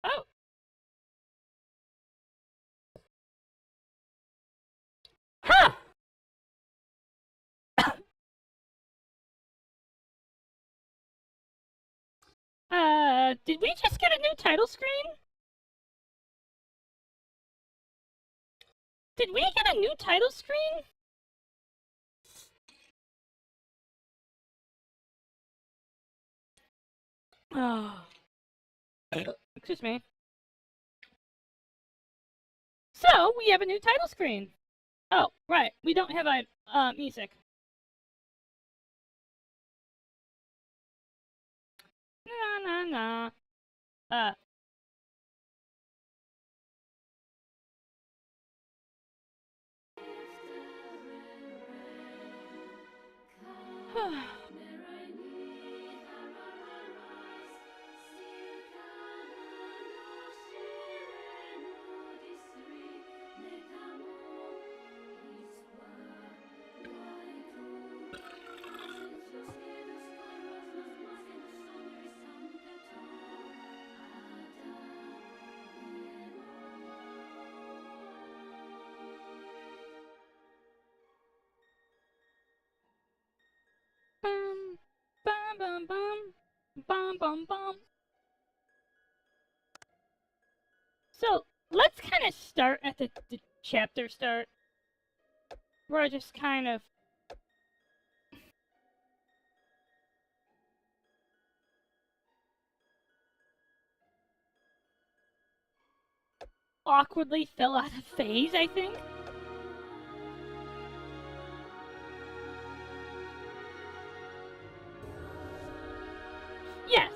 Oh! Huh! Did we just get a new title screen? Did we get a new title screen? Oh. Excuse me. So, we have a new title screen. Oh, right. We don't have music. Na na na. Bum, bum, bum, bum, bum, bum. So, let's kind of start at the chapter start. Where I just kind of... awkwardly fell out of phase, I think. Yes.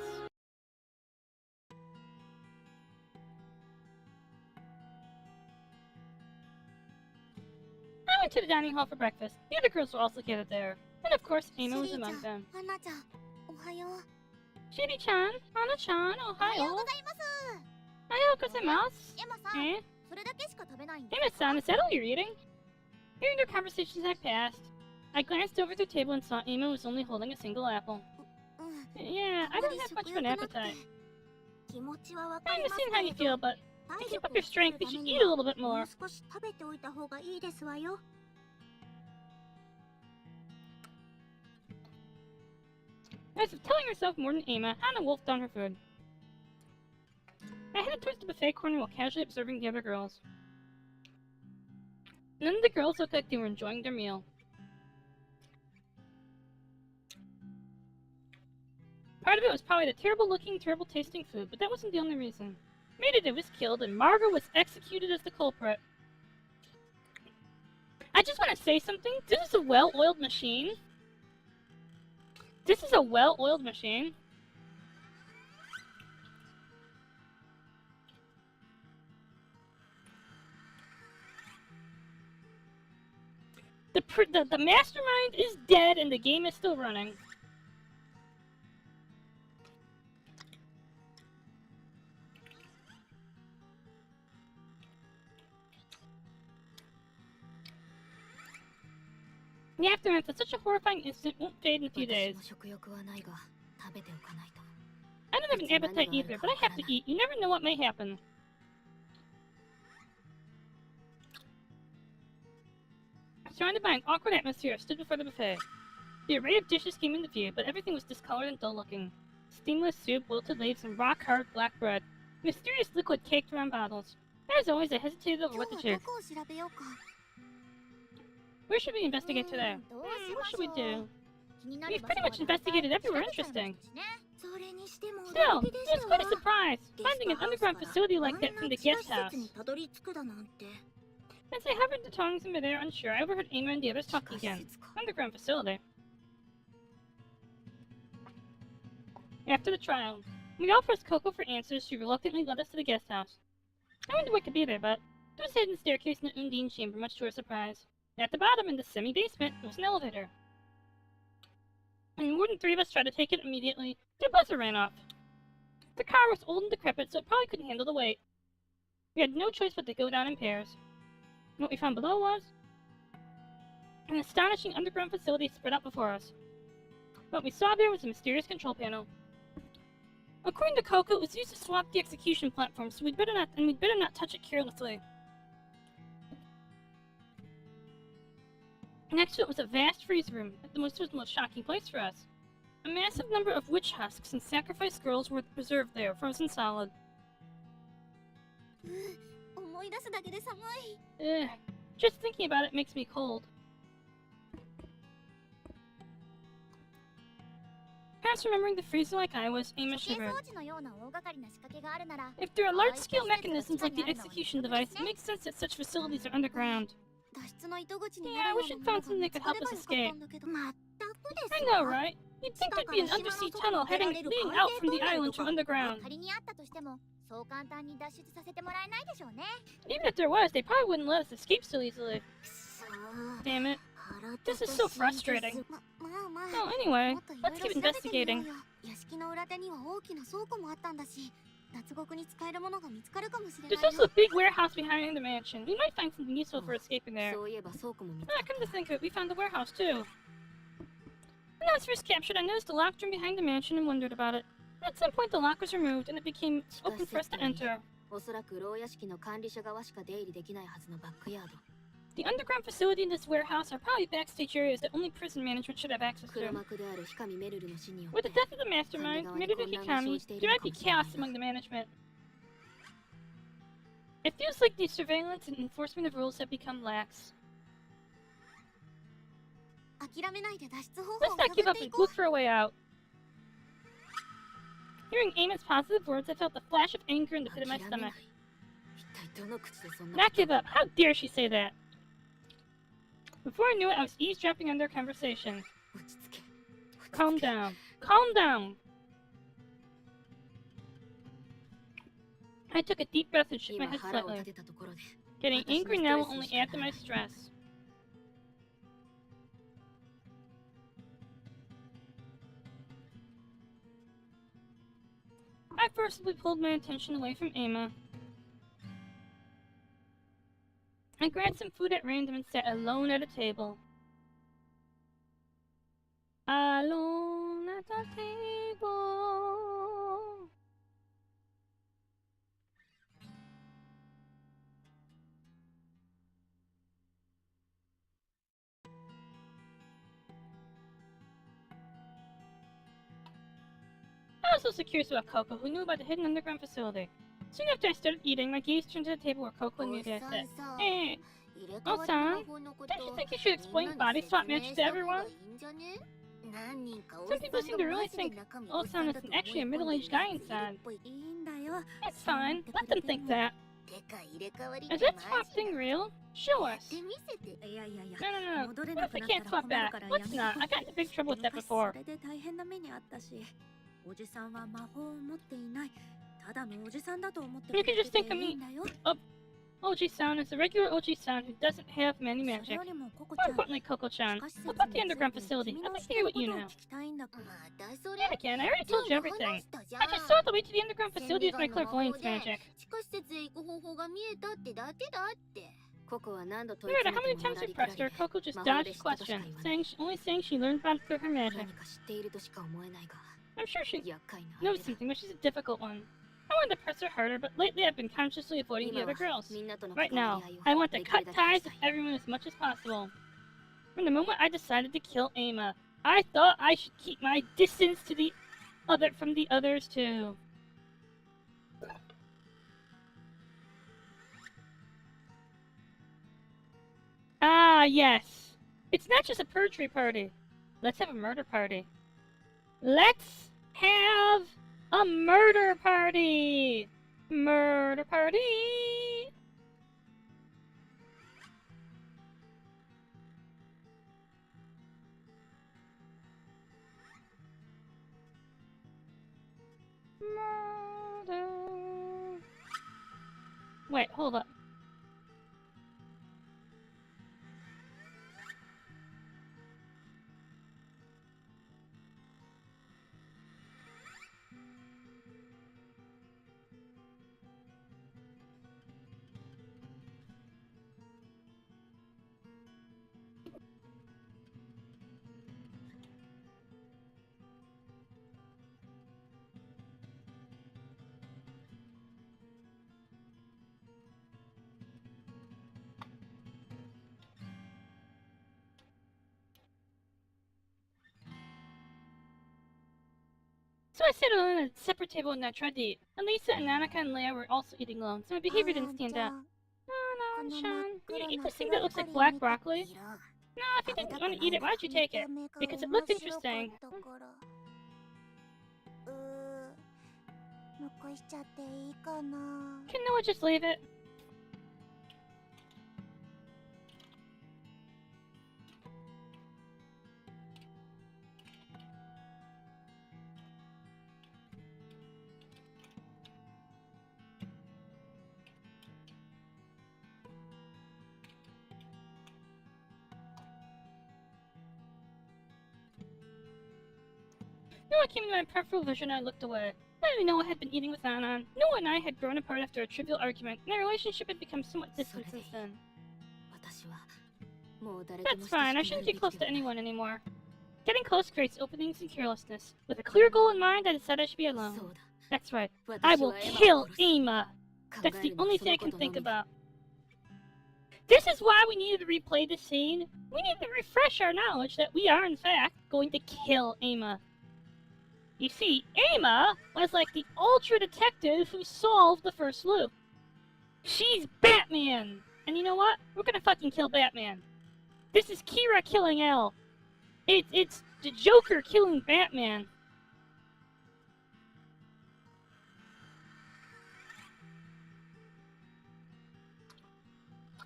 I went to the dining hall for breakfast. The other girls were also gathered there. And of course, Amy was among them. Shiri-chan, Hana-chan, ohayo. Ohayou gozaimasu. Eh? Amy-san, is that all you're eating? Hearing their conversations had passed, I glanced over the table and saw Amy was only holding a single apple. Yeah, I don't have much of an appetite. I understand how you feel, but to keep up your strength, you should eat a little bit more. As if telling herself more than Amy, Hana wolfed down her food. I headed towards the buffet corner while casually observing the other girls. None of the girls looked like they were enjoying their meal. Part of it was probably the terrible-looking, terrible-tasting food, but that wasn't the only reason. Maida was killed, and Margot was executed as the culprit. I just want to say something. This is a well-oiled machine. This is a well-oiled machine. The mastermind is dead, and the game is still running. The aftermath of such a horrifying incident won't fade in a few days. I don't have an appetite either, but I have to eat. You never know what may happen. Surrounded by an awkward atmosphere, I stood before the buffet. The array of dishes came into view, but everything was discolored and dull-looking. Steamless soup, wilted leaves, and rock-hard black bread. Mysterious liquid caked around bottles. As always, I hesitated over what to choose. Where should we investigate today? What should we do? We've pretty much investigated everywhere interesting. Still, it was quite a surprise, finding an underground facility like that from the guest house. As I hovered the tongues in midair unsure, I overheard Amy and the others talking again. Underground facility. After the trial, we all pressed Coco for answers. She reluctantly led us to the guest house. I wondered what could be there, but there was a hidden staircase in the Undine chamber, much to our surprise. At the bottom, in the semi-basement, was an elevator. And more than 3 of us tried to take it immediately. The buzzer ran off. The car was old and decrepit, so it probably couldn't handle the weight. We had no choice but to go down in pairs. What we found below was an astonishing underground facility spread out before us. What we saw there was a mysterious control panel. According to Coco, it was used to swap the execution platform, so we'd better not touch it carelessly. Next to it was a vast freezer room. This was the most shocking place for us. A massive number of witch husks and sacrificed girls were preserved there, frozen solid. Just thinking about it makes me cold. Perhaps remembering the freezer like I was, Emma shivered. If there are large-scale mechanisms like the execution device, it makes sense that such facilities are underground. Yeah, I wish we'd found something that could help us escape. I know, right? You'd think there'd be an undersea tunnel leading out from the island to underground. Even if there was, they probably wouldn't let us escape so easily. Damn it. This is so frustrating. Well, anyway, let's keep investigating. There's also a big warehouse behind the mansion. We might find something useful for escaping there. Come to think of it, we found the warehouse too. When I was first captured, I noticed a locked room behind the mansion and wondered about it. At some point, the lock was removed and it became open for us to enter. The underground facility in this warehouse are probably backstage areas that only prison management should have access to. With the death of the mastermind, Mirudo Hikami, there might be chaos among the management. It feels like the surveillance and enforcement of rules have become lax. Let's not give up and look for a way out. Hearing Amy's positive words, I felt a flash of anger in the pit of my stomach. Not give up! How dare she say that? Before I knew it, I was eavesdropping on their conversation. Calm down. Calm down! I took a deep breath and shook my head slightly. Getting angry now will only add to my stress. I forcibly pulled my attention away from Emma. I grabbed some food at random and sat alone at a table. Alone at a table. I was also curious about Coco, who knew about the hidden underground facility. Soon after I started eating, my gaze turned to the table where Coco and Mugi sat. Hey, Oh-san, don't you think you should explain body swap matches to everyone? Some people seem to really think Oh-san is actually a middle-aged guy inside. It's fine, let them think that. Is that swap thing real? Show us. No. What if we can't swap back? Let's not. I got into big trouble with that before. You can just think of me. Oji-san is a regular Oji-san who doesn't have many magic. More importantly, Coco-chan, what about the underground facility? I'd like to hear what you know. Yeah, again, I already told you everything. I just saw the way to the underground facility with my clairvoyance magic. No matter how many times I pressed her, Coco just dodged the question, only saying she learned about it through her magic. I'm sure she knows something, but she's a difficult one. I wanted to press her harder, but lately I've been consciously avoiding the other girls. Right now, I want to cut ties with everyone as much as possible. From the moment I decided to kill Emma, I thought I should keep my distance from the others too. Ah, yes. It's not just a perjury party. Let's have a murder party. Let's have a murder party! Murder party! Murder. Wait, hold up. I sat alone at a separate table and I tried to eat. Elisa and Nanaka and Leia were also eating alone, so my behavior didn't stand out. No, Sean. Can you eat this thing that looks like black broccoli? No, if you didn't want to eat it, why'd you take it? Because it looked interesting. Can Noah just leave it? Noah came into my peripheral vision and I looked away. I didn't know I had been eating with Anan. Noah and I had grown apart after a trivial argument, and our relationship had become somewhat distant since then. That's fine, I shouldn't get close to anyone anymore. Getting close creates openings and carelessness. With a clear goal in mind, I decided I should be alone. That's right, I will kill Ima! That's the only thing I can think about. This is why we needed to replay this scene. We need to refresh our knowledge that we are, in fact, going to kill Ima. You see, Ama was like the ultra detective who solved the first loop. She's Batman! And you know what? We're gonna fucking kill Batman. This is Kira killing L. It's the Joker killing Batman.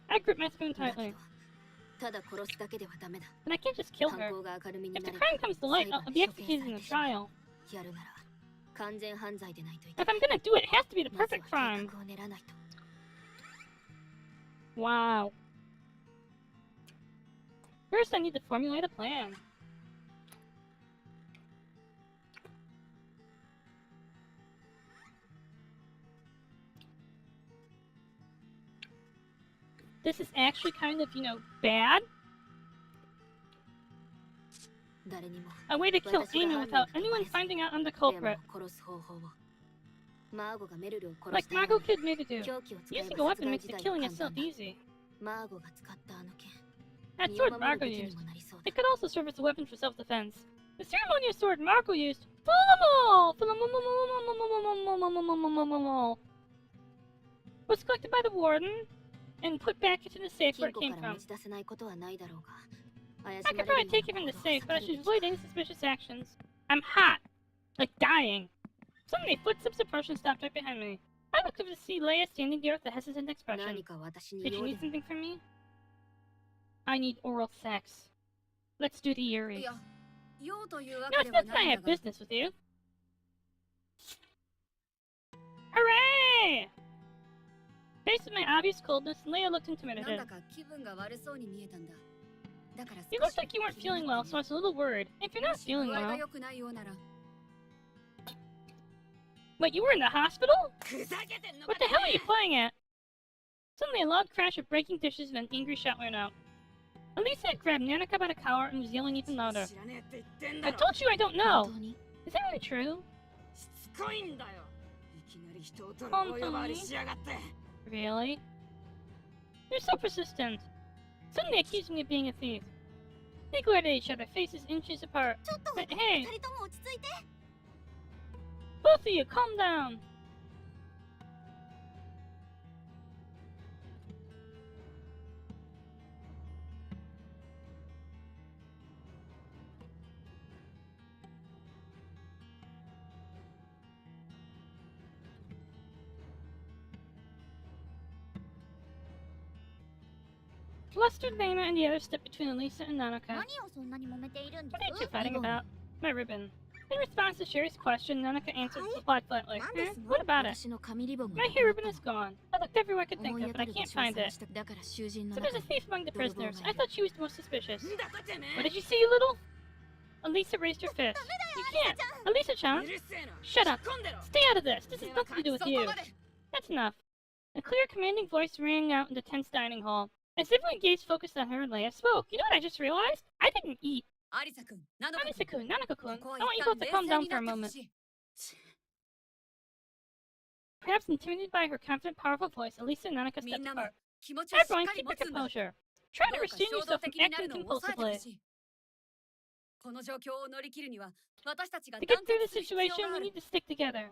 I grip my spoon tightly. And I can't just kill her. If the crime comes to light, I'll be executed in a trial. If I'm gonna do it, it has to be the perfect crime. Wow. First, I need to formulate a plan. This is actually kind of, you know, bad. A way to kill Amy without anyone finding out I'm the culprit. Like Margot Kid made it do. Using a weapon makes the killing itself easy. That sword Margot used. It could also serve as a weapon for self-defense. The ceremonious sword Margot used was collected by the warden and put back into the safe where it came from. I could probably take it from the safe, but I should avoid any suspicious actions. I'm hot. Like dying. Suddenly, footsteps approached and stopped right behind me. I looked over to see Leia standing there with a hesitant expression. Did you need something from me? I need oral sex. Let's do the Yuri. No, it's not that I have business with you. Hooray! Faced with my obvious coldness, Leia looked intimidated. You looked like you weren't feeling well, so I was a little worried. If you're not feeling well... Wait, you were in the hospital? What the hell are you playing at? Suddenly a loud crash of breaking dishes and an angry shout went out. Elisa had grabbed Nanaka by the collar and was yelling even louder. I told you I don't know! Is that really true? Really? You're so persistent. Suddenly accused me of being a thief. They glared at each other, faces inches apart. But hey! Both of you, calm down! Flustered Lena and the others stepped between Elisa and Nanaka. What are you two fighting about? My ribbon. In response to Sherry's question, Nanaka answered replied flatly. What about it? My hair ribbon is gone. I looked everywhere I could think of, but I can't find it. So there's a thief among the prisoners. I thought she was the most suspicious. What did you see, you little? Elisa raised her fist. You can't! Elisa-chan! Shut up! Stay out of this! This has nothing to do with you! That's enough. A clear, commanding voice rang out in the tense dining hall. As everyone gaze focused on her, Leia spoke. You know what I just realized? I didn't eat. Arisa-kun, Nanako-kun, I want you both to calm down for a moment. Perhaps intimidated by her confident, powerful voice, Elisa and Nanaka stepped apart. Everyone, keep your composure. Try to restrain yourself from acting compulsively. To get through the situation, we need to stick together.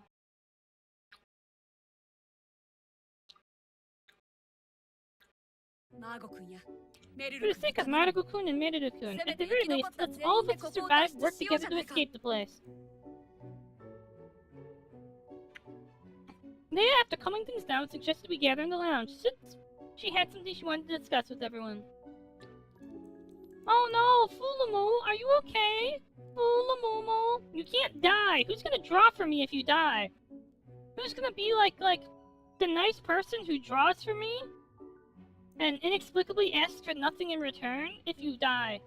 For the sake of Maruko-kun and Merudo-kun, at the very least, let's all of us survive work together to escape the place. Leia, after calming things down, suggested we gather in the lounge, since she had something she wanted to discuss with everyone. Oh no, Fulamu, are you okay? Fulamumu, you can't die. Who's gonna draw for me if you die? Who's gonna be like the nice person who draws for me and inexplicably asks for nothing in return if you die?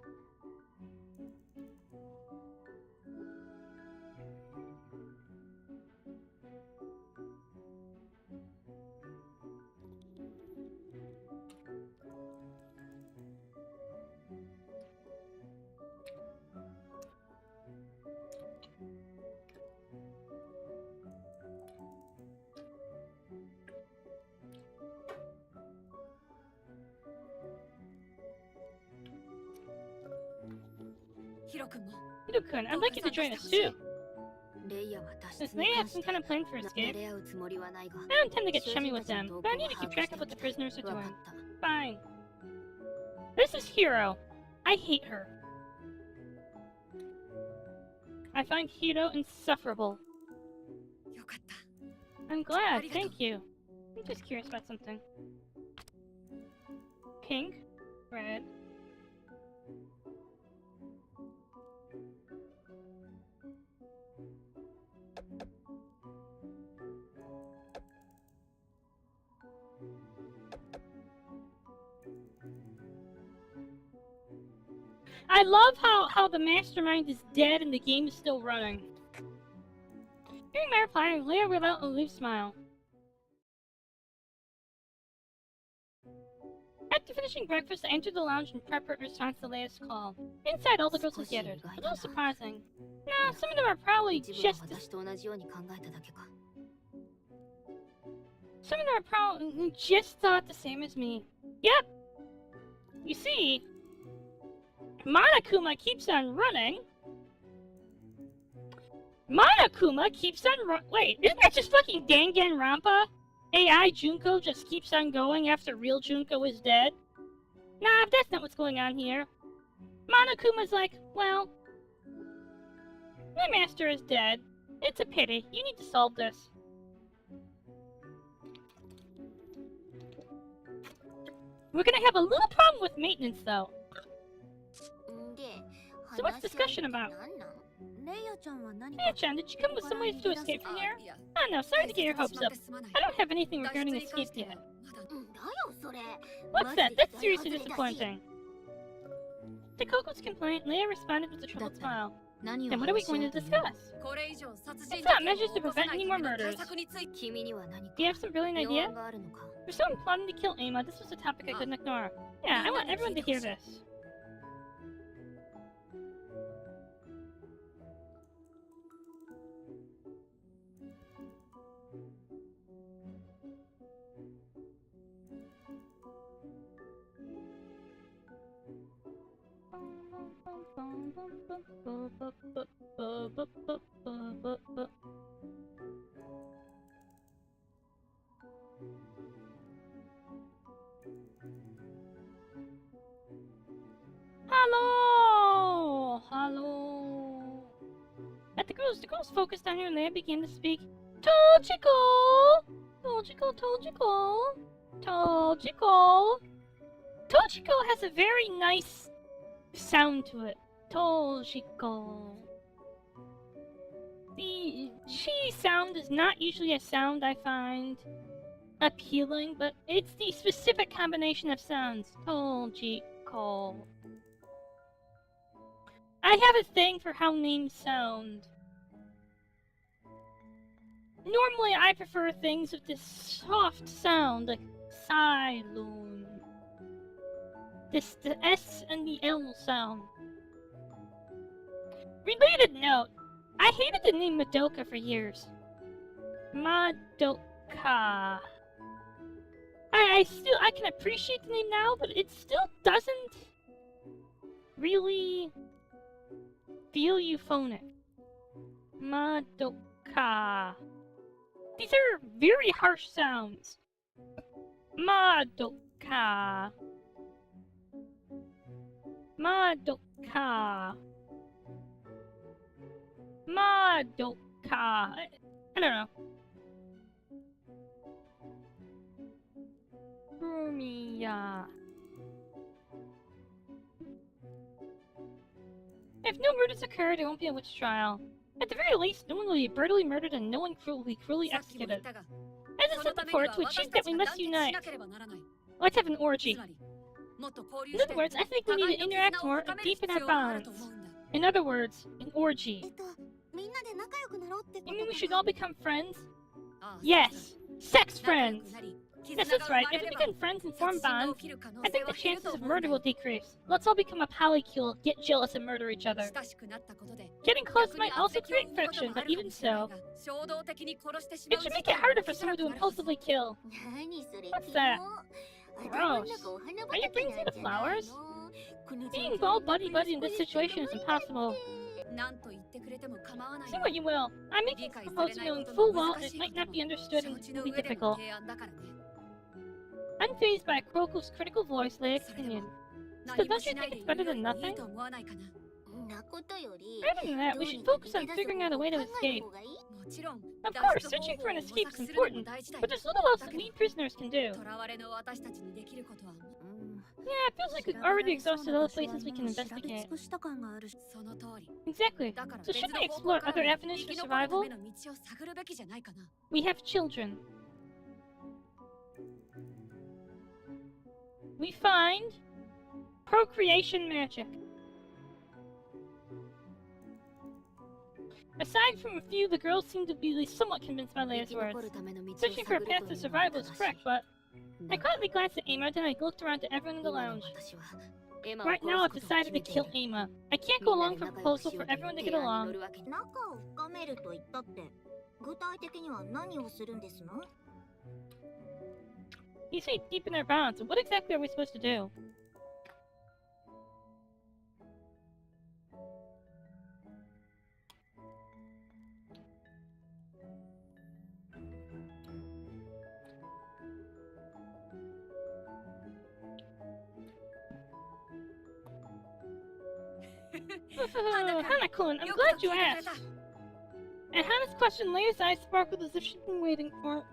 Hiro-kun, I'd like you to join us too. Does Leia have some kind of plan for escape? I don't intend to get chummy with them, but I need to keep track of what the prisoners are doing. Fine. This is Hiro. I hate her. I find Hiro insufferable. I'm glad, thank you. I'm just curious about something. Pink, red. I love how the mastermind is dead and the game is still running. Hearing my reply, Leia let out a relieved smile. After finishing breakfast, I entered the lounge in preparatory response to Leia's call. Inside, all the girls had gathered. A little surprising. Nah, some of them are probably just thought the same as me. Yep. You see, Monokuma keeps on running. Wait, isn't that just fucking Danganronpa? AI Junko just keeps on going after real Junko is dead? Nah, that's not what's going on here. Monokuma's like, well, my master is dead. It's a pity. You need to solve this. We're gonna have a little problem with maintenance, though. So what's discussion about? Leia-chan, did you come with some ways to escape from here? Oh no, sorry to get your hopes up. I don't have anything regarding escape yet. What's that? That's seriously disappointing. To Koko's complaint, Leia responded with a troubled smile. Then what are we going to discuss? It's not measures to prevent any more murders. Do you have some brilliant idea? For someone plotting to kill Ama, this was a topic I couldn't ignore. Yeah, I want everyone to hear this. Hello! At the girls focused on her and Leia began to speak. Tochiko! Tochiko has a very nice sound to it. Tochiko. The she sound is not usually a sound I find appealing, but it's the specific combination of sounds. Tochiko. I have a thing for how names sound. Normally I prefer things with this soft sound, like Cylone. The S and the L sound. Related note, I hated the name Madoka for years. Madoka. I can appreciate the name now, but it still doesn't really feel euphonic. Madoka. These are very harsh sounds. Madoka. Madoka. Madoka. I don't know. Rumia. If no murders occur, there won't be a witch trial. At the very least, no one will be brutally murdered and no one will be cruelly executed. As I said before, to achieve that we must unite. Let's have an orgy. In other words, I think we need to interact more and deepen our bonds. In other words, an orgy. You mean we should all become friends? Yes! Sex friends! Yes, that's right. If we become friends and form bonds, I think the chances of murder will decrease. Let's all become a polycule, get jealous and murder each other. Getting close might also create friction, but even so, it should make it harder for someone to impulsively kill. What's that? Gross. Are you bringing me the flowers? Being all buddy-buddy in this situation is impossible. Say what you will. I'm making this proposal knowing full well it might not be understood and will be difficult. Unfazed by Kuroko's critical voice, lay opinion. Still, don't you think it's better than nothing? Rather than that, we should focus on figuring out a way to escape. Of course, searching for an escape is important, but there's little else that we prisoners can do. Yeah, it feels like we've already exhausted all the places we can investigate. Exactly. So should we explore other avenues for survival? We have children. We find procreation magic. Aside from a few, the girls seem to be at least somewhat convinced by Leia's words. Searching for a path to survival is correct, but I quietly glanced at Ama, then I looked around to everyone in the lounge. Right now, I've decided to kill Ama. I can't go along for a proposal for everyone to get along. You say deepen our bonds, so what exactly are we supposed to do? Hana-kun, I'm glad you asked! At Hana's question, Leia's eyes sparkled as if she'd been waiting for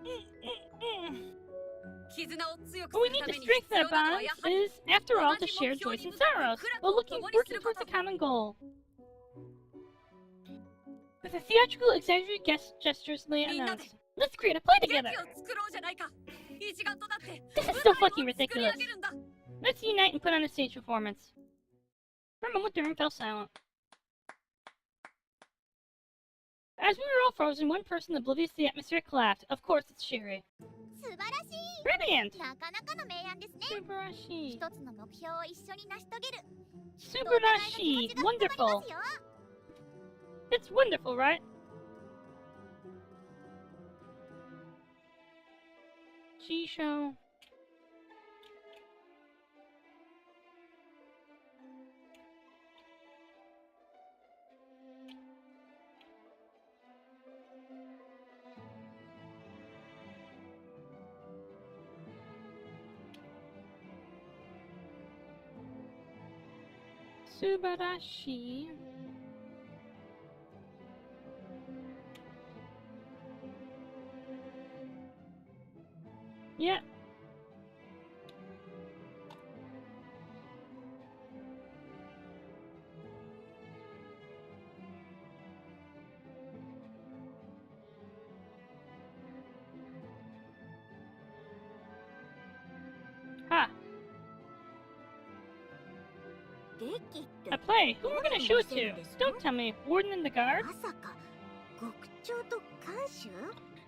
What we need to strengthen our bonds is, after all, to share joys and sorrows, while working towards a common goal. With a theatrical, exaggerated gestures, Leia announced, "Let's create a play together!" This is so fucking ridiculous. Let's unite and put on a stage performance. For a moment, the room fell silent. As we were all frozen, one person oblivious to the atmosphere collapsed. Of course, it's Sherry. Brilliant! Subarashi. Subarashi. Wonderful. It's wonderful, right? Shisho. Subarashi. Yeah. Ha. A play? Who are we gonna show it to? Don't tell me. Warden and the guard?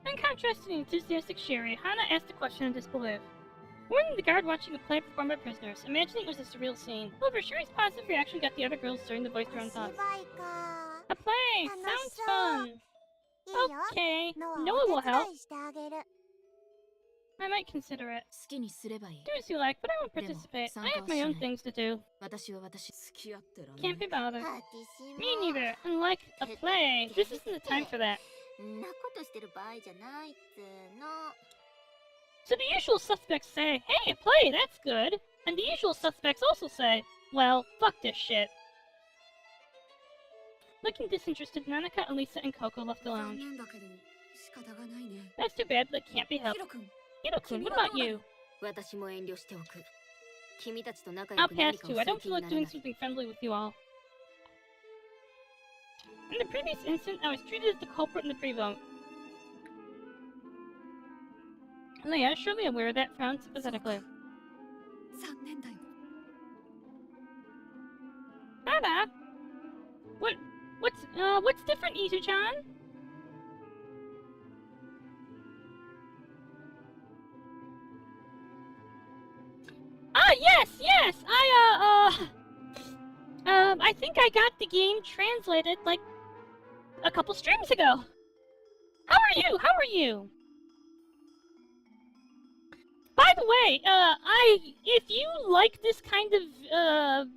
In contrast to the enthusiastic Sherry, Hana asked a question in disbelief. Warden and the guard watching a play performed by prisoners, imagining it was a surreal scene. However, Sherry's positive reaction got the other girls starting to voice their own thoughts. A play! Sounds fun! Okay, Noah will help. I might consider it. Do as you like, but I won't participate. I have my own things to do. Can't be bothered. Me neither. And like a play, this isn't the time for that. So the usual suspects say, hey, a play, that's good. And the usual suspects also say, well, fuck this shit. Looking disinterested, Nanaka, Elisa, and Coco left the lounge. That's too bad, but it can't be helped. Hiro-kun, what about you? I'll pass too. I don't feel like doing something friendly with you all. In the previous incident, I was treated as the culprit in the pre-vote. Leia, surely aware of that, frowned sympathetically. Nada! What's different, Izu-chan? Ah, yes! I think I got the game translated, like, a couple streams ago. How are you? By the way, if you like this kind of,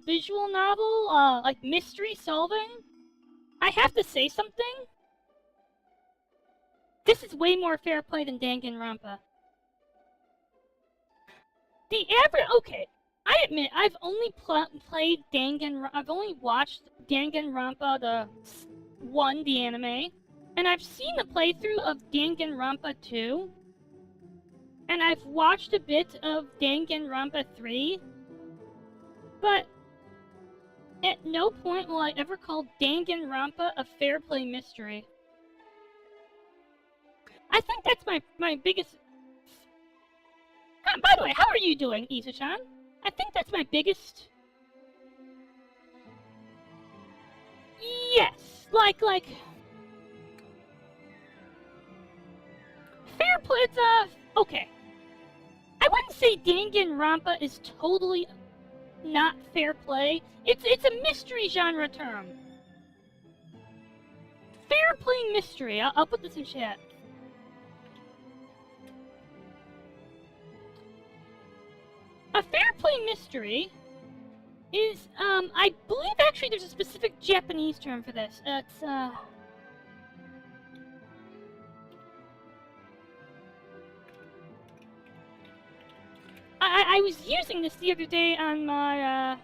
visual novel, like mystery solving, I have to say something. This is way more fair play than Danganronpa. Okay, I admit, I've only played I've only watched Danganronpa the anime, and I've seen the playthrough of Danganronpa 2, and I've watched a bit of Danganronpa 3, but at no point will I ever call Danganronpa a fair play mystery. I think that's my biggest... By the way, how are you doing, Izu-chan? I think that's my biggest... Yes, like... Fair play, it's, okay. I wouldn't say Danganronpa is totally not fair play. It's a mystery genre term. Fair play mystery. I'll put this in chat. A fair play mystery is, I believe actually there's a specific Japanese term for this. It's, I was using this the other day on my,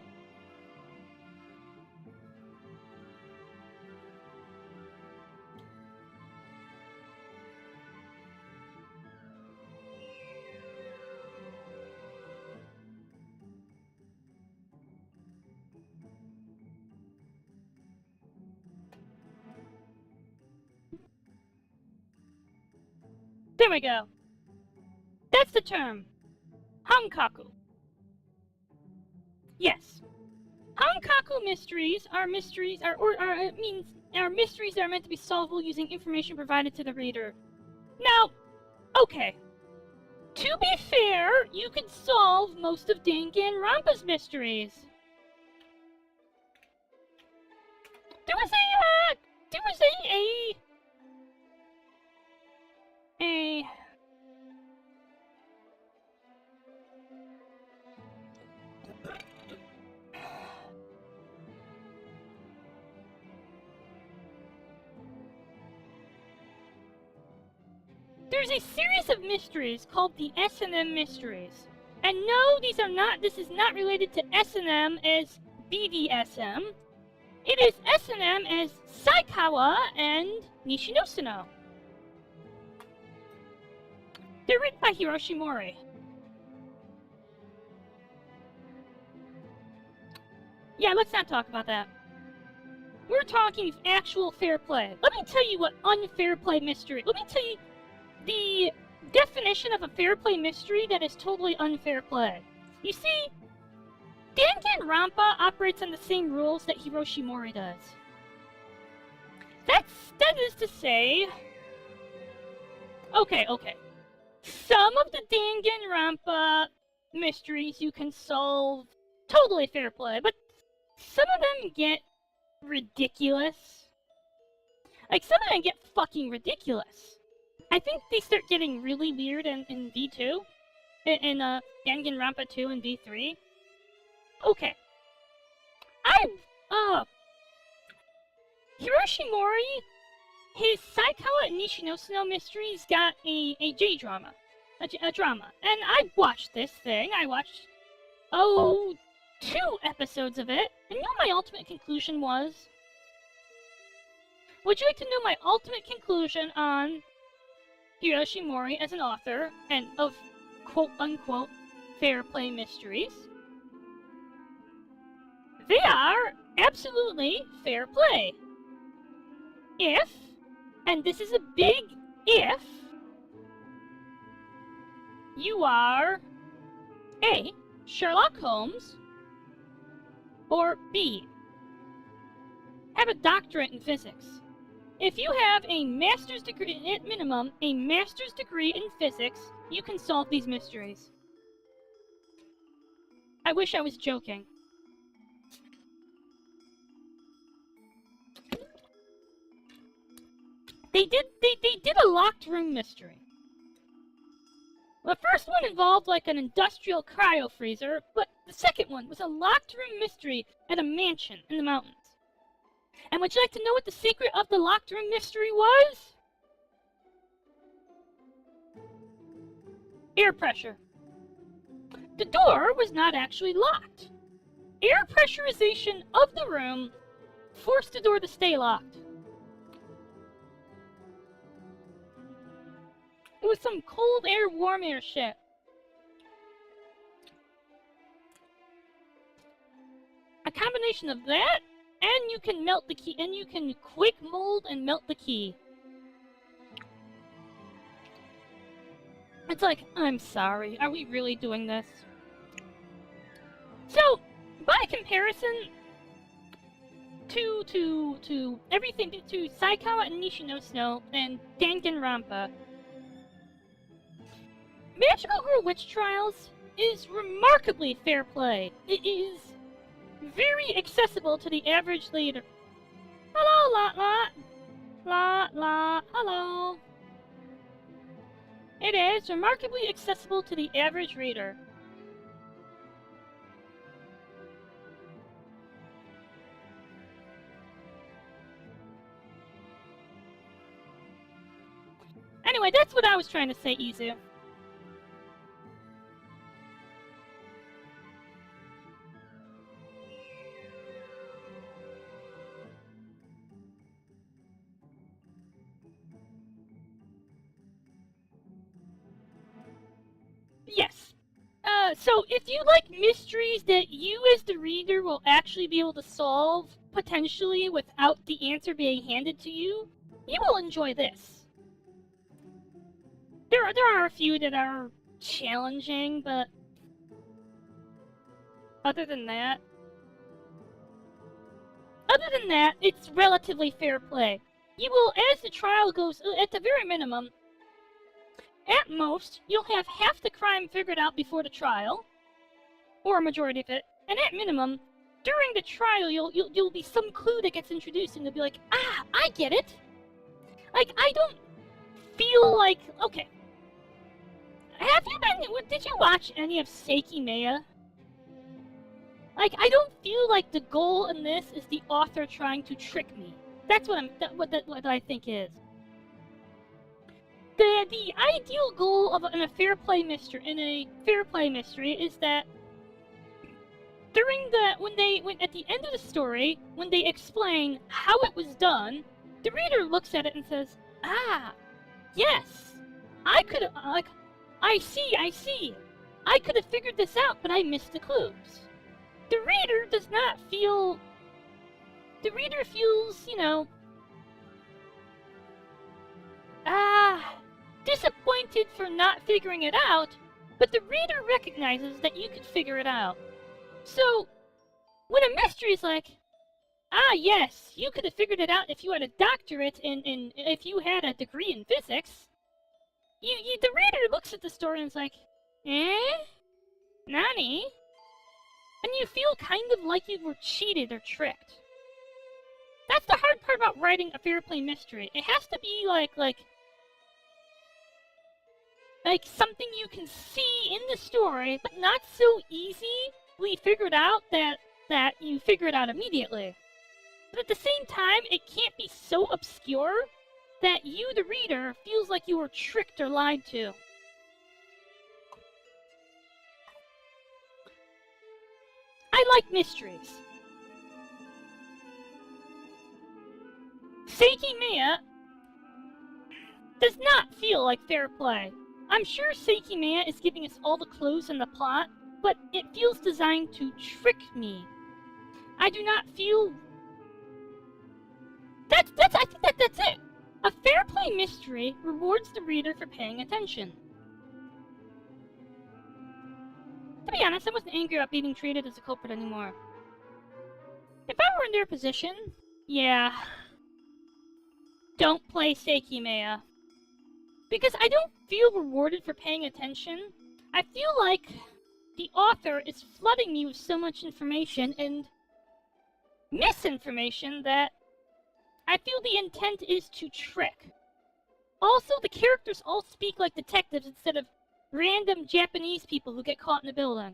There we go. That's the term. Hankaku. Yes. Hankaku mysteries are mysteries that are meant to be solvable using information provided to the reader. Now, okay. To be fair, you can solve most of Danganronpa's mysteries. There was There's a series of mysteries called the S&M mysteries. And no, this is not related to S&M as BDSM. It is S&M as Saikawa and Nishinosino. They're written by Hiroshi Mori. Yeah, let's not talk about that. We're talking actual fair play. Let me tell you what unfair play mystery... Let me tell you the definition of a fair play mystery that is totally unfair play. You see, Danganronpa operates on the same rules that Hiroshi Mori does. That is to say... Okay. Some of the Danganronpa mysteries you can solve totally fair play, but some of them get ridiculous. Like, some of them get fucking ridiculous. I think they start getting really weird in V2. In Danganronpa 2 and V3. Okay. Hiroshi Mori, his Saikawa and Nishinosuno mysteries got a J-drama. A drama. And I watched this thing. I watched, 2 episodes of it. And you know what my ultimate conclusion was? Would you like to know my ultimate conclusion on Hiroshi Mori as an author and of quote-unquote fair play mysteries? They are absolutely fair play. If, and this is a big if, you are A, Sherlock Holmes, or B, have a doctorate in physics. If you have a master's degree, at minimum, a master's degree in physics, you can solve these mysteries. I wish I was joking. They did a locked room mystery. The first one involved like an industrial cryo freezer, but the second one was a locked room mystery at a mansion in the mountains. And would you like to know what the secret of the locked room mystery was? Air pressure. The door was not actually locked. Air pressurization of the room forced the door to stay locked. It was some cold air, warm air shit. A combination of that, and you can melt the key, and you can quick mold and melt the key. It's like, I'm sorry, are we really doing this? So, by comparison to everything, to Saikawa and Nishinosuno and Danganronpa, Magical Girl Witch Trials is remarkably fair play. It is very accessible to the average reader. Hello, Lot, hello. It is remarkably accessible to the average reader. Anyway, that's what I was trying to say, Izu. Yes. So if you like mysteries that you as the reader will actually be able to solve, potentially without the answer being handed to you, you will enjoy this. There are a few that are challenging, but other than that, it's relatively fair play. You will, as the trial goes, at the very minimum, at most, you'll have half the crime figured out before the trial, or a majority of it, and at minimum, during the trial, you'll be some clue that gets introduced, and you'll be like, ah, I get it. Like, I don't feel like, okay. Did you watch any of Seiki Meiya? Like, I don't feel like the goal in this is the author trying to trick me. That's what I think is. The ideal goal of a fair play mystery is that during at the end of the story, when they explain how it was done, the reader looks at it and says, ah, yes, I see, I could have figured this out, but I missed the clues. The reader does not feel, the reader feels, you know, disappointed for not figuring it out, but the reader recognizes that you could figure it out. So, when a mystery is like, ah, yes, you could have figured it out if you had a doctorate if you had a degree in physics, the reader looks at the story and is like, eh? Nani? And you feel kind of like you were cheated or tricked. That's the hard part about writing a fair play mystery. It has to be like, like something you can see in the story, but not so easily figured out that you figure it out immediately. But at the same time, it can't be so obscure that you, the reader, feels like you were tricked or lied to. I like mysteries. Seiki Maya does not feel like fair play. I'm sure Seiki Maya is giving us all the clues in the plot, but it feels designed to trick me. I do not feel... I think that's it. A fair play mystery rewards the reader for paying attention. To be honest, I wasn't angry about being treated as a culprit anymore. If I were in their position, yeah. Don't play Seiki Maya. Because I don't feel rewarded for paying attention. I feel like the author is flooding me with so much information and misinformation that I feel the intent is to trick. Also, the characters all speak like detectives instead of random Japanese people who get caught in the building.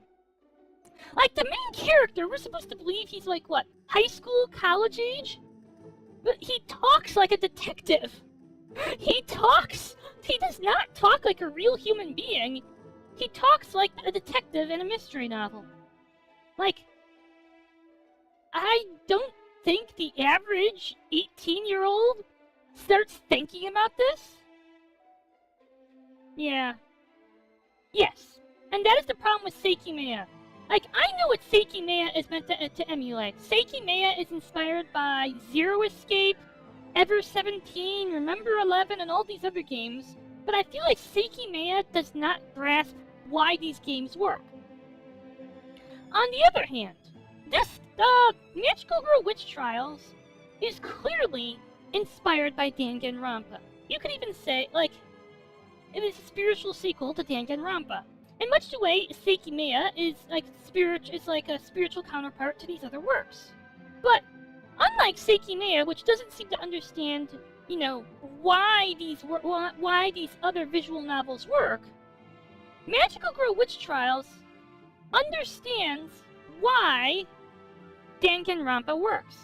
Like, the main character, we're supposed to believe he's like, what, high school, college age? But he talks like a detective. He does not talk like a real human being. He talks like a detective in a mystery novel. Like, I don't think the average 18-year-old starts thinking about this. Yeah. Yes. And that is the problem with Seiki Maya. Like, I know what Seiki Maya is meant to emulate. Seiki Maya is inspired by Zero Escape, Ever 17, Remember 11, and all these other games, but I feel like Seiki Maya does not grasp why these games work. On the other hand, the Magical Girl Witch Trials is clearly inspired by Danganronpa. You could even say, like, it is a spiritual sequel to Danganronpa. In much the way, Seiki Maya is like a spiritual counterpart to these other works. But unlike Seiki Maya, which doesn't seem to understand, you know, why these other visual novels work, Magical Girl Witch Trials understands why Danganronpa works.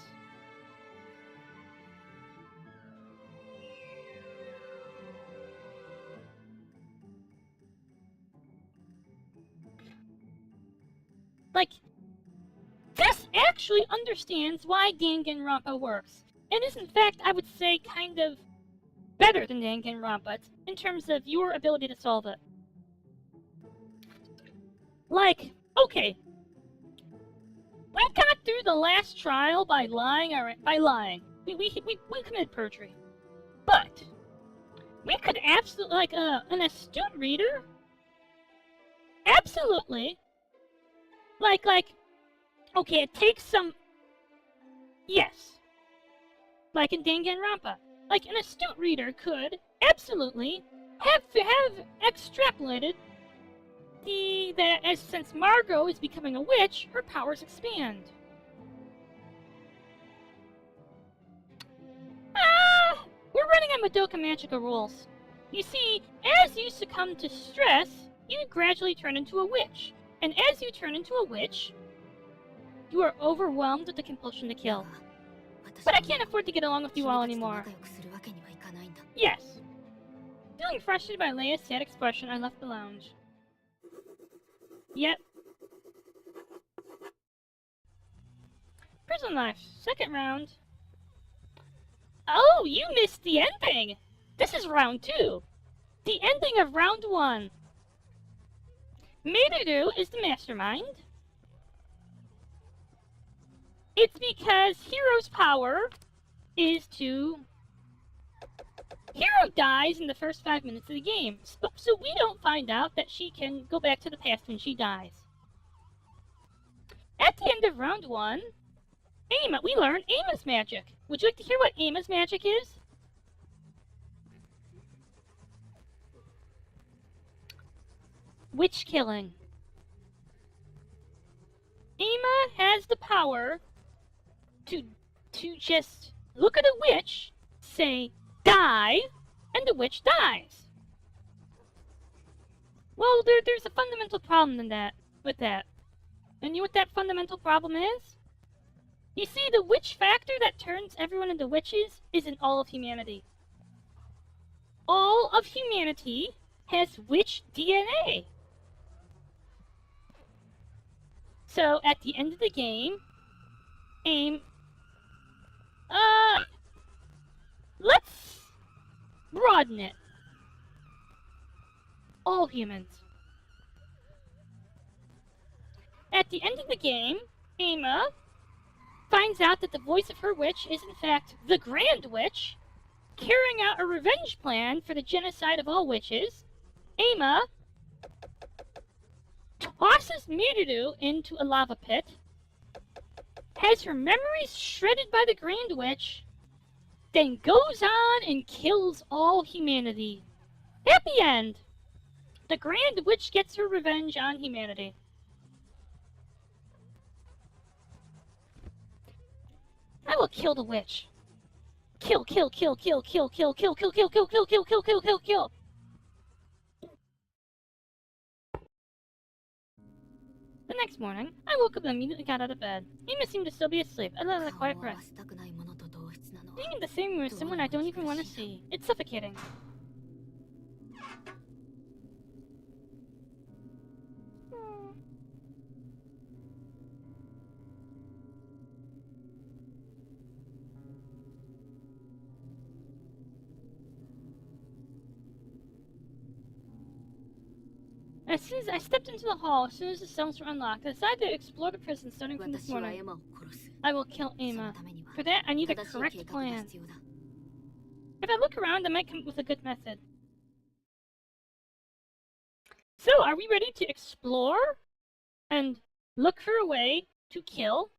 Like, this actually understands why Danganronpa works, and is in fact, I would say, kind of better than Danganronpa in terms of your ability to solve it. Like, okay, we got through the last trial by lying. We committed perjury, but we could absolutely, like, an astute reader, absolutely, like, okay, it takes some, yes, like in Danganronpa, like an astute reader could absolutely have extrapolated that since Margot is becoming a witch, her powers expand. We're running on Madoka Magica rules. You see, as you succumb to stress, you gradually turn into a witch. And as you turn into a witch, you are overwhelmed with the compulsion to kill. But I can't afford to get along with you all anymore. Yes. Feeling frustrated by Leia's sad expression, I left the lounge. Yep. Prison life. Second round. Oh, you missed the ending! This is round 2. The ending of round 1. Madoru is the mastermind. It's because Hiro's power is to... Hiro dies in the first 5 minutes of the game, so we don't find out that she can go back to the past when she dies. At the end of round 1, we learn Aima's magic. Would you like to hear what Aima's magic is? Witch killing. Aima has the power to just look at a witch, say, die, and the witch dies. Well, there's a fundamental problem with that. And you know what that fundamental problem is? You see, the witch factor that turns everyone into witches is in all of humanity. All of humanity has witch DNA. So, at the end of the game, let's broaden it. All humans. At the end of the game, Ama finds out that the voice of her witch is in fact the Grand Witch, carrying out a revenge plan for the genocide of all witches. Ama tosses Mirudu into a lava pit, has her memories shredded by the Grand Witch, then goes on and kills all humanity. Happy end! The Grand Witch gets her revenge on humanity. I will kill the witch. Kill, kill, kill, kill, kill, kill, kill, kill, kill, kill, kill, kill, kill, kill, kill, kill. The next morning, I woke up and immediately got out of bed. Ima seemed to still be asleep. I let out a quiet breath. Being in the same room with someone I don't even want to see. It's suffocating. As soon as I stepped into the hall, as soon as the cells were unlocked, I decided to explore the prison starting from this morning. I will kill Ama. For that, I need a correct plan. If I look around, I might come up with a good method. So, are we ready to explore? And look for a way to kill?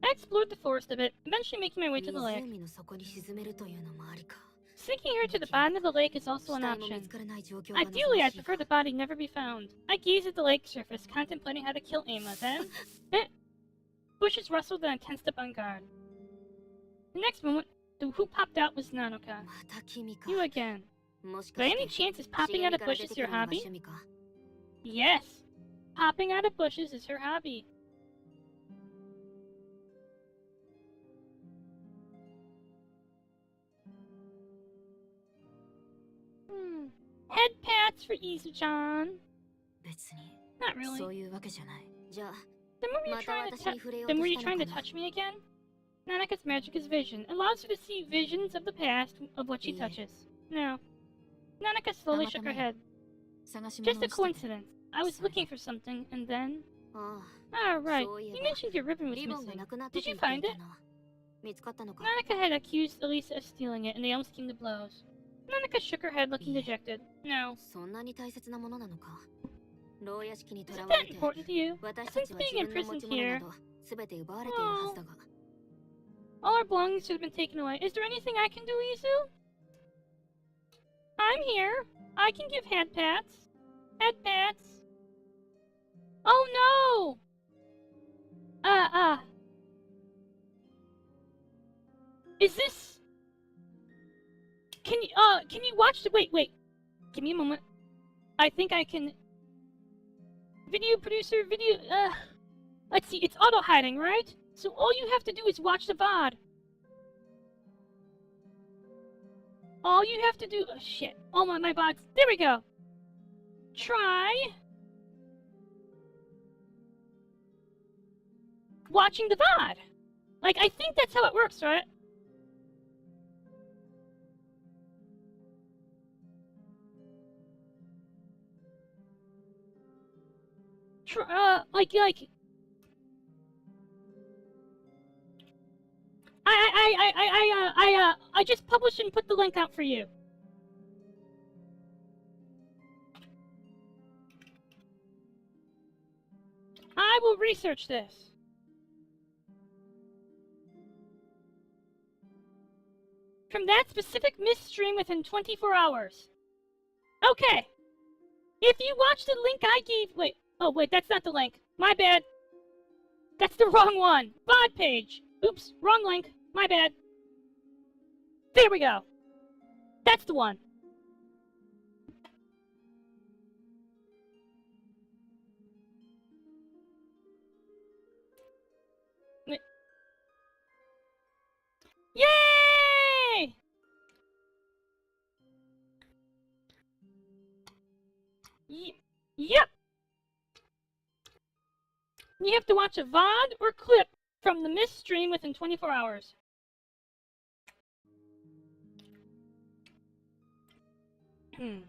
I explored the forest a bit, eventually making my way to the lake. Sinking her to the bottom of the lake is also an option. Ideally, I'd prefer the body never be found. I gazed at the lake surface, contemplating how to kill Ama, then... bushes rustled and I tensed up on guard. The next moment, who popped out was Nanoka. You again. By any chance is popping out of bushes your hobby? Yes. Popping out of bushes is her hobby. Head pats for Izu-chan. Not really. Then were you trying to touch me again? Nanaka's magic is vision. It allows her to see visions of the past of what she touches. No. Nanaka slowly shook her head. Just a coincidence. I was looking for something, and then... Ah, right. You mentioned your ribbon was missing. Did you find it? Nanaka had accused Elisa of stealing it, and they almost came to blows. Nanaka shook her head, looking dejected. No. Isn't that important to you? Since being imprisoned here... Oh. All our belongings have been taken away. Is there anything I can do, Izu? I'm here. I can give head pats. Head pats. Oh no! Is this... Can you watch the... Wait. Give me a moment. I think I can... Video producer, let's see, it's auto-hiding, right? So all you have to do is watch the VOD. All you have to do... Oh, shit. Oh, my box. There we go. Try... watching the VOD. Like, I think that's how it works, right? I just published and put the link out for you. I will research this. From that specific missed stream within 24 hours. Okay. If you watch the link I gave... Wait. Oh, wait, that's not the link. My bad. That's the wrong one. VOD page. Oops, wrong link. My bad. There we go! That's the one! Yay! Yep! You have to watch a VOD or clip from the missed stream within 24 hours. I'm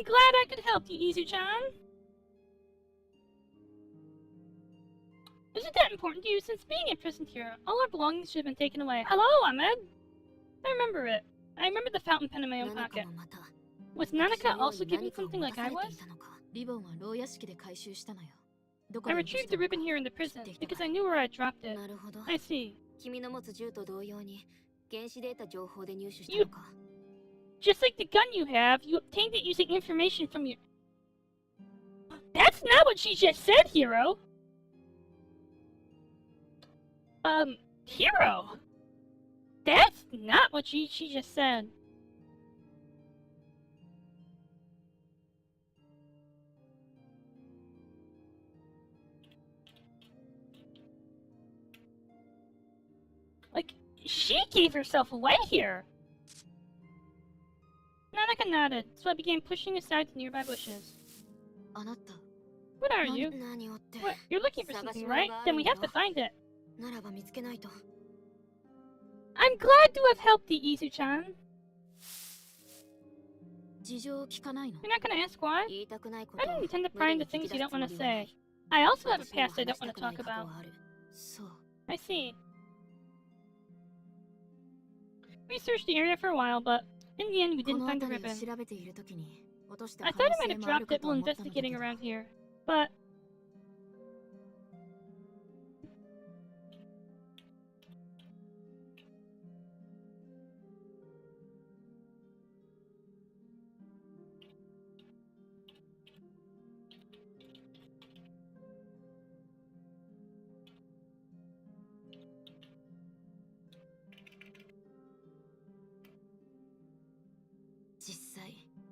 glad I could help you, Izu-chan. Isn't that important to you? Since being imprisoned here, all our belongings should have been taken away. Hello, Ahmed. I remember it. I rember the fountain pen in my own pocket. Was Nanaka also given something like I was? I retrieved the ribbon here in the prison because I knew where I dropped it. I see. You... Just like the gun you have, you obtained it using information from your... That's not what she just said, Hiro! Hiro! That's not what she just said. Like, she gave herself away here! Nanaka nodded, so I began pushing aside the nearby bushes. What are you? What? You're looking for something, right? Then we have to find it. I'm glad to have helped you, Izu-chan. You're not gonna ask why? I don't intend to pry into things you don't want to say. I also have a past I don't want to talk about. I see. We searched the area for a while, but in the end we didn't find the ribbon. I thought I might have dropped it while investigating around here, but...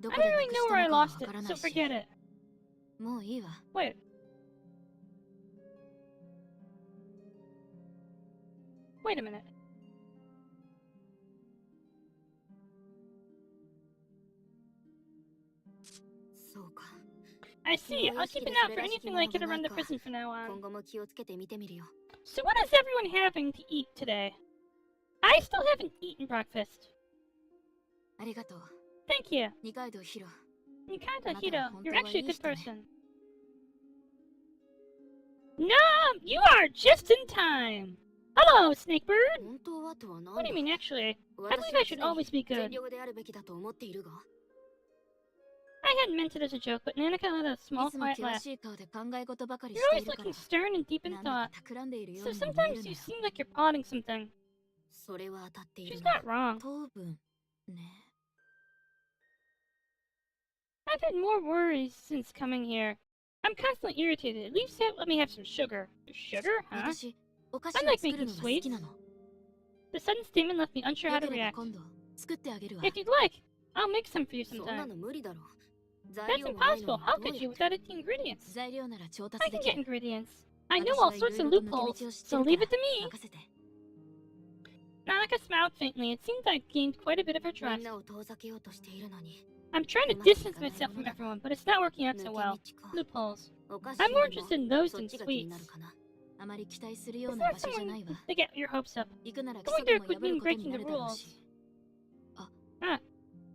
I don't really know where I lost it, so forget it. Wait. Wait a minute. I see. I'll keep an eye out for anything like it around the prison from now on. So what is everyone having to eat today? I still haven't eaten breakfast. Thank you. Nikaido Hiro, you're actually a good person. No, you are just in time. Hello, Snakebird. What do you mean, actually? I believe I should always be good. I hadn't meant it as a joke, but Nanaka let out a small, quiet laugh. You're always looking stern and deep in thought, so sometimes you seem like you're plotting something. She's not wrong. I've had more worries since coming here. I'm constantly irritated. At least let me have some sugar. Sugar, huh? I like making sweets. The sudden statement left me unsure how to react. If you'd like, I'll make some for you sometime. That's impossible. How could you without the ingredients? I can get ingredients. I know all sorts of loopholes, so leave it to me. Nanaka smiled faintly. It seemed I'd gained quite a bit of her trust. I'm trying to distance myself from everyone, but it's not working out so well. Loopholes. I'm more interested in those than sweets. It's not someone to get your hopes up. Going there could mean breaking the rules. Ah,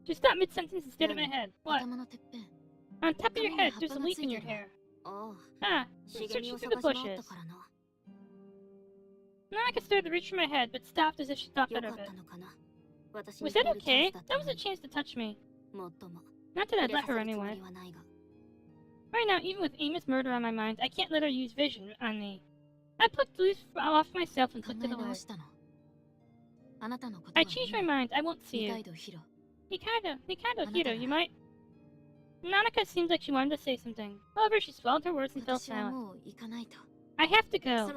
just stop mid-sentence and stare at my head. What? On top of your head, there's a leaf in your hair. Ah, I'm searching through the bushes. Nanaka started to reach for my head, but stopped as if she thought better of it. Was that okay? That was a chance to touch me. Not that I'd let her anyway. Right now, even with Amy's murder on my mind, I can't let her use vision on me. I plucked the leaf off myself and clicked it away. I changed my mind. I won't see you. Nikaido Hiro, you might... Nanaka seemed like she wanted to say something. However, she swallowed her words and fell silent. I have to go.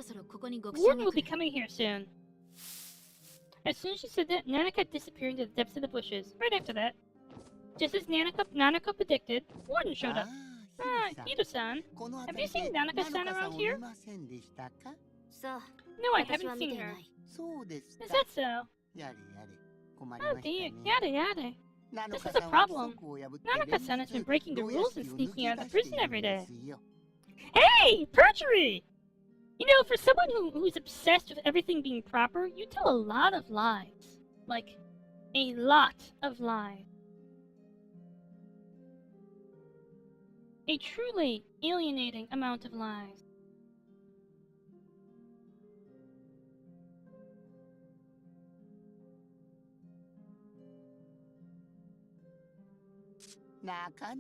Warden will be coming here soon. As soon as she said that, Nanaka disappeared into the depths of the bushes. Right after that, just as Nanaka predicted, Warden showed up. Ah, Hiro-san. Have you seen Nanaka-san around here? No, I haven't seen her. Is that so? Oh dear, yada yada. This is a problem. Nanaka-san has been breaking the rules and sneaking out of the prison every day. Hey! Perjury! You know, for someone who's obsessed with everything being proper, you tell a lot of lies. Like, a lot of lies. A truly alienating amount of lies.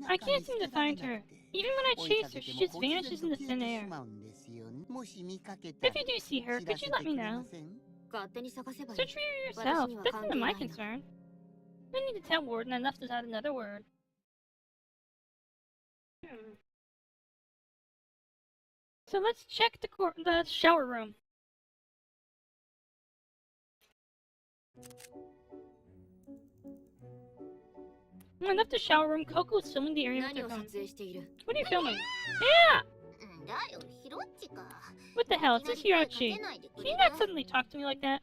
I can't seem to find her. Even when I chase her, she just vanishes into thin air. If you do see her, could you let me know? Search for her yourself. That's none of my concern. I need to tell Warden I left without another word. So let's check the shower room. When I left the shower room, Coco was filming the area with her phone. What are you filming? Yeah! What the hell? It's this Hirochi. Can you not suddenly talk to me like that?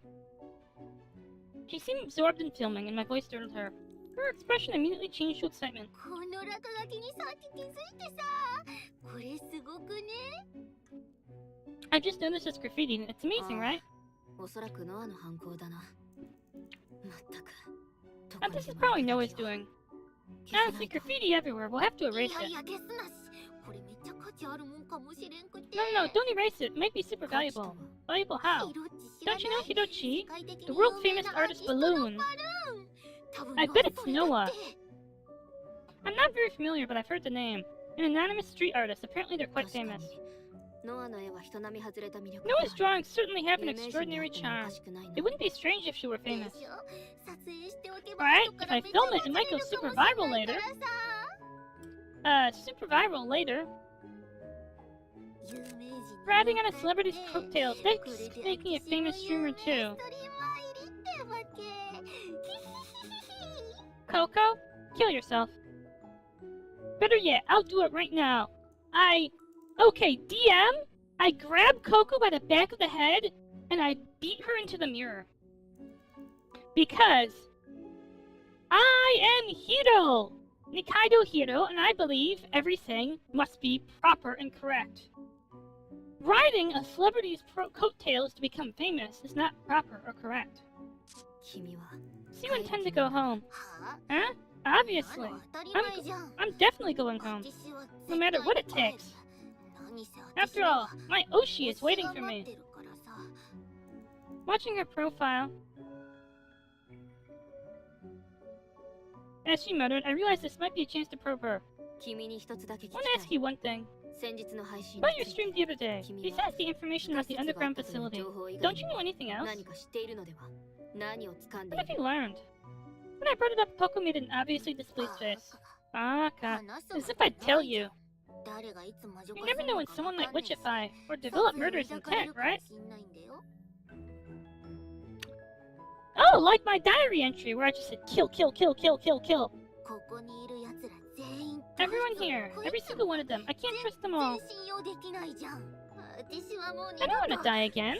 She seemed absorbed in filming, and my voice startled her. Her expression immediately changed to excitement. I just noticed this graffiti. It's amazing, right? This is probably Noah's doing. Honestly, graffiti everywhere. We'll have to erase it. No, don't erase it. It might be super valuable. Valuable how? Don't you know Hirochi? The world-famous artist Balloon. I bet it's Noah. I'm not very familiar, but I've heard the name. An anonymous street artist. Apparently they're quite famous. Noah's drawings certainly have an extraordinary charm. It wouldn't be strange if she were famous. Alright, if I film it, it might go super viral later. Super viral later? Riding on a celebrity's coattails, that's making a famous streamer too. Coco? Kill yourself. Better yet, I'll do it right now. Okay, DM, I grab Coco by the back of the head, and I beat her into the mirror. Because I am Hiro! Nikaido Hiro, and I believe everything must be proper and correct. Riding a celebrity's coattails to become famous is not proper or correct. So you intend to go home? Huh? Obviously. I'm definitely going home. No matter what it takes. After all, my Oshi is waiting for me. Watching her profile. As she muttered, I realized this might be a chance to probe her. I want to ask you one thing. About your stream the other day, besides the information about the underground facility, don't you know anything else? What have you learned? When I brought it up, Coco made an obviously displeased face. Ah, as if I'd tell you. You never know when someone might witchify, or develop murderous intent, right? Oh, like my diary entry where I just said kill, kill, kill, kill, kill, kill. Everyone here, every single one of them, I can't trust them all. I don't want to die again.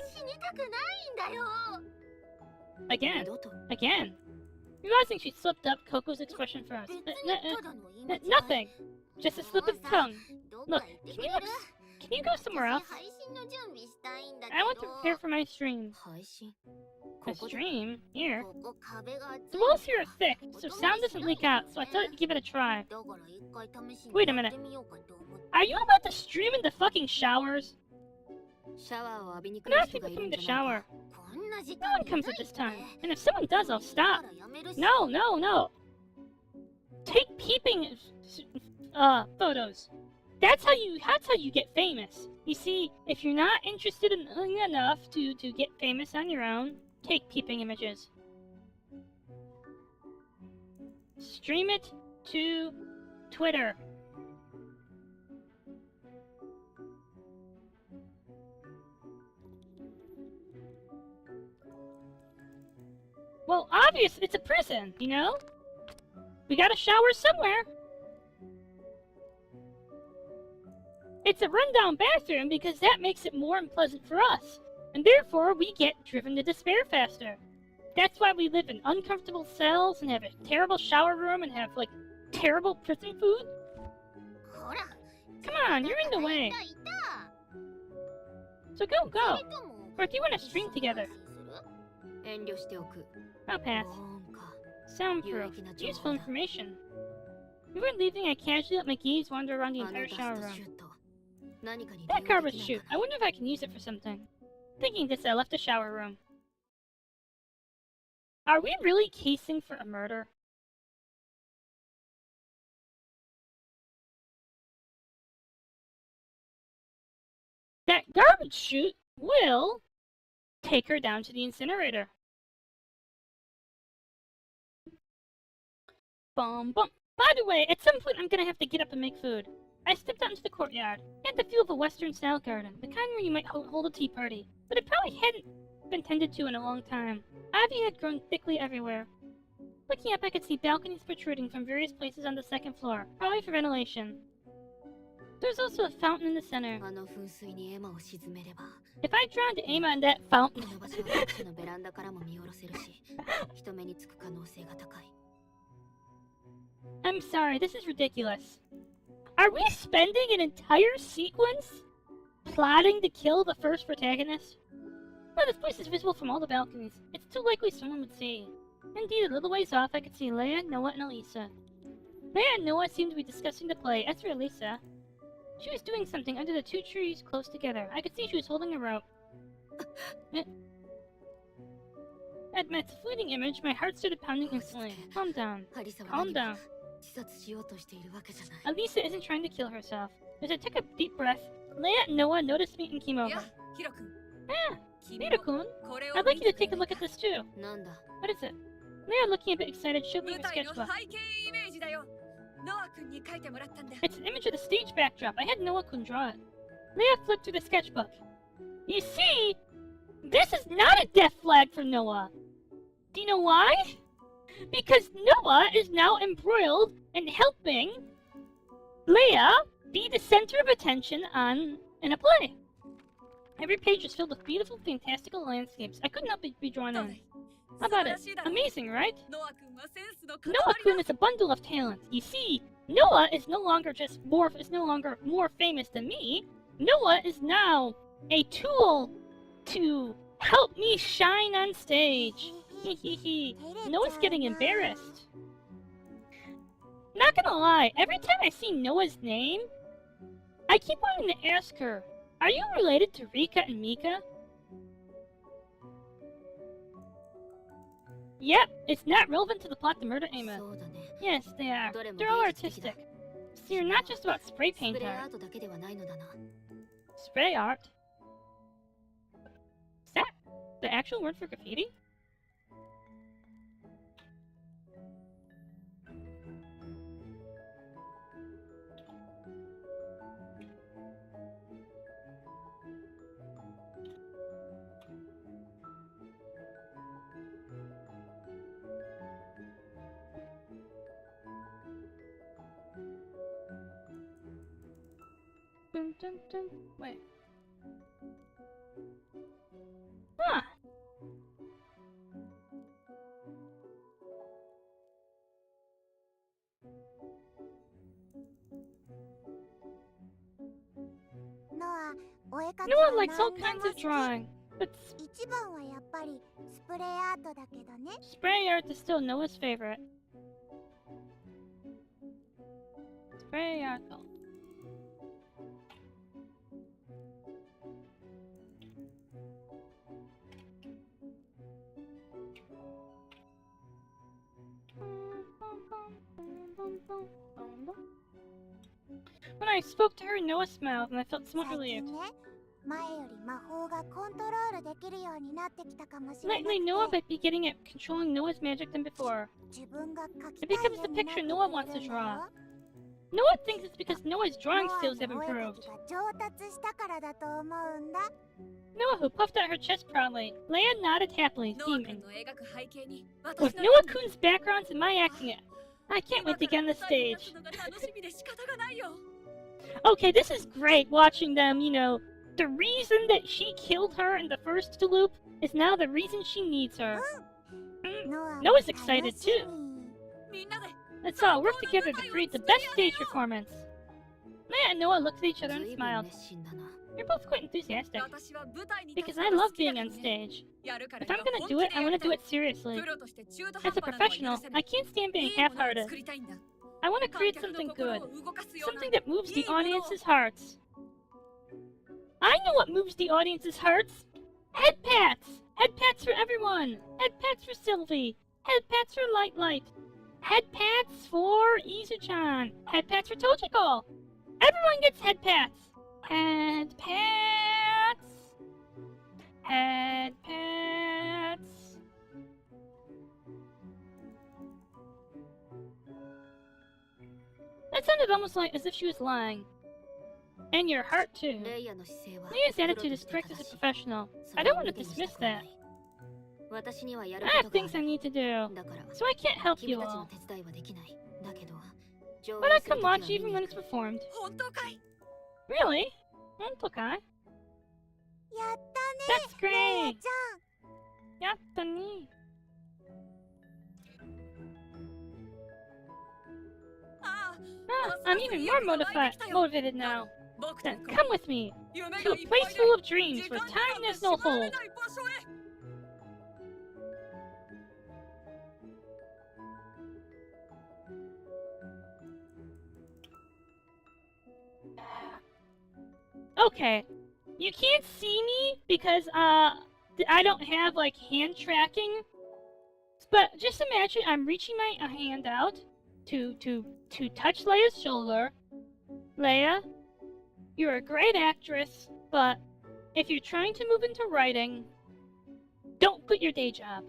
Again. Realizing she slipped up, Coco's expression froze. Nothing. Just a slip of the tongue. Look, can you go somewhere else? I want to prepare for my stream. A stream? Here? The walls here are thick, so sound doesn't leak out, so I thought I'd give it a try. Wait a minute. Are you about to stream in the fucking showers? Not people coming to shower. No one comes at this time, and if someone does, I'll stop. No. Take peeping photos. That's how you get famous. You see, if you're not interested in enough to get famous on your own, take peeping images. Stream it to Twitter. Well, obviously, it's a prison, you know? We gotta shower somewhere. It's a rundown bathroom because that makes it more unpleasant for us. And therefore, we get driven to despair faster. That's why we live in uncomfortable cells and have a terrible shower room and have, like, terrible prison food. Come on, you're in the way. So go. Or if you want to stream together. I'll pass. Soundproof. Useful information. Before leaving, I casually let my gaze wander around the entire shower room. That garbage chute. I wonder if I can use it for something. Thinking this, I left the shower room. Are we really casing for a murder? That garbage chute will take her down to the incinerator. Bum. By the way, at some point I'm gonna have to get up and make food. I stepped out into the courtyard. It had the feel of a Western-style garden, the kind where you might hold a tea party, but it probably hadn't been tended to in a long time. Ivy had grown thickly everywhere. Looking up, I could see balconies protruding from various places on the second floor, probably for ventilation. There was also a fountain in the center. If I drowned Emma in that fountain... I'm sorry, this is ridiculous. Are we spending an entire sequence plotting to kill the first protagonist? Well, this place is visible from all the balconies. It's too likely someone would see. Indeed, a little ways off, I could see Leia, Noah, and Elisa. Leia and Noah seemed to be discussing the play. As for Elisa, she was doing something under the two trees close together. I could see she was holding a rope. At my fleeting image, my heart started pounding instantly. Calm down. Calm down. Elisa isn't trying to kill herself. As I took a deep breath, Leia and Noah noticed me and came over. Ah, Hiro-kun, I'd like you to take a look at this too. What is it? Leia, looking a bit excited, showed me her sketchbook. It's an image of the stage backdrop. I had Noah-kun draw it. Leia flipped through the sketchbook. You see, this is not a death flag for Noah. Do you know why? Because Noah is now embroiled in helping Leia be the center of attention in a play. Every page is filled with beautiful, fantastical landscapes. I couldn't help but be drawn in. How about it? Amazing, right? Noah-kun is a bundle of talent. You see, Noah is no longer more famous than me. Noah is now a tool to help me shine on stage. Noah's getting embarrassed. Not gonna lie, every time I see Noah's name, I keep wanting to ask her, are you related to Rika and Mika? Yep, it's not relevant to the plot to murder Emma. Yes, they are. They're all artistic. So you're not just about spray paint art. Spray art? Is that the actual word for graffiti? Wait. Huh. Noah likes all kinds of drawing, but spray art is still Noah's favorite. Spray art though. When I spoke to her, Noah smiled, and I felt somewhat relieved. Lately, Noah might be getting at controlling Noah's magic than before. It becomes the picture Noah wants to draw. Noah thinks it's because Noah's drawing skills have improved. Noah, who puffed out her chest proudly. Leia nodded happily, beaming. With Noah-kun's backgrounds and my acting it, I can't wait to get on the stage. Okay, this is great watching them, you know. The reason that she killed her in the first loop is now the reason she needs her. Noah's excited too. Let's all work together to create the best stage performance. Leia and Noah looked at each other and smiled. You're both quite enthusiastic. Because I love being on stage. If I'm gonna do it, I wanna do it seriously. As a professional, I can't stand being half-hearted. I wanna create something good. Something that moves the audience's hearts. I know what moves the audience's hearts! Head pats! Head pats for everyone! Head pats for Sylvie! Head pats for Light! Head pats for Izu-chan! Head pats for Tojiko! Everyone gets head pats! Head pats! Head pats! That sounded almost like as if she was lying. And your heart too. Leia's attitude is correct as a professional. I don't want to dismiss that. I have things I need to do, so I can't help you all. But I come watch even when it's performed. Really? Hontokai? That's great! Yatta ne. I'm even more motivated now. Then come with me to a place full of dreams where time has no hold. Okay, you can't see me because I don't have like hand tracking. But just imagine I'm reaching my hand out to touch Leia's shoulder. Leia, you're a great actress, but if you're trying to move into writing, don't quit your day job.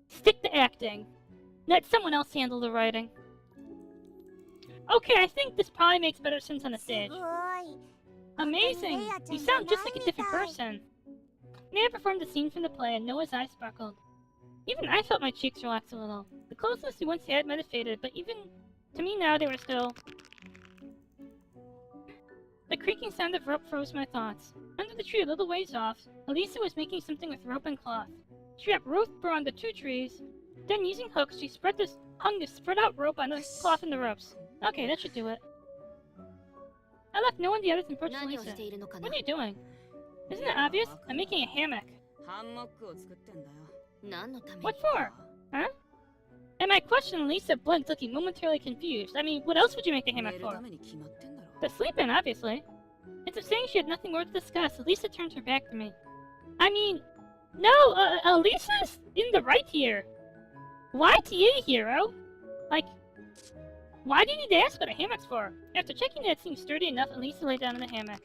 Stick to acting. Let someone else handle the writing. Okay, I think this probably makes better sense on the stage. Amazing! You sound just like a different person. Leia performed the scene from the play and Noah's eyes sparkled. Even I felt my cheeks relax a little. The closeness we once had might have faded, but even to me now they were still... The creaking sound of rope froze my thoughts. Under the tree a little ways off, Elisa was making something with rope and cloth. She wrapped rope around the two trees, then using hooks she hung this spread out rope on the cloth and the ropes. Okay, that should do it. I left no one the others and approached Elisa. What are you doing? Isn't it obvious? I'm making a hammock. What for? Huh? At my question, Lisa blinked, looking momentarily confused. I mean, what else would you make a hammock for? To sleep in, obviously. Instead of saying she had nothing more to discuss, Lisa turned her back to me. I mean, no, Lisa's in the right here. YTA, hero? Like, why do you need to ask what a hammock's for? After checking that it seemed sturdy enough, Elisa lay down in the hammock.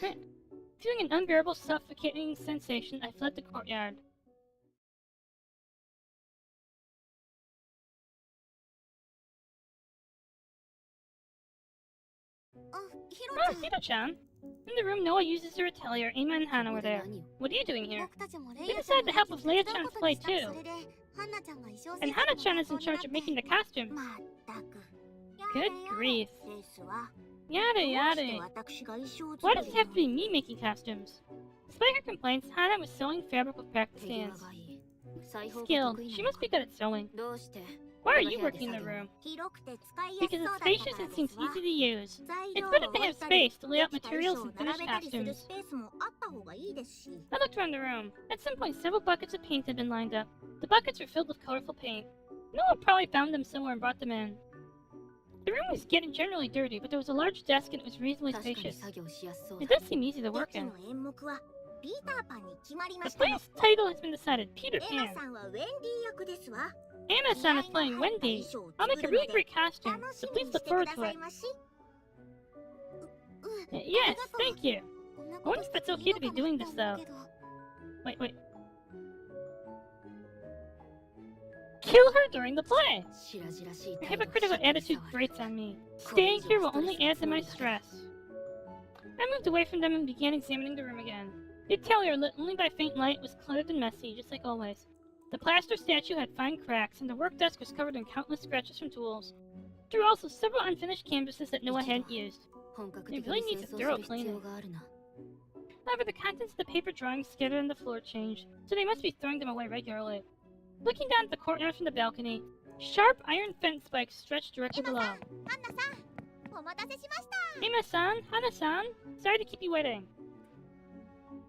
Feeling an unbearable, suffocating sensation, I fled the courtyard. Hiro-chan! In the room, Noah uses her atelier. Aima and Hana were there. What are you doing here? We decided to help with Leia-chan's play, too. And Hana-chan is in charge of making the costumes. Good grief. Yada yada. Why does it have to be me making costumes? Despite her complaints, Hana was sewing fabric with practice hands. Skilled. She must be good at sewing. Why are you working in the room? Because it's spacious and seems easy to use. It's better to have space to lay out materials and finish costumes. I looked around the room. At some point, several buckets of paint had been lined up. The buckets were filled with colorful paint. Noah probably found them somewhere and brought them in. The room was getting generally dirty, but there was a large desk and it was reasonably spacious. It does seem easy to work in. The play's title has been decided, Peter Pan. Anna-san is playing Wendy. I'll make a really great costume, so please look forward to it. Yes, thank you. I wonder if it's okay to be doing this, though. Wait. Kill her during the play! Her hypocritical attitude grates on me. Staying here will only add to my stress. I moved away from them and began examining the room again. The atelier, lit only by faint light, was cluttered and messy, just like always. The plaster statue had fine cracks, and the work desk was covered in countless scratches from tools. There were also several unfinished canvases that Noah hadn't used. It really needs a thorough cleaning. However, the contents of the paper drawings scattered on the floor changed, so they must be throwing them away regularly. Looking down at the courtyard from the balcony, sharp iron fence spikes stretched directly below. Ima-san, Hana-san, sorry to keep you waiting.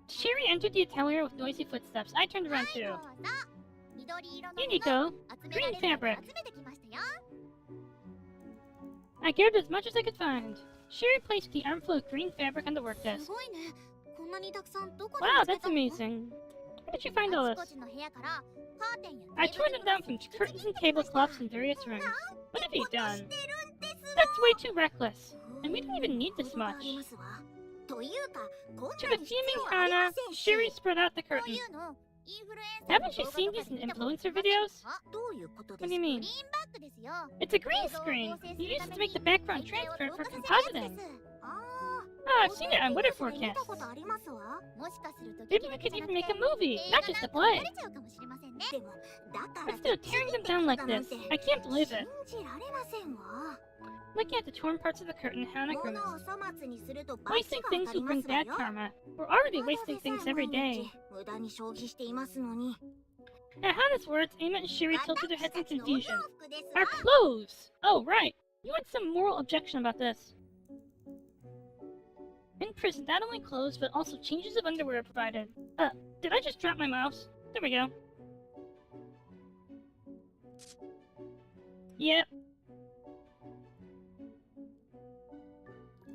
Shiri entered the atelier with noisy footsteps. I turned around too. Yuniko, green fabric. I gathered as much as I could find. Shiri placed the armful of green fabric on the work desk. Wow, that's amazing. Where did you find all this? I tore them down from curtains and tablecloths in various rooms. What have you done? That's way too reckless. And we didn't even need this much. To the fuming Hana, Shiri spread out the curtain. Haven't you seen these in influencer videos? What do you mean? It's a green screen! You use it to make the background transparent for compositing. Ah, I've seen it on weather forecasts. Maybe we could even make a movie, not just a play. But still, tearing them down like this, I can't believe it. Looking at the torn parts of the curtain, Hana grimaced. Wasting things will bring bad karma. We're already wasting things every day. At Hana's words, Ima and Shiri tilted their heads in confusion. Our clothes! Oh, right. You had some moral objection about this. In prison, not only clothes, but also changes of underwear are provided. Did I just drop my mouse? There we go. Yep.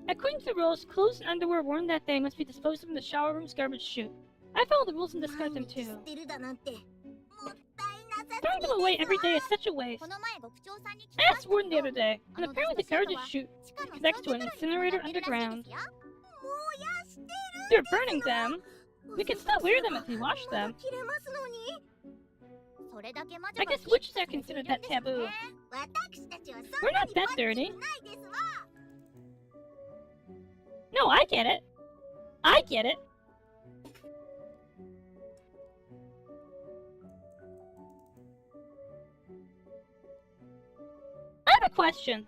According to the rules, clothes and underwear worn that day must be disposed of in the shower room's garbage chute. I follow the rules and discard them too. Throwing them away every day is such a waste. I asked Warden the other day, and apparently the garbage chute connects to an incinerator underground. They're burning them. We can still wear them if we wash them. I guess witches are considered that taboo. We're not that dirty. No, I get it. I get it. I have a question.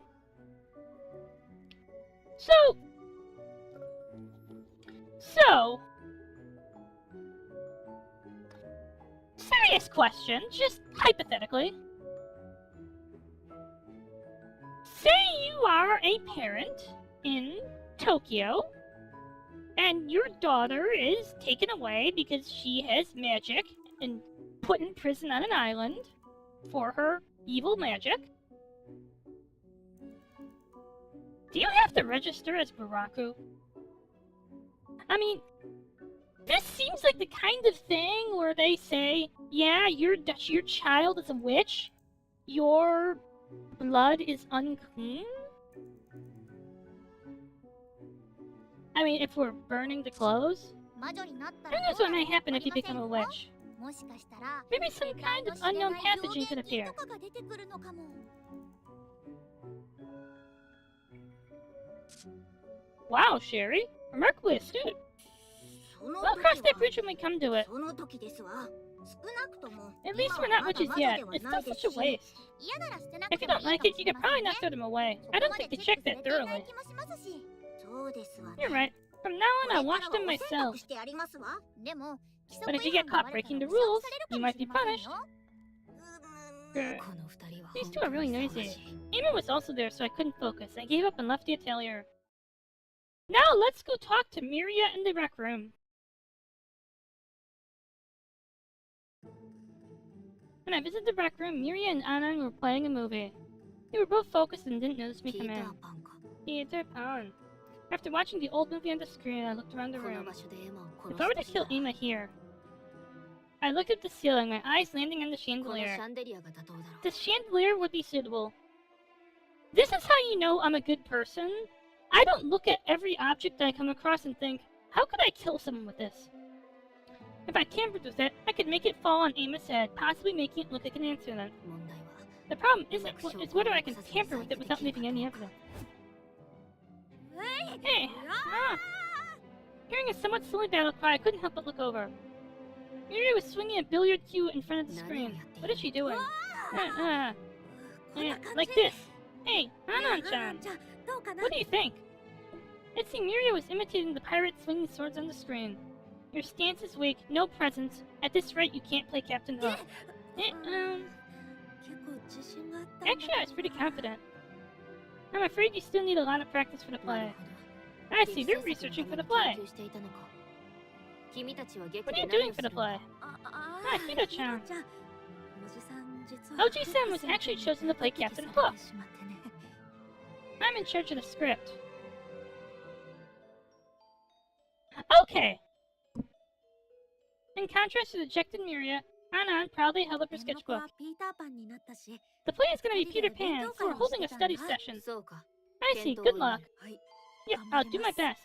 Serious question, just hypothetically. Say you are a parent in Tokyo, and your daughter is taken away because she has magic and put in prison on an island for her evil magic. Do you have to register as Baraku? I mean, this seems like the kind of thing where they say, yeah, your child is a witch, your blood is unclean? I mean, if we're burning the clothes? Who knows what may happen if you become a witch? Maybe some kind of unknown pathogen could appear. Wow, Shiri. Remarkably astute. We'll cross that bridge when we come to it. At least we're not witches yet. It's still such a waste. If you don't like it, you could probably not throw them away. I don't think they checked that thoroughly. You're right. From now on, I'll wash them myself. But if you get caught breaking the rules, you might be punished. These two are really noisy. Ima was also there, so I couldn't focus. I gave up and left the atelier. Now let's go talk to Miria in the rec room. When I visited the rec room, Miria and Anand were playing a movie. They were both focused and didn't notice me come in. Peter Pan. After watching the old movie on the screen, I looked around the room. If I were to kill Ima here, I looked at the ceiling, my eyes landing on the chandelier. The chandelier would be suitable. This is how you know I'm a good person. I don't look at every object I come across and think, how could I kill someone with this? If I tampered with it, I could make it fall on Ima's head, possibly making it look like an accident. The problem is whether I can tamper with it without leaving any evidence. Hey! Hearing a somewhat silly battle cry, I couldn't help but look over. Miria was swinging a billiard cue in front of the screen. What is she doing? Like this. Hey, Hanan-chan. What do you think? It seemed Miria was imitating the pirate swinging swords on the screen. Your stance is weak, no presence. At this rate, you can't play Captain Hook. Actually, I was pretty confident. I'm afraid you still need a lot of practice for the play. I see, they're researching for the play. What are you doing for the play? Ah, Hiro-chan. Oji-san was actually chosen to play Captain Hook. I'm in charge of the script. Okay. In contrast to the dejected Miria, Hanan proudly held up her sketchbook. The play is going to be Peter Pan, so we're holding a study session. I see, good luck. Yeah, I'll do my best.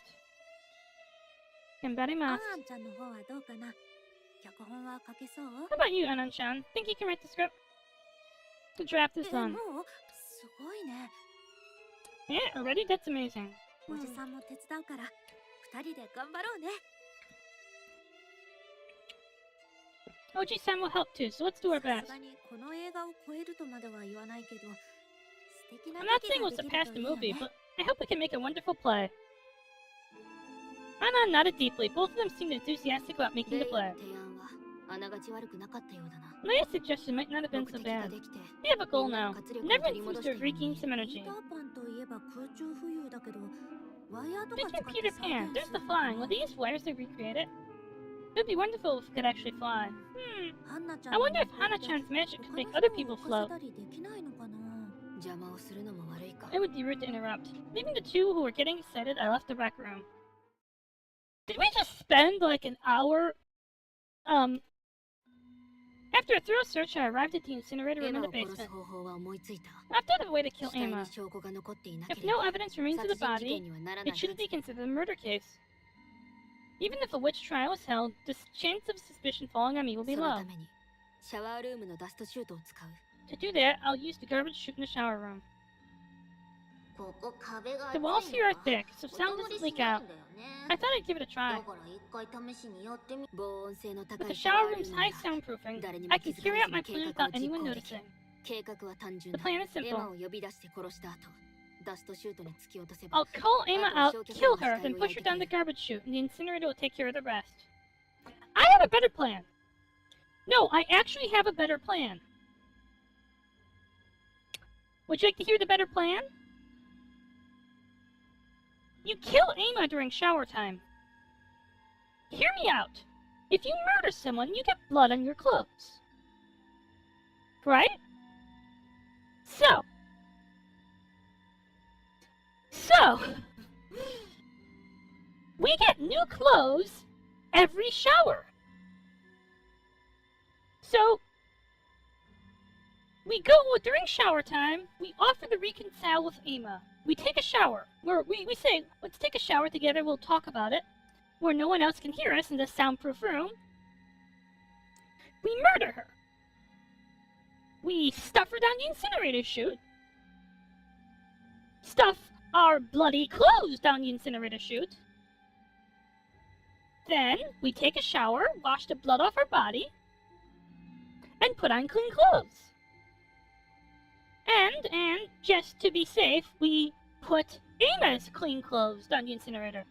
Ganbarimasu. How about you, Anan-chan? Think you can write the script? The draft is done. Yeah, already? That's amazing. Oji-san will help too, so let's do our best. I'm not saying we'll surpass the movie, but I hope we can make a wonderful play. Hanan nodded deeply. Both of them seemed enthusiastic about making the play. Leia's suggestion might not have been so bad. We have a goal now. Never seems to have regained some energy. Speaking of Peter Pan, there's the flying. Will they use wires to recreate it? It would be wonderful if it could actually fly. I wonder if Hana-chan's magic could make other people float. It would be rude to interrupt. Leaving the two who were getting excited, I left the rec room. Did we just spend like an hour? After a thorough search, I arrived at the incinerator room in the basement. I've thought of a way to kill Emma. If no evidence remains of the body, it shouldn't be considered a murder case. Even if a witch trial is held, the chance of suspicion falling on me will be low. To do that, I'll use the garbage chute in the shower room. The walls here are thick, so sound doesn't leak out. I thought I'd give it a try. With the shower room's high soundproofing, I can carry out my plan without anyone noticing. The plan is simple. I'll call Emma out, kill her, then push her down the garbage chute, and the incinerator will take care of the rest. I have a better plan! No, I actually have a better plan. Would you like to hear the better plan? You kill Emma during shower time. Hear me out. If you murder someone, you get blood on your clothes. Right? So, we get new clothes every shower. So, we go during shower time, we offer to reconcile with Emma. We take a shower, where we say, let's take a shower together, we'll talk about it, where no one else can hear us in this soundproof room. We murder her. We stuff her down the incinerator chute. Stuff our bloody clothes down the incinerator chute. Then, we take a shower, wash the blood off our body, and put on clean clothes. And, just to be safe, we put Emma's clean clothes down the incinerator.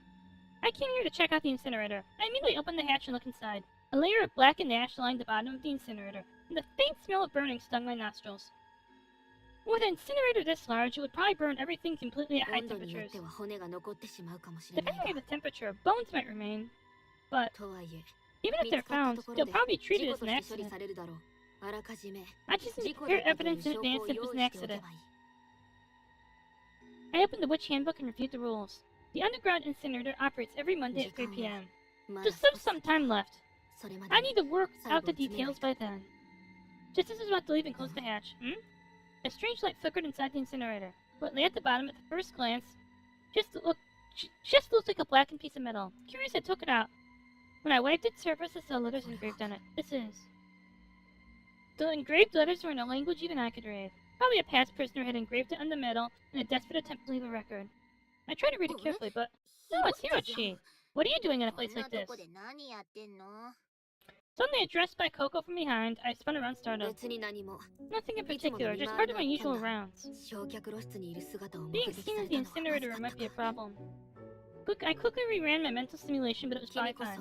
I came here to check out the incinerator. I immediately opened the hatch and looked inside. A layer of blackened ash lined the bottom of the incinerator, and the faint smell of burning stung my nostrils. With an incinerator this large, it would probably burn everything completely at high temperatures. Depending on the temperature, bones might remain, but even if they're found, they'll probably be treated as an accident. I just need clear evidence in advance that it was an accident. I opened the Witch Handbook and reviewed the rules. The underground incinerator operates every Monday at 3 p.m. There's still some time left. I need to work out the details by then. Just as I was about to leave and close the hatch, a strange light flickered inside the incinerator. What lay at the bottom at the first glance just looked like a blackened piece of metal. Curious, I took it out. When I wiped its surface, I saw letters engraved on it. This is... The engraved letters were in a language even I could read. Probably a past prisoner had engraved it on the metal in a desperate attempt to leave a record. I tried to read it carefully, but... No, it's Hirochi! What are you doing in a place like this? Suddenly addressed by Coco from behind, I spun around startled. Nothing in particular, just part of my usual rounds. Being seen in the incinerator room might be a problem. I quickly reran my mental simulation, but it was probably fine.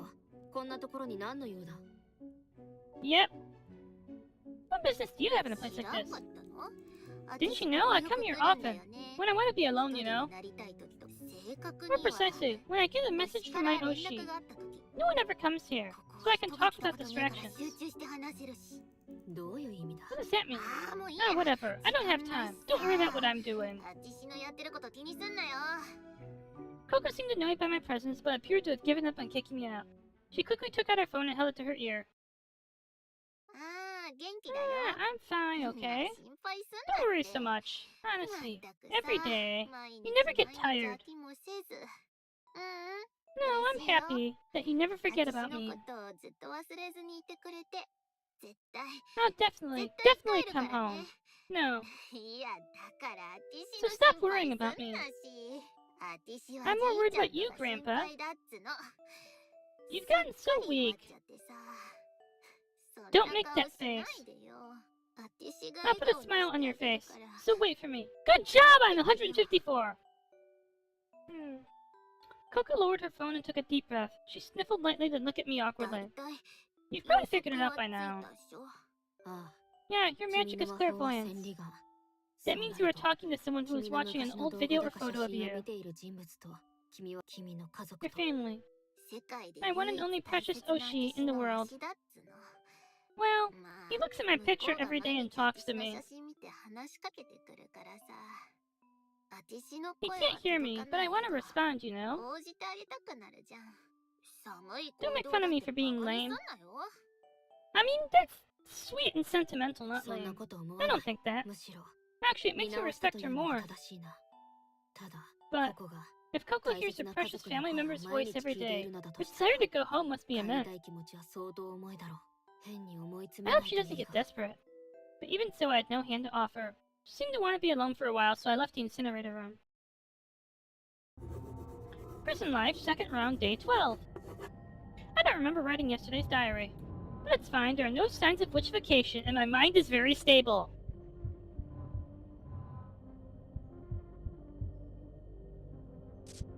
Yep. What business do you have in a place like this? Didn't you know? I come here often. When I want to be alone, you know. More precisely, when I get a message from my Oshi. No one ever comes here, so I can talk without distractions. What does that mean? Oh, whatever. I don't have time. Don't worry about what I'm doing. Coco seemed annoyed by my presence, but appeared to have given up on kicking me out. She quickly took out her phone and held it to her ear. I'm fine, okay? Don't worry so much. Honestly, every day. You never get tired. No, I'm happy that you never forget about me. I'll definitely come home. No. So stop worrying about me. I'm more worried about you, Grandpa. You've gotten so weak. Don't make that face. I'll put a smile on your face. So wait for me. Good job! I'm 154! Coco lowered her phone and took a deep breath. She sniffled lightly, then looked at me awkwardly. You've probably figured it out by now. Yeah, your magic is clairvoyance. That means you are talking to someone who is watching an old video or photo of you. Your family. My one and only precious Oshi in the world. Well, he looks at my picture every day and talks to me. He can't hear me, but I want to respond, you know? Don't make fun of me for being lame. I mean, that's sweet and sentimental, not lame. I don't think that. Actually, it makes me respect her more. But if Coco hears her precious family member's voice every day, her desire to go home must be immense. I hope she doesn't get desperate. But even so, I had no hand to offer. She seemed to want to be alone for a while, so I left the incinerator room. Prison life, second round, day 12. I don't remember writing yesterday's diary. But it's fine, there are no signs of witchification, and my mind is very stable.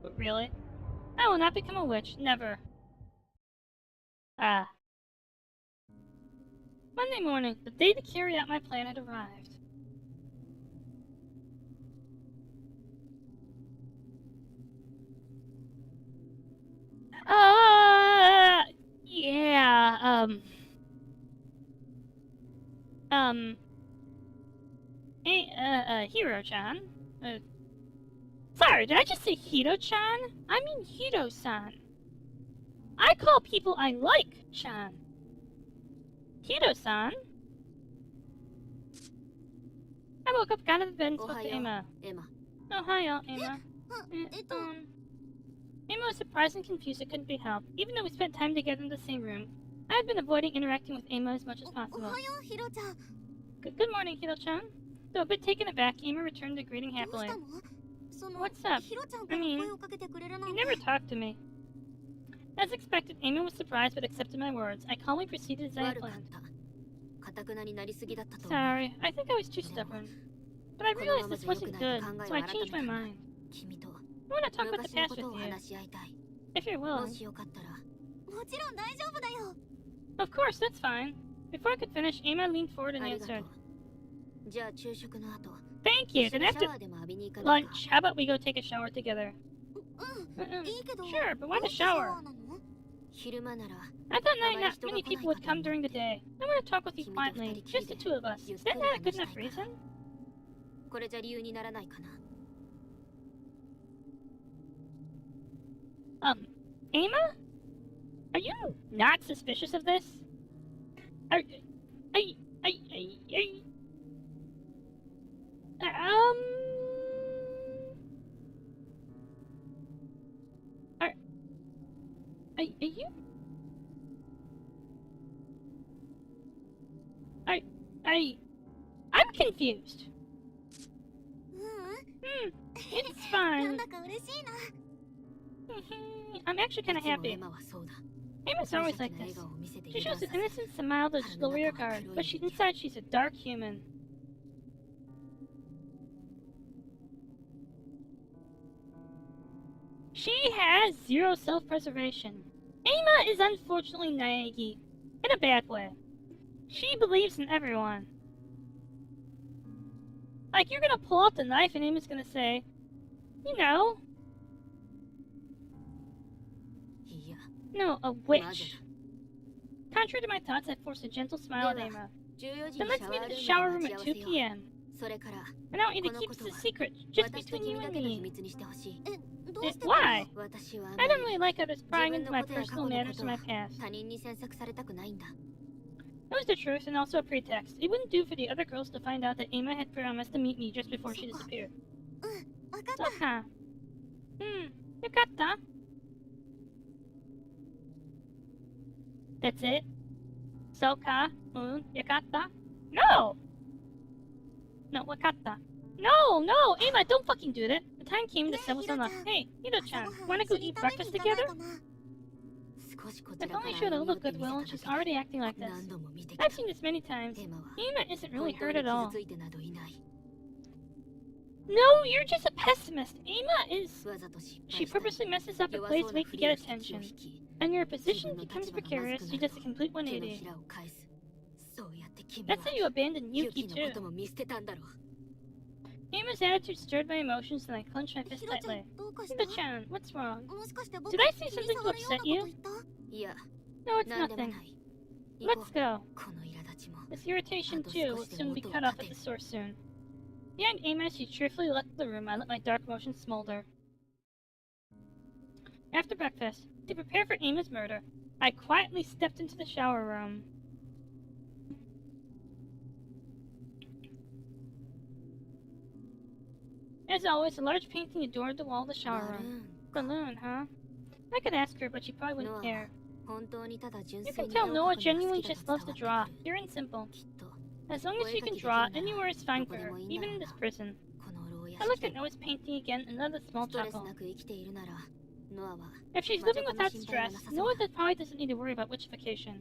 But really? I will not become a witch, never. Monday morning, the day to carry out my plan had arrived. Hiro-chan? Sorry, did I just say Hiro-chan? I mean Hiro-san. I call people I like Chan. Hiro-san? I woke up, got out of bed, and spoke to Emma. Oh, hiya, Emma. Emma was surprised and confused. It couldn't be helped. Even though we spent time together in the same room, I had been avoiding interacting with Emma as much as possible. Good morning, Hiro-chan. Though a bit taken aback, Emma returned the greeting happily. What's up? I mean, you never talked to me. As expected, Emma was surprised but accepted my words. I calmly proceeded as I had planned. Sorry, I think I was too stubborn. But I realized this wasn't good, so I changed my mind. I want to talk about the past with you. If you're willing. Of course, that's fine. Before I could finish, Emma leaned forward and answered. Thank you, then after lunch, how about we go take a shower together? Sure, but why the shower? I thought not many people would come during the day. I want to talk with you quietly, just the two of us. Is that not a good enough reason? Emma? Are you not suspicious of this? Are you... I'm confused. It's fine. I'm actually kind of happy. Ama's always like this. She shows an innocent smile to the rear guard, but inside she's a dark human. She has zero self-preservation. Ama is unfortunately naive, in a bad way. She believes in everyone. Like, you're gonna pull out the knife and Ama's gonna say, you know... No, a witch. Contrary to my thoughts, I forced a gentle smile at Ama. Then let's meet in the shower room at 2 p.m. And I want you to keep this a secret, just between you and me. Why? I don't really like others prying into my personal matters or my past. It was the truth and also a pretext. It wouldn't do for the other girls to find out that Ama had promised to meet me just before she disappeared. Soka. Yukata. That's it? Soka, yukata? No! No, wakata. No! Ama, don't fucking do that! The time came to settle enough. Hey, Hito-chan, wanna go eat breakfast together? If only she would look goodwill and she's already acting like this. I've seen this many times. Ama isn't really hurt at all. No, you're just a pessimist. Ama is... She purposely messes up a play's weight to get attention. And your position becomes precarious, she does a complete 180. That's how you abandoned Yuki, too. Ama's attitude stirred my emotions and I clenched my fist tightly. Hito-chan, what's wrong? Did I say something to upset you? No, it's nothing. Let's go. This irritation, too, will soon be cut off at the source soon. Behind Ama, she cheerfully left the room. I let my dark emotions smolder. After breakfast, to prepare for Ama's murder, I quietly stepped into the shower room. As always, a large painting adored the wall of the shower room. Balloon, huh? I could ask her, but she probably wouldn't care. You can tell Noah genuinely just loves to draw, pure and simple. As long as she can draw, anywhere is fine for her, even in this prison. I looked at Noah's painting again and let a small chuckle. If she's living without stress, Noah probably doesn't need to worry about witchification.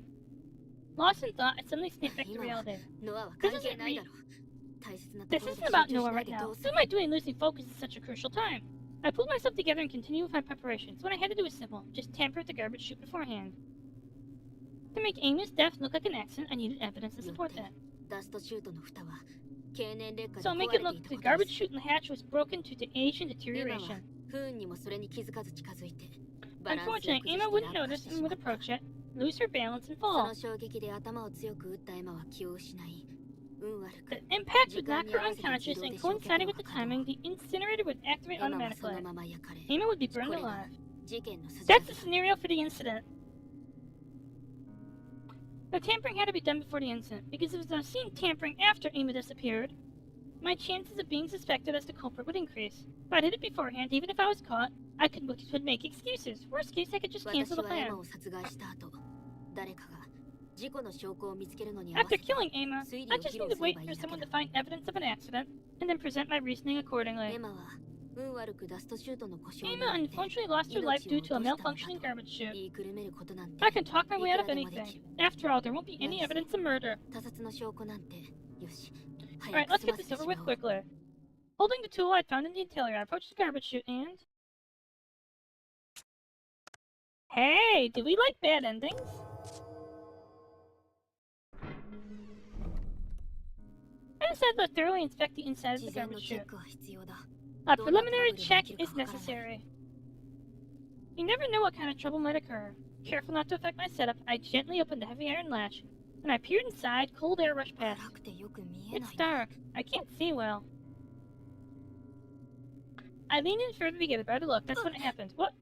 Lost in thought, I suddenly snapped back to reality. This isn't about Noah right now. What am I doing losing focus at such a crucial time? I pulled myself together and continued with my preparations. What I had to do was simple. Just tamper with the garbage chute beforehand. To make Ama's death look like an accident, I needed evidence to support that. So I'll make it look the garbage chute in the hatch was broken due to age and deterioration. Unfortunately, Ama wouldn't notice and would approach it, lose her balance, and fall. The impact would knock her unconscious, and coinciding with the timing, the incinerator would activate automatically. Ama would be burned alive. That's the scenario for the incident. The tampering had to be done before the incident, because if I was seen tampering after Ama disappeared, my chances of being suspected as the culprit would increase. If I did it beforehand, even if I was caught, I could make excuses. Worst case, I could just cancel the plan. After killing Ama, I just need to wait for someone to find evidence of an accident, and then present my reasoning accordingly. Ama unfortunately lost her life due to a malfunctioning garbage chute. I can talk my way out of anything. After all, there won't be any evidence of murder. Alright, let's get this over with quickly. Holding the tool I'd found in the interior, I approached the garbage chute and... Hey, do we like bad endings? I decided to thoroughly inspect the inside of the garbage chute. A preliminary check is necessary. You never know what kind of trouble might occur. Careful not to affect my setup, I gently opened the heavy iron latch. When I peered inside, cold air rushed past. It's dark. I can't see well. I leaned in further to get a better look. That's when it happened. What?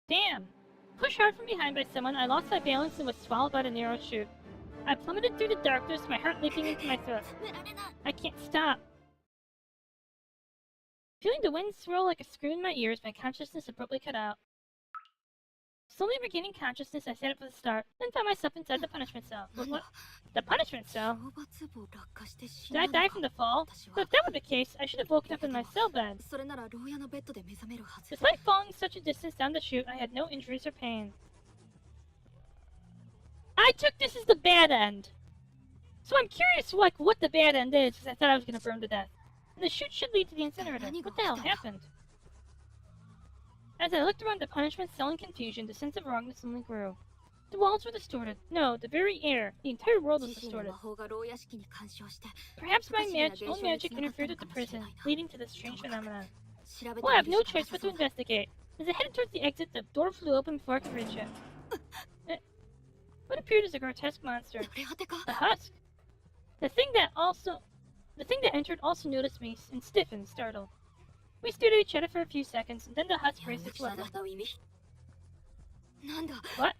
Damn! Pushed hard from behind by someone, I lost my balance and was swallowed by the narrow chute. I plummeted through the darkness, my heart leaping into my throat. I can't stop. Feeling the wind swirl like a screw in my ears, my consciousness abruptly cut out. Slowly regaining consciousness, I sat up for the start, then found myself inside the punishment cell. What? The punishment cell? Did I die from the fall? But if that were the case, I should have woken up in my cell bed. Despite falling such a distance down the chute, I had no injuries or pain. I took this as the bad end. So I'm curious, like, what the bad end is, because I thought I was going to burn to death. And the chute should lead to the incinerator. What the hell happened? As I looked around the punishment cell in confusion, the sense of wrongness only grew. The walls were distorted. No, the very air. The entire world was distorted. Perhaps my own magic interfered with the prison, leading to this strange phenomenon. Well, I have no choice but to investigate. As I headed towards the exit, the door flew open before I could reach it. What appeared as a grotesque monster. A husk. The thing that entered also noticed me and stiffened, startled. We stared at each other for a few seconds, and then the husk raised its weapon. What?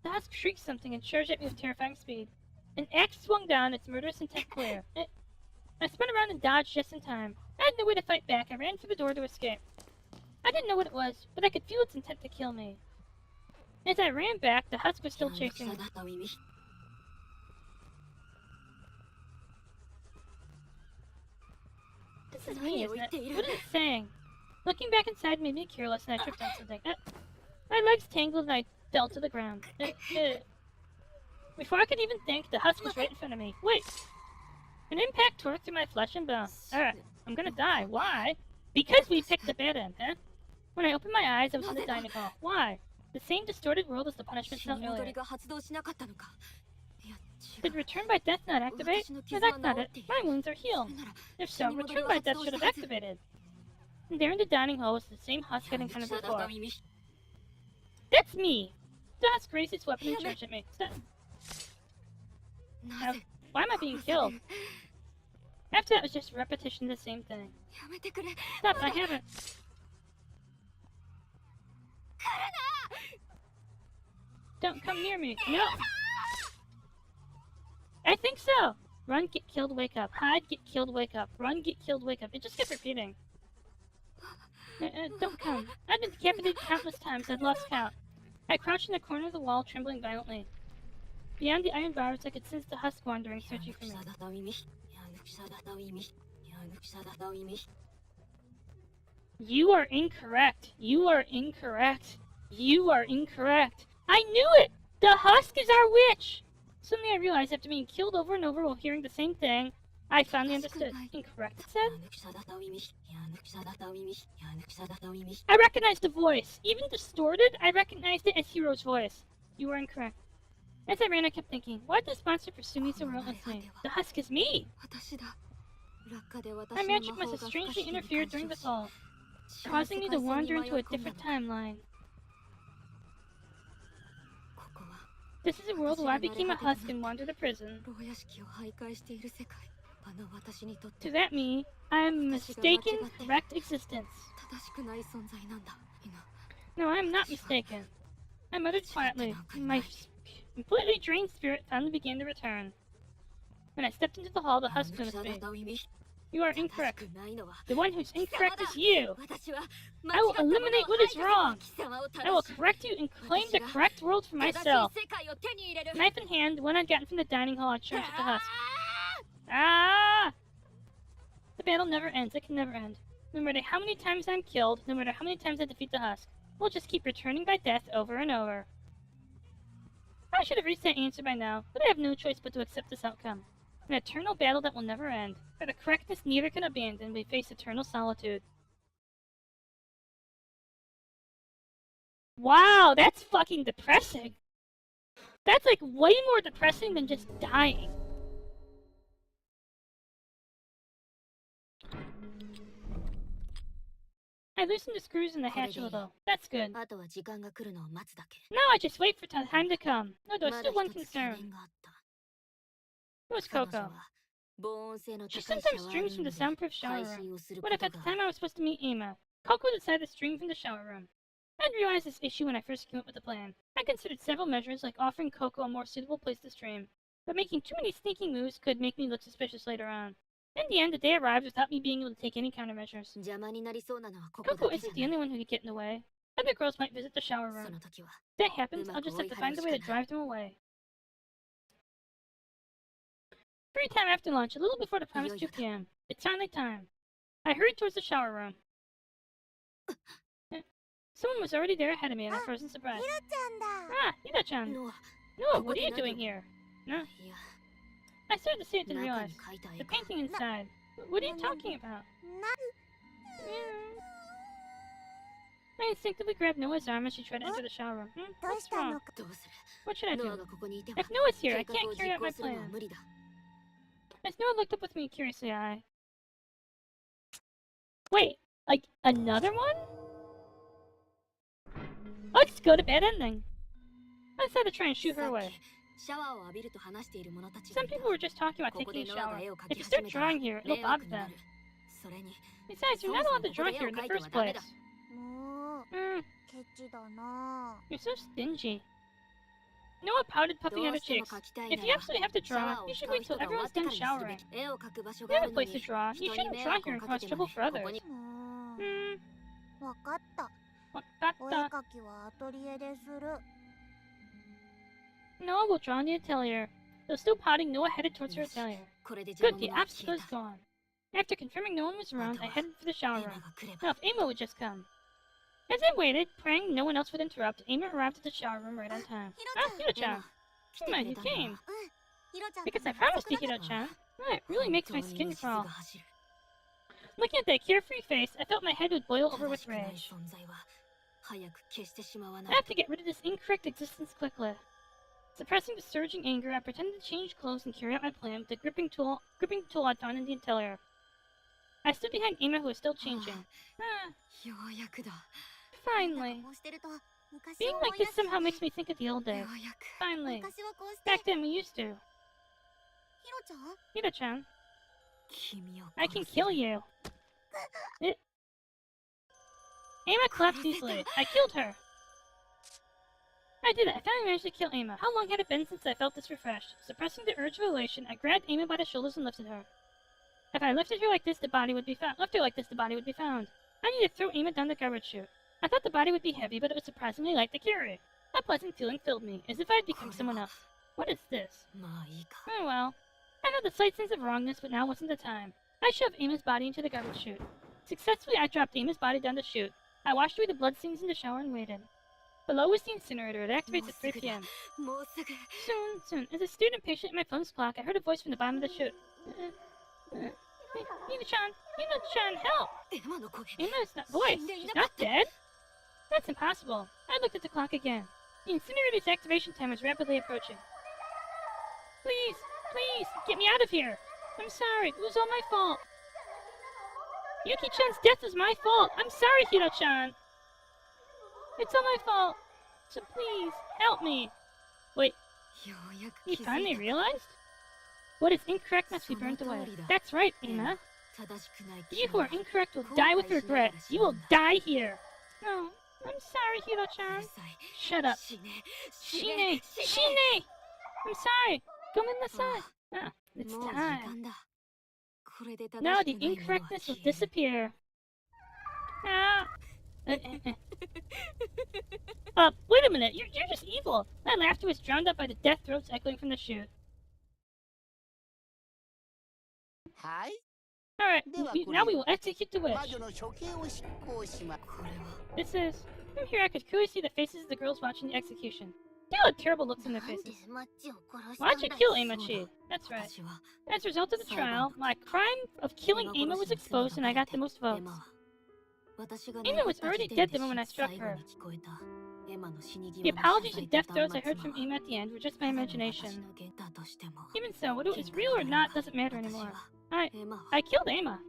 The husk shrieked something and charged at me with terrifying speed. An axe swung down, its murderous intent clear. I spun around and dodged just in time. I had no way to fight back. I ran for the door to escape. I didn't know what it was, but I could feel its intent to kill me. As I ran back, the husk was still chasing me. This is me, isn't it? What is it saying? Looking back inside made me careless, and I tripped on something. My legs tangled, and I fell to the ground. Before I could even think, the husk was right in front of me. Wait! An impact tore through my flesh and bone. Alright, I'm gonna die. Why? Because we picked the bad end, huh? When I opened my eyes, I was in the dining hall. Why? The same distorted world as the punishment cell earlier. Did return by death not activate? No, that's not it. My wounds are healed. If so, return by death should have activated. And there in the dining hall was the same husk I'd encountered before. That's me! The husk raised its weapon and charged at me. Stop. Why am I being killed? After that was just a repetition of the same thing. Stop, I haven't. Don't come near me. No! I think so! Run, get killed, wake up. Hide, get killed, wake up. Run, get killed, wake up. It just kept repeating. Don't come. I've been decapitated countless times. I've lost count. I crouched in the corner of the wall, trembling violently. Beyond the iron bars, I could sense the husk wandering, searching for me. You are incorrect. You are incorrect. You are incorrect. I knew it! The husk is our witch! Suddenly I realized after being killed over and over while hearing the same thing, I finally understood. Incorrect, it said? I recognized the voice. Even distorted, I recognized it as Hiro's voice. You are incorrect. As I ran, I kept thinking, why did this monster pursue me so relentlessly? The husk is me! My magic must have strangely interfered during the fall, causing me to wander into a different timeline. This is a world where I became a husk and wandered to prison. To that me, I am a mistaken, correct existence. No, I am not mistaken. I muttered quietly, and my completely drained spirit finally began to return. When I stepped into the hall, the husk noticed me. You are incorrect. The one who's incorrect is you. I will eliminate what is wrong. I will correct you and claim the correct world for myself. Knife in hand, the one I'd gotten from the dining hall, I charged at the husk. Ah! The battle never ends. It can never end. No matter how many times I'm killed, no matter how many times I defeat the husk, we'll just keep returning by death over and over. I should have reached that answer by now, but I have no choice but to accept this outcome. An eternal battle that will never end. For the correctness neither can abandon, we face eternal solitude. Wow, that's fucking depressing. That's like way more depressing than just dying. I loosened the screws in the hatch a little. That's good. Now I just wait for time to come. No, there's still one concern. It was Coco. She sometimes streams from the soundproof shower room. What if at the time I was supposed to meet Ima, Coco decided to stream from the shower room? I didn't realize this issue when I first came up with the plan. I considered several measures, like offering Coco a more suitable place to stream, but making too many sneaky moves could make me look suspicious later on. In the end, the day arrived without me being able to take any countermeasures. Coco isn't the only one who could get in the way. Other girls might visit the shower room. If that happens, I'll just have to find a way to drive them away. Free time after lunch, a little before the promised 2 p.m. It's finally time. I hurried towards the shower room. Someone was already there ahead of me, and I froze in surprise. Ah, Hiro-chan! Noah, what are you doing here? No. I started to see it, didn't realize. The painting inside. What are you talking about? I instinctively grabbed Noah's arm as she tried to enter the shower room. What's wrong? What should I do? If Noah's here, I can't carry out my plan. As Noah looked up with me curiously, Wait, like, another one? Let's go to bed ending. I decided to try and shoot her away. Some people were just talking about taking a shower. If you start drawing here, it'll bother them. Besides, you're not allowed to draw here in the first place. You're so stingy. Noah pouted, puffing at her cheeks. If you absolutely have to draw, you should wait till everyone's done showering. You have a place to draw. You shouldn't draw here and cause trouble for others. Noah will draw in the atelier. Though still pouting, Noah headed towards her atelier. Good, the obstacle is gone. After confirming no one was around, I headed for the shower room. Now if Ama would just come. As I waited, praying no one else would interrupt, Ama arrived at the shower room right on time. Ah, Hiro-chan! Ama, you came! Because I promised you, Hiro-chan. Ah, it really makes my skin crawl. Looking at that carefree face, I felt my head would boil over with rage. I have to get rid of this incorrect existence quickly. Suppressing the surging anger, I pretended to change clothes and carry out my plan with the gripping tool I found in the interior. I stood behind Ama, who was still changing. Finally. Being like this somehow makes me think of the old days. Finally. Back then we used to. Hiro-chan. I can kill you. Ama collapsed easily. I killed her. I did it. I finally managed to kill Ama. How long had it been since I felt this refreshed? Suppressing the urge of elation, I grabbed Ama by the shoulders and lifted her. If I lifted her like this, the body would be found. Left her like this, the body would be found. I needed to throw Ama down the garbage chute. I thought the body would be heavy, but it was surprisingly light to carry. A pleasant feeling filled me, as if I had become someone else. What is this? Oh well. I know the slight sense of wrongness, but now wasn't the time. I shoved Ama's body into the garbage chute. Successfully, I dropped Ama's body down the chute. I washed away the bloodstains in the shower and waited. Below was the incinerator. It activates at 3 p.m. Soon. As I stared impatiently at my phone's clock, I heard a voice from the bottom of the chute. Hiro-chan, help! Ama's not voice. She's not dead? That's impossible. I looked at the clock again. The incinerator's activation time was rapidly approaching. Please, get me out of here. I'm sorry. It was all my fault. Yuki-chan's death was my fault. I'm sorry, Hiro-chan. It's all my fault. So please, help me. Wait, you finally realized? What is incorrect must be burnt away. That's right, Ama. You who are incorrect will die with regret. You will die here. No, I'm sorry, Hiro-chan. Shut up. Shine! I'm sorry. Come in the sun. Ah, it's time. Now the incorrectness will disappear. Ah. Wait a minute, you're just evil. My laughter was drowned out by the death throats echoing from the chute. Alright, now we will execute the wish. This is... From here I could clearly see the faces of the girls watching the execution. They all had terrible looks on their faces. Why'd you kill Ama-chi? That's right. As a result of the trial, my crime of killing Ama was exposed and I got the most votes. Ama was already dead the moment I struck her. The apologies and death throats I heard from Ama at the end were just my imagination. Even so, whether it was real or not doesn't matter anymore. I killed Ama.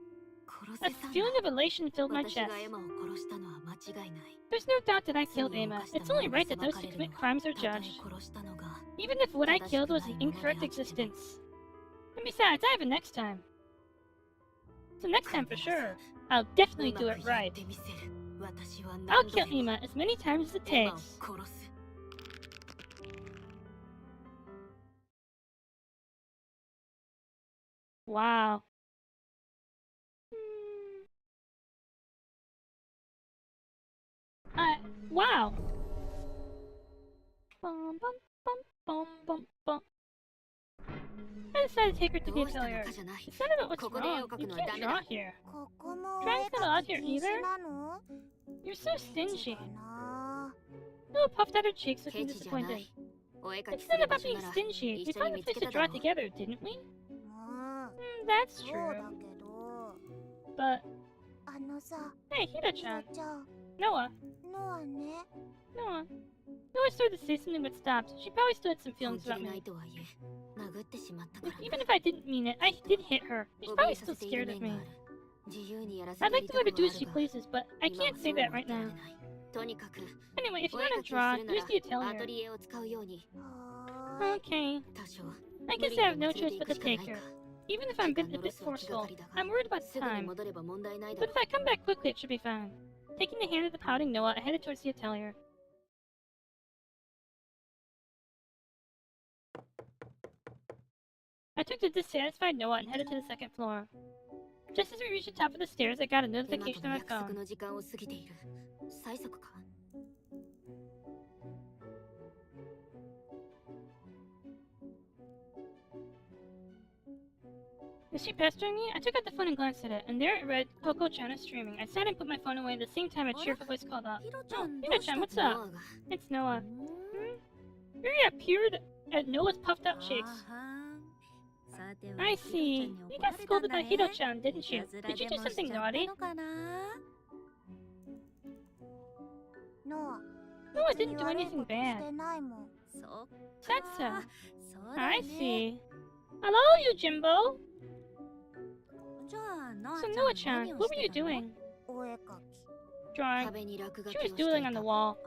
A feeling of elation filled my chest. There's no doubt that I killed Ama. It's only right that those who commit crimes are judged. Even if what I killed was an incorrect existence. And besides, I have a next time. So next time for sure, I'll definitely do it right. I'll kill Ama as many times as it takes. Wow. Wow. Bum, bum, bum, bum, bum, bum. I decided to take her to the atelier. It's not about what's wrong. You can't draw here. Drawing's not allowed here either. You're so stingy. Noah puffed out her cheeks, looking disappointed. It's not about being stingy. We found a place to draw together, didn't we? That's true. But... Hey, Hida-chan. Noah. Noah. Noah started to say something but stopped. She probably still had some feelings about me. Even if I didn't mean it, I did hit her. She's probably still scared of me. I'd like to let her do as she pleases, but I can't say that right now. Anyway, if you want to draw, use the atelier. Okay. I guess I have no choice but to take her. Even if I'm a bit forceful, I'm worried about time. But if I come back quickly, it should be fine. Taking the hand of the pouting Noah, I headed towards the atelier. I took the dissatisfied Noah and headed to the second floor. Just as we reached the top of the stairs, I got a notification on my phone. Is she pestering me? I took out the phone and glanced at it, and there it read, Coco-chan is streaming. I sat and put my phone away at the same time a cheerful voice called out. Oh, Hida-chan, what's up? It's Noah. Ruria appeared at Noah's puffed out cheeks. I see. You got scolded by Hida-chan, didn't you? Did you do something naughty? Noah didn't do anything bad. That's so. I see. Hello, Yujimbo! So Noah-chan, what were you doing? Drawing. She was doodling on the wall.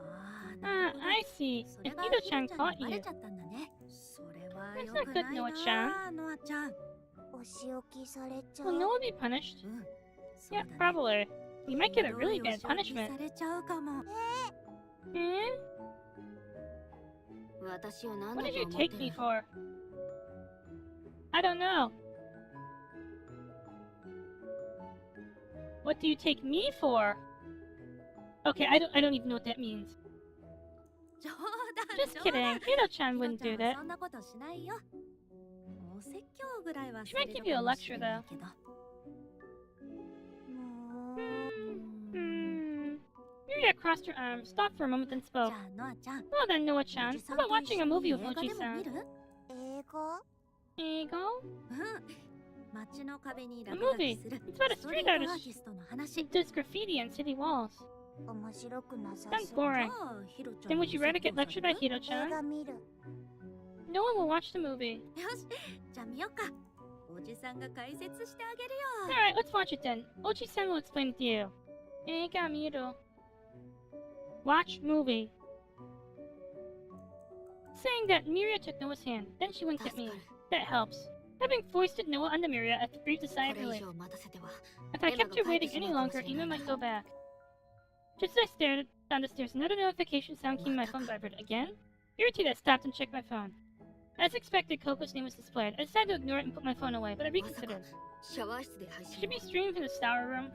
Ah, I see. And Hida-chan caught you. That's not good, Noah-chan. Will Noah be punished? Yeah, probably. You might get a really bad punishment. Eh? What did you take me for? I don't know. What do you take me for? Okay, I don't even know what that means. Just kidding. Hida-chan wouldn't do that. She might give you a lecture, though. Yuria crossed her arms, stopped for a moment, then spoke. Well then, Noah-chan, how about watching a movie with Oji-san? Ego? A movie. It's about a street artist who does graffiti on city walls. Sounds boring. Then would you rather get lectured by Hida-chan? No one will watch the movie. Alright, let's watch it then. Oji-san will explain it to you. Ega miru. Watch movie. Saying that, Miria took Noah's hand. Then she winked at me. That helps. Having foisted Noah onto Miria, I breathed a sigh of relief. If I kept her waiting any longer, Ima might go back. Just as I stared down the stairs, another notification sound came in my phone vibrated. Again? Irritated, I stopped and checked my phone. As expected, Coco's name was displayed. I decided to ignore it and put my phone away, but I reconsidered. Should be streaming from the shower room.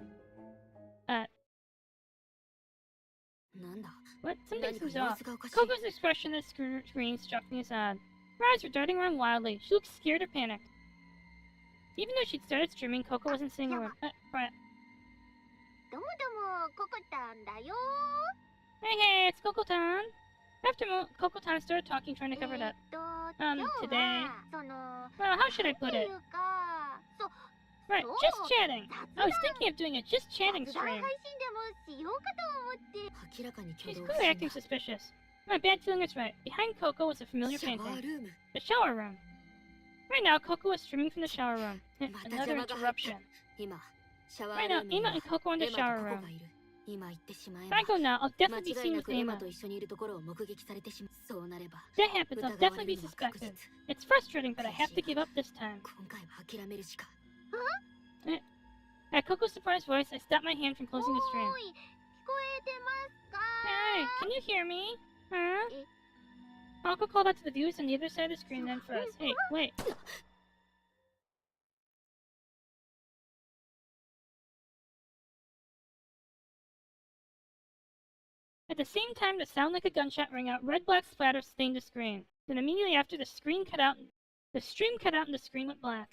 What? Something seems off. Coco's expression on the screen struck me as odd. Her eyes were darting around wildly. She looked scared or panicked. Even though she'd started streaming, Coco wasn't saying a word. Right. Hey, it's Coco-tan. After a moment, Coco-tan started talking, trying to cover it up. Today... Well, how should I put it? Right, just chatting. I was thinking of doing a just chatting stream. She's clearly acting suspicious. My bad feeling is right. Behind Coco was a familiar painting. The shower room. Right now, Coco was streaming from the shower room. Another interruption. Right now, Ima and Coco are in the shower room. If I go now, I'll definitely be seen with Ima. That happens, I'll definitely be suspected. It's frustrating, but I have to give up this time. At Coco's surprised voice, I stopped my hand from closing the stream. Hey, can you hear me? Huh? Coco called out to the viewers on the other side of the screen, then for us. Hey, wait. At the same time, the sound like a gunshot rang out. Red-black splatter stained the screen. Then immediately after, the stream cut out, and the screen went black.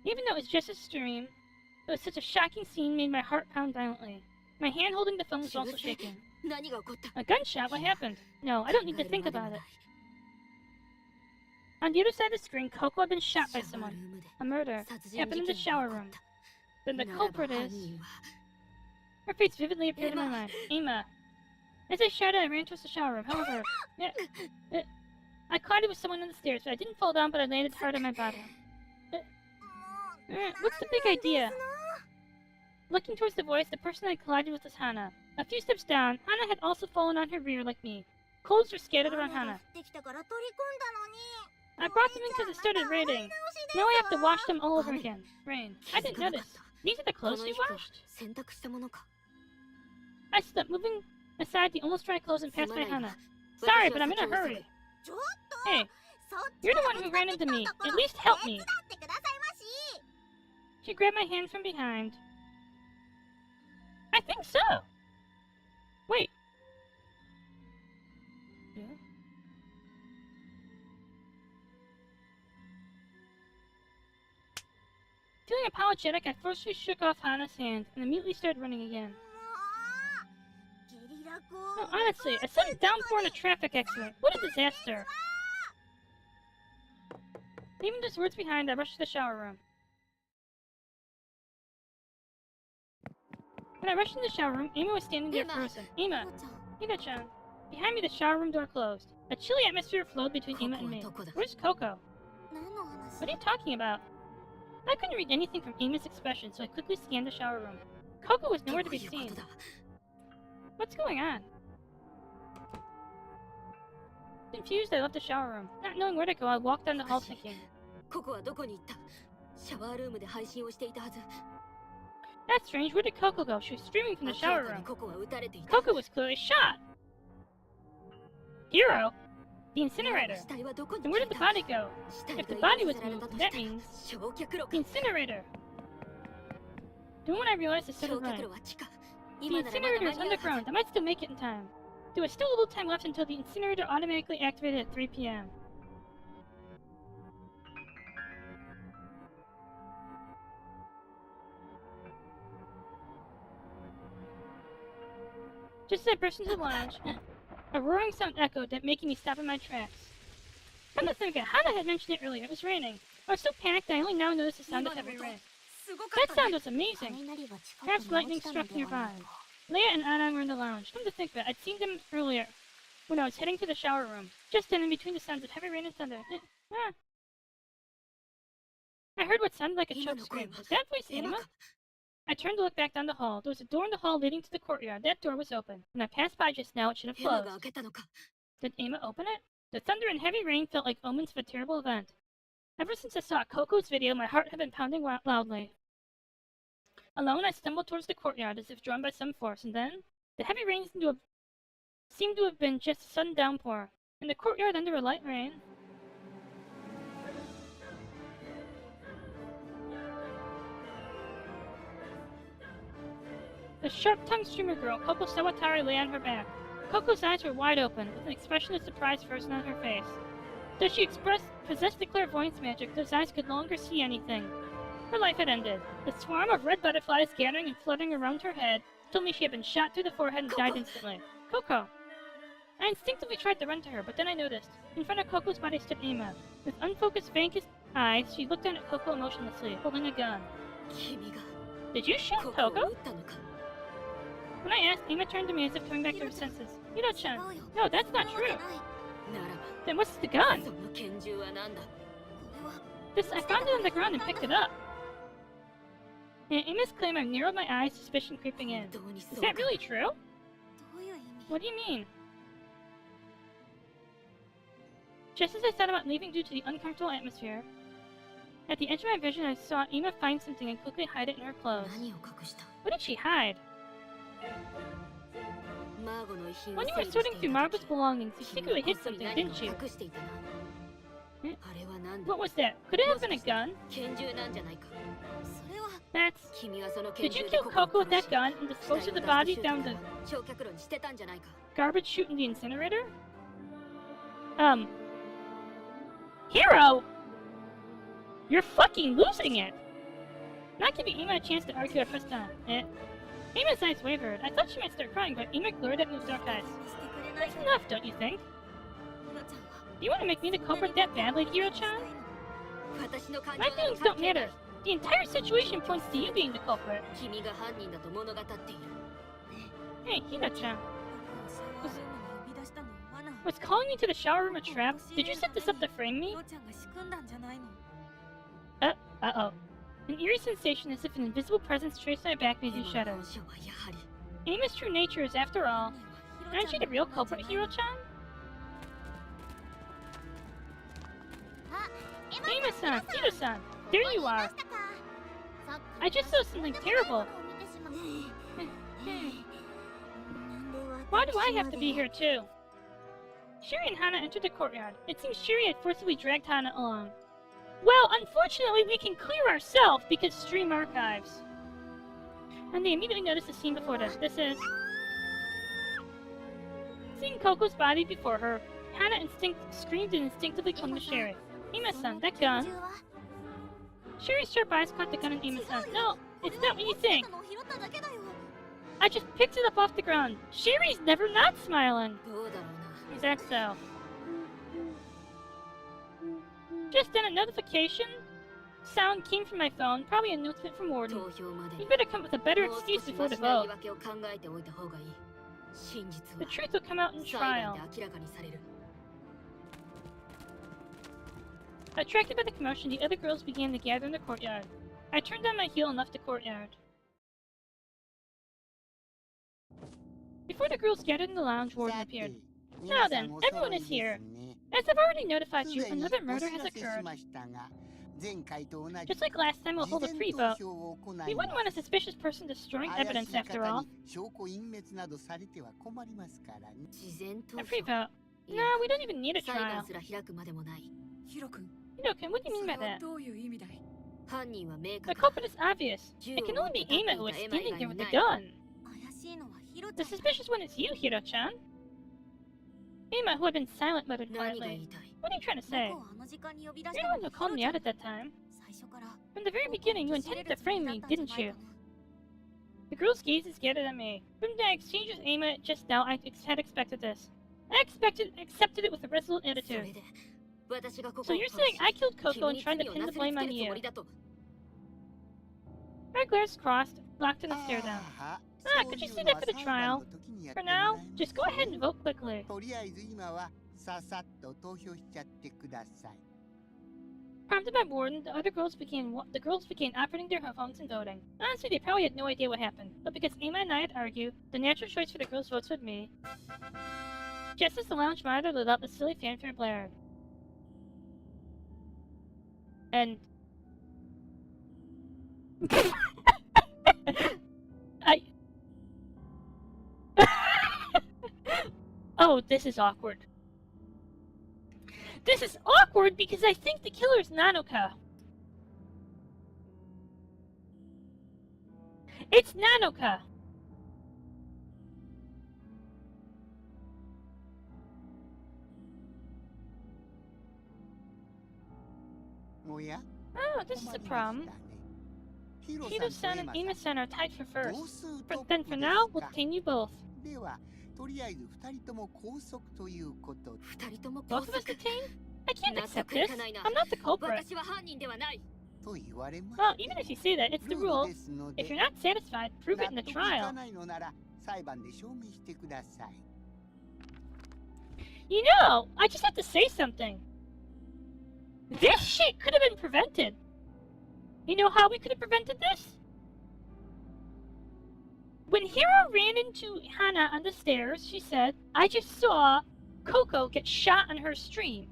Even though it was just a stream, it was such a shocking scene made my heart pound violently. My hand holding the phone was also shaking. A gunshot? What happened? No, I don't need to think about it. On the other side of the screen, Coco had been shot by someone. A murder. It happened in the shower room. Then the culprit is... Her face vividly appeared in my mind. Emma. As I shouted, I ran towards the shower room. However, I collided with someone on the stairs. I didn't fall down, but I landed hard on my bottom. What's the big idea? Looking towards the voice, the person I collided with was Hana. A few steps down, Hana had also fallen on her rear like me. Clothes were scattered around Hana. I brought them in because it started raining. Now I have to wash them all over again. Rain. I didn't notice. These are the clothes we washed? I stood up, moving aside the almost dry clothes and passed by Hana. Sorry, but I'm in a hurry. Hey, you're the one who ran into me. At least help me. She grabbed my hand from behind. I think so. Wait. Yeah. Feeling apologetic, I forcefully shook off Hana's hand and immediately started running again. No, honestly, a sudden downpour in a traffic accident. What a disaster. Leaving those words behind, I rushed to the shower room. When I rushed into the shower room, Emma was standing there frozen. Emma! Ida-chan. Behind me, the shower room door closed. A chilly atmosphere flowed between Emma and me. Where's Coco? What are you talking about? I couldn't read anything from Emma's expression, so I quickly scanned the shower room. Coco was nowhere to be seen. What's going on? Confused, I left the shower room. Not knowing where to go, I walked down the hall thinking. That's strange. Where did Coco go? She was streaming from the shower room. Coco was clearly shot! Hero? The incinerator. Then where did the body go? If the body was moved, that means... the incinerator! The moment I realized I started running. The incinerator is underground. I might still make it in time. There was still a little time left until the incinerator automatically activated at 3 p.m. Just as I burst into the lounge, a roaring sound echoed, that making me stop in my tracks. Come to think of it, Hana had mentioned it earlier. It was raining. I was so panicked I only now noticed the sound of heavy rain. That sound was amazing. Perhaps lightning struck nearby. Leia and Anang were in the lounge. Come to think of it, I'd seen them earlier when I was heading to the shower room. Just then, in between the sounds of heavy rain and thunder. I heard what sounded like a choke scream. Was that voice Emma? I turned to look back down the hall. There was a door in the hall leading to the courtyard. That door was open. When I passed by just now, it should have closed. Did Emma open it? The thunder and heavy rain felt like omens of a terrible event. Ever since I saw Coco's video, my heart had been pounding loudly. Alone, I stumbled towards the courtyard as if drawn by some force, and then the heavy rain seemed to have been just a sudden downpour. In the courtyard under a light rain, the sharp-tongued streamer girl, Coco Sawatari, lay on her back. Coco's eyes were wide open, with an expression of surprise frozen on her face. Though she possessed the clairvoyance magic, those eyes could no longer see anything. Her life had ended. The swarm of red butterflies gathering and fluttering around her head told me she had been shot through the forehead and died instantly. Coco! I instinctively tried to run to her, but then I noticed. In front of Coco's body stood Emma. With unfocused, vacant eyes, she looked down at Coco emotionlessly, holding a gun. Did you shoot Coco? When I asked, Emma turned to me as if coming back to her senses. Hiro-chan, no, that's not true. Then what's the gun? I found it on the ground and picked it up. In Emma's claim, I've narrowed my eyes, suspicion creeping in. Is that really true? What do you mean? Just as I thought about leaving due to the uncomfortable atmosphere, at the edge of my vision I saw Emma find something and quickly hide it in her clothes. What did she hide? When you were sorting through Margot's belongings, you secretly hid something, didn't you? What was that? Could it have been a gun? That's... Did you kill Coco with that gun and dispose of the body down the garbage chute in the incinerator? Hero! You're fucking losing it! Not giving Ima a chance to argue her first time. Ima's eyes wavered. I thought she might start crying, but Ima glared at me with dark eyes. That's enough, don't you think? Do you want to make me the culprit that badly, Hiro-chan? My feelings don't matter. The entire situation points to you being the culprit. Hey, Hiro-chan. Was calling me to the shower room a trap? Did you set this up to frame me? Uh-oh. An eerie sensation as if an invisible presence traced my back made me shudder. Ima's true nature is, after all, aren't you the real culprit, Hiro-chan? Ima-san! Hiro-san! There you are! I just saw something terrible! Why do I have to be here too? Shiri and Hana entered the courtyard. It seems Shiri had forcibly dragged Hana along. Well, unfortunately we can clear ourselves because stream archives. And they immediately noticed the scene before them. This is... Seeing Coco's body before her, Hana screamed and instinctively clung to Shiri. Ima-san, that gun... Shiri's sharp eyes caught the gun in Ima-san. No, it's not what you think. I just picked it up off the ground. Shiri's never not smiling. Is that so? Just then a notification sound came from my phone, probably a announcement from Warden. You better come up with a better excuse before the vote. The truth will come out in trial. Attracted by the commotion, the other girls began to gather in the courtyard. I turned on my heel and left the courtyard. Before the girls gathered in the lounge, Warden appeared. Now then, everyone is here. As I've already notified you, another murder has occurred. Just like last time, we'll hold a pre-vote. We wouldn't want a suspicious person destroying evidence, after all. A pre-vote? No, we don't even need a trial. Hiro-kun, what do you mean by that? The culprit is obvious. It can only be Ima who is standing there with the gun. The suspicious one is you, Hiro-chan. Ima, who had been silent, muttered quietly. What are you trying to say? You're the one who called me out at that time. From the very beginning, you intended to frame me, didn't you? The girl's gazes gathered at me. From the exchange with Ima just now, I had expected this. I accepted it with a resolute attitude. So you're saying I killed Coco and tried to pin the blame on you? Our glares crossed, locked in a stare down. Could you see that for the trial? For now, just go ahead and vote quickly. Prompted by Warden, the girls began operating their phones and voting. Honestly, they probably had no idea what happened, but because Ima and I had argued, the natural choice for the girls' votes was me. Just as the lounge monitor lit up, a silly fanfare blared. And... Oh, this is awkward. This is awkward because I think the killer is Nanoka. It's Nanoka. Oh, this is a problem. Hiro-san and Ima-san are tied for first. Then for now, we'll detain you both. Both of us detained? I can't accept this. I'm not the culprit. Well, even if you say that, it's the rule. If you're not satisfied, prove it in the trial. You know, I just have to say something. This shit could have been prevented. You know how we could have prevented this? When Hiro ran into Hana on the stairs, she said, I just saw Coco get shot on her stream.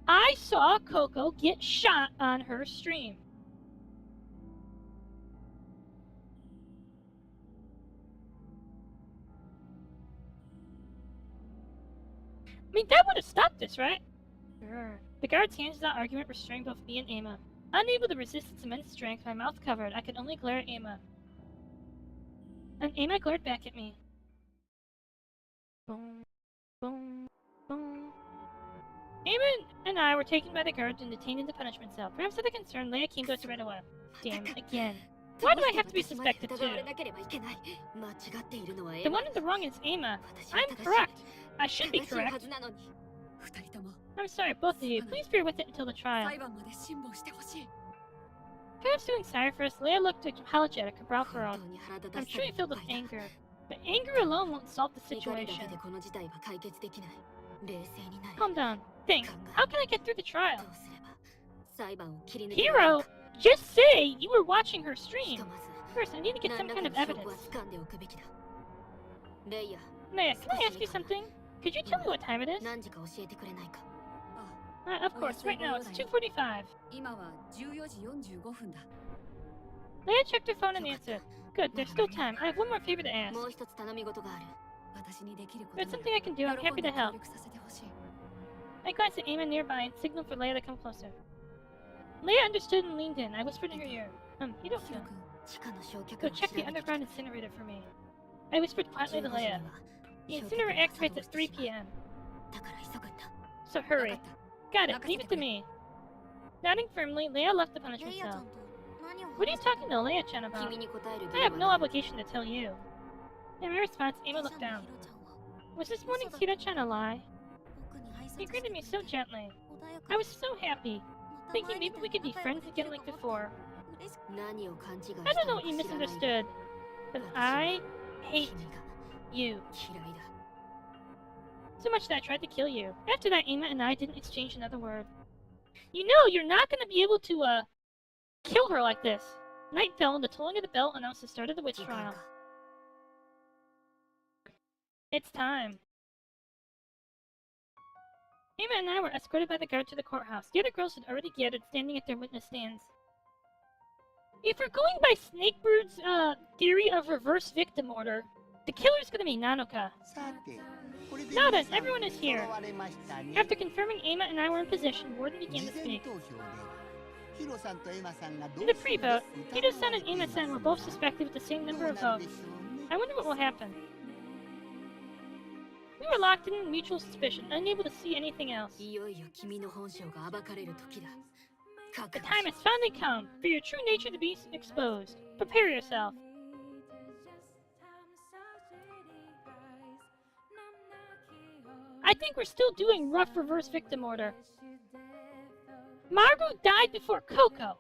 I saw Coco get shot on her stream. I mean, that stop this, right? The guard's hands without argument restrained both me and Ama. Unable to resist its immense strength, my mouth covered, I could only glare at Ama. And Ama glared back at me. Boom, boom, boom. Ama and I were taken by the guards and detained in the punishment cell. Perhaps out of concern, Leia came to us right away. Damn, again. Why do I have to be suspected too? The one in the wrong is Ama. I'm correct. I should be correct. I'm sorry, both of you. Please bear with it until the trial. Perhaps doing sorry for us, Leia looked apologetic, her brow furrowed. I'm truly filled with anger. But anger alone won't solve the situation. Calm down. Think. How can I get through the trial? Hero! Just say you were watching her stream. First, I need to get some kind of evidence. Leia, can I ask you something? Could you tell me what time it is? Of course, right now it's 2:45. Leia checked her phone and answered. Good, there's still time. I have one more favor to ask. There's something I can do. I'm happy to help. I glanced at Ama nearby and signaled for Leia to come closer. Leia understood and leaned in. I whispered in her ear. Hiroku. Go check the underground incinerator for me. I whispered quietly to Leia. The incinerator activates at 3 p.m. So hurry. Got it. Leave it to me. Nodding firmly, Leia left the punishment cell. What are you talking to Leia-chan about? I have no obligation to tell you. In my response, Ama looked down. Was this morning's Hiro-chan a lie? He greeted me so gently. I was so happy, thinking maybe we could be friends again like before. I don't know what you misunderstood, but I hate you. So much that I tried to kill you. After that, Ama and I didn't exchange another word. You know, you're not gonna be able to, kill her like this. Night fell and the tolling of the bell announced the start of the witch trial. It's time. Ama and I were escorted by the guard to the courthouse. The other girls had already gathered, standing at their witness stands. If we're going by Snakebird's, theory of reverse victim order, the killer's gonna be Nanoka. Now then, everyone is here. After confirming Ama and I were in position, Warden began to speak. In the pre-vote, Hiro-san and Ama-san were both suspected with the same number of votes. I wonder what will happen. We were locked in mutual suspicion, unable to see anything else. The time has finally come for your true nature to be exposed. Prepare yourself. I think we're still doing rough reverse victim order. Margot died before Coco,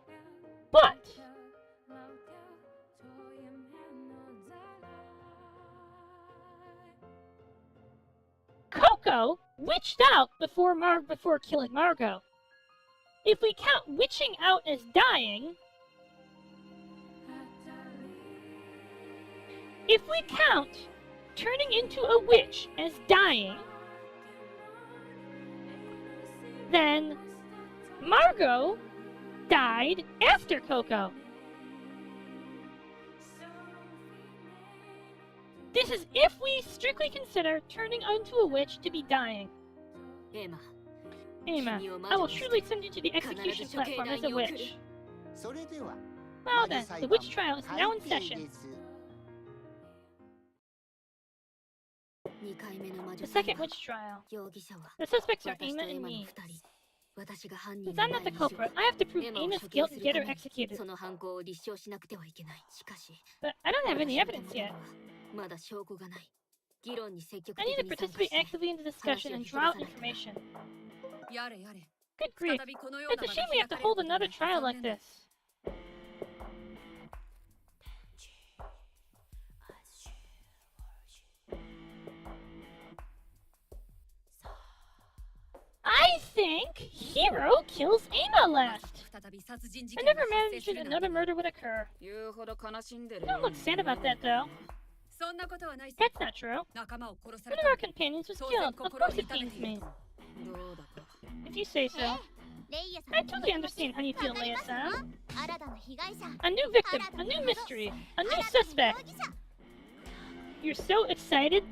but Coco witched out before killing Margot. If we count witching out as dying, if we count turning into a witch as dying, then Margot died after Coco. This is if we strictly consider turning into a witch to be dying. Ama, I will surely send you to the execution platform as a witch. Well then, the witch trial is now in session. The second witch trial. The suspects are Ama and me. Since I'm not the culprit, I have to prove Ama's guilt and get her executed. But I don't have any evidence yet. I need to participate actively in the discussion and draw out information. Good grief. It's a shame we have to hold another trial like this. I think Hiro kills Ama last. I never imagined another murder would occur. Don't look sad about that, though. That's not true. One of our companions was killed. Of course it pains me. If you say so. I totally understand how you feel, Leia-san. A new victim, a new mystery, a new suspect. You're so excited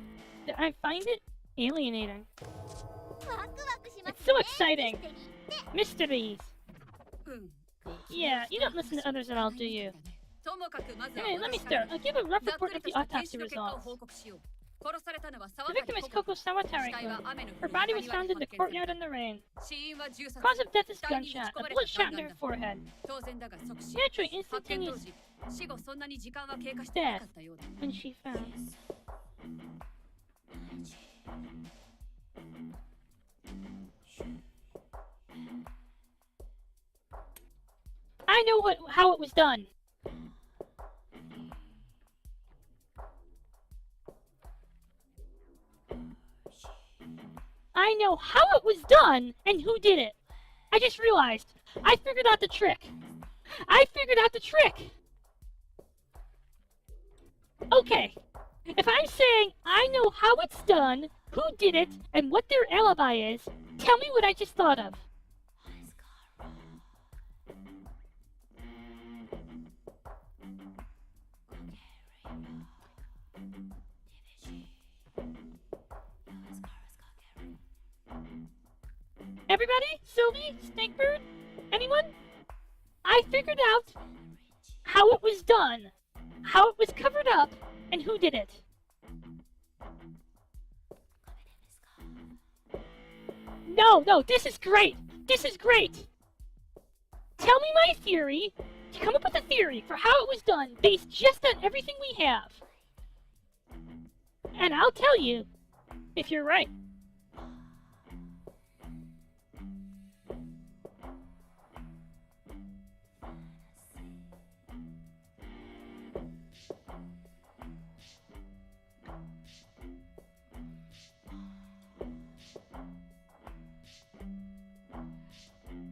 that I find it alienating. so exciting. Mysteries. Yeah, you don't listen to others at all, do you? Hey, let me start. I'll give a rough report of the autopsy results. The victim is Koko Sawatari-kun. Her body was found in the courtyard in the rain. Cause of death is gunshot. A bullet shot into her forehead. Naturally, instantaneous death when she found. I know how it was done. I know how it was done and who did it. I just realized. I figured out the trick. Okay. If I'm saying I know how it's done, who did it, and what their alibi is, tell me what I just thought of. Everybody? Sylvie? Snakebird? Anyone? I figured out how it was done, how it was covered up, and who did it. No, this is great. Tell me my theory. Come up with a theory for how it was done based just on everything we have. And I'll tell you if you're right.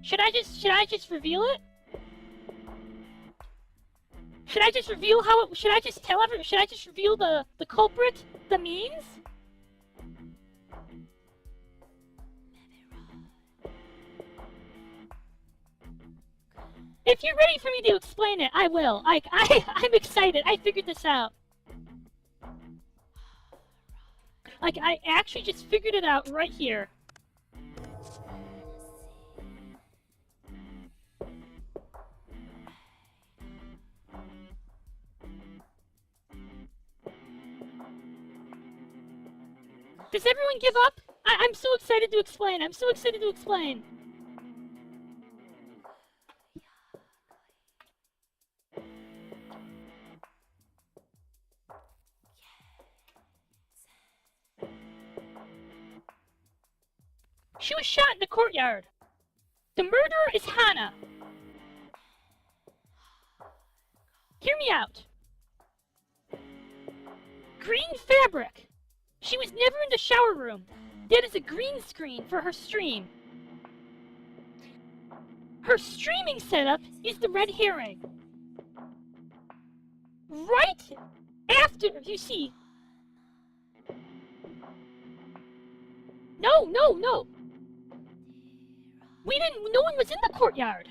Should I just reveal it? Should I just reveal how it, should I just reveal the culprit, the means? If you're ready for me to explain it, I will. I'm excited. I figured this out. Like, I actually just figured it out right here. Does everyone give up? I'm so excited to explain. She was shot in the courtyard. The murderer is Hana. Hear me out. Green fabric. She was never in the shower room. That is a green screen for her stream. Her streaming setup is the red herring. Right after, you see. No. No one was in the courtyard.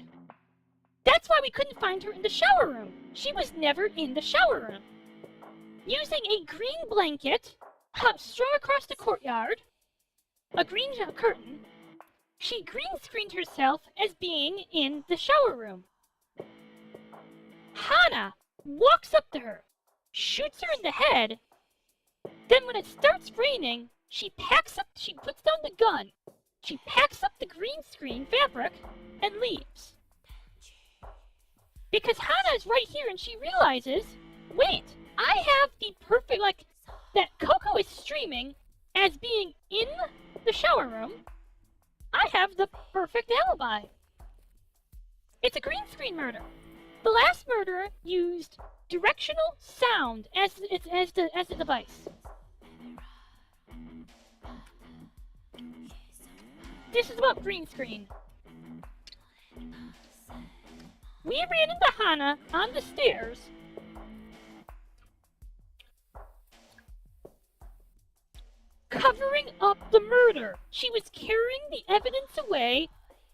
That's why we couldn't find her in the shower room. She was never in the shower room. Using a green blanket strung across the courtyard, a green curtain, she green screened herself as being in the shower room. Hana walks up to her, shoots her in the head, then when it starts raining, she puts down the gun, she packs up the green screen fabric, and leaves. Because Hana is right here and she realizes, wait, I have the perfect, that Coco is streaming as being in the shower room. I have the perfect alibi. It's a green screen murder. The last murderer used directional sound as the device. This is about green screen. We ran into Hana on the stairs. Covering up the murder. She was carrying the evidence away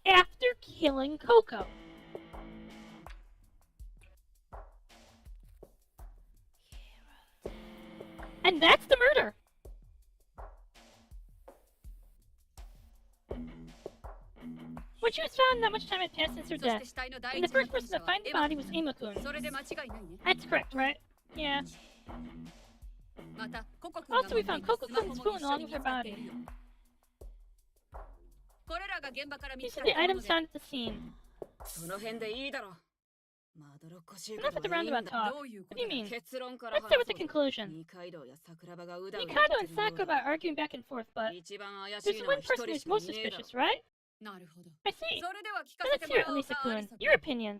after killing Coco. And that's the murder. but she was found that much time had passed since her death. And the first person to find the body was Ima-kun. That's correct, right? Yeah. Also, we found Coco-kun's spoon along with her body. These are the items found at the scene. Enough of the roundabout talk. What do you mean? Let's start with the conclusion. Mikado and Sakura are arguing back and forth, but there's one person who's most suspicious, right? I see. Now let's hear it, Elisa-kun. Your opinion.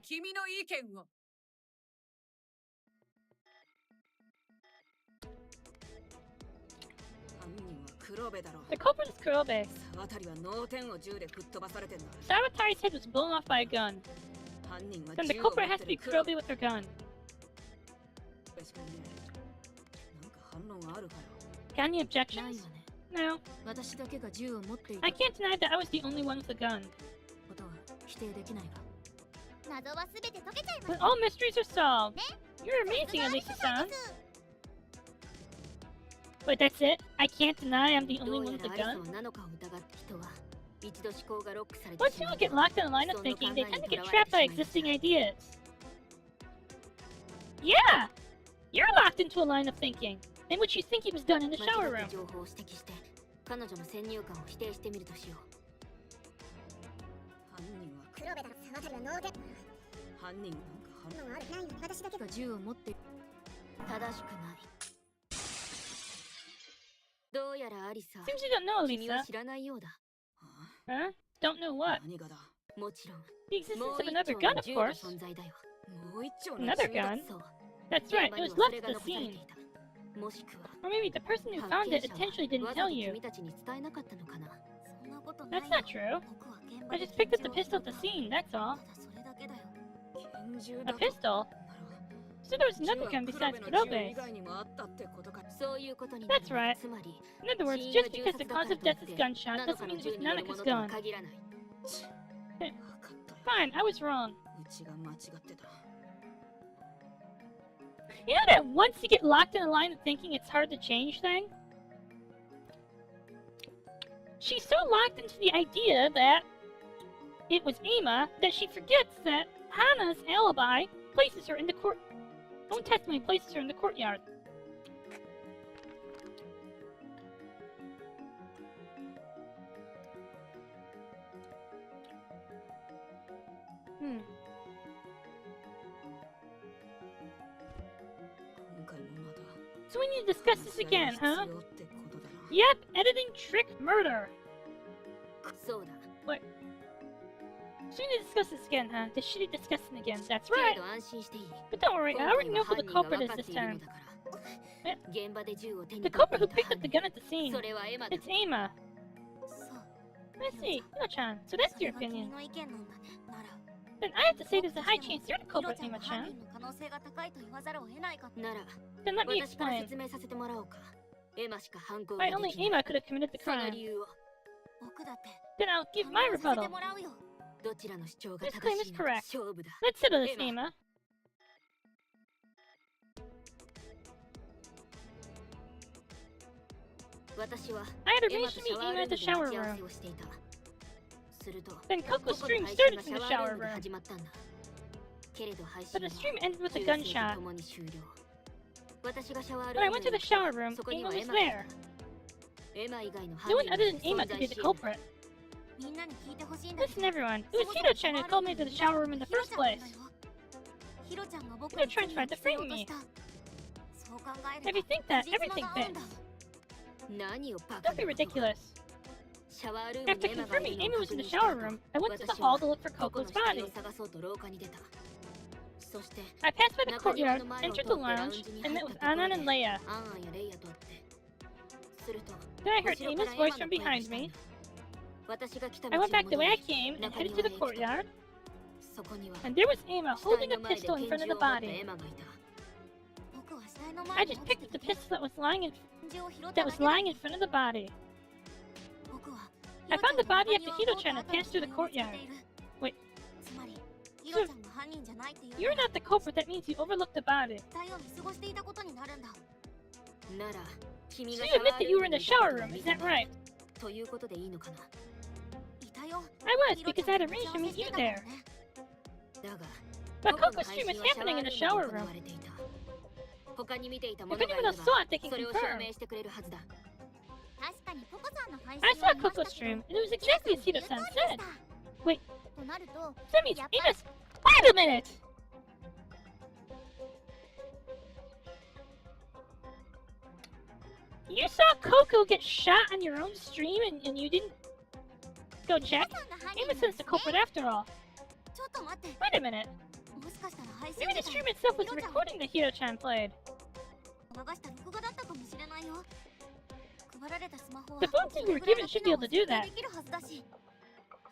The culprit is Kurobe. Sawatari's head was blown off by a gun. Then the culprit has to be Kurobe with her gun. Got any objections? No. I can't deny that I was the only one with a gun. When all mysteries are solved. You're amazing, Elisa-san. Wait, that's it? I can't deny I'm the only one with a gun? Once people get locked in a line of thinking, they tend to get trapped by existing ideas. Yeah! You're locked into a line of thinking, in which you think it was done in the shower room. Seems you don't know, Lisa. Huh? Don't know what? The existence of another gun, of course. Another gun? That's right, it was left at the scene. Or maybe the person who found it intentionally didn't tell you. That's not true. I just picked up the pistol at the scene, that's all. A pistol? So there was another gun besides Kurobe's. That's right. In other words, just because the cause of death is gunshot doesn't mean it was Nanaka's gun. Fine, I was wrong. You know that once you get locked in a line of thinking, it's hard to change thing? She's so locked into the idea that it was Ima that she forgets that Hana's alibi places her in the court. Own testimony places her in the courtyard. So we need to discuss this again, huh? Yep, editing trick murder. What? So we need to discuss this again, huh? This shitty discussing again. That's right. But don't worry, I already know who the culprit is this time. The culprit who picked up the gun at the scene. It's Ima. I see, Hiro-chan. So that's your opinion. Then I have to say there's a high chance you're the culprit, Ima-chan. Then let me explain. Why only Ima could have committed the crime. Then I'll give my rebuttal. This claim is correct. Let's settle this, Ima. I had arranged to meet Ima at the shower room. Then Coco's stream started from the shower room. But the stream ended with a gunshot. When I went to the shower room, Ima was there. No one other than Ima could be the culprit. Listen everyone, it was Hiro-chan who called me to the shower room in the first place. Hiro-chan tried to frame me. If you think that, everything fits. Don't be ridiculous. After confirming Ima was in the shower room, I went to the hall to look for Coco's body. I passed by the courtyard, entered the lounge, and met with Anan and Leia. Then I heard Ima's voice from behind me. I went back the way I came and headed to the courtyard. And there was Ima holding a pistol in front of the body. I just picked up the pistol that was lying in front of the body. I found the body after Hiro-chan had passed through the courtyard. Wait. So, you're not the culprit, that means you overlooked the body. So you admit that you were in the shower room, is that right? I was, because I had arranged to meet you there. But Coco's stream is happening in the shower room. If anyone else saw it, they can confirm. I saw Coco's stream, and it was exactly as Hiro-san said. Wait, that means Ima's... Wait a minute! You saw Coco get shot on your own stream and you didn't go check? Ima-san's the culprit after all. Wait a minute. Maybe the stream itself was recording the Hiro-chan played. The phones we were given should be able to do that.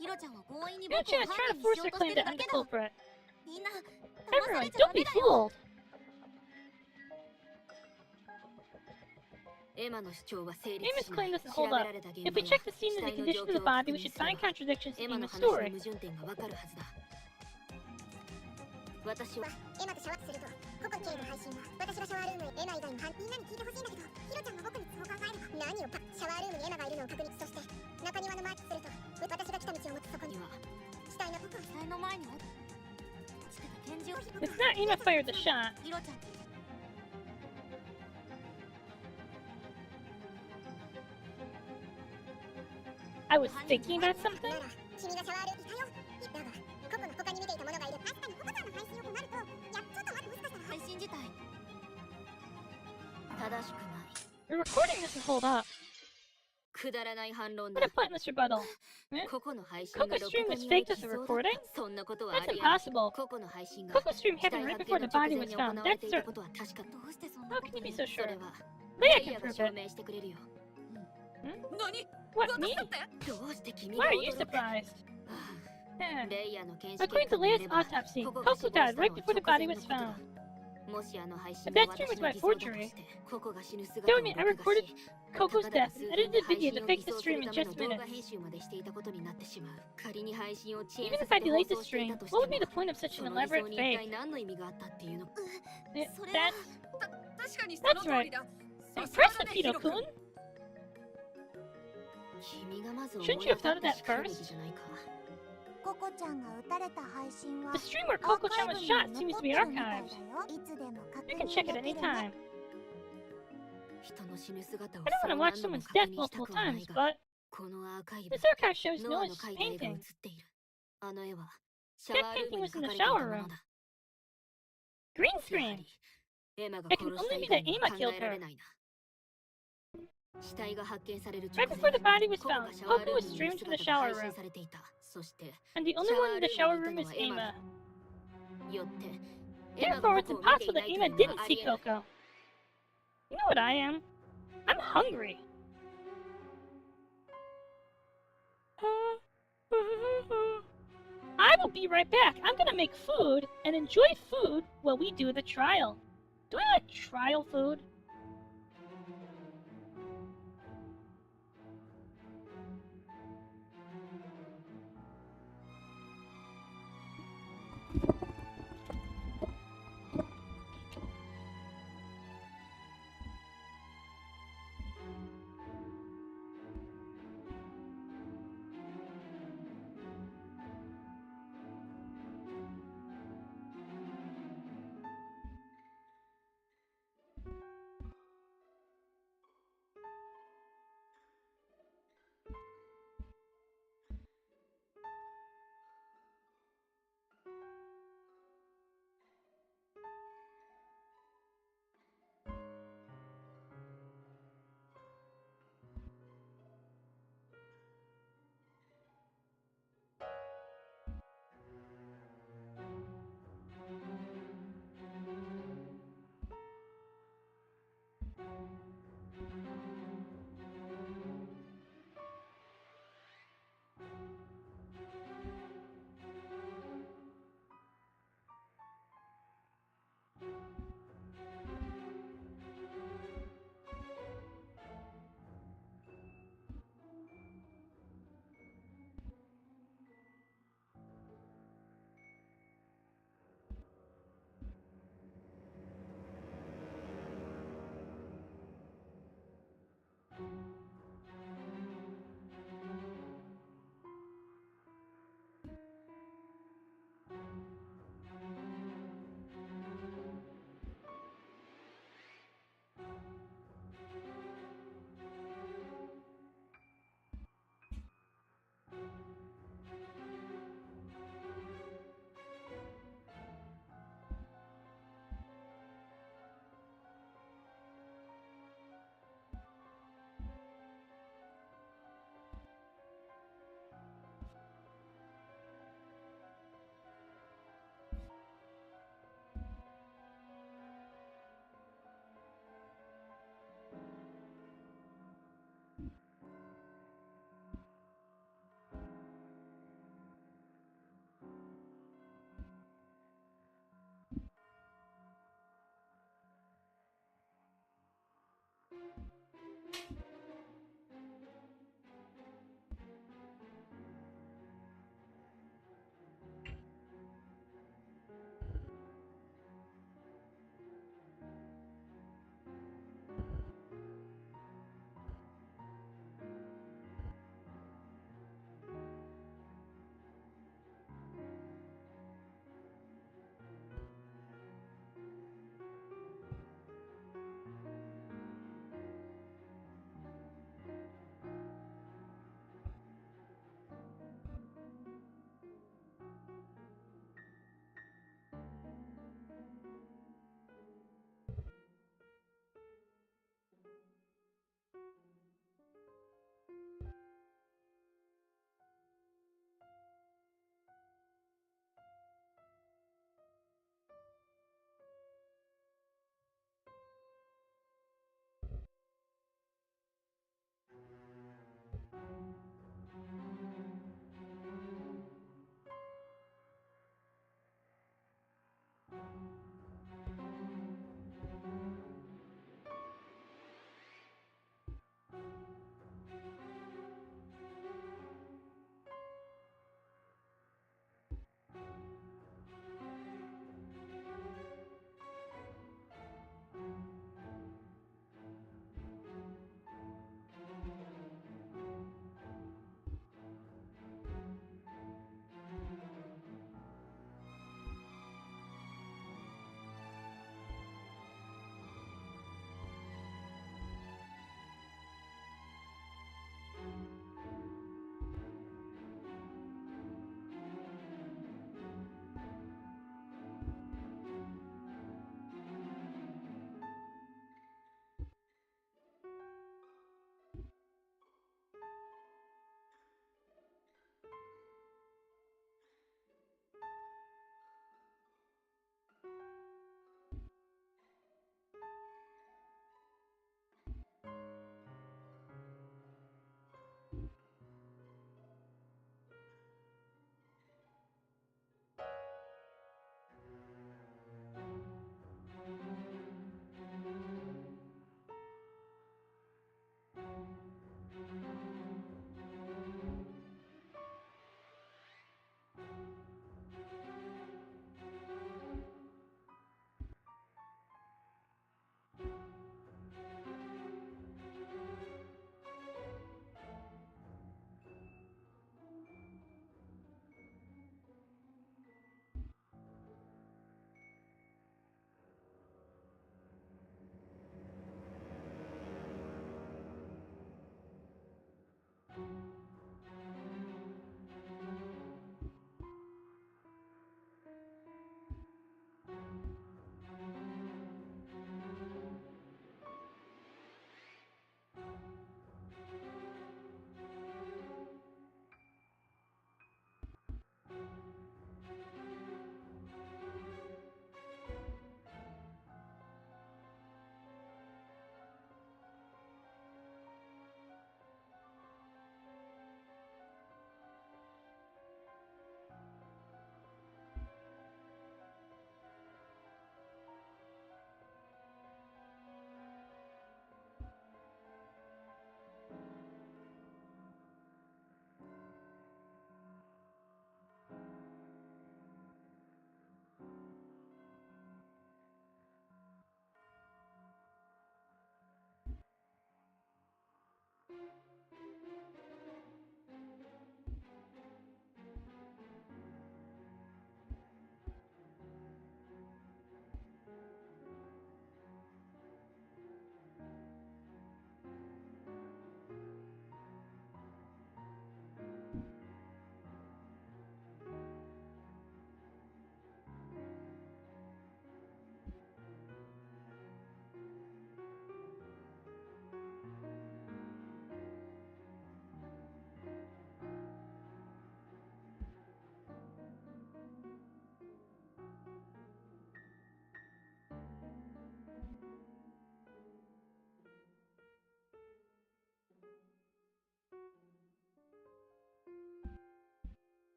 Hiro-chan is trying to force her claim that I'm the culprit. Everyone, don't be fooled! Ima's claim doesn't hold up. If we check the scene and the condition of the body, we should find contradictions in Ima's story. It's not Ima fired the shot. I was thinking about something? The recording doesn't hold up. What a pointless rebuttal. Coco's stream was faked as a recording? That's impossible. Coco's stream happened right before the body was found, that's certain. How can you be so sure? Leia can prove it. What, me? Why are you surprised? According to Leia's autopsy, Coco died right before the body was found. If that stream was by forgery, that would mean I recorded Coco's death and edited the video to fake the stream in just minutes. Even if I delayed the stream, what would be the point of such an elaborate fake? That's right. Impressive, Hiro-kun! Shouldn't you have thought of that first? The stream where Coco-chan was shot seems to be archived. You can check it any time. I don't want to watch someone's death multiple times, but this archive shows no one painting. That painting was in the shower room. Green screen! It can only be that Ima killed her. Right before the body was found, Coco was streamed from the shower room. And the only one in the shower room is Ima. Therefore, it's impossible that Ima didn't see Coco. You know what I am? I'm hungry. I will be right back. I'm gonna make food and enjoy food while we do the trial. Do I like trial food?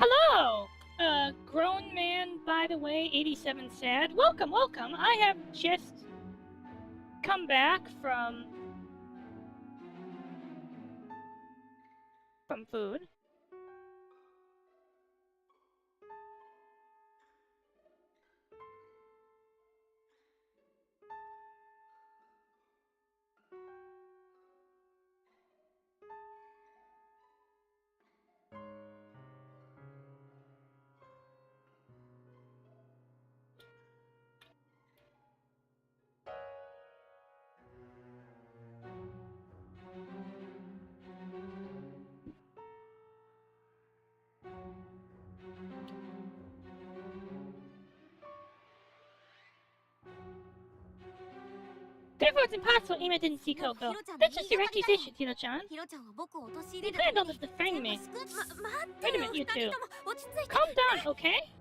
Hello! Grown man, by the way, 87 sad. Welcome, welcome. I have just come back from food. Therefore, it's impossible Ima didn't see Coco. That's just your accusation, Tino-chan. You planned all this to frame me. Wait a minute, you two. Calm down, okay?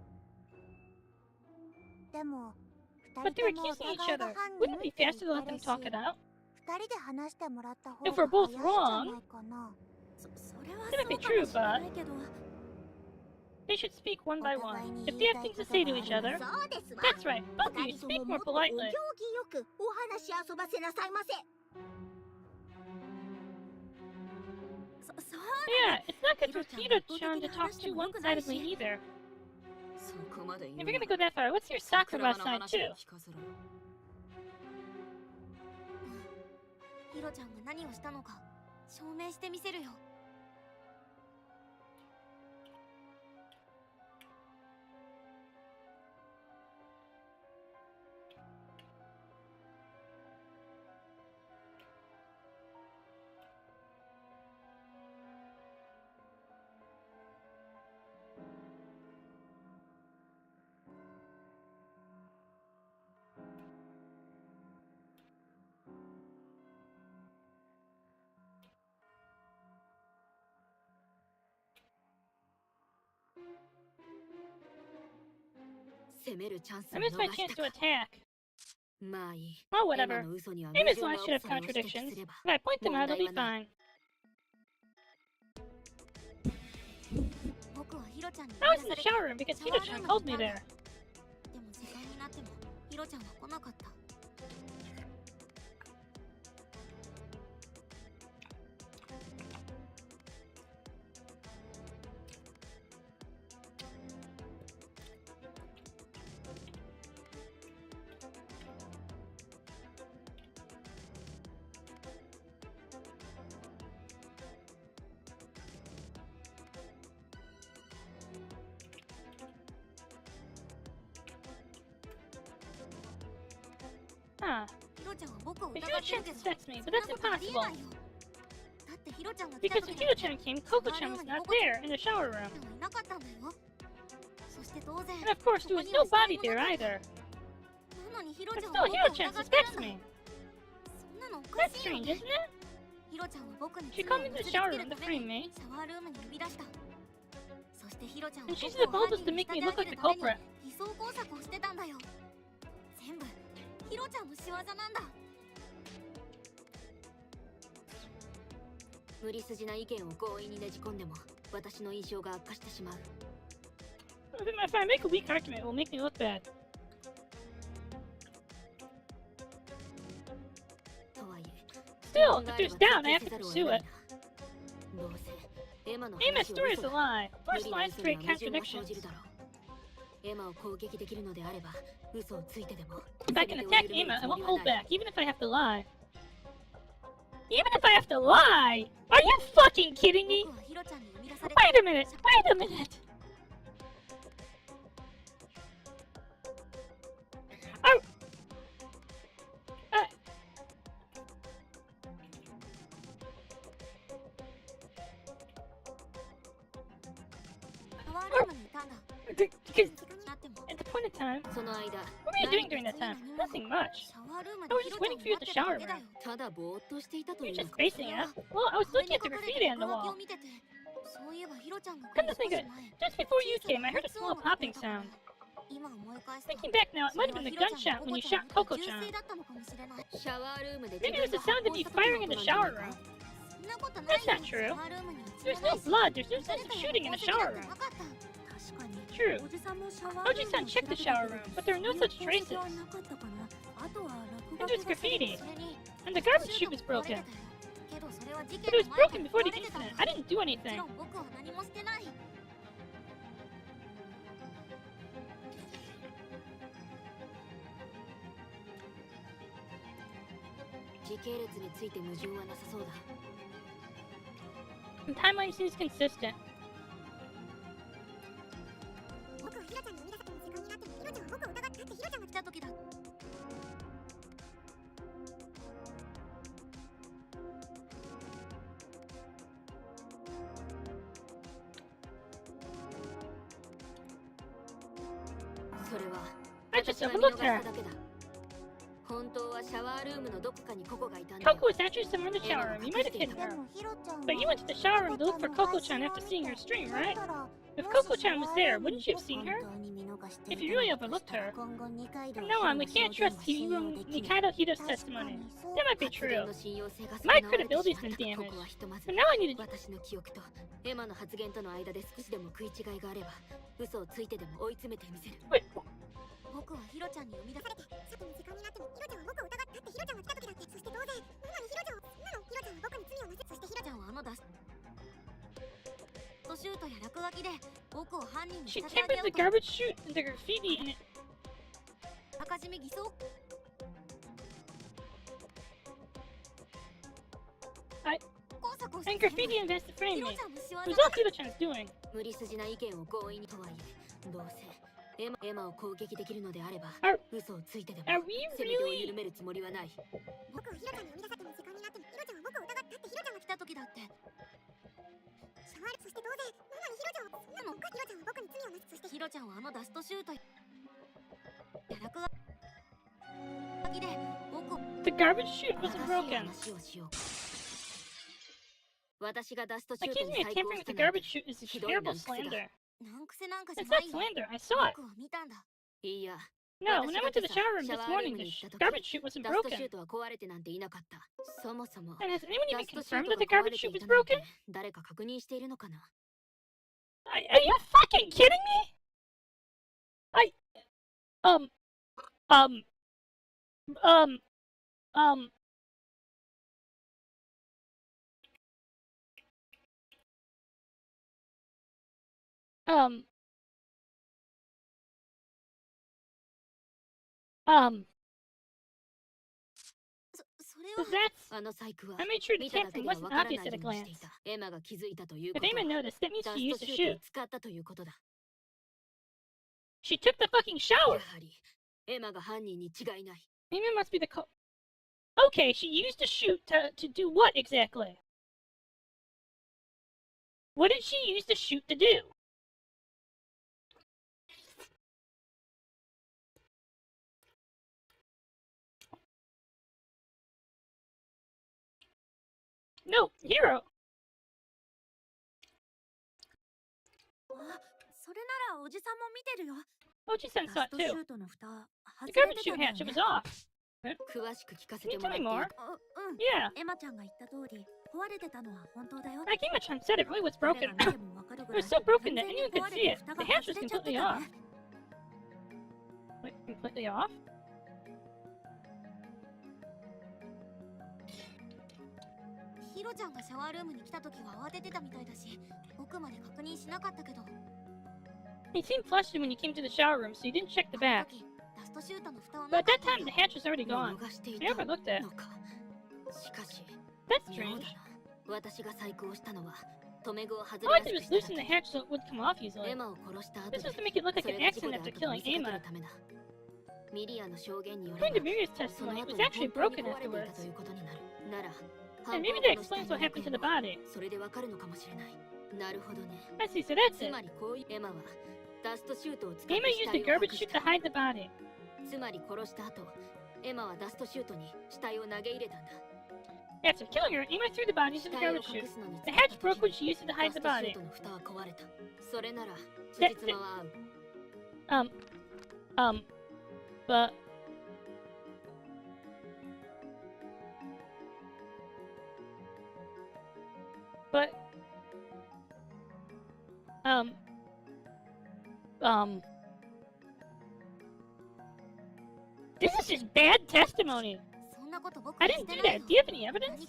But they're accusing each other. Wouldn't it be faster to let them talk it out? If we're both wrong, it might be true, but they should speak one by one. If they have things to say to each other, that's right, both of you speak more politely. Yeah, it's not good for Tino-chan to talk too one-sidedly either. If you're gonna go that far, what's your Sakura side too? ヒロちゃんが何をしたのか証明してみせるよ。I missed my chance to attack. Oh, whatever. Amos and I should have contradictions. If I point them out, it'll be fine. I was in the shower room because Hiro-chan called me there. Huh. But Hiro-chan suspects me, but that's impossible. Because when Hiro-chan came, Coco-chan was not there, in the shower room. And of course, there was no body there either. But still, Hiro-chan suspects me. That's strange, isn't it? She called me to the shower room to frame me. And she's the boldest to make me look like the culprit. ヒロちゃんの仕業なんだ。無理筋な意見を強引にねじ込んでも私の印象が悪化してしまう。If I make a weak argument, it will make me look bad. とはいえ Still, if there's doubt, I have to pursue it. Emma's story is a lie. First lies create contradictions. If I can attack Emma, I won't hold back, even if I have to lie. Even if I have to lie? Are you fucking kidding me? Wait a minute! Wait a minute! Oh! Because at the point of time, what were you doing during that time? Nothing much. I was just waiting for you at the shower room. You were just facing it. Well, I was looking at the graffiti on the wall. Come to think of it, just before you came, I heard a small popping sound. Thinking back now, it might have been the gunshot when you shot Coco-chan. Maybe it was the sound of you firing in the shower room. That's not true. There's no blood, there's no sense of shooting in the shower room. true. Oji-san checked the shower room, but there are no such traces. And there's graffiti. And the garbage chute was broken. But it was broken before the incident. I didn't do anything. The timeline seems consistent. I just overlooked her. Coco was actually somewhere in the shower room. You might have hidden her. But you went to the shower room to look for Coco-chan after seeing her stream, right? If Coco-chan was there, wouldn't you have seen her? If you really overlooked her. From now on, we can't trust Nikaido Hito's testimony. That might be true. My credibility's been damaged. But now I need to... Wait. She tampered the garbage chute and the graffiti in it. And graffiti invests to frame me. It was all Hiro-chan's doing. Are we really? The garbage chute wasn't broken. Accusing me of tampering with the garbage chute is a terrible slander. It's not slander, I saw it. No, when I went to the shower room this morning, the garbage chute wasn't broken. And has anyone even confirmed that the garbage chute was broken? Are you fucking kidding me? I made sure the tampering wasn't obvious at a glance. If Emma noticed, that means she used the chute. She took the fucking shower! Emma must be the Okay, she used the chute to do what exactly? What did she use the chute to do? No, Hiro! Oji-san saw it too. The garbage chute hatch, it was off. Can you tell me more? Yeah. Like Ema-chan said, it really was broken. It was so broken that anyone could see it. The hatch was completely off. Wait, completely off? He seemed flustered when you came to the shower room, so you didn't check the back. But at that time, the hatch was already gone. I overlooked it. That's strange. All I did was loosen the hatch so it would come off easily. This was to make it look like an accident after killing Ema. According to Miria's testimony, it was actually broken afterwards. And maybe that explains what happened to the body. I see, so that's it. Ema used the garbage chute to hide the body. After killing her, Ema threw the body into the garbage chute. The hatch broke when she used it to hide the body. But... This is just bad testimony. I didn't do that. Do you have any evidence?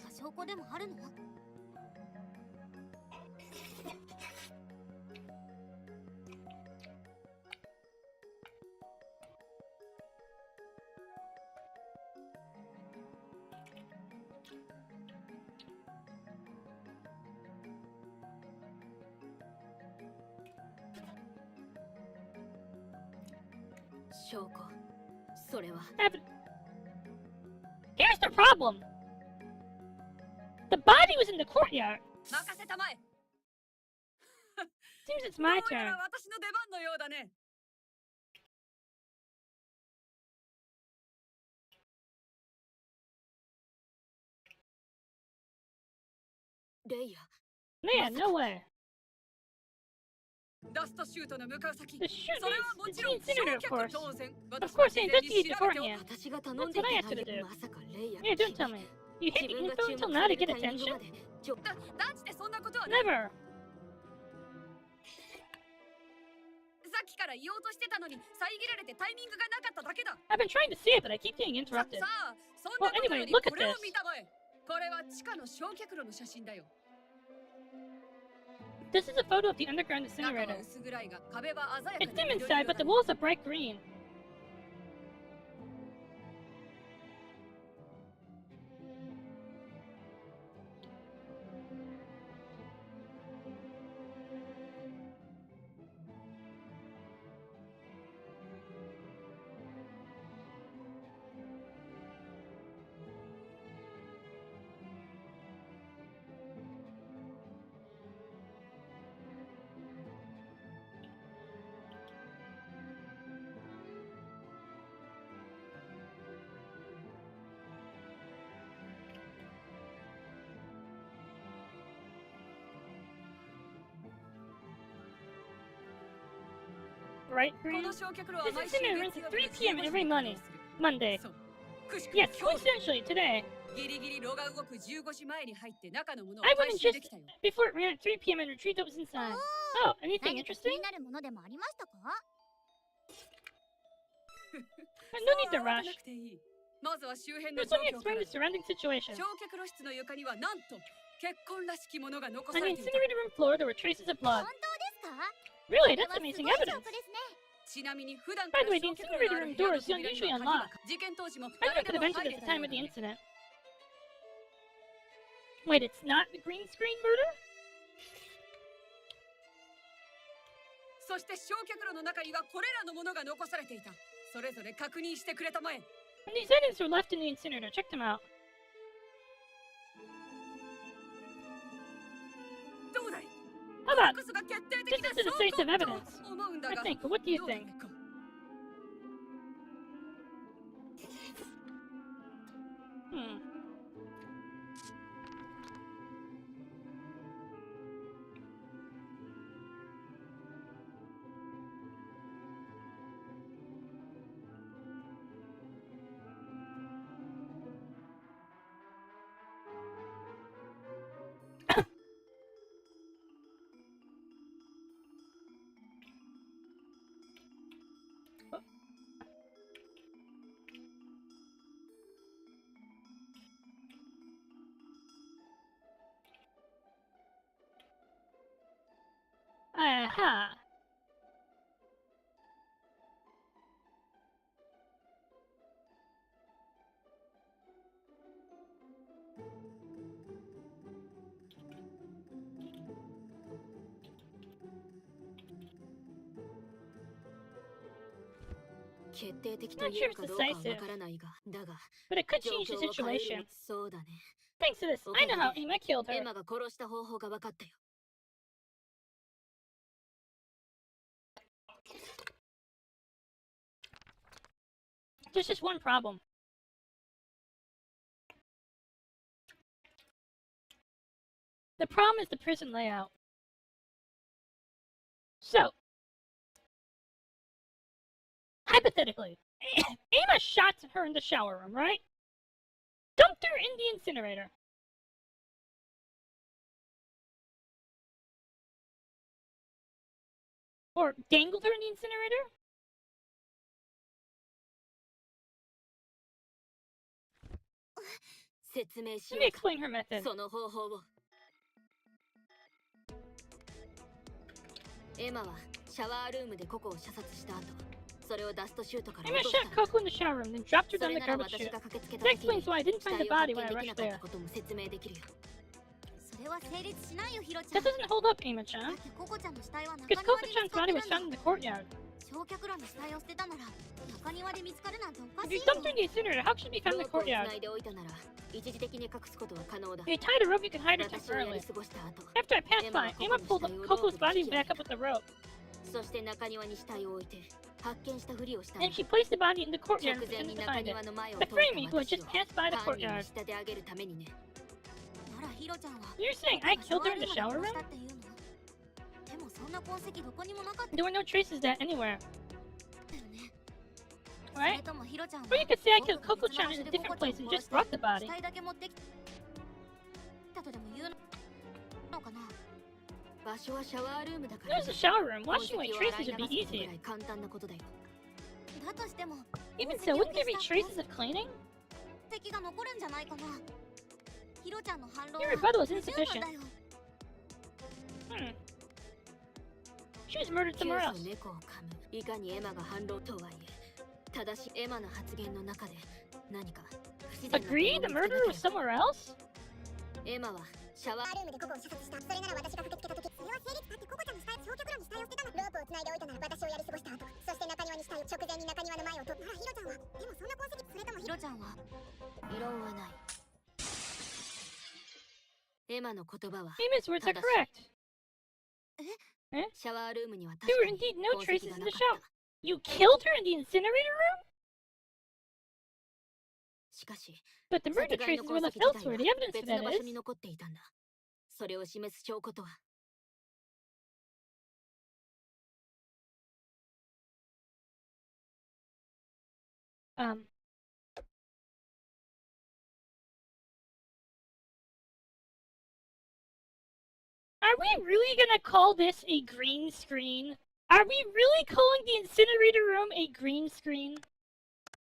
Here's the problem. The body was in the courtyard. Seems it's my turn. Man, no way. The shoot is the incinerator, of course. Of course, I investigated beforehand. That's what I asked you to do. Yeah, don't tell me. You hid the info until now to get attention? Never. I've been trying to see it, but I keep getting interrupted. Well, anyway, look at this. This is a photo of the underground incinerator. It's dim inside, but the walls are bright green. Bright green? This incinerator runs at 3 p.m. every Monday. Yes, coincidentally, today. I went in just before it ran at 3 p.m. and retrieved what was inside. Oh, anything interesting? No need to rush. Let's only explain the surrounding situation. On the incinerator room floor, there were traces of blood. Really? That's amazing evidence. By the way, the incinerator room door is usually unlocked. I never could have entered at the time of the incident. Wait, it's not the green screen murder? And these items were left in the incinerator. Check them out. How about this is a decisive evidence? I think, but what do you think? Aha! Not sure if it's decisive, but it could change the situation. Thanks to this, I know how Emma killed her. There's just one problem. The problem is the prison layout. So, hypothetically, Emma shot her in the shower room, right? Dumped her in the incinerator. Or dangled her in the incinerator? Let me explain her method. エマはシャワールームでココを射殺した後、それをダストシュートから落 Emma とした。 shot Coco in the shower room, then dropped her そ down れ the なら garbage 私 chute. が駆けつけた That 時に explains why I didn't 死 find 体 the を発 body 見 when I でき rushed なかっ there. たことも説明できるよ。それは成立しないよ、ヒロちゃ That ん。 doesn't hold up, Emma-chan. だってココちゃんの死体は中 Because 庭で Coco-chan's 見つかっ body て was る found ん in だ。 the courtyard. 焼却炉に死体を捨てたなら中庭で見つかるなんておか If しい you よ。 dumped her in the incinerator, how could she be found in ロ the ープをつ courtyard? ないでおいたなら一時的に隠すことは可能だ。 If you tied a rope, you could hide her 私をやり temporarily. 過ごした後、 After I passed by, Emma pulled Coco's body back up with the rope. そして中庭に死体を置いて発見したふりをしたん Then だ。 she placed the body in the courtyard 直 and 前 pretended に to 中 find it. 庭の前を The 通った framing who had 私 just を passed by the 犯人に courtyard. 仕立て上げるためにね。ならヒロちゃんは You're saying I killed her in the shower room? でもそんな痕跡どこにもなかった There were no traces of that anywhere. よね。そ Right? れともヒロちゃんは Or you could say I killed Coco-chan in a different place and just brought the body. 死体だけ持ってきたとでも言うのかな。場所はシャワールームだから。 There's a shower room. Washing away traces would be easy. 簡単なことだよ。だとしても Even so, wouldn't there be traces of cleaning? 痕跡が残るんじゃないかな。ヒロちゃんの反論 Your は rebuttal is 不十分 insufficient. だよ。 She was murdered 急 somewhere 須 else. 猫を噛む。いかにエマが反論とはいえ、ただしエマの発言の中で何か不自然な Agree? The 点を見つけな murderer けれ was somewhere else? ば。エマはシャワールームでココを射殺した。それなら私が駆けつけた時、それは成立。だってココちゃんの死体、焼却炉に死体を捨てたの。ロープを繋いでおいたなら私をやり過ごした後、そして中庭に死体を直前に中庭の前を通った。ならヒロちゃんは、でもそんな痕跡、それともヒロちゃんは異論はない。エマの言葉は Emma's words are correct. シャワールームには確 There か were に indeed no 痕 traces 跡が in な the か shower. った。 You killed her in the incinerator room? しかし、 But the 殺 murder 害の traces 痕 were 跡 left 自体 elsewhere. The は evidence for 別の that 場所 is... に残っていたんだ。それを示す証拠とは。Are we really gonna call this a green screen? Are we really calling the incinerator room a green screen?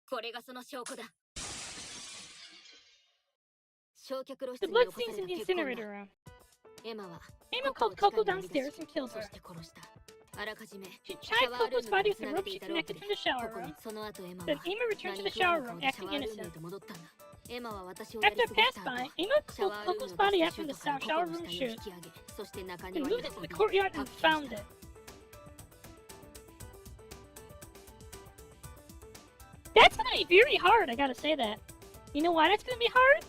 これがその証拠だ。焼却炉室 The に blood 残さ stains れ in た the 血痕 incinerator だ。 room. エマは Emma コ called コを Coco 地下に呼び出 downstairs し and killed そ her. して殺した。あらかじめ She シ tied ャワールー Coco's ムま body で with つ the なげ rope てい she たロープ connected で from the shower ここ room. にその後エマは Then Emma returned to 何 the 食わ shower ぬ顔 room, でシャ acting ワールーム innocent. へと戻ったんだ。エマは私をやり After 過 I ごし passed た後 by, Emma シャ pulled ワールーム Coco's の body ダス out ト from シ the ュートからココ shower の room 死体を chute 引き上げ、そして中 and 庭に moved it 運 to the び courtyard and 発見 found した。 it. That's gonna be very hard, I gotta say that. You know why that's gonna be hard?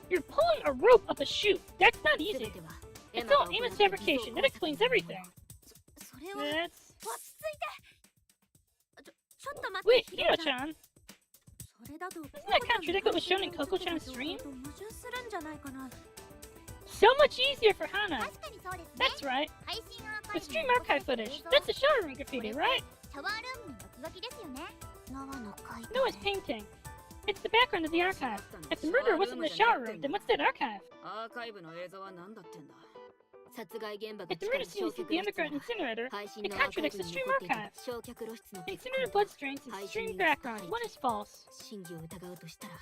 You're pulling a rope up a chute. That's not 全 easy. ては It's all Emma's fabrication. That explains everything. それは That's... 落ち着いて。ちょっと待っ Wait, て、ヒロちゃん。 Hiro-chan. それだと Doesn't that contradict what was shown in Coco-chan's stream? 矛盾するんじゃないかな。 So much easier for Hana. 確かにそうですね。 That's right. 配信アーカ The イブ stream に残され archive ている footage. 映像。 That's the shower room graffiti, right? シャワールームの落書きですよね。縄の階段。 Noah's painting. It's the background of the archive. If the murderer wasn't in the shower room, then what's that archive? アーカイブの映像は何だってんだ。殺害現場が If the 近 murder い scene 焼 is 却 the 炉室 underground なら incinerator, 配信 it のアーカイ contradicts ブ the に stream 残っていた archive. 焼却炉室の The 血 incinerator 痕 blood と stains and 配 the 信 stream に background. One is false. 真偽を疑うとしたら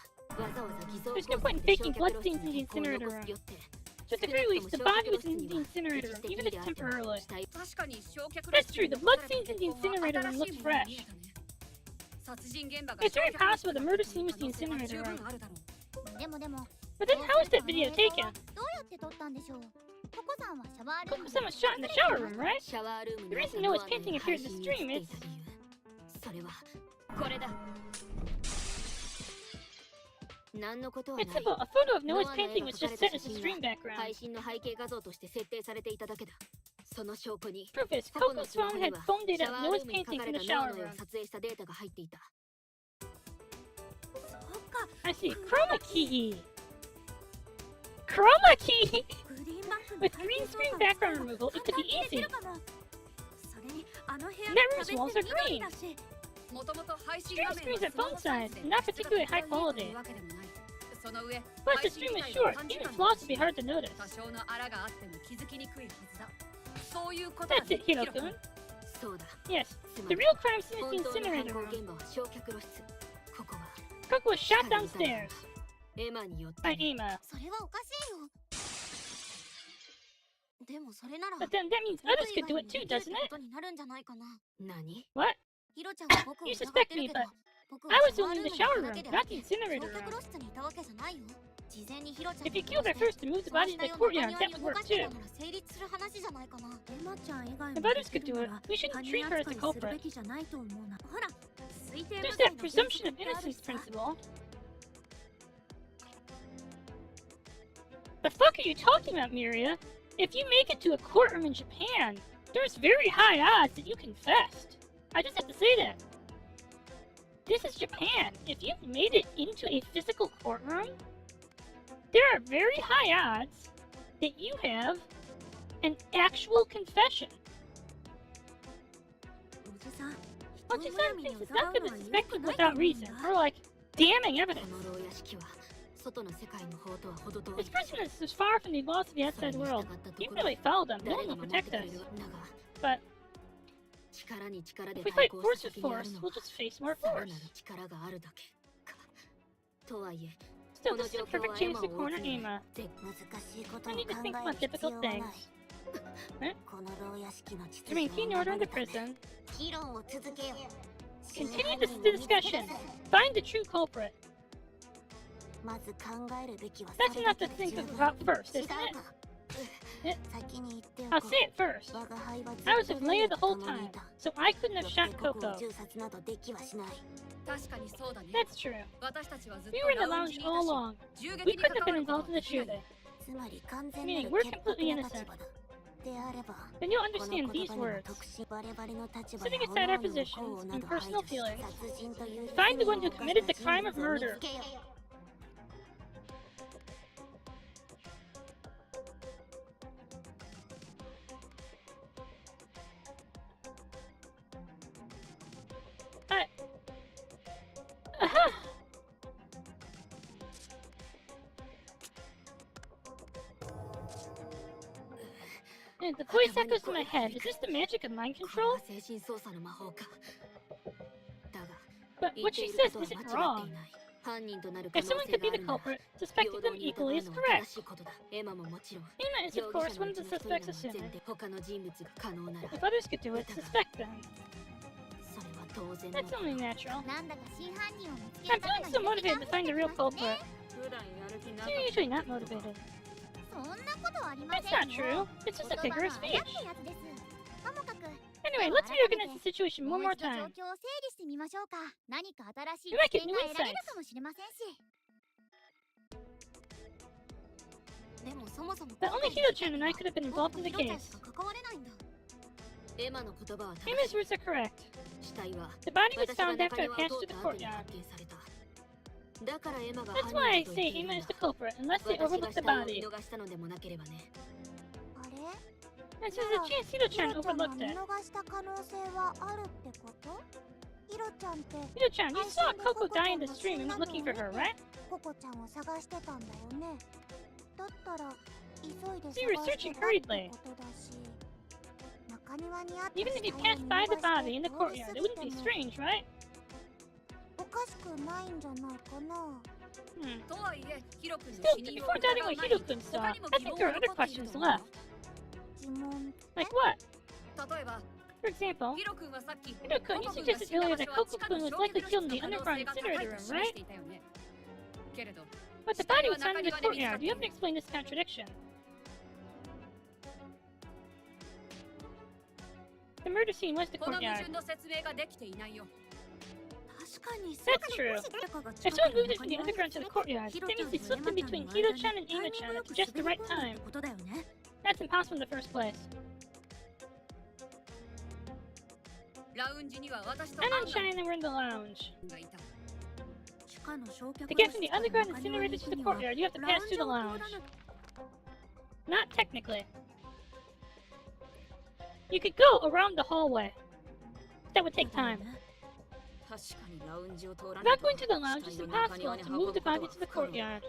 わざわざ偽造 There's no 工 point in 作で faking 焼却 blood 炉室 stains in に the 血痕を incinerator 残 room. すよって So at the 少 very なくと least, も the 焼 body 却 was 炉室 in に the は incinerator 一 room, 時的 even に if で it's あっても temporarily. 死体確かに焼却 That's true, the blood stains in the incinerator room look fresh. 殺人現場が It's very possible the murder scene was the incinerator room. でも But then how was that video taken? どうやって撮ったんでしょう。ココさんはシャワールーム Coco-san was shot in the shower room, right? シャワールーム The にあった reason ドア Noah's の painting 配 appeared in 信 the に stream 映ってい is... た理由、それはこれだ。何のことはない。 It's simple. A photo of ノア Noah's の絵 painting が was 描か just れた set 写 as the 真 stream は background. 配信の背景画像として設定されていただけだ。その証拠に Proof is ココの Coco's スマホ phone に had は phone シ data ャ of ワール Noah's ームに painting 描か in れ the たノア shower の絵を room. 撮影したデータが入っていた。そうか。 I see. Chroma key. Chroma key. グリーンバック With green screen background removal, it could be easy. それにあの部屋 That room's walls are 壁って green. 緑だし。もともと配信 Stream 画面 screens は at スマ phone ホサイ size, ズで not particularly high 質がいいとい quality. うわけでもない。その上 Plus, the stream is short. Even flaws would be hard to notice. 多少の荒があっても気づきにくいはずだ。そういうこと That's it, ヒロ君 Hiro-kun. Yes, the real crime scene is the incinerator room. Coco was shot downstairs by Emma. それはおかしいよ。でもそれなら But then that means others could do it too, doesn't it? ことになるんじゃないかな。何？ What? ヒロちゃんは僕を You 疑っ suspect てる me, けど but 僕 I は was only in the shower room, not the incinerator 焼却 room. 炉室にいたわけじゃないよ。事前にヒロちゃん If you killed her first and moved the body to the courtyard, that would work too. 成立する話じゃないかな。エマちゃん以外 If others could do it, we shouldn't treat her as the culprit. じゃないと思うな。ほら、推定 There's that presumption of innocence principle. The fuck are you talking about, Miria? If you make it to a courtroom in Japan, there's very high odds that you confessed. I just have to say that. This is Japan. If you've made it into a physical courtroom, there are very high odds that you have an actual confession. Oji-san thinks it's not good to suspect people without reason, or like, damning evidence. This person is as far from the laws of the outside world. You can really follow them. No one will protect us. But if we fight force with force, we'll just face more force. Still, this is a perfect chance to corner Emma. I need to think about difficult things. Huh? To maintain order in the prison. Continue the discussion. Find the true culprit. That's enough to think about first, isn't it? I'll say it first. I was with Leia the whole time, so I couldn't have shot Coco. That's true. We were in the lounge all along. We couldn't have been involved in the shooting. Meaning, we're completely innocent. Then you'll understand these words. Setting aside our positions and personal feelings, find the one who committed the crime of murder. And the voice echoes in my head. Is this the magic of mind control? But what she says isn't wrong. If someone could be the culprit, suspecting them equally is correct. Emma is, of course, one of the suspects assuming. If others could do it, suspect them. That's only natural. I'm feeling so motivated to find the real culprit. So you're usually not motivated. That's not true. It's just a figure of speech. Anyway, let's reorganize the situation one more time. We might get new insights. But only Hiro-chan and I could have been involved in the case. Emma's words are correct. The body was found after it passed through the courtyard. That's why I say Emma is the culprit, unless they overlooked the body. And so there's a chance Hiro-chan overlooked it. Hiro-chan, you saw Coco die in the stream and went looking for her, right? So you were searching hurriedly. Even if you passed by the body in the courtyard, it wouldn't be strange, right? Still, before doubting what Hiro-kun saw, I think there are other questions left. Like what? For example, Hiro-kun, you suggested earlier that Coco-kun was likely killed in the underground incinerator room, right? But the body was found in the courtyard. You haven't explained this contradiction. The murder scene was the courtyard. That's true. If someone moved it from the underground to the courtyard, that means they slipped in between Hiro-chan and Emma-chan at just the right time. That's impossible in the first place. Anna and China were in the lounge. To get from the underground incinerator to the courtyard, you have to pass through the lounge. Not technically. You could go around the hallway. That would take time. Without going to the lounge, it's impossible to move the body to the courtyard.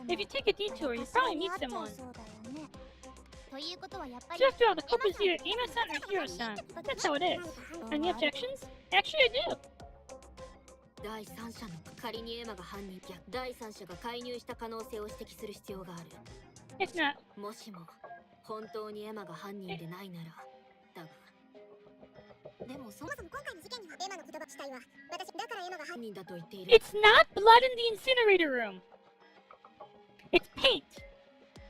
If you take a detour, you probably meet someone. ね。ということはやっぱり So after all, the culprit is either Ina-san or Hiro-san. That's how it is. Any objections? Actually, I do. 第三者の仮にエマが犯人や第三者が介入した可能性を指摘する必要がある。 It's not. もしも本当にエマが犯人でないならだがでもそもそも今回の事件にはエマの言葉自体は私だからエマが犯人だと言っている。 It's not blood in the incinerator room. It's paint.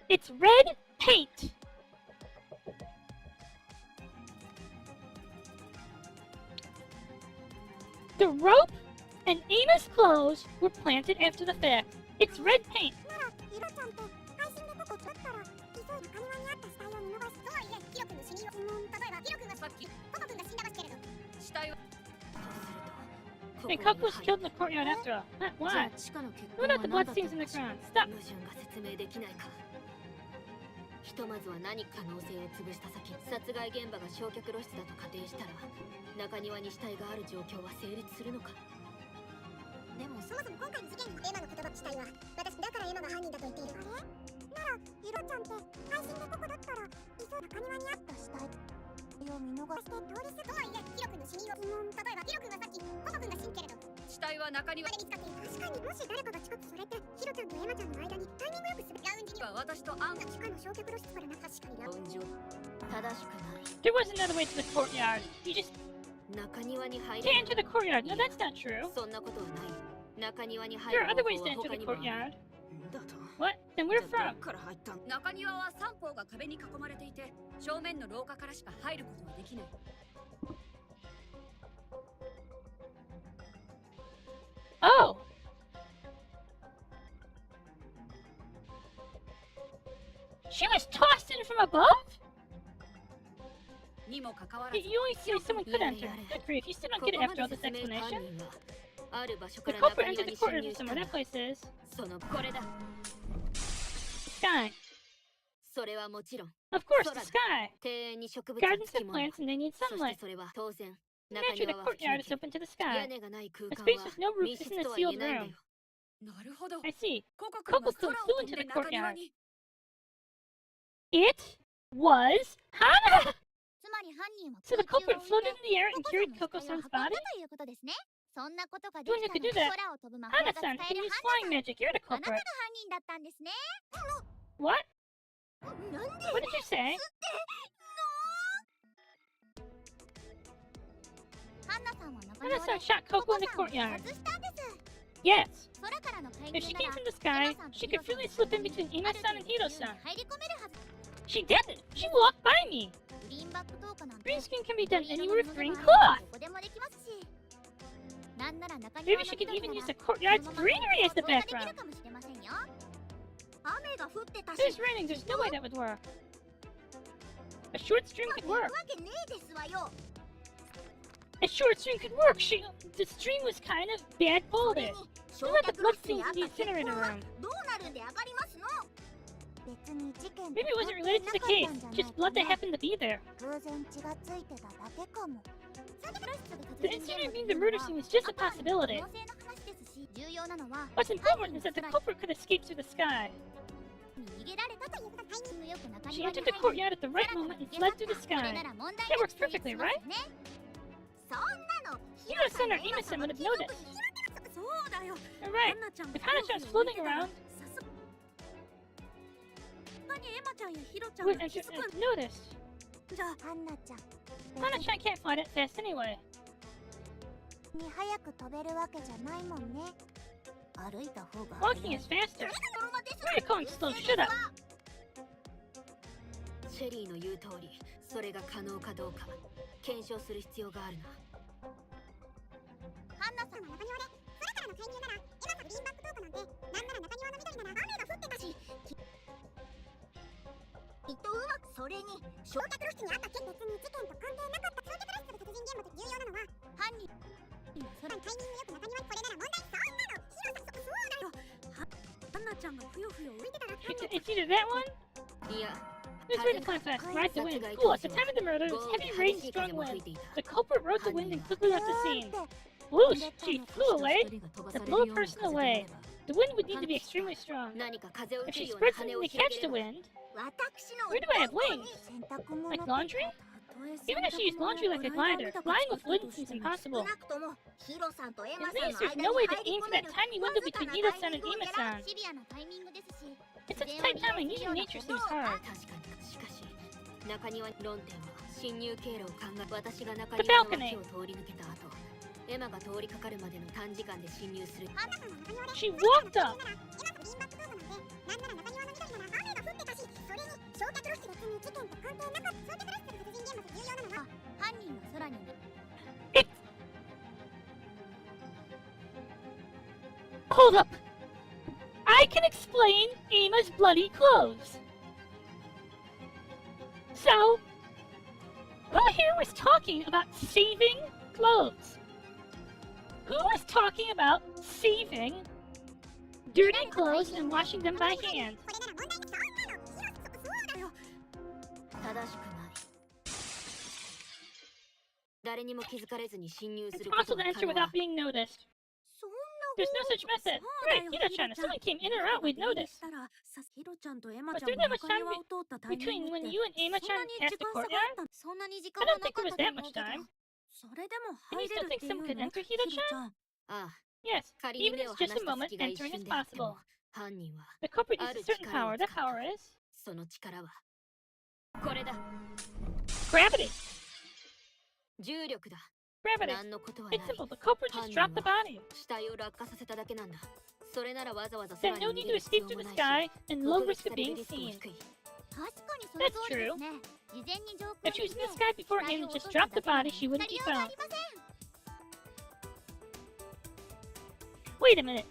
It's red paint. The rope and Ina's clothes were planted after the fact. It's red paint. ならヒロちゃんと配信でここだったら急いで中庭にあった死体を見逃すとはいえヒロ君の死人を例えばヒロ君がさっきパパ君が死んだますけれど死体は Hey, Coco was killed in the courtyard after all. Why? 地下の血 What 痕 about は the 何 blood だった stains in の the かしら ground? Stop. 矛盾が説明できないか。ひとまずは何可能性を潰した先殺害現場が焼却露出だと仮定したら中庭に死体がある状況は成立するのか。でもそもそも今回の事件にエマの言葉自体は私だからエマが犯人だと言っている。あれならヒロちゃんって配信でここだったら急いで中庭にあった死体を見逃して通り過ぎとはいえヒロ君の死人を例えばヒロ君がさっきパパ君が死んけれど死体は中庭で見つかっている。確かにもし誰かが近くそれってヒロちゃんとエマちゃんの間にタイミングよく滑りラウンジにはは私とアン地下の焼却露出からな。確かにラウン正しくない。 There was another way to the courtyard. You just 中庭に入 can't る enter the courtyard. No, that's not true. そんなことはない。中庭に入 There る are other 方 ways 法 to は enter 他 the にもある。 courtyard. だと What? Then where じゃあ from? どっから入ったんだ。中庭は三方が壁に囲まれていて正面の廊下からしか入ることはできない。 Oh. She was tossed in from above? にもかかわらず You only see someone could enter. Good grief, you still don't こ get こ it ま after all で this 説明犯 explanation? 人はある場所 The から中 culprit 庭 entered に the 侵 courtyard 入 from した somewhere. んだ That place is そのこれだ。 sky. それはもちろん Of course, the sky. 庭園に植物が Gardens つき have もの。 plants and they need そして sunlight. それは当然中 Naturally, the 庭は吹き courtyard 抜 is け open to the 屋 sky. 根がない空 The 間 space は with no roof 密 isn't 室 a とは sealed 言えないんだ room. よ。なるほど I see. ココ君 Coco は still 空を flew 飛ん into で the 中庭 courtyard. に It was Hana! つまり犯人は So the 空中 culprit を浮い floated て in the air and ココ carried さんの死体を Coco-san's 運んだ body? ということですね。そんなことがで Doing き you た could の do that. 空を飛ぶ魔法が使 Hana-san え can る use ハ flying magic. You're the ナさん。あなたが culprit. 犯人だったんですね。 What? なんで What did you say? ハンナさんは中 Hana 庭 san で shot コ Coco コ in the さんを自 courtyard. 殺したんです。 Yes. 空からの介 If 入 she な came ら from the sky, she could freely slip in between Ina-san and Hiro-san. 入り込めるはず。 She didn't. She walked by me. グリーンバックトークなんて Green screen can be done 緑色 anywhere の with green 布 cloth. があればどこでもできますし。なんなら中庭 Maybe の she could 緑 even な use ら the courtyard's そのまま greenery as the 想像ができ background. るかもしれませんよ。雨が降ってたし。 If it's raining, there's no way that would work. A short stream could わ work. けねえですわよ。 A short stream could work. The stream was kind of bad それ quality. に What 焼 about the 却露 blood 出に stains あ in っ the た血 incinerator 痕は room? どうなるんで上がりますの。別に事件 Maybe it wasn't related to the case, just blood that happened to be there. 偶然血がついてただけかも。 The incident means the murder scene is just a possibility. 可能性の話ですし、重要なのは What's important is that the culprit could escape through the sky. 逃げられたということ。タイミングよく中 She 庭に entered the 入り courtyard at the right moment and fled through the これ sky. なら問題 That なく works perfectly, 成立します right? ね。そんなの Hiro-san or Ina-san would have noticed. そうだよ You're right. ハンナちゃん If Hana-chan was floating around, さすがにエマちゃんやヒロちゃん would が気 enter づく and notice. じゃあハンナちゃん Hana-chan can't fly that fast anyway. に早く飛べるわけじゃないもんね。歩いた方が Walking is faster. Why are you calling slow? Shut up. シェリーの言う通りそれが可能かどうか検証する必要があるな。ハンナさんは中庭で空からの介入ならエマさんグリーンバックトークなんてなんなら中庭の緑なら雨が降ってたしきっとうまくそれに焼却露出にあった別に事件と関係なかった焼却露出する殺人現場で重要なのは犯人そのタイミングよく中庭にこれなら問題そんなのヒロさんそうだよハンナちゃんがふよふよ浮いてただけ It's either that one. いや Who's ready to climb fast? Ride the wind. Cool. At the time of the murder, it was heavy rain and strong wind. The culprit rode the wind and quickly left the scene. Whoosh! She flew away. To blow a person away. The wind would need to be extremely strong. 何か風を If 打つ she ような spreads 羽 something を to 広 catch げ the れば wind, Where do I have wings? Like laundry? Even if she used laundry like a glider, flying with wings seems impossible. At least there's no way to aim for that tiny window between Hiro-san and Ima-san. It's such tight timing, using nature seems hard. The balcony! She walked up! Hold up! I can explain Ima's bloody clothes! So, who here was talking about saving clothes? Who was talking about saving dirty clothes and washing them by hand? It's possible to enter without being noticed. There's no such method. Right, Hiro-chan, if someone came in or out, we'd notice. Was there that much time between when you and Ima-chan passed the courtyard? I don't think there was that much time. And you still think someone could enter, Hiro-chan? Yes, even if it's just a moment, entering is possible. The culprit uses a certain power. That power is... gravity! Gravity. It's simple, the culprit just dropped the body. Then no need to escape through the sky, and low risk of being seen. That's true. If she was in the sky before and just dropped the body, she wouldn't be found. Wait a minute.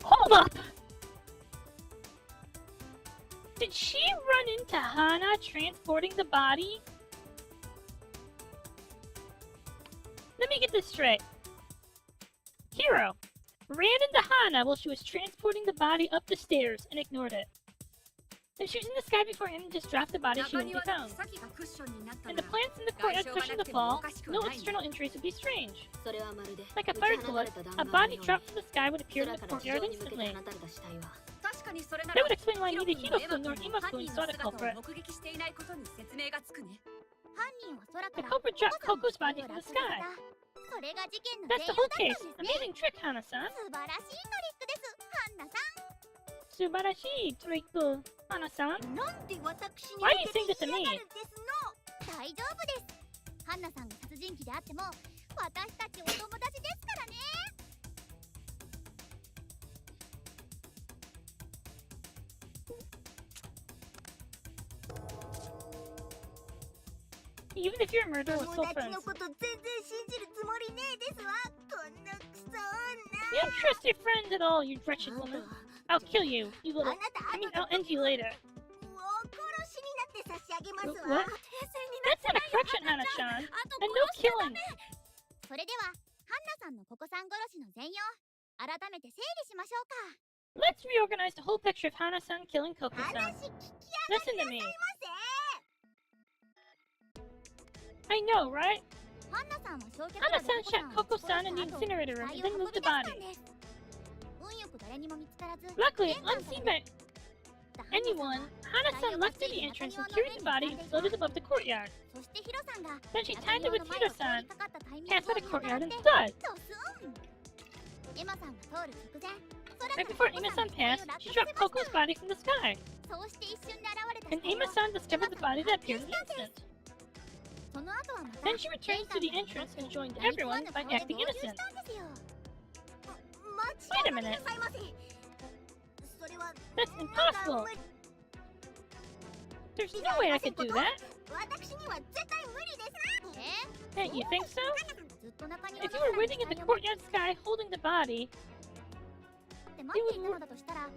Hold up! Did she run into Hana transporting the body? Let me get this straight. Hiro ran into Hana while she was transporting the body up the stairs and ignored it. If she was in the sky before and just dropped the body, she wouldn't be found. And the plants in the courtyard cushion the fall, no external injuries would be strange. Like a fired bullet, a body dropped from the sky would appear in the courtyard instantly. That would explain why neither Hiro-kun nor Ima-kun saw the culprit. The culprit dropped Koko's body from the sky. That's the whole case. Amazing trick, Hana-san. Subarashi trick, Hana-san. Why are you saying this to me? Even if you're a murderer, we're still friends. You don't trust your friends at all, you wretched woman. I'll kill you, you little... I'll end you later. What? That's not a correction, Hana-chan. And no killing! Let's reorganize the whole picture of Hana-san killing Koko-san. Listen to me. I know, right? Hana-san shot Koko-san in the incinerator room and then moved the body. Luckily, unseen by anyone, Hana-san left through the entrance and carried the body and floated above the courtyard. Then she tied it with Hiro-san, passed by the courtyard and died. Right before Ima-san passed, she dropped Koko's body from the sky. And Ima-san discovered the body that appeared in the instant. Then she returned to the entrance and joined everyone by acting innocent. Wait a minute. That's impossible. There's no way I could do that. Hey, you think so? If you were waiting in the courtyard sky holding the body,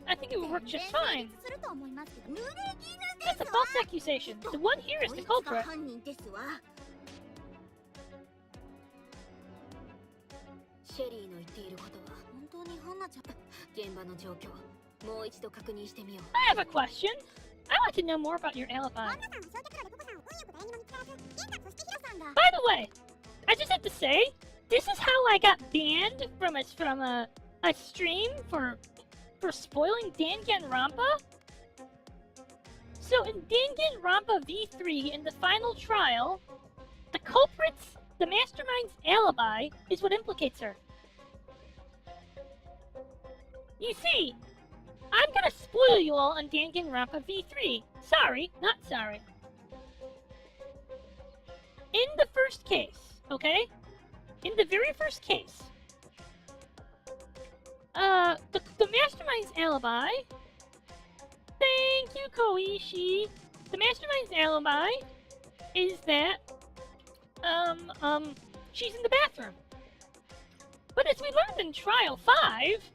I think it would work just fine. That's a false accusation. The one here is the culprit. I have a question. I want to know more about your alibi. By the way, I just have to say, this is how I got banned from a stream for spoiling Danganronpa. So in Danganronpa V3, in the final trial, the culprit's, the mastermind's alibi is what implicates her. You see, I'm gonna spoil you all on Danganronpa V3. Sorry, not sorry. In the first case, okay? In the very first case, the mastermind's alibi. Thank you, Koishi. The mastermind's alibi is that, she's in the bathroom. But as we learned in Trial 5,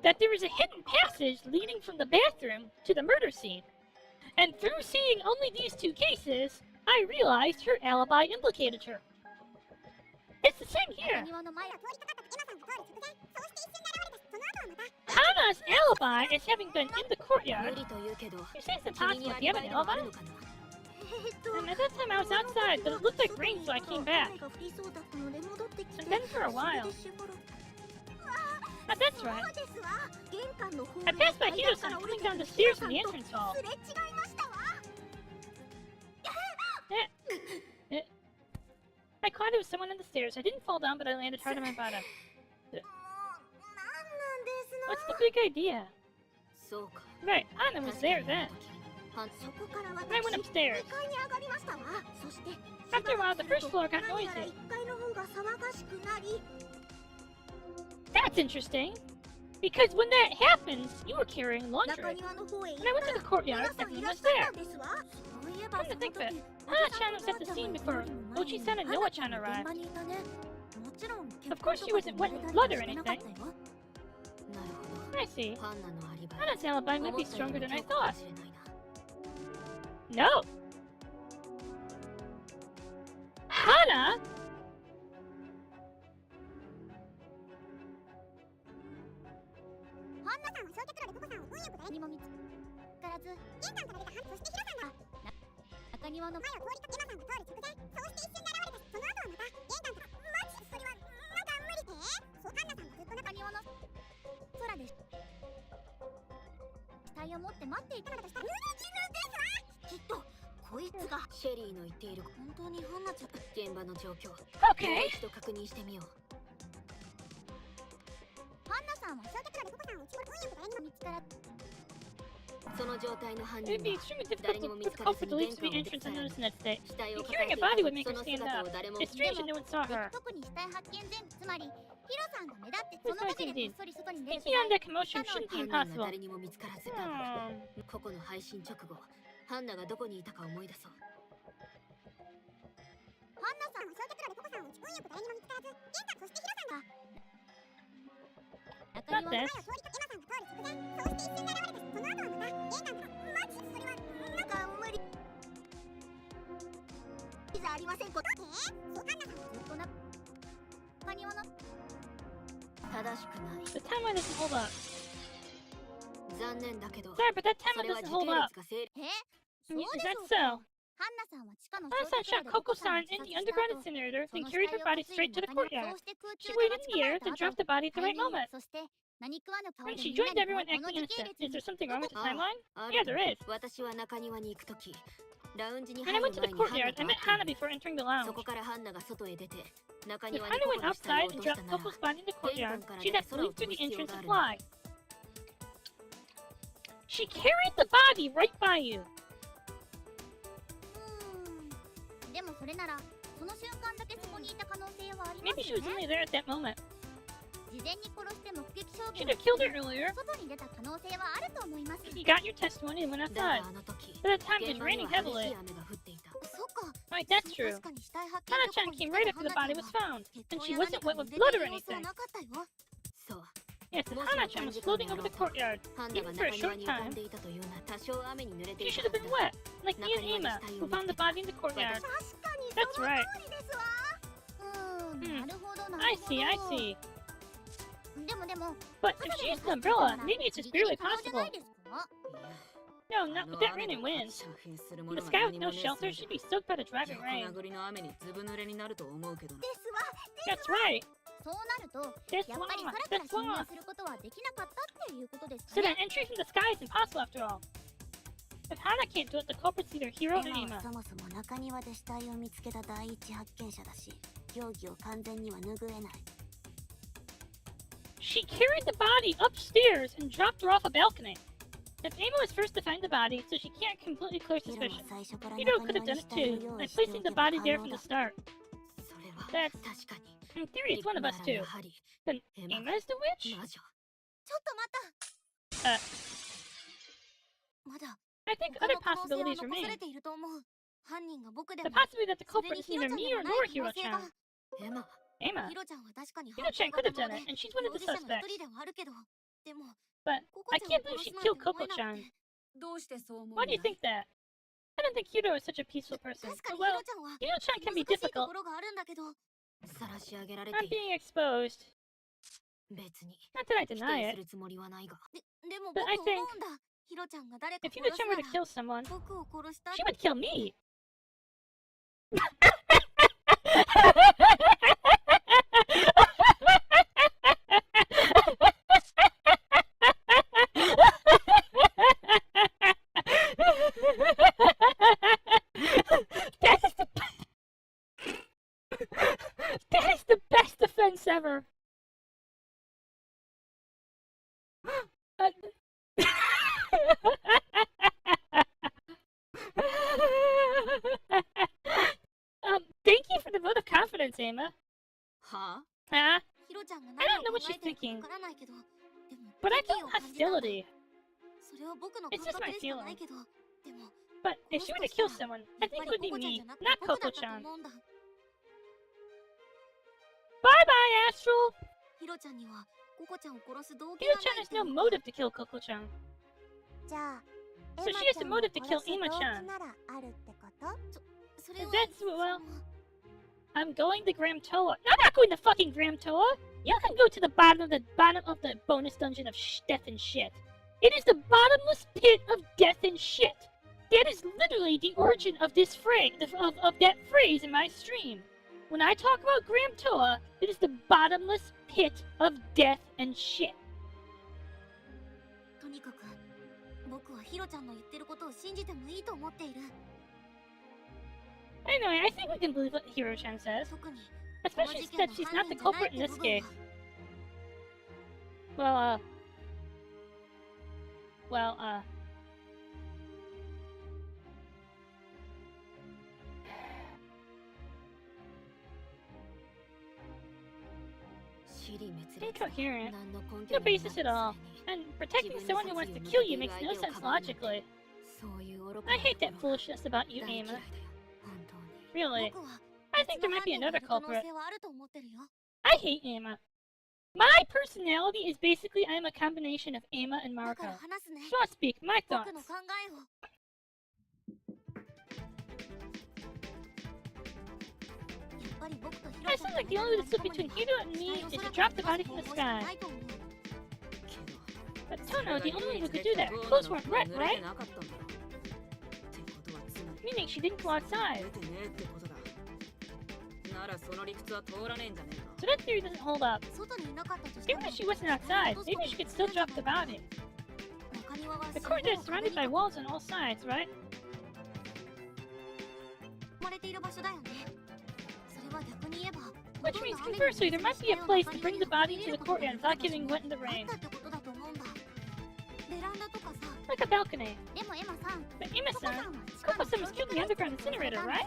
that there is a hidden passage leading from the bathroom to the murder scene. And through seeing only these two cases, I realized her alibi implicated her. It's the same here. Hana's alibi is having been in the courtyard. You say it's impossible. Do you have an alibi? And at that time I was outside, but it looked like rain, so I came back. And then for a while. That's right. I passed by Hiro-san coming down the stairs from the entrance hall. I caught there was someone on the stairs. I didn't fall down, but I landed hard on my bottom. What's the big idea? Right, Anna was there then. I went upstairs. After a while, the first floor got noisy. That's interesting. Because when that happens, you were carrying laundry. When I went to the courtyard, everyone was there. Come to think of it, Hana-chan was at the scene before Ochi-san and Noa-chan arrived. Of course she wasn't wet with blood or anything. I see. Hana's alibi might be stronger than I thought. No! Hana? Okay. その状態の犯 It 人 would be は extremely 誰にも difficult 見 for つ the からず culprit に to 玄 leave 関 the を entrance 出さ unnoticed in that state. 死体を Securing a 抱 body え would make そ her の stand 姿 up. を誰も It's strange that no one saw her. 特に死体発見前つまりヒロさんが目立ってその That's 陰 nice で indeed. こっそり外に出る Taking on that commotion shouldn't be 犯人が impossible. 誰にも見つからず個々の配信直後ハンナがどこにいたか思い出そうハンナさんは焼却炉でココさんを打ち運よく誰にも見つからず玄関そしてヒロさんが中 Not 庭の this. 前を通りかエマさんが通る直前そうして一瞬で現れたその後はまた玄関がマジそれはなんか無理じゃありませんことそうハンナさんはずっと中庭の正しくない The timeline doesn't hold up. 残念だけど Sorry, but that そ timeline れは doesn't 時 hold 系 up. 列が成立 Is そうで that しょうか so? ハンナさんは地下の Hana-san shot Coco-san in the underground incinerator, then carried her body straight to the courtyard. She waited in the air, then dropped the body at the right moment. そして何食わぬ顔で When she みんな joined に everyone この acting 時系 innocent. 列 Is に there something wrong with the あ timeline? あ Yeah, る there is. 私は中庭に行くときラウンジに When 入 I る went to the 前にハンナ courtyard, と I 会 met った Hana before entering the そ lounge. こからハンナが外へ出て中 If 庭に Hana 個 went 々の死体を outside 落 and とした dropped なら Coco's body in the courtyard, she'd have to leave through the entrance and fly. She carried the body right by you. でもそれならその瞬間だけそこにいた可能性はありま Maybe す she よ was ね only there at that moment. 事前に殺して目撃証 She'd 言 have killed her earlier. 外に出た可能性はあると思います You got your testimony and went だが outside. あの時 But at the time it 現 was 場に raining は激し heavily. い雨が降っていた そっか Right, that's true. 確かに死体発見 Hana-chan 直後に came right after the body was found, and she wasn't wet with blood or anything. なかったよ そう Yes, and Hana-chan was floating over the courtyard. ハンナが Even for a 中庭 short に浮かん time, でいたというな多少雨に濡れてい she た should は have ず been だ wet, like me and Ema, who found the body in the courtyard. 確かに That's その right. 通りですわなるほどなる I ほど see, I see. でも But if she used an umbrella, maybe it's just barely じゃ possible. ないですか No, not with that rain and wind. In the sky with no shelter, she'd be soaked by the driving rain. 横殴りの雨にずぶ濡れになると思うけどなですわ That's right. そうなると That's やっぱり wrong. 空から That's 侵入 wrong. することはできなかったっていうことです So かね that entry from the sky is impossible after all. If Hana can't do it, the culprit's either Hiro or エマ Ima. はそもそも中庭で死体を見つけた第一発見者だし、容疑を完全には拭えない。She carried the body upstairs and dropped her off a balcony. If Ima was first to find the body, so she can't completely clear ヒロは suspicion. 最初から Hiro 中 could 庭 have に done 死 it 体を too, 用 by 意してお placing け the ば body 可 there 能 from だ。 the start. それは That's, 確かに in theory, it's one of us なら too. やはり Then エマ Ima is the witch? 魔女。ちょっと待った。 まだ I think 他 other の可能性は possibilities 残され remain. ていると思う。犯人が僕で The も、 possibility that the それ culprit に is ヒロ neither ちゃん me でも or ない nor 可 Hiro 能性 chan. が。エマ Ima. ヒロちゃんは確かに Hiro 犯 chan 行 could 方 have の done で it, and she's one 容 of the 疑者の一 suspects. 人ではあるけど、でも But ココ I ちゃん can't を believe 殺 she'd すなん kill て思え Coco なく chan. て。どうしてそう思う Why ん do you だい think that? I don't think Hiro is such a peaceful person. 確か But にヒ well, ロちゃんは Hiro chan can 難 be しいと difficult. ころがあるんだけど、晒し上げられて I'm いる。 being exposed. 別に Not that I 否 deny 定 it. するつもりはないが。でも But 僕 I 思 think うんだ。ヒロちゃんが誰か if 殺 Hiro す chan な were ら to kill someone, 僕を殺した she would kill me. That is the that is the best defense ever. Thank you for the vote of confidence, Emma. は Huh? ヒロちゃんが I 何 don't know を what 考 she's えてるか thinking. わからないけど、でも But I 敵意 felt を感じたんだ。 hostility. それは僕の It's 感 just 覚 my でしかない feeling. けど、でも But if she were to kill someone, や I っぱ think り it would コ be コちゃん me, じゃなくて not 僕だ Coco ったと chan. 思うんだ。 Bye bye, Astral. ヒロちゃんにはココちゃんを殺す動機 Hiro が chan ないっ has ていう no か。 motive to kill Coco chan. じゃあ、 So she has the motive to kill Emma chan. ならあるってこと？それは That's well. I'm going to Gram Toa. I'm not going to fucking Gram Toa. You can go to the bottom of the bonus dungeon of death and shit. It is the bottomless pit of death and shit. That is literally the origin of this phrase, of that phrase in my stream. When I talk about Gram Toa, it is the bottomless pit of death and shit. とにかく僕はヒロちゃんの言ってることを信じてもいいと思っている。 Anyway, I think we can believe what Hiro-chan says. 特に Especially since she's not the culprit in this case. Well, incoherent. No basis at all. And protecting someone who wants to kill you makes no sense logically. I hate that foolishness about you, Emma. Really. 僕は I think there might be 別の another 犯人がいる可能 culprit. 性はあると思ってるよ。 I hate Emma. My personality is basically I'm a combination of Emma and だか Marco. ら話すね。 So I'll speak my 僕 thoughts. の考えを。やっぱり僕とヒロ I ちゃん sounds の like the only way to slip between Hiro and me is to drop the body from the sky. But Tono, the only one who could do that. Clothes weren't wet, right? Meaning she didn't go outside. So that theory doesn't hold up. 外にいなかったとしても Even if she wasn't outside, maybe she could still drop the body. 中庭は The courtyard is surrounded by walls on all sides, right? 囲まれている場所だよね。それは逆に言えば、 Which means conversely, there might be a place to bring the body to the courtyard without getting wet in the あっ rain. たってことだと思うんだ。ベランダとかさ。 Like a balcony. でもエマさん、 But Emma-san, ココ Coco-san was killed in the underground incinerator, right?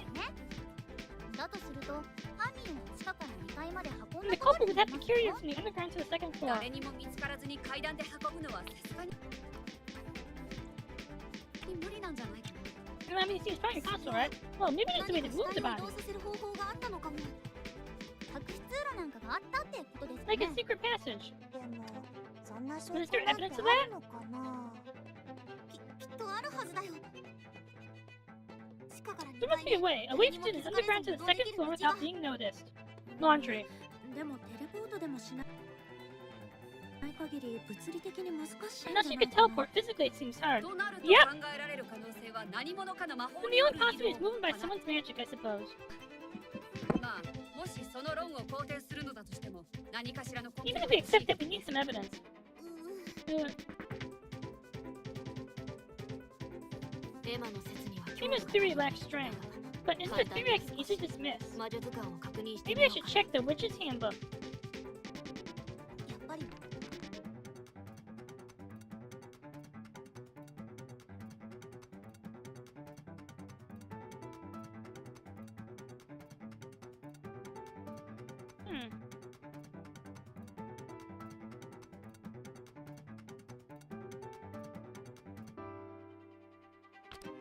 だとすると、犯人を地下から2階まで運ん And だ the こと culprit に would な have り to ます carry よ her from the underground to the second floor. 誰にも見つからずに階段で運ぶのはさすがに無理なんじゃないかな。 I mean, it seems probably impossible, right? Well, maybe there's a way to 何 move か the 死体を body. 移動させる方法があったのかも。隠し通路なんかがあったってことですか Like ね。 a secret passage. でも、そんな証 But is 拠 there だって evidence of あ that? るのかな。きっとあるはずだよ。地下から There must be a way. A way to do this underground to the second floor without being noticed. Laundry. でもテレポートでもしない限り物理的に難しいん Unless じゃ you な could いかな。 teleport physically, it seems hard. となると Yep. 考えられる可能性は何者かの魔法 And に the よ only る possibility 移 is 動 moving by かな someone's magic, I suppose. まあもしその論を肯定するのだとしても何かしらの根拠 Even が if we 欲しい accept it, we need some evidence. う Uh, Ema's theory lacks strength, but in her theory I can easily dismiss. Maybe I should check the witch's handbook.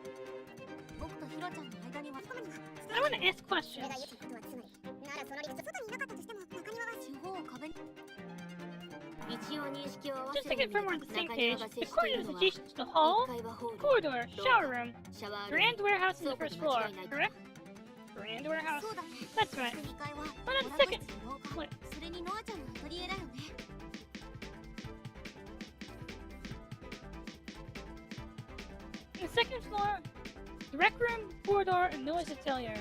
やっぱり 僕とヒロちゃんの間に割り込むには I want to ask それ questions. が言うってことはつまりならその理屈外にいなかったとしても中庭は四方を壁に Just to get from on the same page, the corridor is adjacent to the hall, corridor, shower room, grand warehouse on the first floor, correct? Grand warehouse. そうだね That's right. 2階は Hold on a second. What? それにノアちゃんのアトリエだよね The second floor, the rec room, corridor, and Noah's atelier.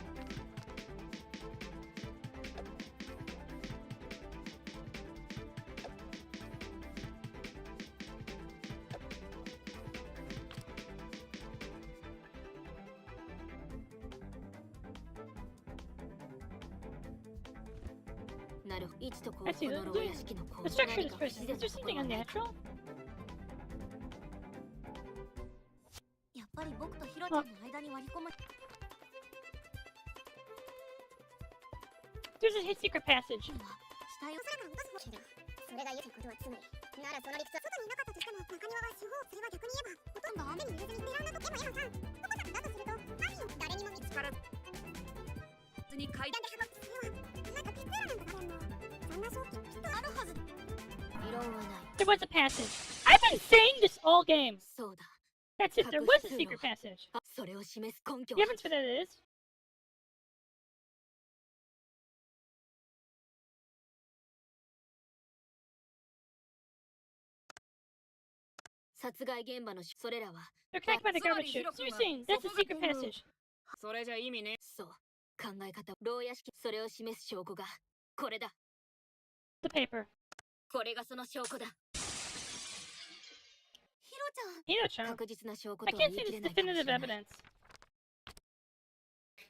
I see. The structure of this person. Is there something unnatural? やっぱり僕とヒロちゃんの間に割り込む There's a secret passage. には死体を空から落とす方けどそれが言うってことはつまりならその理屈は外にいなかったとしても中庭は四方それは逆に言えばほとんど雨に濡れずにベランダとエマさんとまさかだとすると犯人を誰にも見つからずに階段でそれはなんかピッツァラなんかでもそんな正気きっとあるはず There was a passage. I've been saying this all game. そうだ That's it. There was a secret passage. それを示す根拠 The evidence for that is. They're connected by the garbage chute. So you're saying that's a secret passage. それじゃ意味ねそう考え方牢屋敷それを示す証拠がこれだ The paper. これがその証拠だヒロちゃん Hino-chan. 確実な証拠 I とは can't 言い see 切れ this ないかもし definitive れない evidence.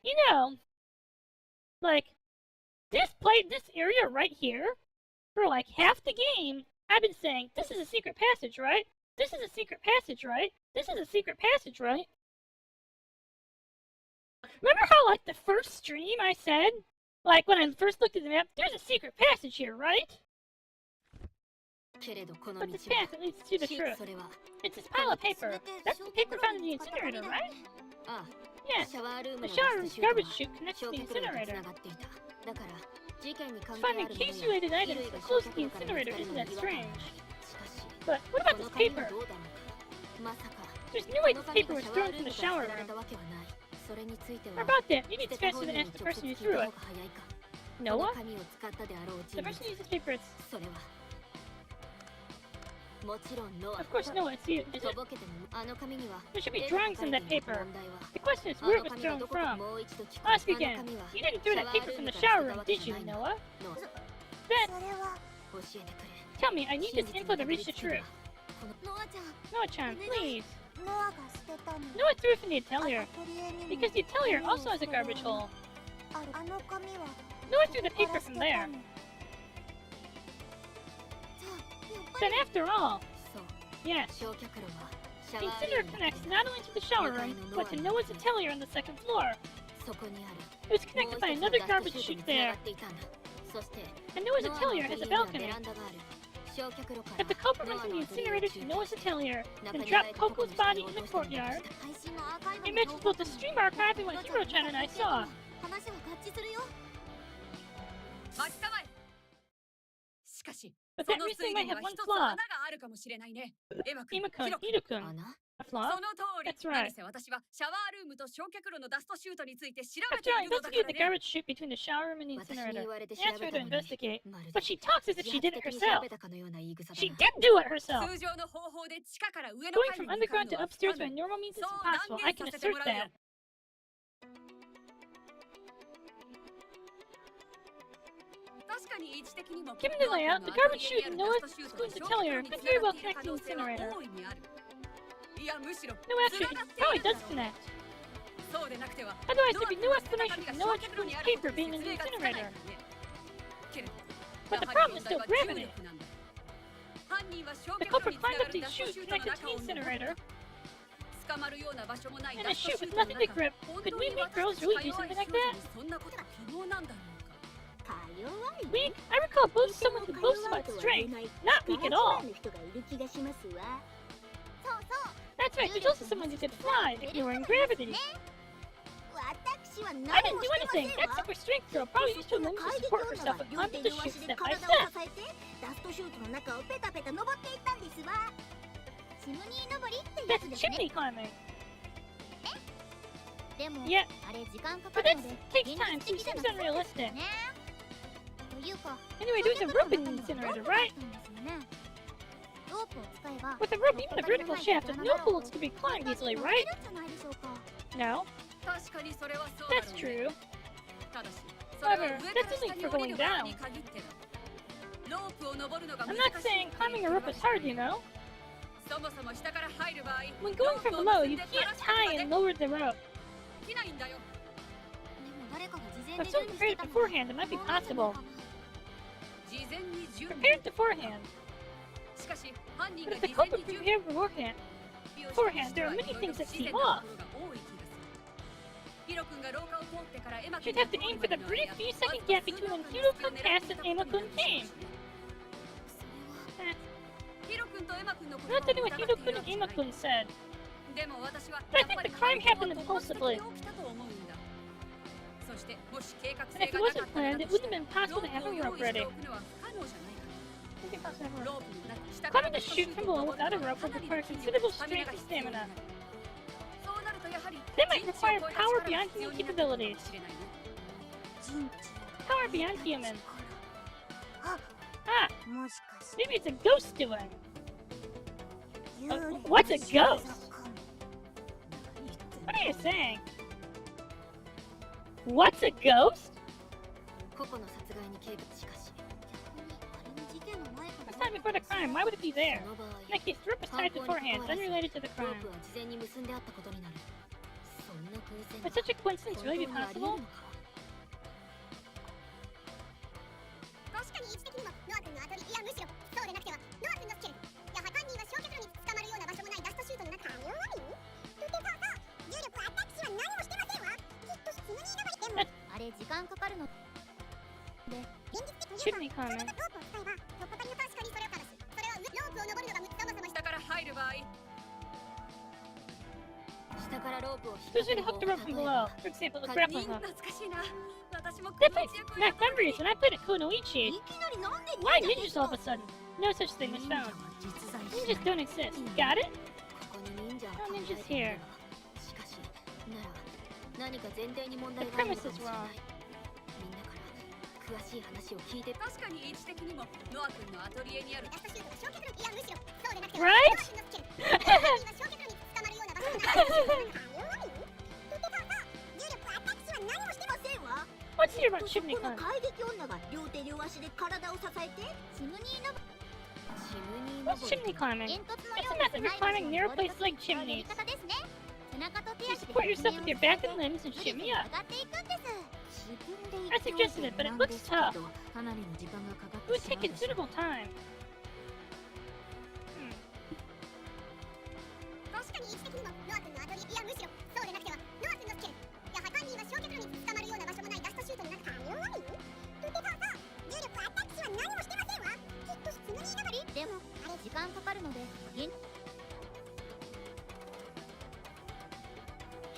You know, like, this area right here, for like half the game, I've been saying, this is a secret passage, right? This is a secret passage, right? This is a secret passage, right? Remember how, like, the first stream I said, like, when I first looked at the map, there's a secret passage here, right? けれどこの But 道 this path that leads to the は truth. それは It's this pile of paper. That's the paper found in the incinerator, right? ああ Yes. シャワールーム The の shower ダ room's ストシュー garbage ト chute connects は to the 焼却炉と incinerator. 繋がっていただから事件に関係 Finding あるものや case-related 衣 items 類が close 焼 to the 却炉から見 incinerator つかる isn't のは that 違和感 strange. しかし But what こ about の this 紙が paper? どうだろうかまさか There's no way この this 紙 paper が was シャワ thrown ール from ーム the から shower 捨てられ room. たわけはないそれについて Or は about that? Maybe 捨 it's てた faster 本 than 人に ask the 直 person 接 who 聞い threw た it. 方が早いか Noah? この紙を使ったであろう The 人物 person who uses paper, it's... それはもちろんノア Of course, Noah, it's you. Is と it? ぼけてもあの紙には There should be 絵が drawings 描か in れ that ている paper. 問題は The question is あ where の it was 紙が thrown どこか from. もう一度聞く I'll ask you あの again. 紙は You didn't throw that paper from the シャワ shower ールー room, ムから did you, 捨てた Noah? わけじゃないの That... それは教えてくれ Tell me, I need 真 this 実 info に to たどり reach the 着くに truth. はこのノアちゃん Noah-chan, please. ノアが捨てたの Noah threw it from the アト atelier. リエにも Because the atelier also has a garbage hole. あの紙は Noah threw the paper from there. じゃあ Then やっぱり after all, そう yes, 焼却炉はシャ the ワー incinerator ルーム connects not only to the shower room, but to Noah's atelier on the second floor. そこにある It was connected by もう一つ another のダスト garbage シュー chute トに繋が there. っていたんだそして And Noah's ノアの atelier アト has リ a エには balcony. ベランダがある焼却炉か If the ら culprit ノ runs ア from の the アトリエを incinerator 中 to 継 Noah's atelier, 中 then 庭 drop へと Coco's こ body に in 落 the としたんだ courtyard, 配信のアーカイブ it の matches both the stream archive and what Hiro-chan and I saw. 話は合致するよ待ちたまえしかし But そ that の reasoning 推理 might には have 一 one つ flaw. 穴があるかもしれないねエマ君 Ima-kun, ヒロ君 Ida-kun. 穴 A そ flaw? の通り That's right. 何せ私はシャワールームと焼却炉のダストシュートについて調べ After て all, いるのだか investigate ら the ね garbage chute between the shower room and the 私に incinerator. 言われて They 調 asked べ her た to のに investigate, まる but で she talks as if 自 she 発 did it 的に調 herself. べたかのような言い草だ She な did do it herself. 通常の方法で地下から上の Going 階 from に向かう underground の to は不 upstairs 可 by 能 normal means is そう impossible. 断 I 言 can させて assert もらうよ that. 確かに位置的にも Given the layout, the garbage chute in Noah's school's atelier could very well connect to the incinerator. い No, actually, it probably does connect. そうでなくては Otherwise, there'd be no explanation for Noah's paper being in the incinerator. But the problem is still gravity. The culprit climbed up these chutes connected to the incinerator. In a chute with nothing to grip, could we meet girls really do something like that? Weak? I recall both someone who boasts about strength. Not weak at all. That's right, there's also someone who could fly, ignoring gravity. I didn't do anything. That super strength girl probably used her limbs to support herself and climbed the chute step by step. That's chimney climbing. Yeah, but that takes time, so it seems unrealistic. Anyway, there's a rope in the incinerator, right? With a rope, even a vertical shaft with no holds can be climbed easily, right? No. That's true. However, that's only for going down. I'm not saying climbing a rope is hard, you know? When going from below, you can't tie and lower the rope. But if someone prepared it beforehand, it might be possible. Prepared beforehand. But if the culprit prepared beforehand, there are many things that seem off. You'd have to aim for the brief few-second gap between when Hiro-kun passed and Emma-kun came. Not to do what Hiro-kun and Emma-kun said. But I think the crime happened impulsively. And if it wasn't planned, it wouldn't have been possible to have a rope ready. Climbing the chute from below without a rope would require considerable strength and stamina. That might require power beyond human capabilities. Power beyond human. Ah! Maybe it's a ghost doing. What's a ghost? What are you saying? What's a ghost? It's time before the crime. Why would it be there? In that case, the rope was tied beforehand, unrelated to the crime. Would such a coincidence really be possible? Chimney climbing. Who's gonna hook the rope from below? For example, the grappling hook. That plays back memories when I played at Kunoichi. Why ninjas all of a sudden? No such thing was found. Ninjas don't exist. Got it? No ninjas here. The premise is wrong. Right? What's here about chimney climbing? What's chimney climbing? It's a method for climbing narrow places like chimneys. You support yourself with your back and limbs and shimmy up. I suggested it, but it looks tough. It would take considerable time.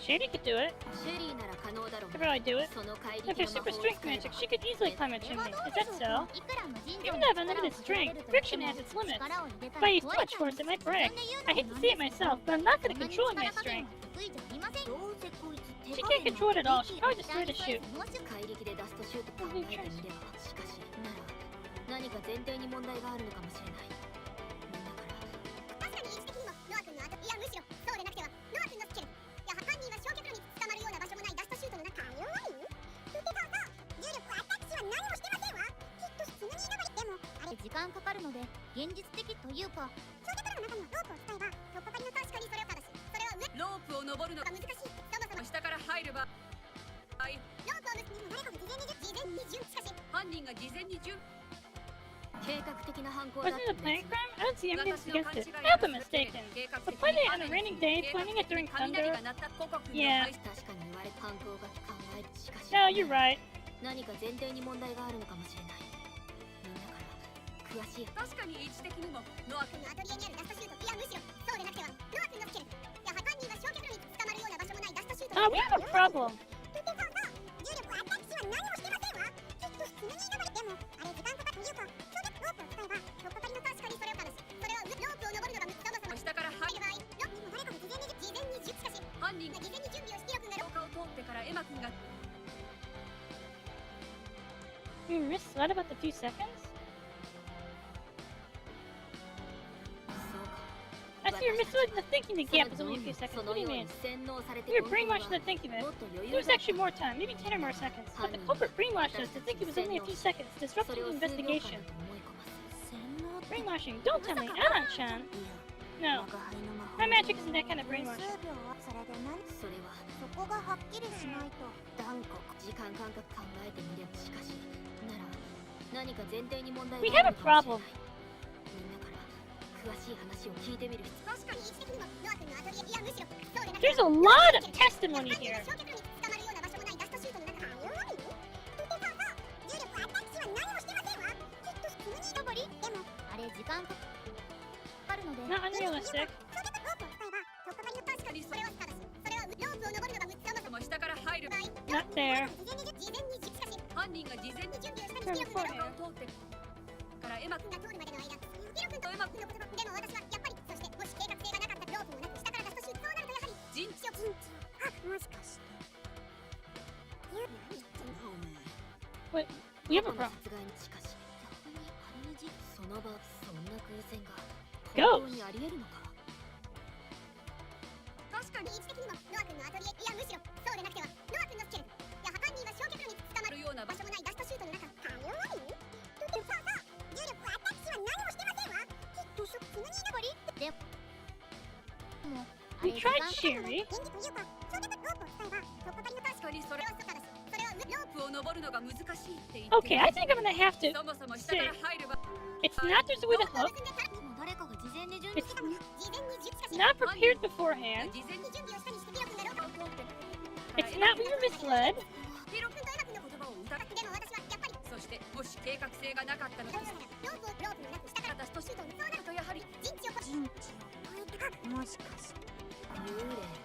Shady could do it. Could probably do it. With her super strength magic, she could easily climb a chimney. Is that so? Even though I have unlimited strength, friction has its limits. If I use too much force, it might break. I hate to see it myself, but I'm not good at controlling my strength. She can't control it at all. She probably just threw the chute. ロープを登るのが難しい。そもそも下から入る場合、ロープを結ぶにも誰かが事前に準備しかし犯人が事前に準備計画的な犯行だ Wasn't it a plan crime? I don't see evidence against it. I hope I'm mistaken. But planning it on a raining day, planning it during thunder. Yeah. No, you're right. 何か前提に問題があるのかもしれない。みんなから詳しい。確かに位置的にもノア君のアトリエにあるダストシュート、いやむしろそうでなくてはノア君のつける。いや犯人は焼却炉に捕まるような場所もないダストシュート。We have a problem. 重力アタックは何もしてませんわ。きっと普通に登りでもあれ時間かかっていうか、それでロープを使えばとっかかりの確かにそれを話す。それはロープを登るのがそもそも下から入る場合、ロープにも誰かが事前に準備しかし犯人が事前に準備をしてロ君が廊下を通ってからエマ君が You misled about the 2 seconds? I see you're misled into thinking the gap was only a few seconds. What do you mean? You were brainwashed into thinking that. There was actually more time, maybe 10 or more seconds. But the culprit brainwashed us to think it was only a few seconds, disrupting the investigation. Brainwashing? Don't tell me. Anna-chan. No. My magic isn't that kind of brainwashing. それはそこがはっきりしないと断固時間感覚考えてみればしかしなら何か前提に問題 We が have あ a るかもしれ problem. ないみんなから詳しい話を聞いてみる必要。確かに位置的にもノア君のアトリエ、いやむしろそうでなく There's a lot of testimony here. 焼却炉に捕まるような場所もないダストシュートの中。重力アタックは何もしてませんわ。きっと普通に登りでもあれ時間かかるので Not unrealistic. それでロープを使えばとっかかりの確かにそれはただしそれはロープを登るのがそもそも下から入る場合 Not there. 事前にしかし犯人が事前に準備をしたにヒロ君が廊下を通ってからエマ君が通るまでの間、ヒロ君とエマ君の言葉でも私はやっぱりそしてもし計画性がなかったロープもなく下からダストシュートそうなるとやはり陣地をもしかして Wait, we have a 過去の problem. 殺害にしかしその場そんな偶然が Ghost. 本当にあり得るのか。確かに位置的にもノア君のアトリエ、いやむしろそうでなくてはノア君のスキル、いや犯人は焼却炉に捕まるような場所もないダストシュートの中。そうそう重力アタックは何もしてませんわ。きっと普通に登りでも We tried Sherry. 現実というかそれでロープを使えばとっかかりの確か確かにそれはそうだしそれはロープを登るのが難しいって言って Okay, I think I'm gonna have to そもそも下から入る場 It's not just with a hook. 誰かが事前に準備 It's したのよ。事前に準備しかし not prepared beforehand. 事前に準備をしたにしてヒロ君が廊下を通って It's not we were misled. ヒロ君とエマ君の言葉を疑ってでも私はやっぱりそしてもし計画性がなかったのロープもなく下からダストシュートをそうなるとやはり陣地をもしかして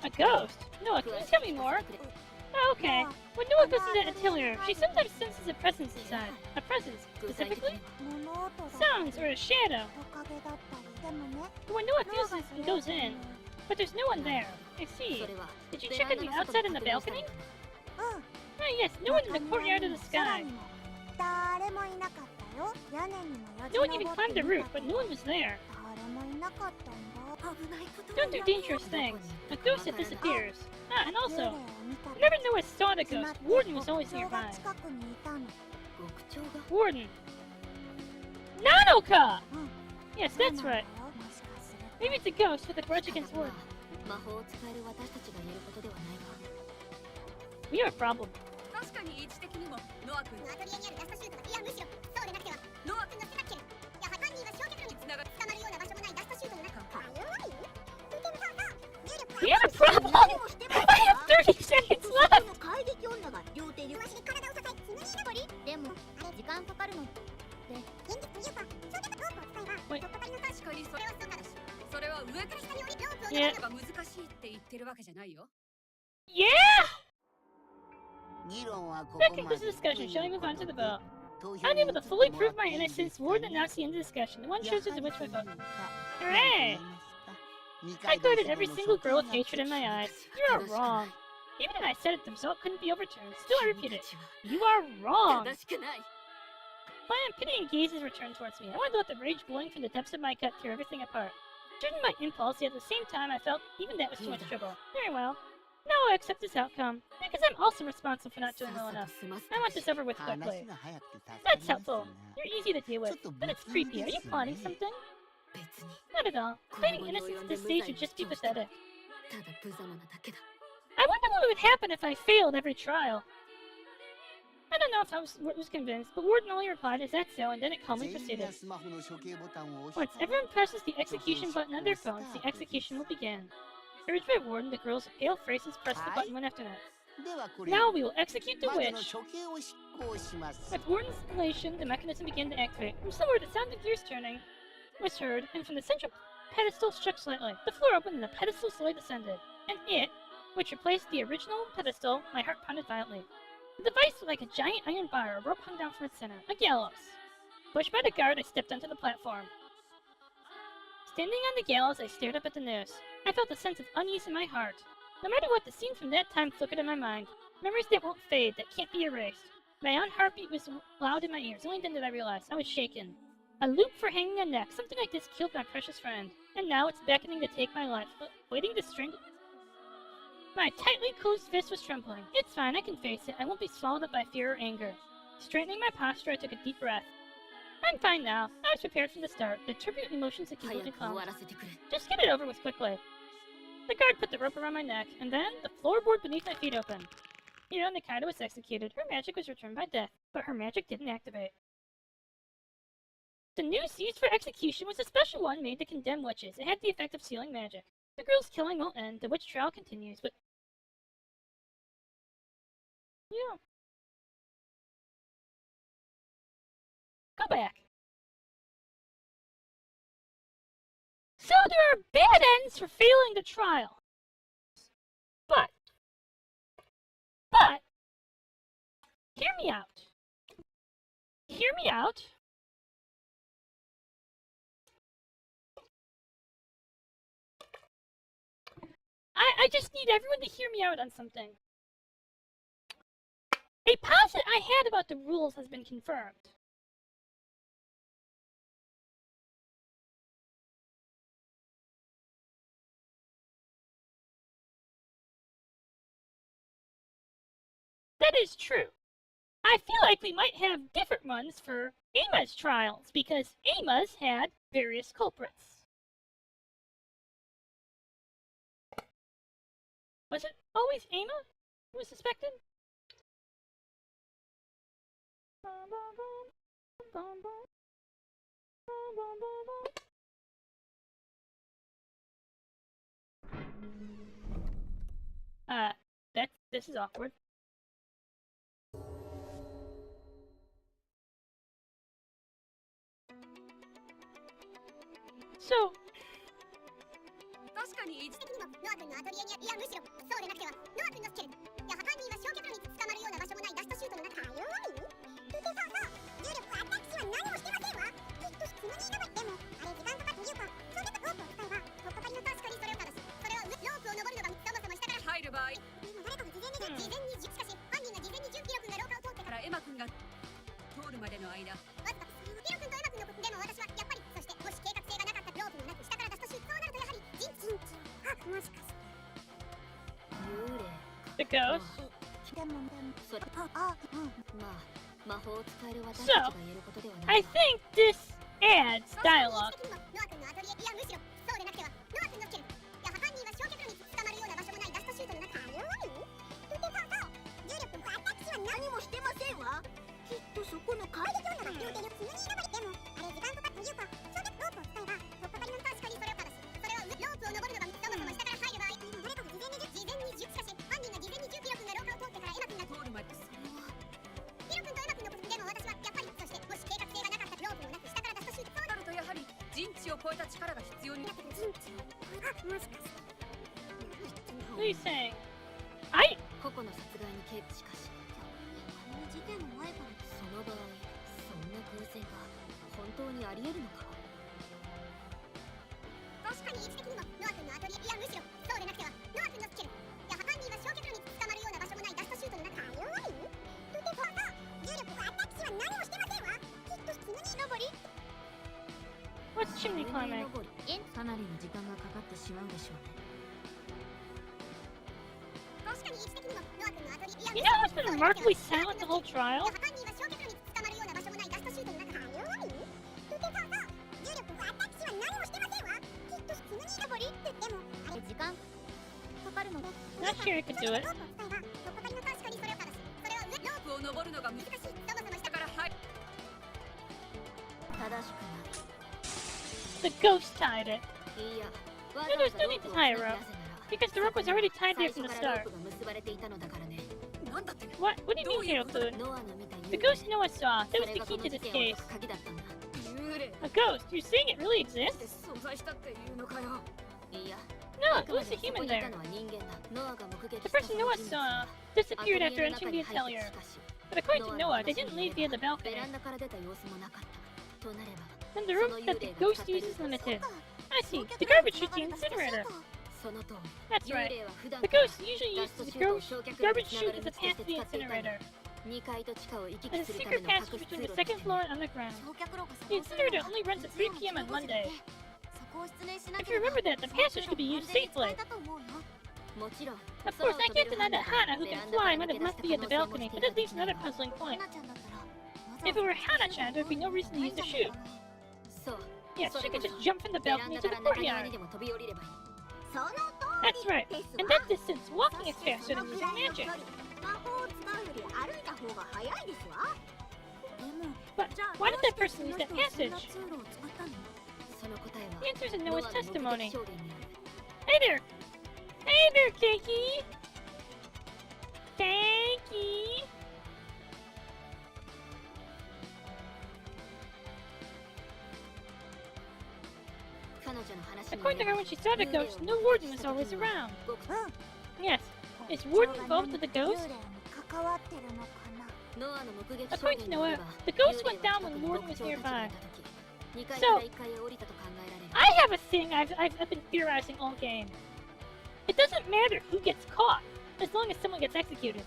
A ghost? Noah, can you tell me more? Oh, okay. When Noah goes into the atelier, she sometimes senses a presence inside. A presence, specifically? 物音が Sounds or a shadow. トカゲだったりでもね When Noah feels this and goes in, but there's no one there. I see. それは Did you check on the outside in the balcony? うん Oh, yes, no one in the courtyard of the sky. 誰もいなかったよ。屋根にもよじ No 登 one って even climbed the roof, but no one was there. 誰もいなかったんだ。危ないこと Don't do dangerous things. A ghost that disappears. Ah, and also, 幽霊を見た whenever Noah saw the ghost, Warden was always 特徴が nearby. 近くにいたの。極長が Warden. Nanoka! うん Yes, that's right. もしかすると Maybe it's a ghost with a grudge against Warden. 魔法を使える私たちが言えることではないが We have a problem. 確かに位置的にもノア君アトリエにあるダストシュートがいやむしろそうでなくてはノア君のスナッケル、いや犯人は焼却炉につながる捕まるような場所もないダストシュートの中。We have a problem! I have 30 seconds left! 怪激女が両手両足で体を支えつむぎ登りでもあれ時間かかるので現実というかそれでロープを使えば Wait. とっかかりの確かにそれはそうだしそれは上から下に降りロープを Yeah. 登るのが難しいって言ってるわけじゃないよ Yeah! 議論はこ That こま concludes で the discussion. Shall we move on to the vote? 投票 I'm に able to 移って fully も prove ら my っていい innocence. です Warden ね announced the end of the discussion. The one や chooses は to り which my そう vote. なのか Hooray! 二 I 階堂 goaded 様 every の single 所 girl 見 with が hatred in my eyes. You are wrong. Even if I said it themselves, it couldn't be overturned. Still, I repeat it. You are wrong. 正しくない My pitying gazes returned towards me. I wanted to let the rage blowing from the depths of my gut tear everything apart. Judging my impulse, yet at the same time, I felt even that was too much trouble. Very well. Now I accept this outcome, because I'm also responsible for not doing well enough. I want this over with 話 quickly. が早くて助か That's ります helpful. な You're easy to deal with, but it's creepy. Are you plotting something? 別に Not at all. Claiming innocence at this stage would just be pathetic. ただ無様なだけだ。 I wonder what would happen if I failed every trial. I don't know if I was convinced, but Warden only replied, "Is that so?" and then it calmly proceeded. Once everyone presses the execution button on their phones, the execution will begin. Urged by Warden, the girls with pale faces pressed the button one after another. Now we will execute the witch. With Warden's installation, the mechanism began to activate. From somewhere, the sound of gears turning was heard, and from the central pedestal shook slightly. The floor opened, and the pedestal slowly descended. And it, which replaced the original pedestal, my heart pounded violently. The device was like a giant iron bar, a rope hung down from its center, a gallows. Pushed by the guard, I stepped onto the platform. Standing on the gallows, I stared up at the noose. I felt a sense of unease in my heart. No matter what, the scene from that time flickered in my mind. Memories that won't fade, that can't be erased. My own heartbeat was loud in my ears. Only then did I realize I was shaken. A loop for hanging a neck. Something like this killed my precious friend. And now it's beckoning to take my life, waiting to strangle. My tightly closed fist was trembling. It's fine, I can face it. I won't be swallowed up by fear or anger. Straightening my posture, I took a deep breath. I'm fine now. I was prepared from the start. The turbulent emotions that completely calmed. Just get it over with quickly. The guard put the rope around my neck, and then the floorboard beneath my feet opened. Hiro Nikaido was executed. Her magic was returned by death, but her magic didn't activate. The noose used for execution was a special one made to condemn witches. It had the effect of sealing magic. The girl's killing won't end. The witch trial continues, but... yeah. Go back. So there are bad ends for failing the trial. But, hear me out. Hear me out. I just need everyone to hear me out on something. A posit I had about the rules has been confirmed. That is true. I feel like we might have different ones for Aima's trials, because Aima's had various culprits. Was it always Aima who was suspected? This is awkward. So, 確かに一時的にもノア君のアトリエにいやむしろそうでなくてはノア君のスキルいや犯人は焼却炉に捕まるような場所もないダストシュートの中よそう重力は私は何もしてませんわきっと普通にいればでもあれ時間とかというかそうやってロープを使えば突破りの確かにそれを正すそれはロープを登るのがそもそも下から入る場合でも誰かが事前にしかし犯人が事前に準備力が廊下を通ってからエマ君が通るまでの間わずかヒロ君とエマ君のでも私はやっぱりそしてもし計画性がなかったロープもなく下からダストシュートそうなるとやはり陣地あもしかして the ghost. So, I think this adds dialogue. What are you saying? I... 個々の殺害に警部しかし事件の前からその場合そんな偶然が本当にあり得るのか確かに位置的にもノア君のアトリエいやむしろそうでなくてはノア君のスキルいや犯人は焼却炉に捕まるような場所もないダストシュートの中よとてそう重力は私は何もしてませんわきっと普通に登り What's chimney climbing? かなりの時間がかかってしまうでしょうね You know what's been remarkably silent the whole trial? Not sure I could do it. ロープを使えば突破仮の確かにそれをただしそれは上ロープを登るのが難しい。そもそも下から入る。正しくない。 The ghost tied it. いや、 No, there's no need to tie a rope. Because the rope was already tied there from the start. 結ばれていたのだからね。 なんだって。 What? What do you mean, Hero-kun? ノアの見た The ghost Noah saw, that was the そ key れ to が this この事件を case. 解く鍵だったんだ。幽霊 A ghost? You're saying it really って exists? 存在したっていうのかよ。いや、 No, あ it くま was で a そこ human にいた there. のは人間だ。ノアが目撃 The した person Noah saw disappeared after entering the atelier. But according to Noah, they didn't leave via the ベ balcony. ランダから出た様子もなかった。となれば、 Then the room that the ghost uses is limited. I see. The garbage chute the incinerator. その通り。 That's 幽 right. 霊は普段 The から ghost usually 脱 uses 出 the シュートを garbage 焼却 garbage につなが chute る as 道 a として path to the 使っていたんだ。 incinerator. 2階と地下を行き And 来 a するため secret の passage 隠し between 通 the 路 second floor and underground. 焼却炉が The incinerator only runs at 3 p.m. on Monday. そこを失念しな If け you れば remember that, the passage could be used 完全に使 safely. えたと思うよ。もちろん Of course, I can't deny that Hana, who can fly, might have left via the balcony, but that leaves another puzzling point. 花ちゃんだったら If it were Hana-chan, there would be no reason to use the chute. そう Yes, そ she れこ could そ just jump from the ベラン balcony ダ to か the ら中庭に courtyard. でも飛び降りればいい。その通 That's right. りです In わ that distance, walking is faster than そのく using らいの magic. 距離魔法を使うより歩いた方が早いですわ。でも But じゃあ why did どう that して person use その that 人はそんな passage? 通路を使ったの？その答え The は answer's in ノア Noah's の目撃 testimony. 証言にある。 Hey there! Hey there, Keiki! Keiki! 彼女の話に According to her, when she saw the ghost, no warden was always around. 僕 Yes. Is warden involved with the ghost? 幽霊に関わってるのかな？ノアの目撃証 According 言 to によれ Noah, ば the ghost 幽霊 went down は when 近くに warden 牧 was 長たちが nearby. いた時2階から1階へ降りたと考えられる。 I have a thing I've been theorizing all game. It doesn't matter who gets caught, as long as someone gets executed.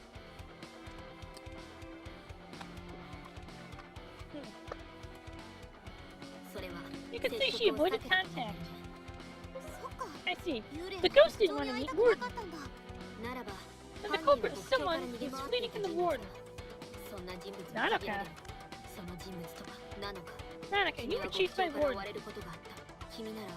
Hmm. それは You could 接 say 触 she を avoided 避けたと思う contact. そっか。 I see. 幽霊 The が ghost didn't 本当 want に to 会い meet たくな warden. かったんだ。ならば And 犯 the 人は culprit 牧 is 長から someone 逃げ who's 回ってい fleeing た from the 人物 warden. だ。そんな人物になのか限られる。その人物とはなのか。 Nanaka, 君 you は were 牧 chased 長 by から追 warden. われることがあった。君なら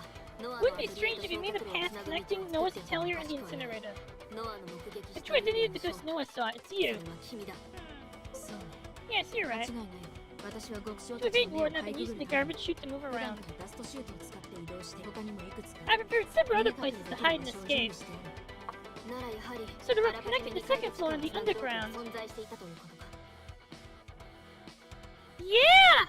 ノア It の wouldn't be アトリエ strange と if you made a 焼却炉を path つなぐ道を connecting 作 Noah's っていたの atelier が and the 賢い。 incinerator. ノアの目撃 The した true 幽霊 identity の of the 証 ghost 明。 Noah saw, it's そ you. れは君だ。そうね。 Yes, you're 間違 right. いない。私は極小 To たち evade の目を warden, I've かい been くぐ using る the ため garbage chute to move 普段 around. からダストシュートを使って移動して他にもいくつか I prepared several other 見え places 隠 to れ hide で and きる場所を準 escape. 備している。ならやはり So the route あらかじめ connecting the 二階 second と floor and 地 the 下の三角 underground. が存在していたということか。 Yeah!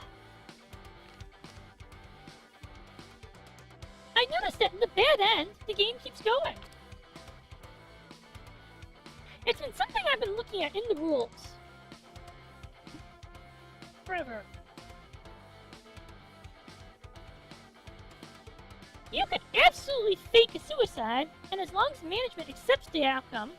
I noticed that in the bad end, the game keeps going. It's been something I've been looking at in the rules. Forever. You could absolutely fake a suicide, and as long as management accepts the outcome,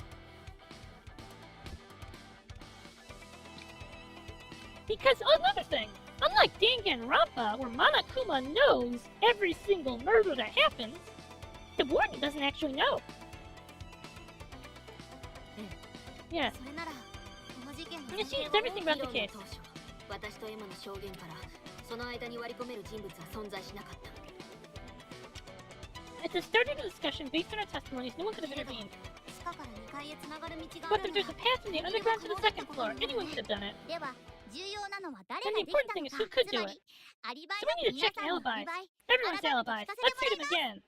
because another thing, unlike Danganronpa, where Monokuma knows every single murder that happens, the warden doesn't actually know. Yeah. それならこの事件の And she knows everything about the 議論の case. 当初私とエマの証言からその間に割り込める人物は存在しなかった。 At the start of the discussion, based on our testimonies, no one could have intervened. 地下から2階へつながる道があ But る if な there's a path from the underground to the second floor, anyone could have done it. では重要なのは誰 Then が the でき important た thing の is か who could つ do ま it. りアリバイ So だ we need to 皆 check さんの alibis. アリバイ Everyone's 改めて alibis. 聞かせ Let's て hear も them らいます again.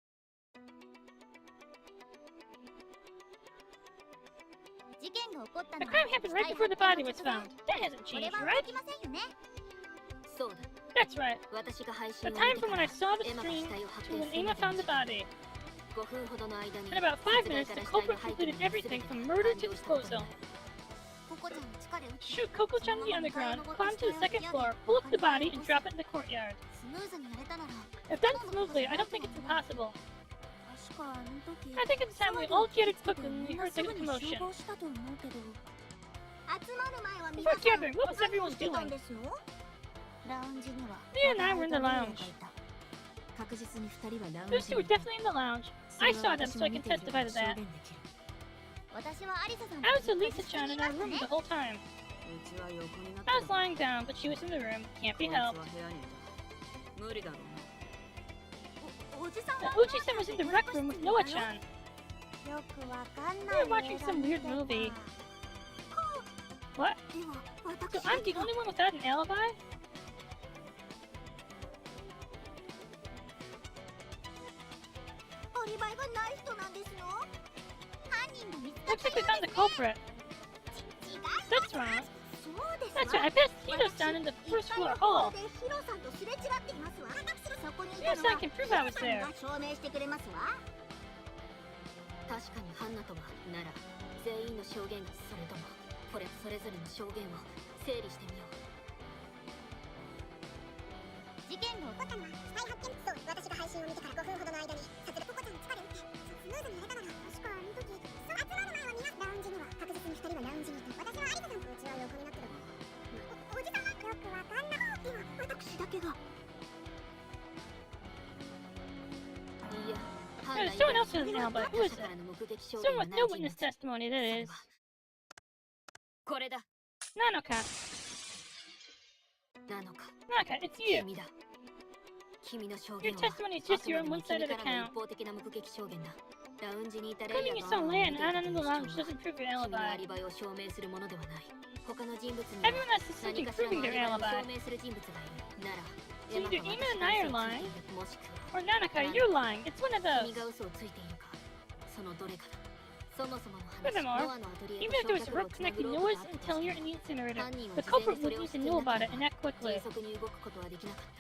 事件が起こった The の crime happened right before the body was found. That hasn't これ changed, は right? 動きませんよね。そうだ。 That's right. 私が配 The 信を見 time て from か when ら I saw the エマが stream 死体を発 to 見 when するま Ema での found the 時間 body. 5分ほどの間に In about 5 minutes, the culprit completed everything from murder to disposal. ココちゃんを地下で撃ち Shoot Coco-chan in the underground, climb to the second floor, pull up the body, and drop it in the courtyard. スムーズにやれたなら If done smoothly, I don't think it's impossible. 確かあの時 I think it's time we all gathered quickly when we heard the commotion. したと思うけど集まる前は Before 皆さん gathering, what was 何を everyone してたん doing? ですのラウンジには Leah and I were in the 誰 lounge. かいた確実に2人はラウン Those ジ two were definitely in the lounge. I saw them, so I can testify to that. 私はアリサさん I was with Lisa-chan in our room the whole time. うちは横になって I was lying down, but she was in the room. Can't be helped. こいつは部屋にいた。無理だろうな。おじさん The Uchi-san was in the rec room with Noah-chan. よくわかん We ない were watching some weird movie. What? では So 私 I'm the only one without an alibi? アリバイがない人なんですの？犯人が見つか Looks like we found the culprit. 違い That's wrong. そうです That's right, I passed Hito's down in the first floor hall. でヒロさんとすれ違っていますわ。そこにい Yes, たの I は can prove I was ヒロ there. さんが証明してくれますわ。確かにハンナとはなら全員の証言、それともこれそれぞれの証言を整理してみよう。事件が起こったのは死体発見。そう私が配信を見てから5分ほどの間にさすがポコちゃんの疲れを打ってスムーズにやれたから。確かあの時そう集まる前はみんなラウンジには確実に2人はラウンジにいた。私はアリサさんとうちは横になってる。おじさまよくわかんなかった。では私だけが。いや、 There's someone else with an alibi. Who is it? Someone with no witness testimony, that is. これだ。 Nanoka. なのか。 Nanoka, it's you. 君だ。君の証 Your 言は testimony is just your own あくまでも one-sided 君からの account. 一方的な目撃証言だ。ラウンジにいたレ Claiming イ you ヤ saw ー Leia and が Anna in the 君 lounge の doesn't prove your ア alibi. リバイを証明するものではない。他の人物に Everyone は has to 何 something かしら proving のア their リバイを alibi. 証明する人物がいる。なら、 So エマ either が Ema 私 and が I are 嘘をつい lying, ている、もしくは or Nanoka, you're lying. It's one of 君 those. が嘘をついているか、そのどれかだ。そもそもの話、 Furthermore, ノアのアトリエ Even と if there was 焼 a 却炉を rope つなぐ connecting ロープ Noah's があっ and たと Taylor して and the incinerator, 犯人は the 事前 culprit にそ would れを need 知 to ってい know なか about っ it た。 and act 迅 quickly. 速に動くことはできなかった。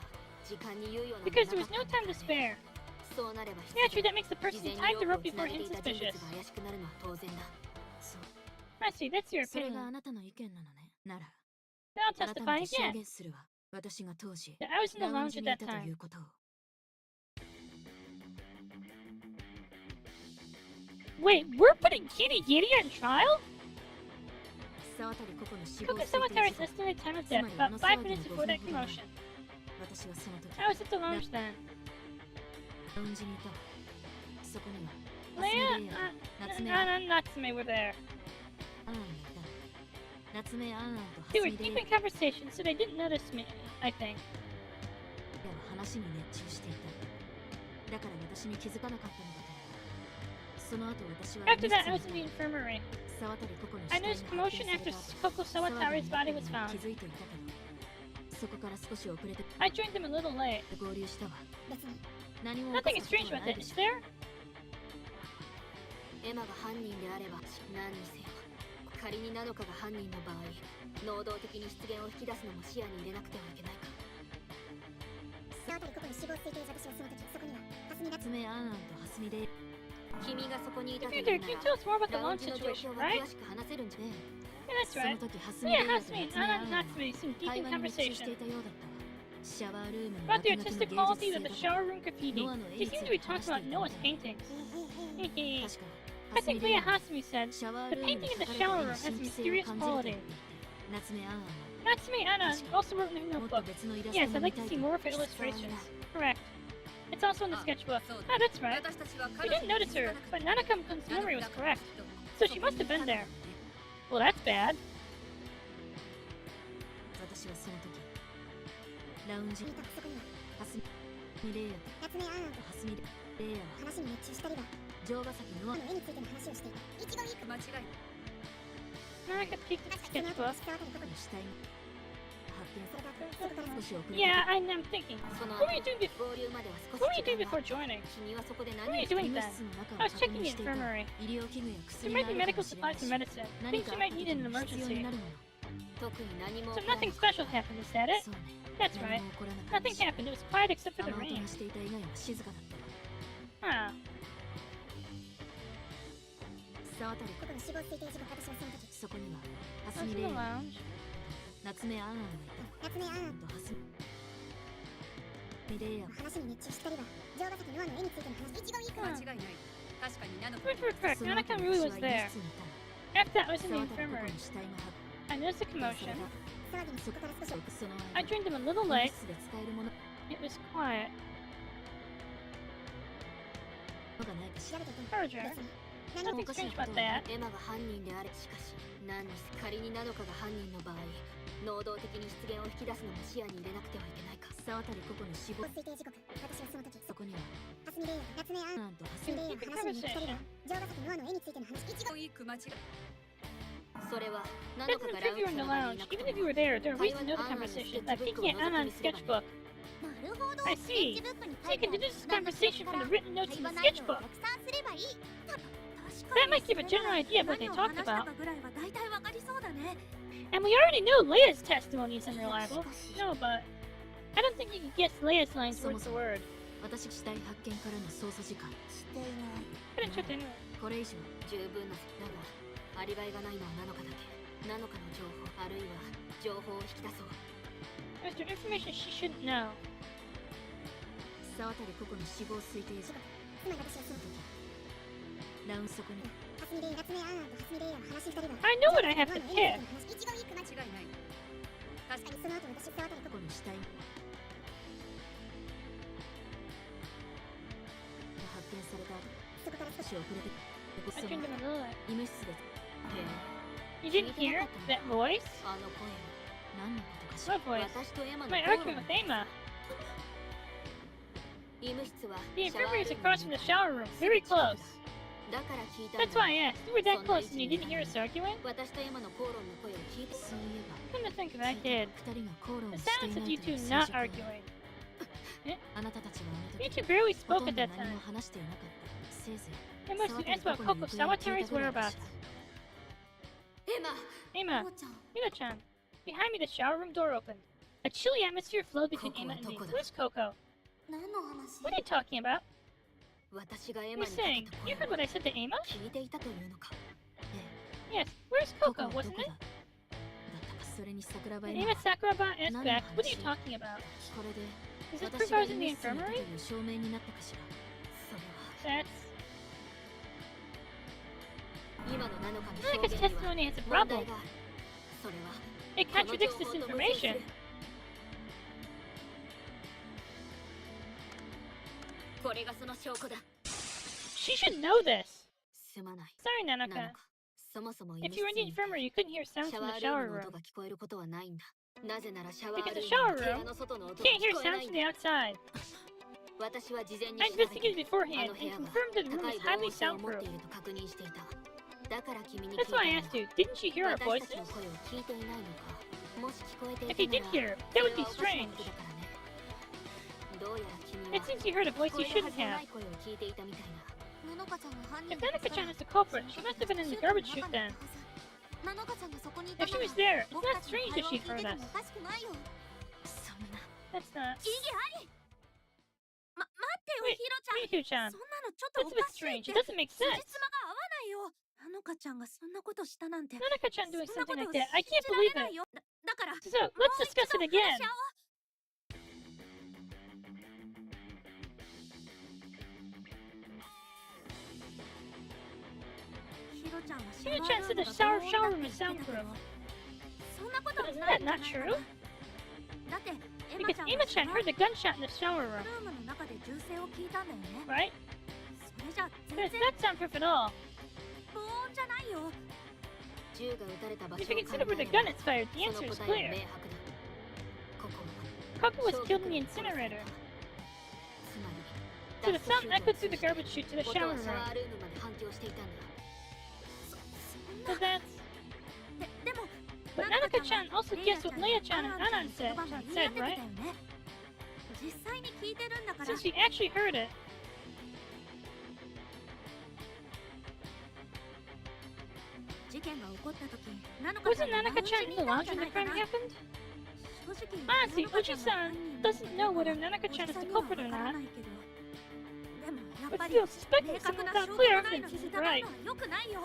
時間に猶予の Because there was no time to spare. そうなれば Naturally, that makes the 事 person 前 who に tied ロ the ー rope プをつな before げて him いた人物 suspicious. が怪しくなるのは当然だ。そう。 I see, that's your それが opinion. あなたの意見なのね。なら、 Then I'll あなた testify に証 again. 言するわ。私が当時、 That I was in ラ the ウン lounge ジ at にい that たとい time. うことを。Wait, we're putting Kitty Giddy on trial? 沢渡ココの死亡 Cook 推定 Cemetery's 時刻 estimated time of death, about 5 minutes before that commotion. 私はその時、 I was at the lounge then. ラウンジにいたわ。そこには、 Leia, 夏目 Anna and Natsume were there. アンアンがいた。夏目アンアンと They 蓮 were 見 deep レイ in conversation, so they didn't notice me, I think. ヤは話に熱中していた。だから私に気づかなかったのだと思う。その後私は After that, I was in the infirmary. 沢渡ココの死 I 体が noticed 発 commotion 見 after された Coco Sawatari's body was 気 found. づいていたけど、そこから少し遅れて I joined them a little late. 合流したわ。別に何も Nothing is strange about it, is there? エマが犯人であれば何にせよ、仮にナノカが犯人の場合、能動的に出現を引き出すのも視野に入れなくてはいけないか。沢渡ココの死亡推定時、私はその時そこには蓮見夏目アンアンと蓮見レイ君がそこにいたという Computer, な can you ら、 tell us more about the ラウン launch ジの状 situation, 況は right? 詳しく話せるんじゃね Yeah, that's その right. 時蓮見レ Yeah, イヤと Hasmi, 夏目ア Anna ン and アンは Natsume seemed deep 会 in 話に熱中してい conversation たようだったわ。シャワールームの about the 落書き artistic の qualities 芸 of the 術性 shower だ room graffiti. ノアの絵 They に seem つ to い be て talking 話してい about た Noah's みたい。 paintings. Hehe. 確か I 蓮見 think レイ Leia ヤは Hasmi said シャワー the ルームに painting in 書 the かれた shower 絵 room に has 神秘 a 性を mysterious 感じると言って quality. いて、夏目アンアンは Natsume Anna also wrote in her もっと notebook. 別のイラス Yes, ト I'd も見 like た to い see と more of her illustrations. Correct. It's also in the sketchbook. そう Ah, that's right. 私たちは We 彼女 didn't notice her, but Nanaka-kun's memory was correct. So she must have been there. Well, that's bad. 私はその時、ラウンジに見た。そこには蓮見レイヤと夏目アンアンと蓮見レイヤは話に熱中したりが城ヶ崎ノアノアの絵についての話をしていた。一期一会間違いない。 Nanaka peeked at the その後 sketchbook. 沢渡ココのの死体が発見さそれがそこかられ、少し遅れて Yeah, I'm thinking. その What were you doing before? 合流までは少 What were し you 時 doing 間 before が。 joining? 君はそこで What 何 were を you して doing 医務 then? 室の中 I を was 確 checking 認 the していた。 infirmary. 医療器具や There 薬 might が be あるか medical もしれな supplies いし、 and medicine. 何 Things か you あった might 時 need in に an 必要 emergency. になるもの。特に何も So 起こらな nothing かった。 special happened, is that it? そうね。 That's 何 right. も起こらなかった Nothing し、 happened. It was quiet except for あ the の音 rain. がしていた以外は静かだったわ。 Huh. 沢渡ココの死亡推定時刻、私はその時そこには I was 蓮 in 見レイ the ヤ lounge. 夏目アンアンがいた。夏目アンアンと蓮見レイヤの話に熱中したりが城ヶ崎ノアの絵についての話。一期一会 Huh. 間違いない。確かにナノ Word for correct. その後 Nanaka に really 私 was は医 there. 務室にいた。 After that, I was in 沢 the 渡ココ infirmary. の死体が発 I noticed a 見され commotion. た。騒ぎにそこから少しその I 間、 joined them a little 医務 late. 室で使えるもの It was quiet. がないかし調べていた。 Perjury. 別に何も Nothing strange about that. エマが犯人であれ。しかし何にせ仮にナノカが犯人の場合、能動的に出現を引き出すのも視野に入れなくてはいけないか。沢渡ココの死亡推定時刻、私はその時そこには蓮見レイヤ夏目アンアンアンと蓮 レイ Deep ヤ in の話に熱中したりが conversation. 城ヶ崎ノアの絵についての話一応いいく間違いそれはナ It ノカ doesn't がラ prove ウ you're ン in ジ the の場にい lounge. なく Even て if も you were there, there's a reason to know the conversation. By peeking at Anna's sketchbook. なるほど I see. スケッチブックに So you can deduce this conversation from the written notes in the 会話内容を sketchbook. 逆算すればいい確 That might give a general idea of what they 何を talked 話した about. かぐらいは大体わかりそうだね。 And we already know Leia's testimony is unreliable. No, but I don't think you can guess Leia's lines word for word. 私死体発見からの捜査時間。していない Couldn't check anyway. これ以上十分なだがアリバイがないのはナノカだけ。ナノカの情報あるいは情報を引き出そう。 There's the information she shouldn't know. 沢渡個々の死亡推定時つまり私はその時ラウンそこに蓮見レイ夏目アンアンと蓮見レイヤの話二人は I know what I have to ノアの絵 pick. についての話一語一句間違い間違いない確かにその後私沢渡個々の死体発見された後そこから少し少し遅れて I その turned him a little light. 医務室で You didn't hear that voice? あの声何のことかしら What voice? 私とエマの My 口論 argument with Emma. 医務室は The シャワ infirmary ー is ルーム across from the shower room, very close. だから聞いたん That's だ why I asked. You were that close and you didn't hear us arguing? 私とエマの口論の声を聞いてそういえば Come to think of it, I did. 二人が口論 The をしてい sounds な of you いとい two う not 推測 arguing. あなたたちはあの You 時 two barely ほ spoke とん at ど that 何 time. も話していなかったせいぜい They must have asked about Coco Sawatari's whereabouts. エマ Emma, こうちゃん Mina-chan. Behind me, the shower room door opened. A chilly atmosphere flowed between Coco Emmaは and me. どこだ？ Where's Coco? 何の話 What are you talking about? 私がエ What マ are に you saying? かけた You 声 heard what I said to Emma? を聞いていたというのか Yes. Where's ココ Coco, はどこ wasn't だ it? だったかそれに桜庭 Did エ Emma マ Sakuraba ask None back? of What are you she- talking about? これで Is this 私 proof が I 医 was in the 務室にいたと infirmary? いう証明になったかしらそれは That's... 今のナノカの Monica's 証言には testimony has a 問 problem. 題があるそれは It この情 contradicts 報 this と矛盾す information. るこれがその証拠だ She should know this. すまない Sorry, ナノ Nanaka. カそもそも医 If 務 you were 室 in the に infirmary, you couldn't hear sounds シャ from ワ the ールー shower ムの room. 音が聞こえることはないんだなぜならシャワー Because ル the ー shower ムの部屋 room の外の音が Can't 聞 hear こえな sounds い from ん the だ outside. 私は事前に I 調べて investigated あ beforehand の and 部屋は confirmed that the room 高 is い防 highly 音性を持っ soundproof. ていると確認していただから君に聞い That's た why I の asked you. Didn't you hear our 私たち voices? の声を聞いていないのかもし聞こえて If い you た did なら hear, そ that れ would be はおかしな strange. ことだからねどうやら君 It は seems you heard a voice 聞こ you えるは shouldn't ずのな have. い声を聞いていたみたいだナノカちゃんが犯 If 人だった Nanaka-chan is the culprit, she must have been in the garbage chute then. ナノカちゃんがそこにいた If she な was ら there, it's 僕 not たちの strange 会 that 話を she 聞いて heard て us. もおかしくないよそんな That's not. 意義あり待ってよ Wait, ヒロちゃん Miku-chan. そんなのちょっと That's お a bit かしい strange. って It doesn't make 辻褄 sense. が合わないよナノカちゃんがそんなことしたなんて Nanaka-chan そん doing なこ something と like 信 that. I じ can't られ believe ない it. よだから So, let's discuss it もう一 again. 度話し合おうヒロちゃんはシャワ Miku-chan ー said ル the ームが shower 防音 room is だって言ってたけ soundproof. どそんなこと But isn't ない that んじゃ not ない true? かなだってエマ Because ちゃん Emma がシャ Chan ワー heard the gunshot in the shower room, ルームの中で銃声を聞いたんだよね right? それじゃ But 全 it's 然 not soundproof at all. 防音じゃないよ銃が撃たれた場 If 所を you 考 consider where え the れ gun ば is fired, the その answer is 答えは clear. 明白だここ Coco は was killed in the incinerator. つまり So ダ the スト sound シュートを echoed 通 through the じて garbage chute to the 音 shower はシャワ room. ールームまで反響していたんだ So that's... でも But Nanaka-chan also guessed what Leia-chan and Anan said, 言い合ってた right? よね実際に聞いてるんだから So she actually heard it. 事件が起こった時ナノカ Wasn't Nanaka-chan in the lounge when the crime happened? 正直 Honestly, ナノカちゃんが Uchi-san 犯人だ doesn't know whether Nanaka-chan is the おじさんには culprit or わから not. ないけどでもやっ But ぱり still, 明 suspecting 確 someone な without 証拠 clear がないの evidence に isn't 疑う right. のは良くないよ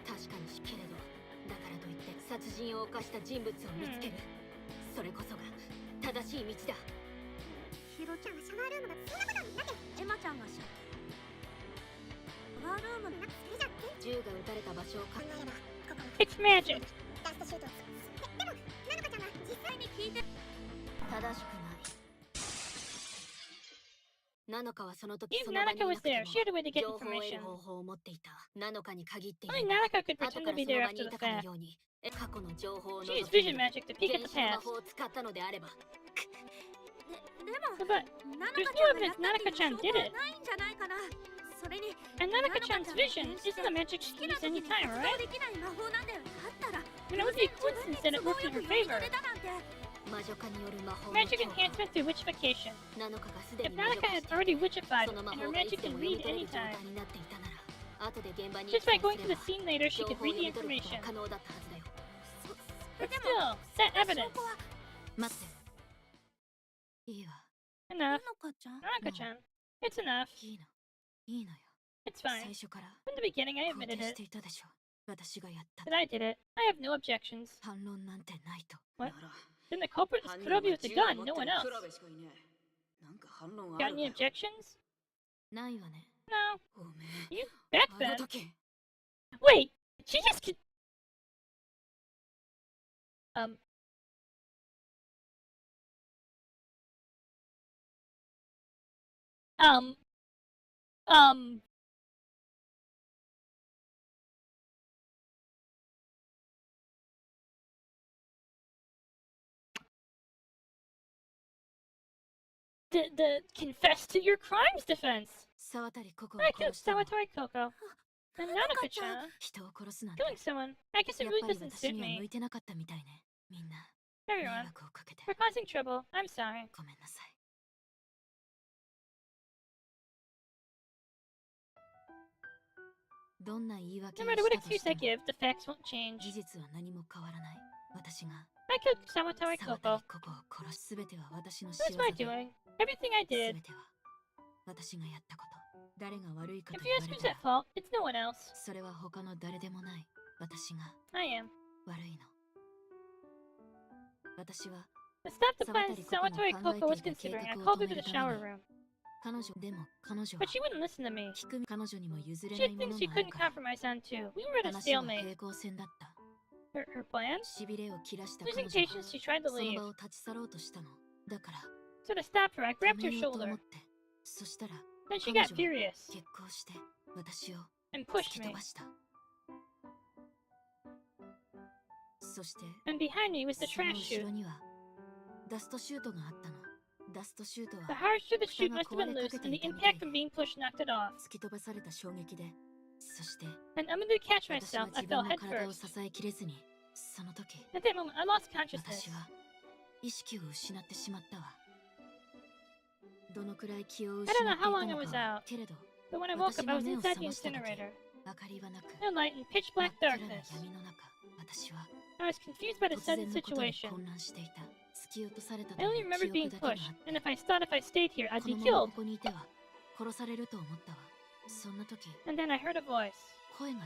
確かにしけれどだからといって殺人を犯した人物を見つける、それこそが正しい道だヒロちゃんはシャワールームがそんなことになってエマちゃんがシャワールームの中それじゃ銃が撃たれた場所を考えればここは It's magic. ダストシュートをでもナノカちゃんは実際に聞いて正しくないナノカはその時 If その場にい Nanaka な was くて there, も she had a way to get 情報を得 information. る方法を持っていたナノカに限ってい Only れば Nanaka could 後 pretend か to ら be その there 場に after い the たかの fact. ように過去の情報を She 覗 used き vision magic to peek 原 at the 始の魔 past. 法を使ったのであればで But there's no evidence Nanaka-chan did it. And Nanaka-chan's vision isn't a magic she can use anytime, right? It would be a coincidence that it worked in her favor. Magic enhancement through witchification. If Nanaka had already witchified, and her magic can read anytime, just by going to the scene later, she could read the information. But still, that evidence. Enough. Nanaka-chan. It's enough. It's fine. From the beginning, I admitted it. That I did it. I have no objections. What? Then the culprit is Kurobi with the gun, no one else. Got any objections? No. You back then? Wait! She just could... The confess to your crimes defense. I killed Sawatari Koko. And Nanaka-chan. Killing someone. I guess it really doesn't suit me. Everyone. For causing trouble. I'm sorry. No matter what excuse I give, the facts won't change. I killed Sawatari Koko. It was my doing. Everything I did. If you ask who's at fault, it's no one else. I am. To stop the plan Sawatari Koko was considering, I called her to the shower room. But she wouldn't listen to me. She had things she couldn't compromise on too. We were at a stalemate. Her plan? Losing patience, she tried to leave. So to stop her, I grabbed her shoulder. Then she got furious. And pushed me. And behind me was the trash chute. The harsh through the chute must have been loose, and the impact from being pushed knocked it off. And unable to catch myself, I fell headfirst. At that moment, I lost consciousness. I don't know how long I was out, but when I woke up, I was inside the incinerator. No light and pitch black darkness. I was confused by the sudden situation. I only remember being pushed, and if I stayed here, I'd be killed. And then I heard a voice. It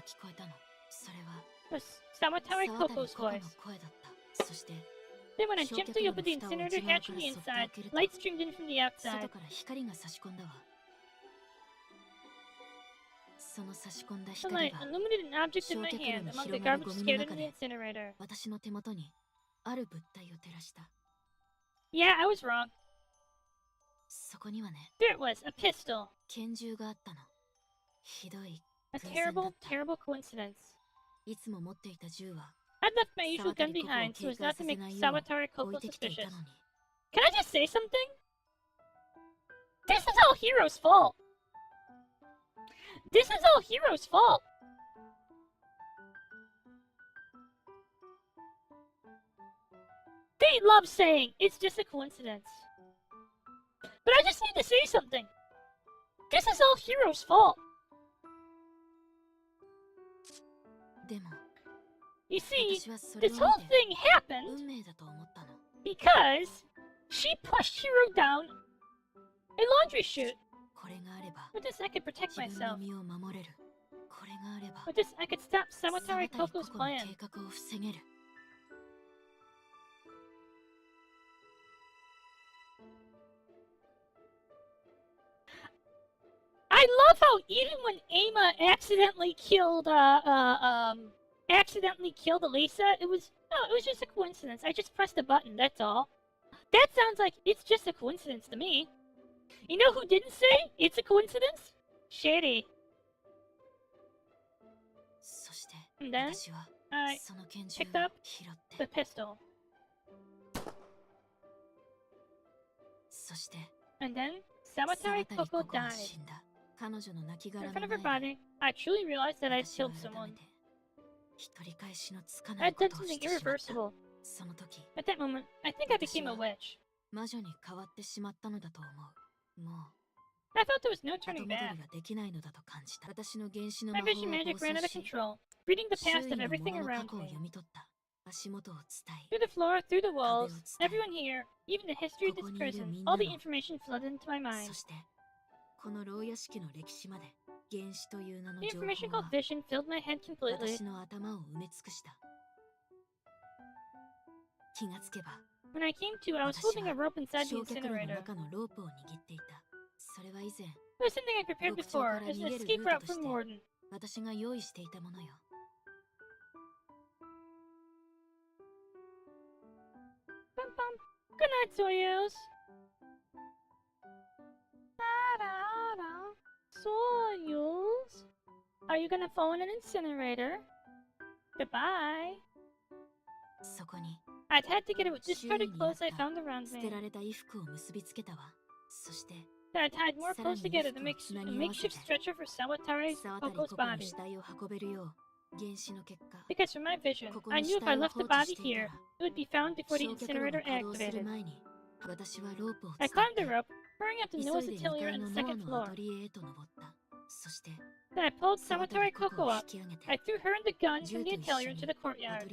was Sawatari Koko's voice. Then when I gently opened the incinerator hatch from the inside, light streamed in from the outside. The light illuminated an object in my hand among the garbage scattered in the incinerator. Yeah, I was wrong. There it was, a pistol. A terrible, terrible coincidence. I'd left my usual gun behind so as not to make Sawatari Koko suspicious. Can I just say something? This is all Hiro's fault! This is all Hiro's fault! They love saying it's just a coincidence. But I just need to say something. This is all Hiro's fault. You see, this whole thing happened because she pushed Hiro down a laundry chute. With this, I could protect myself. With this, I could stop Sawatari Koko's plan. I love how even when Ama accidentally killed Elisa, it was just a coincidence. I just pressed a button, that's all. That sounds like it's just a coincidence to me. You know who didn't say it's a coincidence? Shady. And then I picked up the pistol. And then, Sawatari Koko died. In front of her body, I truly realized that I had killed someone. I had done something irreversible. At that moment, I think I became a witch. I felt there was no turning back. My vision magic ran out of control, reading the past of everything around me. Through the floor, through the walls, everyone here, even the history of this prison, all the information flooded into my mind. The information called vision filled my head completely. When I came to, I was holding a rope inside the incinerator. It was something I prepared before, as an escape route from Morden. Bum bum. Good night, Soyuz. Soyuz? Are you gonna fall in an incinerator? Goodbye. I'd had to get it with discarded clothes I found around me. I tied more clothes together to make a makeshift stretcher for Sawatari Koko's body. Because from my vision, I knew if I left the body here, it would be found before the incinerator activated. I climbed the rope, hurrying up to Noah's atelier on the second floor. Then I pulled Sawatari Koko up. I threw her and the gun from the atelier into the courtyard.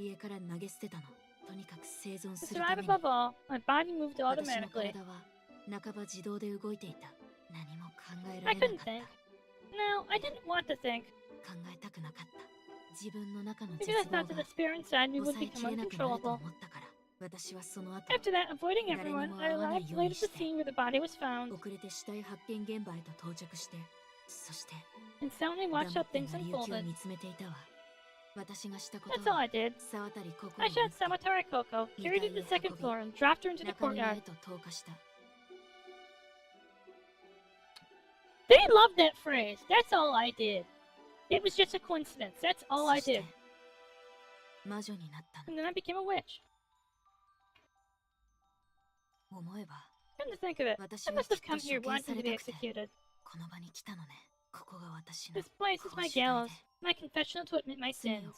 To survive above all, my body moved automatically. I couldn't think. No, I didn't want to think. Because I thought that the spirit inside me would become uncontrollable. After that, avoiding everyone, I arrived late at the scene where the body was found. And silently watched how things unfolded. That's all I did. I shot Sawatari Koko, carried her to the second floor, and dropped her into the courtyard. They love that phrase. That's all I did. It was just a coincidence. That's all I did. And then I became a witch. Come to think of it, I must have come here wanting to be executed. This place is my gallows, my confessional to admit my sins.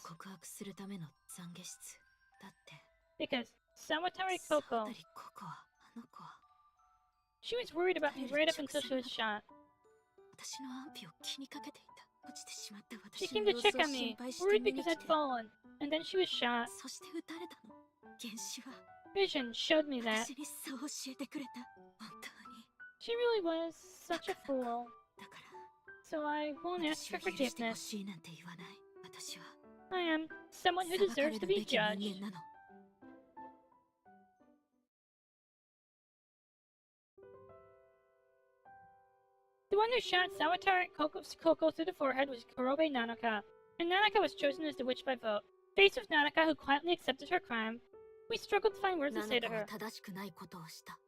Because Sawatari Koko, she was worried about me right up until she was shot. She came to check on me, worried because I'd fallen, and then she was shot. Vision showed me that. She really was such a fool. So I won't ask for forgiveness. I am someone who deserves to be judged. The one who shot Sawatari Koko through the forehead was Kurobe Nanaka, and Nanaka was chosen as the witch by vote. Faced with Nanaka, who quietly accepted her crime, we struggled to find words to say to her.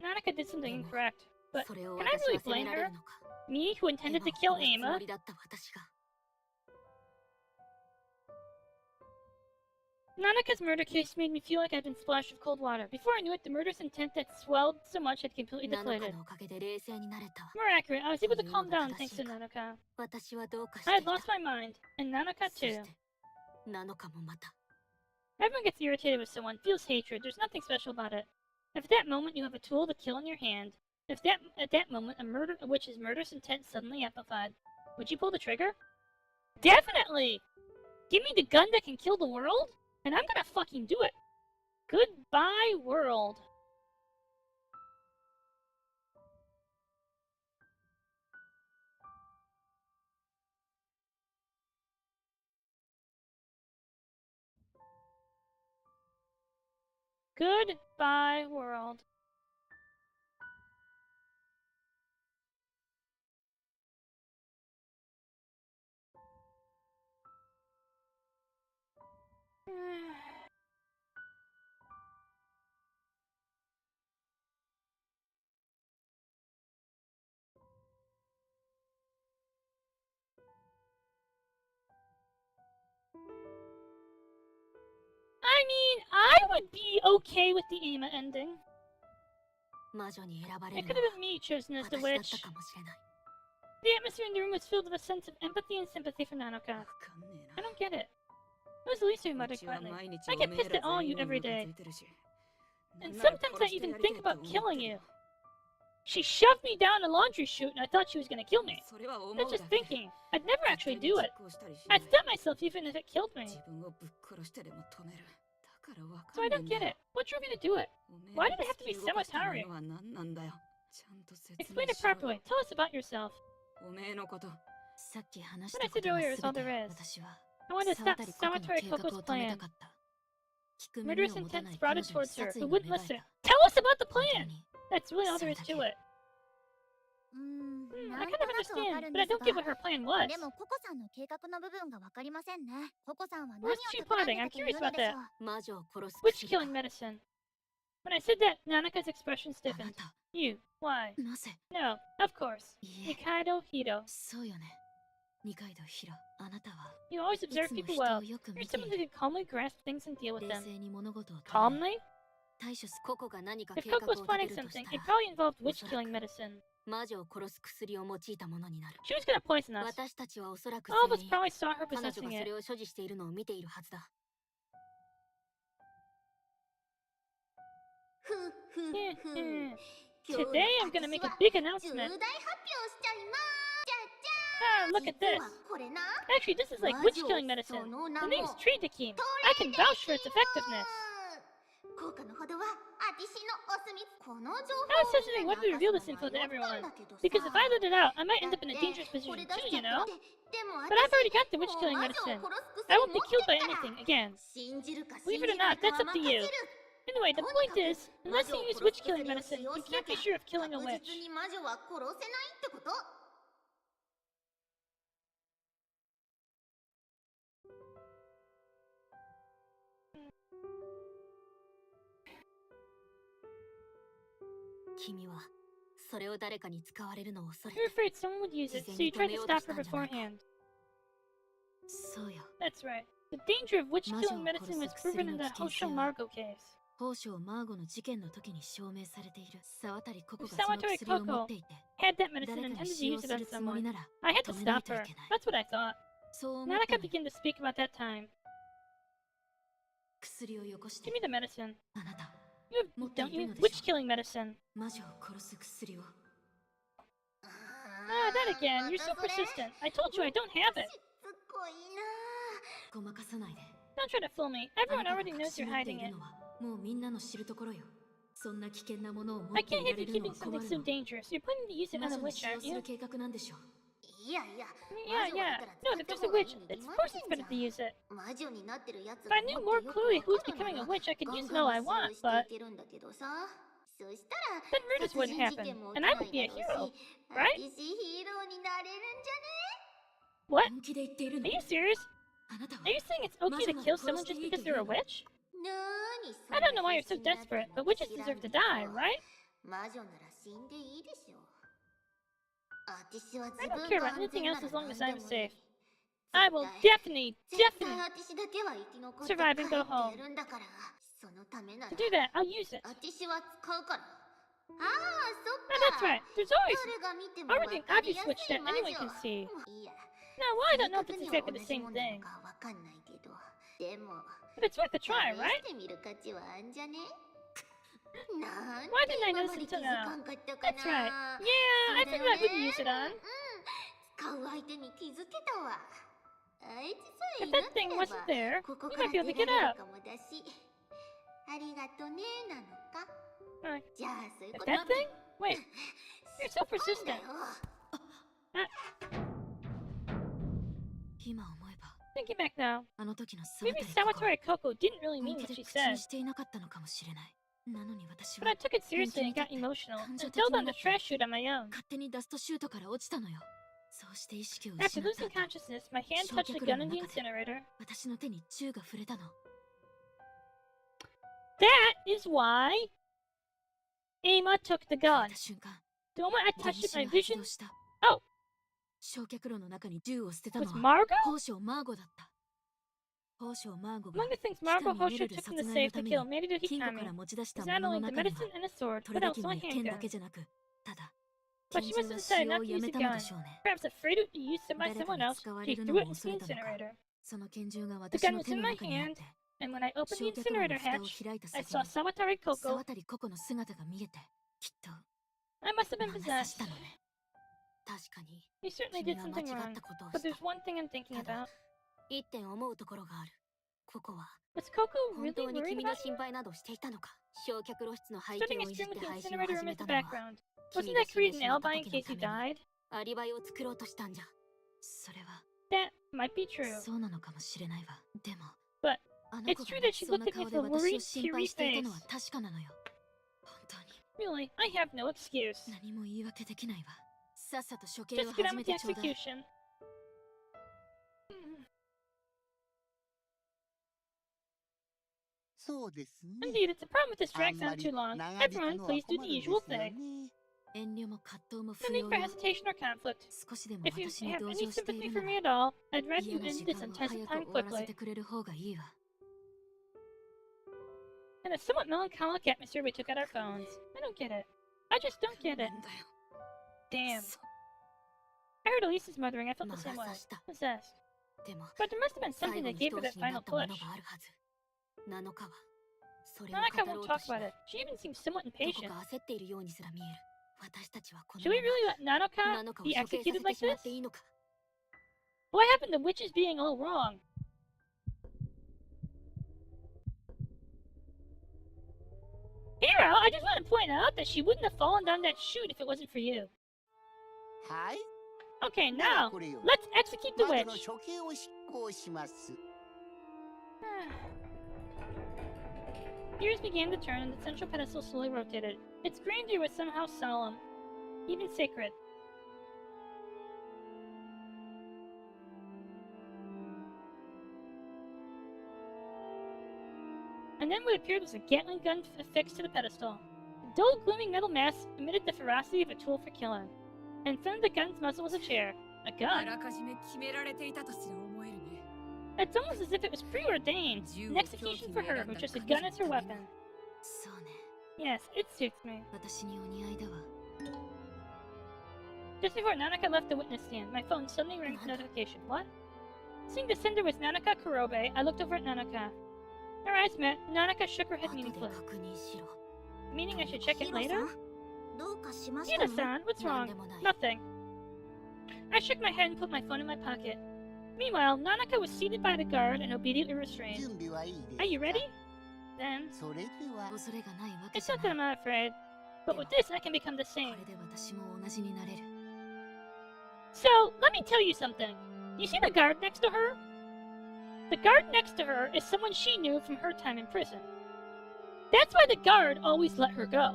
Nanaka did something incorrect, but can I really blame her? Me, who intended to kill Ama? Nanaka's murder case made me feel like I'd been splashed with cold water. Before I knew it, the murderous intent that swelled so much had completely deflated. More accurate, I was able to calm down thanks to Nanaka. I had lost my mind, and Nanaka too. Everyone gets irritated with someone, feels hatred, there's nothing special about it. If at that moment you have a tool to kill in your hand, if at that moment a witch's murderous intent suddenly amplified, would you pull the trigger? Definitely! Give me the gun that can kill the world, and I'm gonna fucking do it! Goodbye, world! Goodbye, world. I mean, I would be okay with the Ama ending. 魔女に選ばれ It る could の have been me chosen as は the 私だった witch. かもしれない。 The atmosphere in the room was filled with a sense of empathy and sympathy for Nanoka. I don't get it. It was Lisa who muttered quietly. I get pissed at all you every day. And sometimes I even think about killing you. She shoved me down a laundry chute and I thought she was gonna kill me. That's just thinking. I'd never actually do it. I'd stop myself even if it killed me. So I don't get it. What drove you to do it? Why did it have to be cemetery? Explain it properly. Tell us about yourself. さっき話し What I たこ said とが earlier is 全 all て there is. 私は I wanted to 沢 stop 渡ココの Cemetery 計画 Coco's を止め plan. たかった。聞く耳 Murderous を持たな intent い彼 sprouted 女に towards her, 殺意 who が wouldn't 芽生 listen. えた。 Tell us about the 本当 plan! に That's really all そ there れ is だけ。 to it. I なん kind と of なくわか understand, るん but I です don't が get what her plan was. でもココさんの計画の部分がわかりませんね。ココさんは何 What を was she 企ん plotting? で I'm たという curious の about でしょ that. う。魔女を殺す Witch 薬 killing か。 medicine. When I said that, Nanaka's expression あな stiffened. た、 You. Why? なぜ No, of course. いえ、 Nikaido Hito. そうよね。二階堂ヒロ、あなたは You always い observe つも people 人 well. をよく You're 見てい someone る。 who can calmly grasp things and deal with 冷 them. 静に物事を捉え、 Calmly? 対処すココが何か If 計画 Coco を was 立て planning ると something, した it ら probably involved witch おそらく killing medicine. 魔女を殺す薬を用いたものになる。 She was gonna poison us. 私たちはおそらく All of us 全員 probably saw her 彼女が possessing そ it. れを所持しているのを見ているはずだ。ふんふんふん。 Today I'm gonna make a big 重大 announcement. 発表しちゃいます。 Ah, look at 実 this. はこれな。 Actually, this is like witch killing medicine. The name's Tritakim. I can vouch for its effectiveness. 効果のほどはあてしのお墨。この情 I 報 was hesitating whether to reveal this info to everyone. Because if I let it out, I might end up in a dangerous position too, you know? But I've already got the witch killing medicine. I won't be killed by anything again. Believe it or not, that's up to you. Anyway, the point is, unless you use witch killing medicine, you can't be sure of killing a witch. 確実に魔女は殺せないってこと。君はそれを誰かに使われるのを恐れ You're afraid someone would use it, so you tried to stop her beforehand. そうよ。 That's right. The danger of witch killing medicine was proven in the Hosho Margo case. 宝生マーゴの事件の時に証明されている沢渡ココがそ Sawatari の薬を持っていて、 Had that medicine 誰か intended に to 使用 use す it る on つもり someone. なら I had to 止めない stop とい her. けない。 That's what I thought. そう思った Nanaka のに began to speak about that time. 薬をよこして Give me the medicine. あなた You have, 持ってい don't る you? ので Witch しょ killing medicine. 魔女を殺す薬を Ah, that again. You're so persistent. I told you I don't have it. しつこいな。ごまかさないで Don't try to fool me. あ Everyone なたが already 隠 knows し you're 持ってい hiding る it. のはもうみんなの知るところよ。そんな危険なものを持 I ってい can't ら have れ you るの keeping は困 something る so の。 dangerous. You're planning to use it 魔 on a 女に witch, 使用 aren't する you? 計画なんでしょう。いやいや。 Yeah. No, if there's a witch, it's of course it's better to use it. 魔女になってるやつ If I knew more clearly who's becoming a witch, I could use it all I want, but そしたら then murders wouldn't happen, and I would be a hero, right? 私ヒーローになれるんじゃね。 What? 本気で言っている Are の you serious? あなたは Are you saying it's okay to kill someone just because they're a witch? なーに I don't know why you're so desperate, but witches deserve to die, right? 魔女なら死んでいいでしょ。私は I 自 don't 分 care が about 安 anything 全な else ら as long as 何 I'm でもいい。 safe. I will definitely 絶対私だけは生き残って survive 帰 and って go home. やるんだから。そのためなら To do that, I'll use it. 私は使うから。ああ、そっ Oh, か。 that's right. There's always 誰が見ても already 分かり obvious や switch すい that 魔 anyone 女。 can see. いや、 Now, well, I don't know if 正 it's 確には exactly 同 the じ same ものな thing, のかわかんないけど、でも but it's worth a 試 try, し right? てみる価値はあんじゃね。なんで Why didn't I 今 notice まで until 気づ now? かんかったか That's right. な。 Yeah, I figured out who to use it on. 使う相手に気づけたわ。あいつさえ If いな that け thing れば wasn't there, ここ you から might be 出 able to ら get れる out. かもだし。ありがとねなのか。 Uh, じゃあそういう if こと that thing? Wait, you're so だ persistent. よ。 今思えば Thinking back now, あの時の沢 maybe 渡ココは Sawatari Coco didn't really 本 mean 気 what で she 口に said, していなかったのかもしれない。なのに私 but は I took it seriously and got emotional and Conjured fell down the taking trash chute on my own. 勝手にダストシュートから落ちたのよ。そうして意識を After 失った losing 後、 consciousness, my hand touched the gun in the incinerator. 私の手に銃が触れたの。 That is why Ema took the 触 gun. れた瞬間、 The moment I 電 touched 子 it, my が発 vision 動した。 Oh. 焼却炉の中に銃を捨てた was のは Margot? 宝生マーゴだった。Among the things Marble Hosho took from the safe to kill Merido Hikami was not only the medicine and a sword, but also a handgun. But she must have decided not to use a gun. Perhaps afraid it would be used by someone else, she threw it into the incinerator. The gun was in my hand, and when I opened the incinerator hatch, I saw Sawatari Koko. I must have been possessed. You certainly did something wrong, but there's one thing I'm thinking about. Was Coco really worried about you? Studying a stream with the incinerator room as the background. Wasn't that create an alibi in case you died? That might be true. But it's true that she looked at me with a worried, teary face. Really, I have no excuse. Just get on with the execution. Indeed, it's a problem if this drags on too long. Everyone, please do the usual thing. No need for hesitation or conflict. If you have any sympathy for me at all, I'd rather you end this unpleasant time quickly. In a somewhat melancholic atmosphere, we took out our phones. I don't get it. I just don't get it. Damn. I heard Elise's muttering. I felt the same way. Possessed. But there must have been something that gave her that final push. Nanaka won't talk about it. She even seems somewhat impatient. Should we really let Nanoka be executed like this? What happened to witches being all wrong? Hero, I just want to point out that she wouldn't have fallen down that chute if it wasn't for you. Okay, now, let's execute the witch. Gears began to turn and the central pedestal slowly rotated. Its grandeur was somehow solemn, even sacred. And then what appeared was a Gatling gun affixed to the pedestal. The dull, gleaming metal mass emitted the ferocity of a tool for killing. And in front of the gun's muzzle was a chair. A gun. It's almost as if it was preordained. An execution for her, with just a gun as her weapon. Yes, it suits me. Just before Nanaka left the witness stand, my phone suddenly rang with a notification. What? Seeing the sender was Nanaka Kurobe, I looked over at Nanaka. Our eyes met. Nanaka shook her head meaningfully. Meaning I should check it later? Hina-san, what's wrong? Nothing. I shook my head and put my phone in my pocket. Meanwhile, Nanaka was seated by the guard and obediently restrained. Are you ready? Then... It's not that I'm not afraid, but with this I can become the same. So, let me tell you something. You see the guard next to her? The guard next to her is someone she knew from her time in prison. That's why the guard always let her go.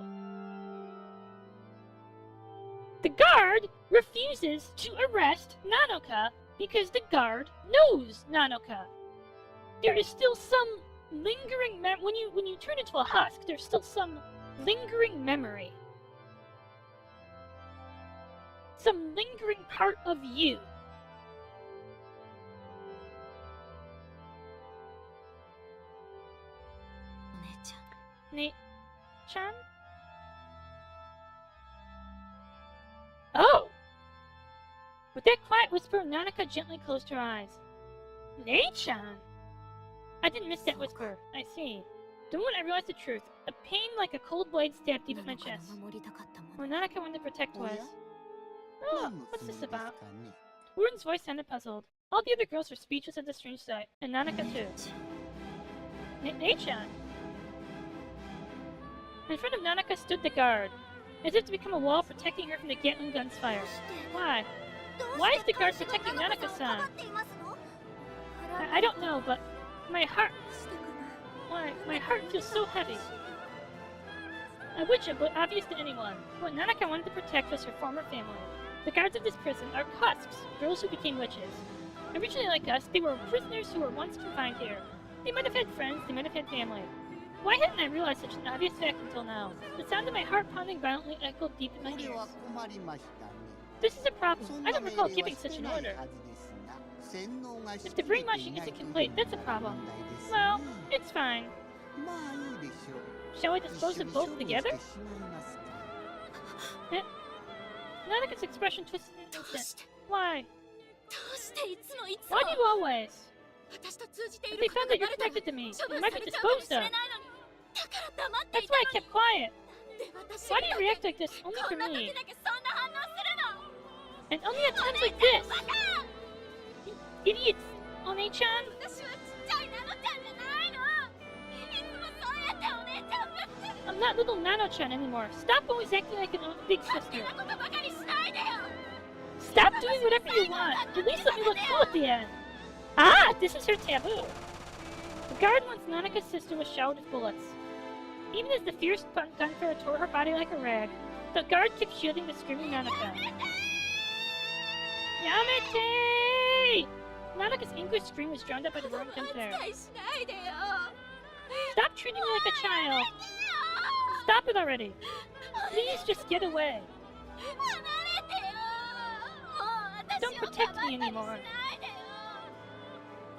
The guard refuses to arrest Nanoka because the guard knows Nanoka. There is still some lingering when you turn into a husk, there's still some lingering memory. Some lingering part of you. Ne-chan? Oh! With that quiet whisper, Nanaka gently closed her eyes. Ne-chan? I didn't miss that whisper. I see. The moment I realized the truth, a pain like a cold blade stabbed deep in my chest. What Nanaka wanted to protect was... Oh, what's this about? Warden's voice sounded puzzled. All the other girls were speechless at the strange sight, and Nanaka too. Ne-chan? In front of Nanaka stood the guard, as if to become a wall protecting her from the Gatling gun's fire. Why? Why is the guard protecting Nanaka-san? I don't know, but my heart... Why, my heart feels so heavy. A witch, but obvious to anyone. What Nanaka wanted to protect was her former family. The guards of this prison are husks, girls who became witches. Originally like us, they were prisoners who were once confined here. They might have had friends, they might have had family. Why hadn't I realized such an obvious fact until now? The sound of my heart pounding violently echoed deep in my ears. This is a problem. I don't recall giving such an order. If the brainwashing isn't complete, that's a problem. Well, it's fine. Shall we dispose of both together? Nanaka's expression twisted in an instant. Why? Why do you always? If they found that you're connected to me, you might be disposed of. That's why I kept quiet. Why do you react like this only for me? And only at times like this! You idiots! One-chan? I'm not little Nano-chan anymore. Stop always acting like a big sister. Stop doing whatever you want. At least let me look cool at the end. Ah! This is her taboo. The guard once Nanaka's sister was showered with bullets. Even as the fierce gunfire tore her body like a rag, the guard kept shielding the screaming Nanaka. Yamete! Nanaka's anguished scream was drowned out by the roaring gunfire. Stop treating me like a child! Stop it already! Please just get away! Don't protect me anymore!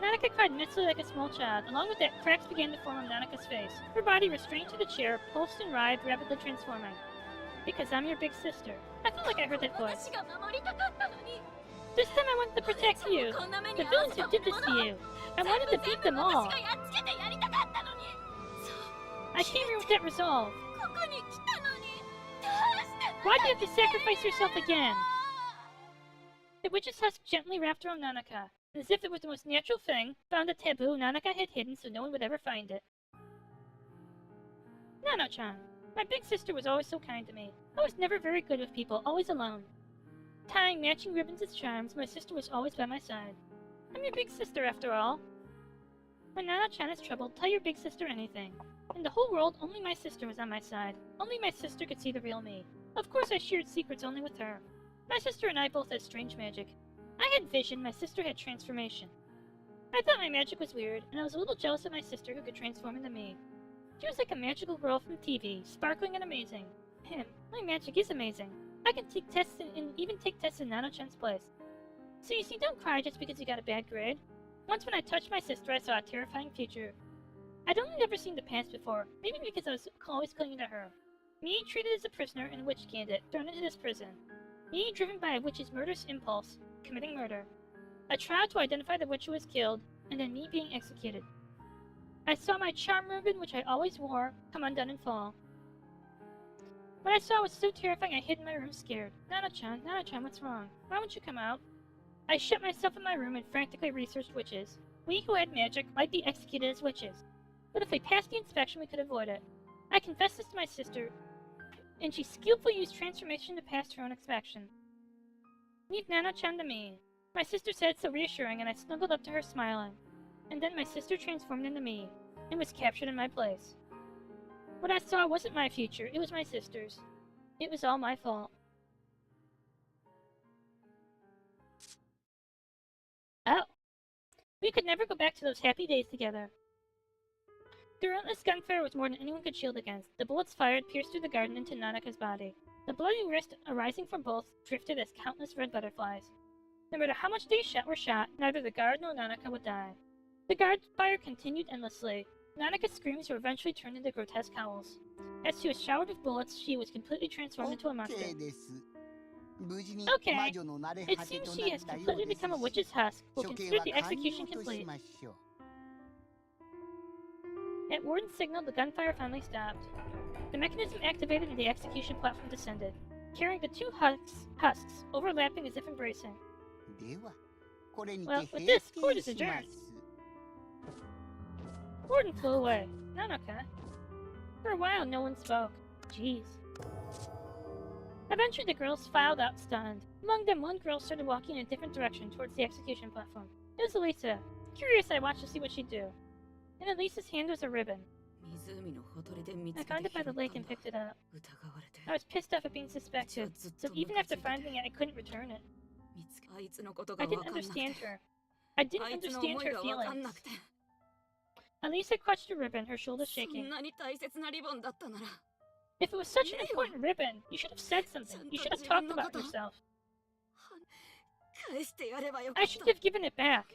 Nanaka cried mentally like a small child. Along with that, cracks began to form on Nanaka's face. Her body, restrained to the chair, pulsed and writhed, rapidly transforming. Because I'm your big sister. I felt like I heard that voice. This time I wanted to protect you. The villains who did this to you. I wanted to beat them all. I came here with that resolve. Why do you have to sacrifice yourself again? The witch's husk gently wrapped around Nanaka. As if it was the most natural thing, found a taboo Nanaka had hidden so no one would ever find it. Nano-chan, my big sister was always so kind to me. I was never very good with people, always alone. Tying matching ribbons as charms, my sister was always by my side. I'm your big sister after all. When Nano-chan is troubled, tell your big sister anything. In the whole world, only my sister was on my side. Only my sister could see the real me. Of course I shared secrets only with her. My sister and I both had strange magic. I had vision, my sister had transformation. I thought my magic was weird, and I was a little jealous of my sister who could transform into me. She was like a magical girl from TV, sparkling and amazing. My magic is amazing. I can take tests and even take tests in Nano-chan's place. So you see, don't cry just because you got a bad grade. Once when I touched my sister, I saw a terrifying future. I'd only never seen the past before, maybe because I was always clinging to her. Me, treated as a prisoner and a witch candidate, thrown into this prison. Me, driven by a witch's murderous impulse, committing murder. A trial to identify the witch who was killed, and then me being executed. I saw my charm ribbon, which I always wore, come undone and fall. What I saw was so terrifying I hid in my room scared. Nano-chan, what's wrong? Why won't you come out? I shut myself in my room and frantically researched witches. We who had magic might be executed as witches. But if we passed the inspection, we could avoid it. I confessed this to my sister, and she skillfully used transformation to pass her own inspection. Leave Nano-chan to me. My sister said so reassuring, and I snuggled up to her smiling. And then my sister transformed into me, and was captured in my place. What I saw wasn't my future, it was my sister's. It was all my fault. Oh. We could never go back to those happy days together. The relentless gunfire was more than anyone could shield against. The bullets fired pierced through the garden into Nanaka's body. The bloody wrist arising from both drifted as countless red butterflies. No matter how much they were shot, neither the guard nor Nanaka would die. The guard's fire continued endlessly. Nanaka's screams were eventually turned into grotesque howls. As she was showered with bullets, she was completely transformed into a monster. Okay, it seems she has completely become a witch's husk. We'll consider the execution complete. At Warden's signal, the gunfire finally stopped. The mechanism activated and the execution platform descended, carrying the two husks, overlapping as if embracing. Well, with this, court is adjourned. Warden flew away. Nanaka. For a while, no one spoke. Jeez. Eventually, the girls filed out, stunned. Among them, one girl started walking in a different direction towards the execution platform. It was Elisa. Curious, I watched to see what she'd do. In Elisa's hand was a ribbon. I found it by the lake and picked it up. I was pissed off at being suspected, so even after finding it, I couldn't return it. I didn't understand her. I didn't understand her feelings. Elisa clutched her ribbon, her shoulders shaking. If it was such an important ribbon, you should have said something. You should have talked about yourself. I should have given it back.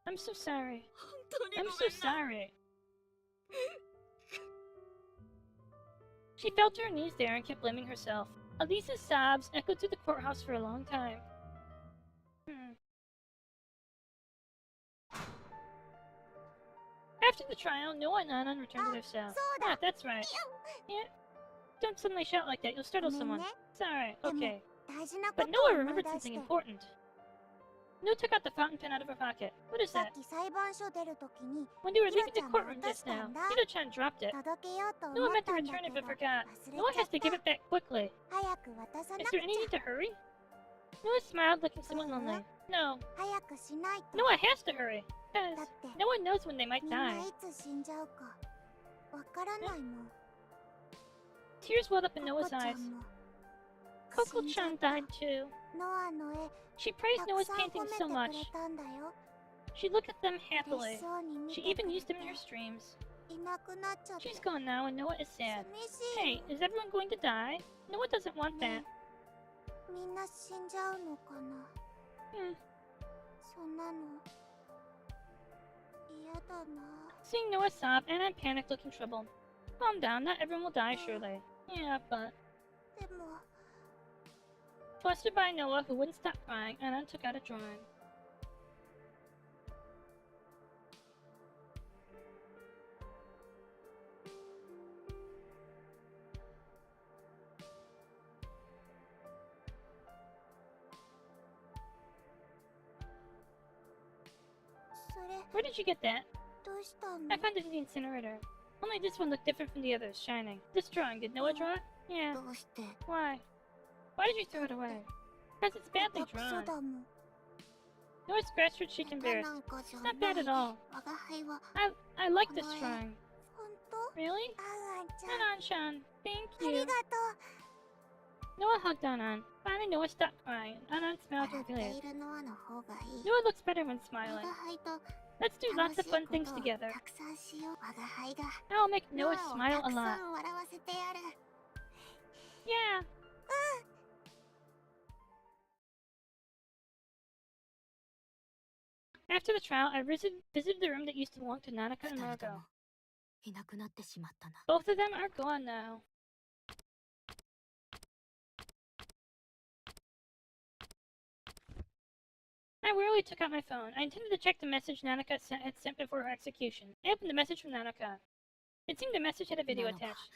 I'm so sorry. I'm so sorry. She fell to her knees there and kept blaming herself. Elisa's sobs echoed through the courthouse for a long time. After the trial, Noah and Anan returned to their cell. Ah, that's right. Yeah. Don't suddenly shout like that, you'll startle someone. Sorry, okay. But Noah remembered something important. Noah took out the fountain pen out of her pocket. What is that? When they were leaving the courtroom just now, Hiro-chan dropped it. Noah meant to return it but forgot. Noah has to give it back quickly. Is there any need to hurry? Noah smiled, looking somewhat lonely. No. Noah has to hurry, because no one knows when they might die. Tears welled up in Noah's eyes. Coco-chan died too. She praised Noah's paintings so much. She looked at them happily. She even used them in her streams. She's gone now and Noah is sad. Hey, is everyone going to die? Noah doesn't want that. Seeing Noah sob, Anna panicked, looking troubled. Calm down, not everyone will die, surely. Yeah, but... Flustered by Noah, who wouldn't stop crying, Anna took out a drawing. Where did you get that? I found it in the incinerator. Only this one looked different from the others, shining. This drawing, did Noah draw it? Yeah. Why? Why did you throw it away? Because it's badly drawn. Noah scratched her cheek embarrassed. It's not bad at all. I like this drawing. Really? Anan-chan, thank you. Noah hugged Anan. Finally, Noah stopped crying. Anan smiled relieved. Noah looks better when smiling. Let's do lots of fun things together. I'll make Noah smile a lot. Yeah. After the trial, I visited the room that used to belong to Nanaka and Margot. Both of them are gone now. I rarely took out my phone. I intended to check the message Nanaka had sent before her execution. I opened the message from Nanaka. It seemed the message had a video attached.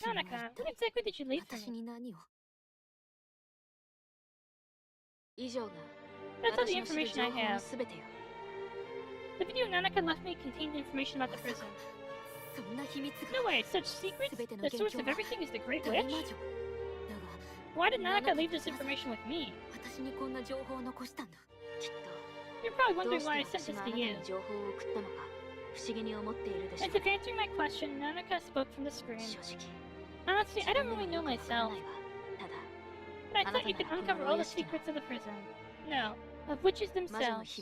Nanaka, what exactly did you leave for me? That's all the information I have. The video Nanaka left me contained information about the prison. No way, such secrets? The source of everything is the Great Witch? Why did Nanaka leave this information with me? You're probably wondering why I sent this to you. As if answering my question, Nanaka spoke from the screen. Honestly, I don't really know myself. But I thought you could uncover all the secrets of the prison. No, of witches themselves.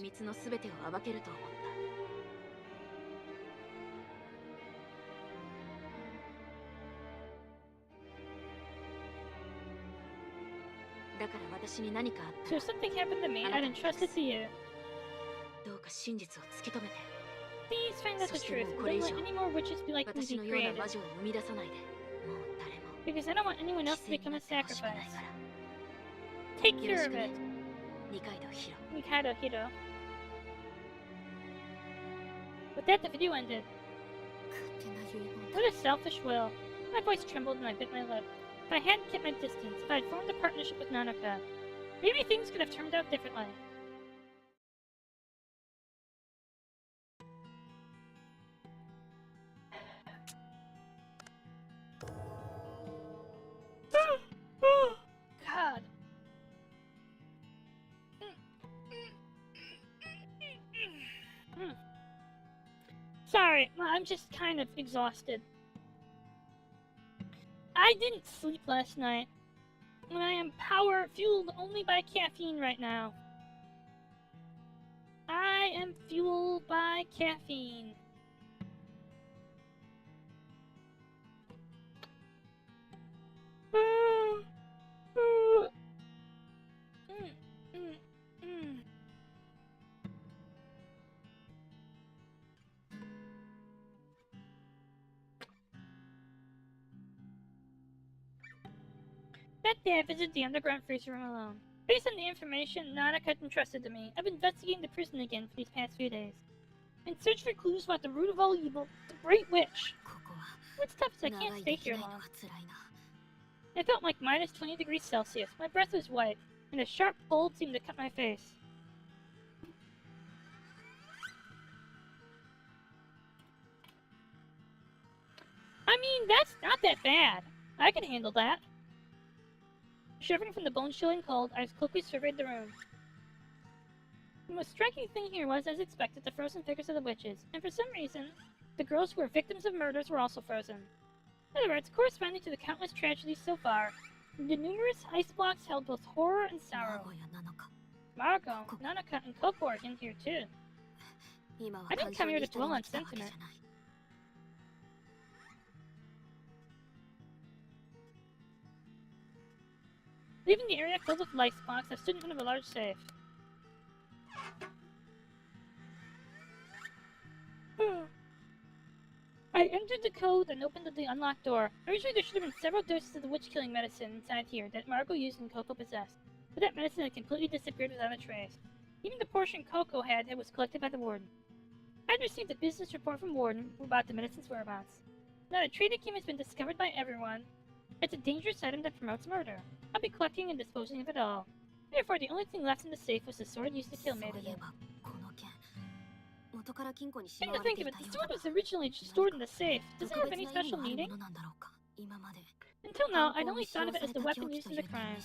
So if something happened to me, I'd entrust it to you. Please find out the truth, and don't let any more witches be like me be created. Because I don't want anyone else to become a sacrifice. Take care of it. Nikaido Hiro. With that, the video ended. What a selfish will. My voice trembled and I bit my lip. If I hadn't kept my distance, if I had formed a partnership with Nanaka, maybe things could have turned out differently. God. Sorry, I'm just kind of exhausted. I didn't sleep last night, and I am fueled only by caffeine right now. I am fueled by caffeine. That day I visited the underground freezer room alone. Based on the information Nanaka entrusted to me, I've been investigating the prison again for these past few days. In search for clues about the root of all evil, the Great Witch. What's tough is I can't stay here long. It felt like minus 20 degrees Celsius. My breath was white, and a sharp cold seemed to cut my face. I mean, that's not that bad. I can handle that. Shivering from the bone-chilling cold, I quickly surveyed the room. The most striking thing here was, as expected, the frozen figures of the witches, and for some reason, the girls who were victims of murders were also frozen. In other words, corresponding to the countless tragedies so far, the numerous ice blocks held both horror and sorrow. Margot, Nanaka, and Coco are in here too. I didn't come here to dwell on sentiment. Leaving the area filled with ice blocks, I stood in front of a large safe. I entered the code and opened the unlocked door. Originally, there should have been several doses of the witch-killing medicine inside here that Margot used and Coco possessed, but that medicine had completely disappeared without a trace. Even the portion Coco had was collected by the warden. I had received a business report from warden about the medicine's whereabouts. Now the tradecum has been discovered by everyone. It's a dangerous item that promotes murder. I'll be collecting and disposing of it all. Therefore, the only thing left in the safe was the sword used to kill Maiden. Come to think of it, the sword was originally stored in the safe. Does it have any special meaning? Until now, I'd only thought of it as the weapon used in the crime.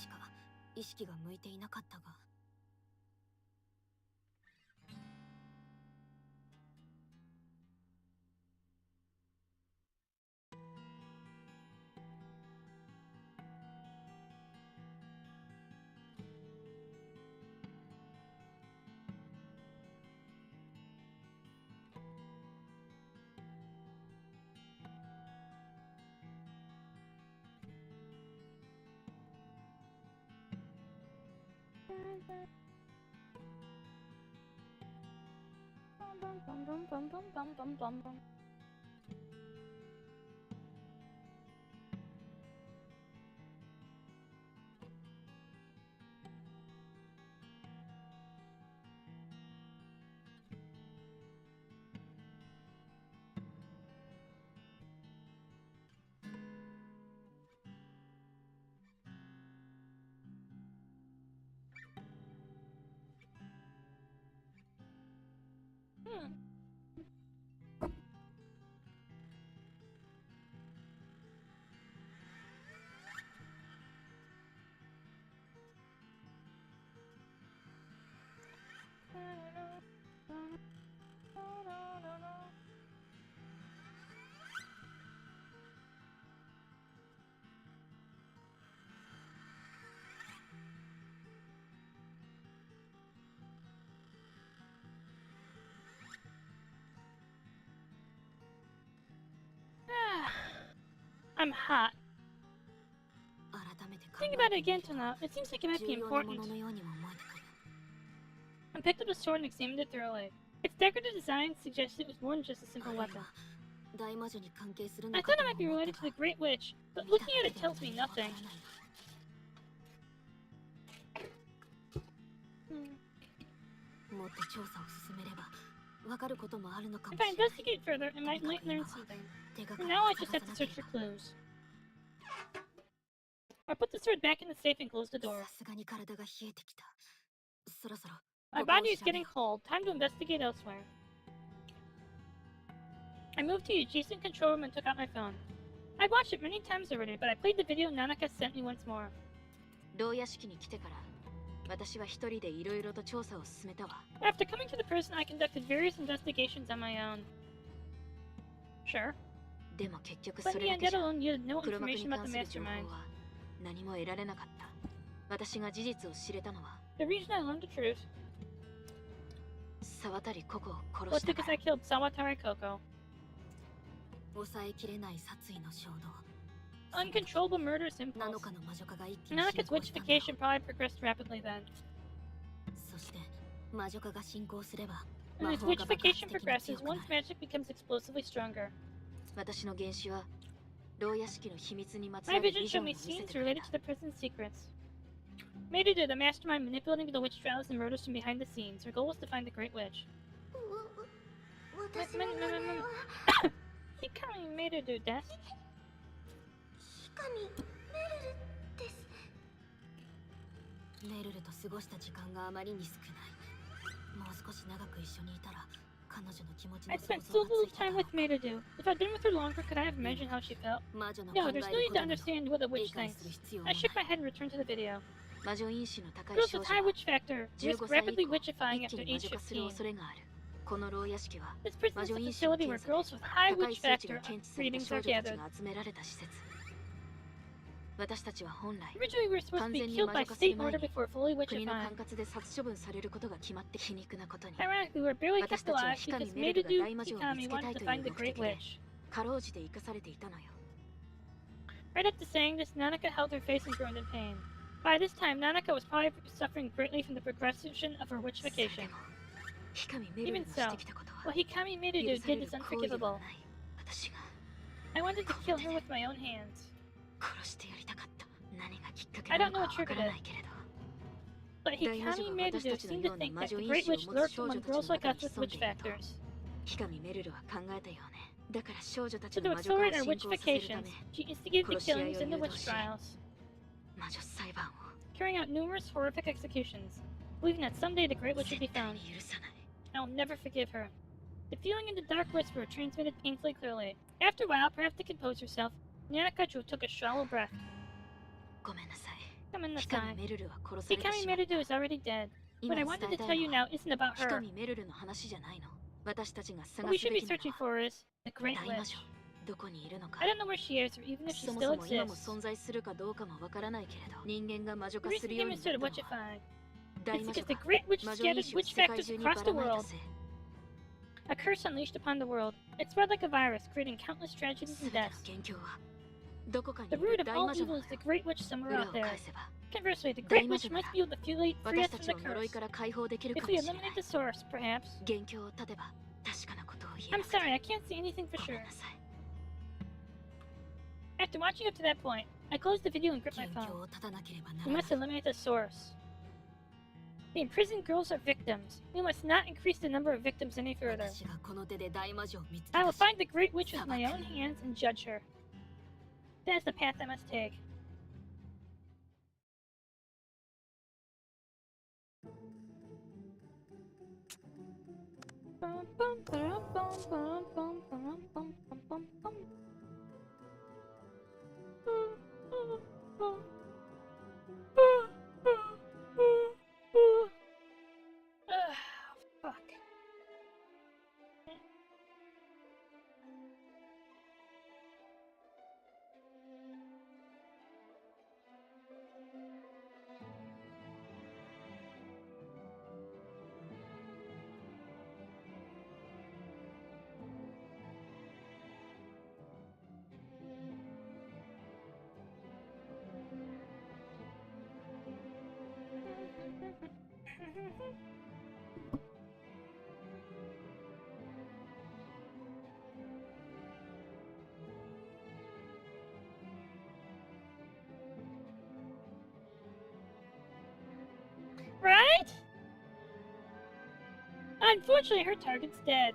I'm hot. Thinking about it again till now, it seems like it might be important. I picked up the sword and examined it thoroughly. Its decorative design suggested it was more than just a simple weapon. I thought it might be related to the Great Witch, but looking at it tells me nothing. If I investigate further, I might learn something. For now, I just have to search for clues. I put the sword back in the safe and closed the door. My body is getting cold. Time to investigate elsewhere. I moved to the adjacent control room and took out my phone. I've watched it many times already, but I played the video Nanaka sent me once more. After coming to the prison, I conducted various investigations on my own. Sure. But in the end, that alone yielded no information about the mastermind. The reason I learned the truth was because I killed Sawatari Koko. Uncontrollable murderous impulse. Nanaka's witchification probably progressed rapidly then. And as witchification progresses, one's magic becomes explosively stronger. My vision showed me scenes related to the prison's secrets. Marudu, the mastermind manipulating the witch trials and murders from behind the scenes. Her goal was to find the Great Witch. 私の名前は Hikami Marudu desu. 光メルルです。メルルと過ごした時間があまりに少ない。もう少し長く一緒にいたら彼女の気持ち I の spent 想 so 像が little ついただ time ろう with Marudu. If I'd been with her longer, could I have imagined how she felt? 魔女の No, 考 there's え no る need こ to となど understand what a 理 witch 解 thinks. する必要は I ない shook my head and returned to the video. 魔女因子の高い Girls 少 with 女 high は witch factor 15 risk 歳以 rapidly 降 witchifying 一気 after に魔 age 女化する 15. 恐れがある。この牢屋敷は This prison 魔 is a 女因子の facility 検 where 査で girls with high 高 witch い数値が factor 検知された readings 少 are 女たち gathered. が集められた施設。私たちは本来 Originally, we were supposed to 完 be 全に killed 魔 by 女化する state 前 order に before fully 国の witchifying. 管轄で殺処分されることが決まって皮肉なことに Ironically, we were barely 私 kept たちは alive 光 because メルルが Marudu 大魔女を見 Hikami つけた wanted い to とい find う the 目 Great 的で Witch. かろうじて生かされていたのよ。 Right after saying this, Nanaka held her face and groaned in pain. By this time, Nanaka was probably suffering greatly from the progression of her それで witchification. も光メルル Even の so, してきたことは what Hikami 許 Marudu され did る is 行為では unforgivable. ない。私が I wanted to kill her with my own hands. 殺してやりたかった。何がきっかけ I な don't の know か what わから triggered ない it, けれど but 大魔女 Hikami が私た Marudu ちの seemed よ to うな think 魔 that 女 the 因 Great 子を Witch 持つ lurked 少女 among たちの girls like 中に us with 潜んで witch いると factors. 光メルルは考えたよね。だから少女たち So の to 魔女化を accelerate our 進行させるた witchifications, め she instigated the 殺し合い killings を and the 誘 witch 導し trials, 魔女裁判を carrying out numerous horrific executions, believing that someday the Great Witch would be 絶対 found. に許さない。 I'll never forgive her. The feeling in the dark whisper transmitted painfully clearly. After a while, perhaps to compose herself, Nanakachu took a shallow breath. ごめんなさい。 Come in the 光 side. メルルは殺されて Hikami しまった。 Marudu is already dead. 今 What I 伝 wanted え to た tell い you のは now isn't about her. 光メルルの話じゃないの。私たちが What 探 we す should べ be きな searching のは for is the Great 大魔 Witch. 女。どこにいるのか。 I don't know where she is, or even if she そも still そも今も exists. 存在するかどうかもわからないけれど、人間が魔女 The 化す reason るように humans なった started のは witchifying 大 is 魔 because 女 the が Great Witch 魔女因 scattered 子を witch 世界 factors 中に across ば the らまいた world. せい。 A curse unleashed upon the world. It spread like a virus, creating countless tragedies 全 and ての deaths. 元凶はどこかに The い root る of 大 all 魔女な evil の is the よ。 Great Witch somewhere 裏 out を there. 返せば Conversely, the 大 Great 魔 Witch 女な must ら be able to free 私 us た from ち the を呪い curse. から解放できる If か we もしれない。 eliminate the source, perhaps. 元凶を立てば確かなことを言え I'm なくて sorry, I can't say anything for ごめ sure. んなさい。 After watching up to that point, I closed the video and gripped my 元凶 phone. を立たなければな We らない must eliminate the source. The imprisoned girls are victims. We must not increase the number of victims any further. 私がこの手で大魔女を見つけ I 出 will し find the Great Witch with my own hands and judge her. That is the path I must take. Fuck. Right? Unfortunately, her target's dead.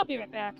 I'll be right back.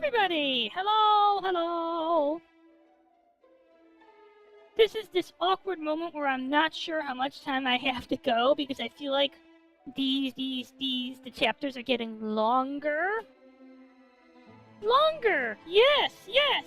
everybody! Hello, hello! This is this awkward moment where I'm not sure how much time I have to go because I feel like the chapters are getting longer. Longer! Yes, yes!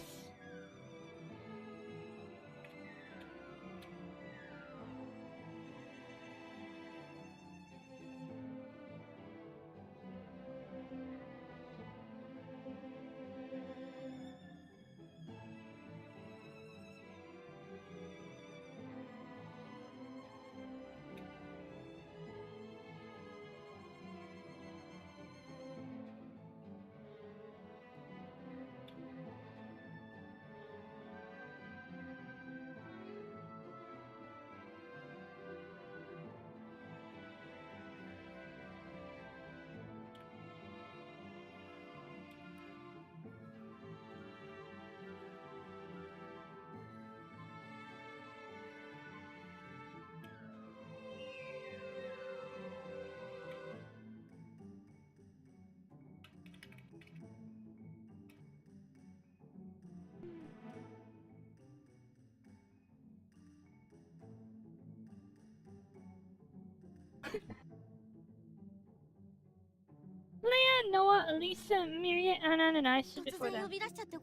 Leah, Noah, Elisa, Miria, Anna, and I stood before them.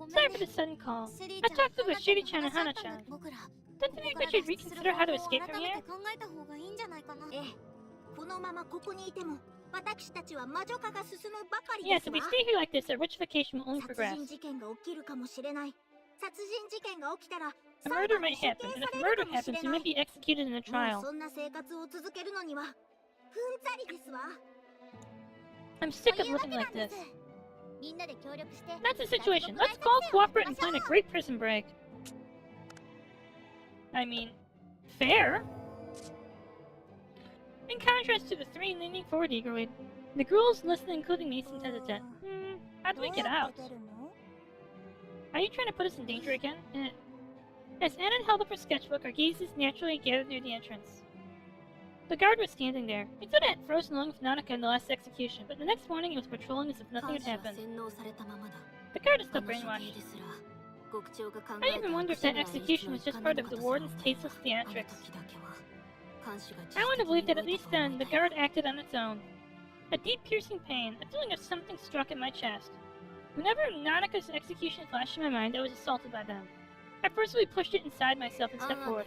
Sorry for the sudden call. I talked with Shiri-chan and Hana-chan. Don't you think we should reconsider how to escape from here? Yes, if we stay here like this, our witchification will only progress. A murder might happen, and if murder happens, you might be executed in a trial. I'm sick of living like this. That's the situation. Let's all cooperate and plan a great prison break. I mean, fair. In contrast to the three leaning forward eagerly, the girls listening, including me, seemed hesitant. How do we get out? Are you trying to put us in danger again? As Anna held up her sketchbook, our gazes naturally gathered near the entrance. The guard was standing there. We thought it had frozen along with Nanaka in the last execution, but the next morning it was patrolling as if nothing had happened. The guard is still brainwashed. I even wonder if that execution was just part of the warden's tasteless theatrics. I want to believe that at least then, the guard acted on its own. A deep piercing pain, a feeling of something struck in my chest. Whenever Nanaka's execution flashed in my mind, I was assaulted by them. I forcibly pushed it inside myself and stepped forward.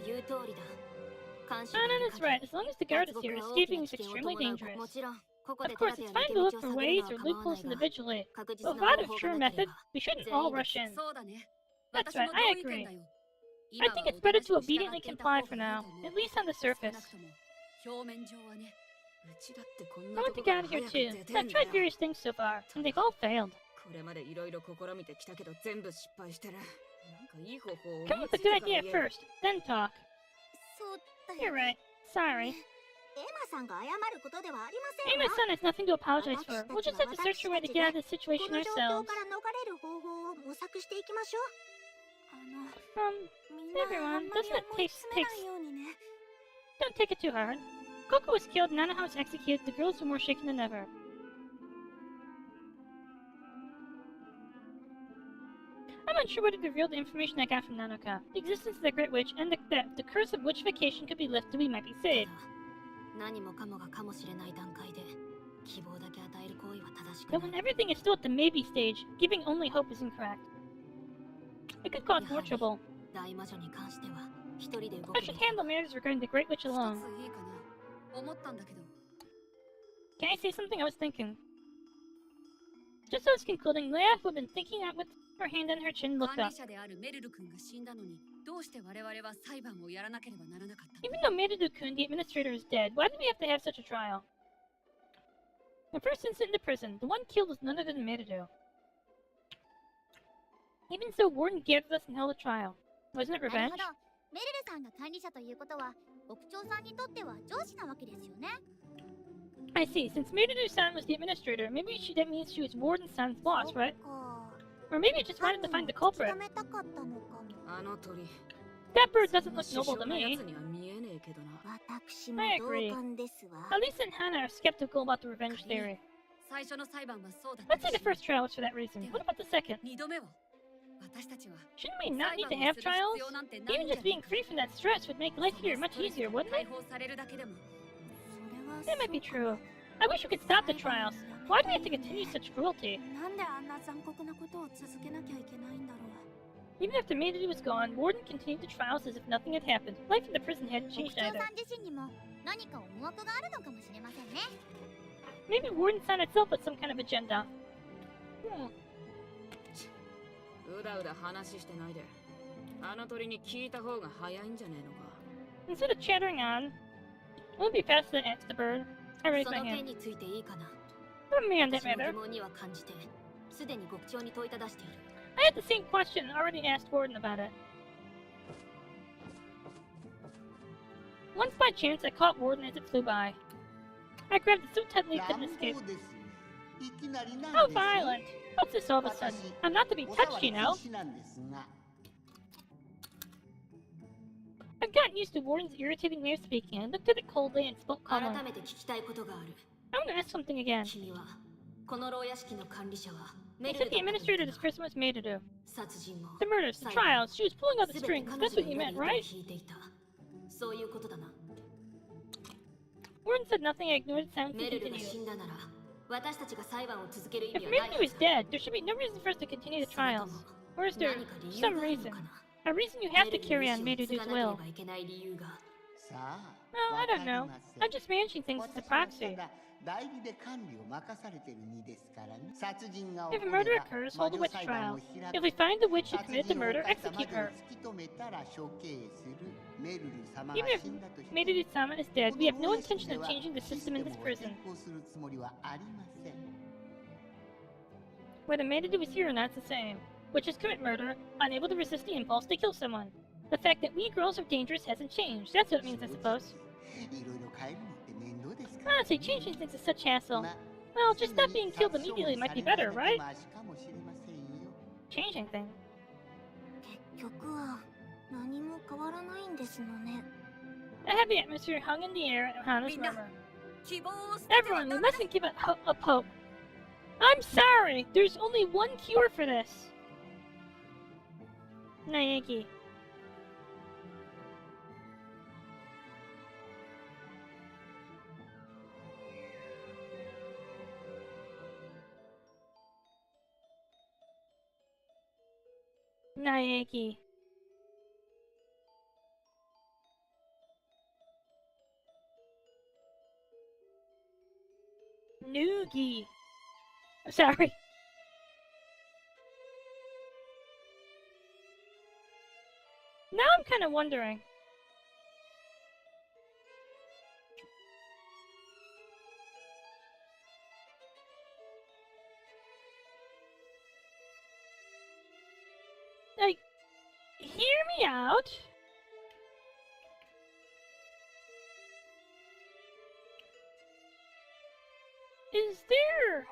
Anna is right. As long as the guard is here, escaping is extremely dangerous. Of course, it's fine to look for ways or loopholes individually, but without a sure method, we shouldn't all rush in. That's right, I agree. I think it's better to obediently comply for now, at least on the surface. I want to get out of here too. I've tried various things so far, and they've all failed. Come up with a good idea at first, then talk. You're right. Sorry. Emma-san has nothing to apologize for. We'll just have to search our way to get out of this situation ourselves. Everyone, doesn't it takes... Don't take it too hard. Coco was killed, Nanaha was executed, the girls were more shaken than ever. I'm unsure whether to reveal the information I got from Nanaka. The existence of the Great Witch, and that the curse of witchification could be lifted, we might be saved. But when everything is still at the maybe stage, giving only hope is incorrect. It could cause more trouble. I should handle matters regarding the Great Witch alone. Can I say something? I was thinking. Just as I was concluding, Leah, who had been thinking out with her hand on her chin, looked up. Even though Merudu-kun, the administrator, is dead, why do we have to have such a trial? The first incident in the prison, the one killed was none other than Merudu. Even so, Warden gathered us and held a trial. Wasn't it revenge? I see. Since Merudu-san was the administrator, maybe that means she was Warden-san's boss, right? Or maybe it just wanted to find the culprit. That bird doesn't look noble to me. I agree. Elisa and Hana are skeptical about the revenge theory. Let's say the first trial was for that reason. What about the second? Shouldn't we not need to have trials? Even just being free from that stress would make life here much easier, wouldn't it? That might be true. I wish we could stop the trials. Why do we have to continue such cruelty? Even after Maidou was gone, Warden continued the trials as if nothing had happened. Life in the prison hadn't changed either. Maybe Warden-san itself had some kind of agenda. Instead of chattering on, it would be faster than answer the bird. I raised my hand. Put me on that matter. I had the same question and already asked Warden about it. Once by chance, I caught Warden as it flew by. I grabbed it so tightly it couldn't escape. How violent! What's this all of a sudden? I'm not to be touched, you know. I've gotten used to Warden's irritating way of speaking and looked at it coldly and spoke calmly. I want to ask something again. You said the administrator of this prison was Maidou. The murders, the trials, she was pulling out the strings. That's what you meant, right? Warden said nothing. I ignored the silence and continued. If Maidou is dead, there should be no reason for us to continue the trials. Or is there some reason? A reason you have to carry on Maidou's will? Well, I don't know. I'm just managing things as a proxy. If a murder occurs, hold a witch trial. If we find the witch who committed the murder, execute her. Even if Maidou-sama is dead, we have no intention of changing the system in this prison. Whether Maidou is here or not, it's the same. Witches commit murder, unable to resist the impulse to kill someone. The fact that we girls are dangerous hasn't changed. That's what it means, I suppose. Honestly, changing things is such hassle. Well, just stop being killed immediately might be better, right? Changing things. A heavy atmosphere hung in the air at Hana's murmur. Everyone, we mustn't give up hope. I'm sorry! There's only one cure for this! Naegi. Naegi. Noogie. Sorry. Now I'm kind of wondering. Like, hear me out. Is there...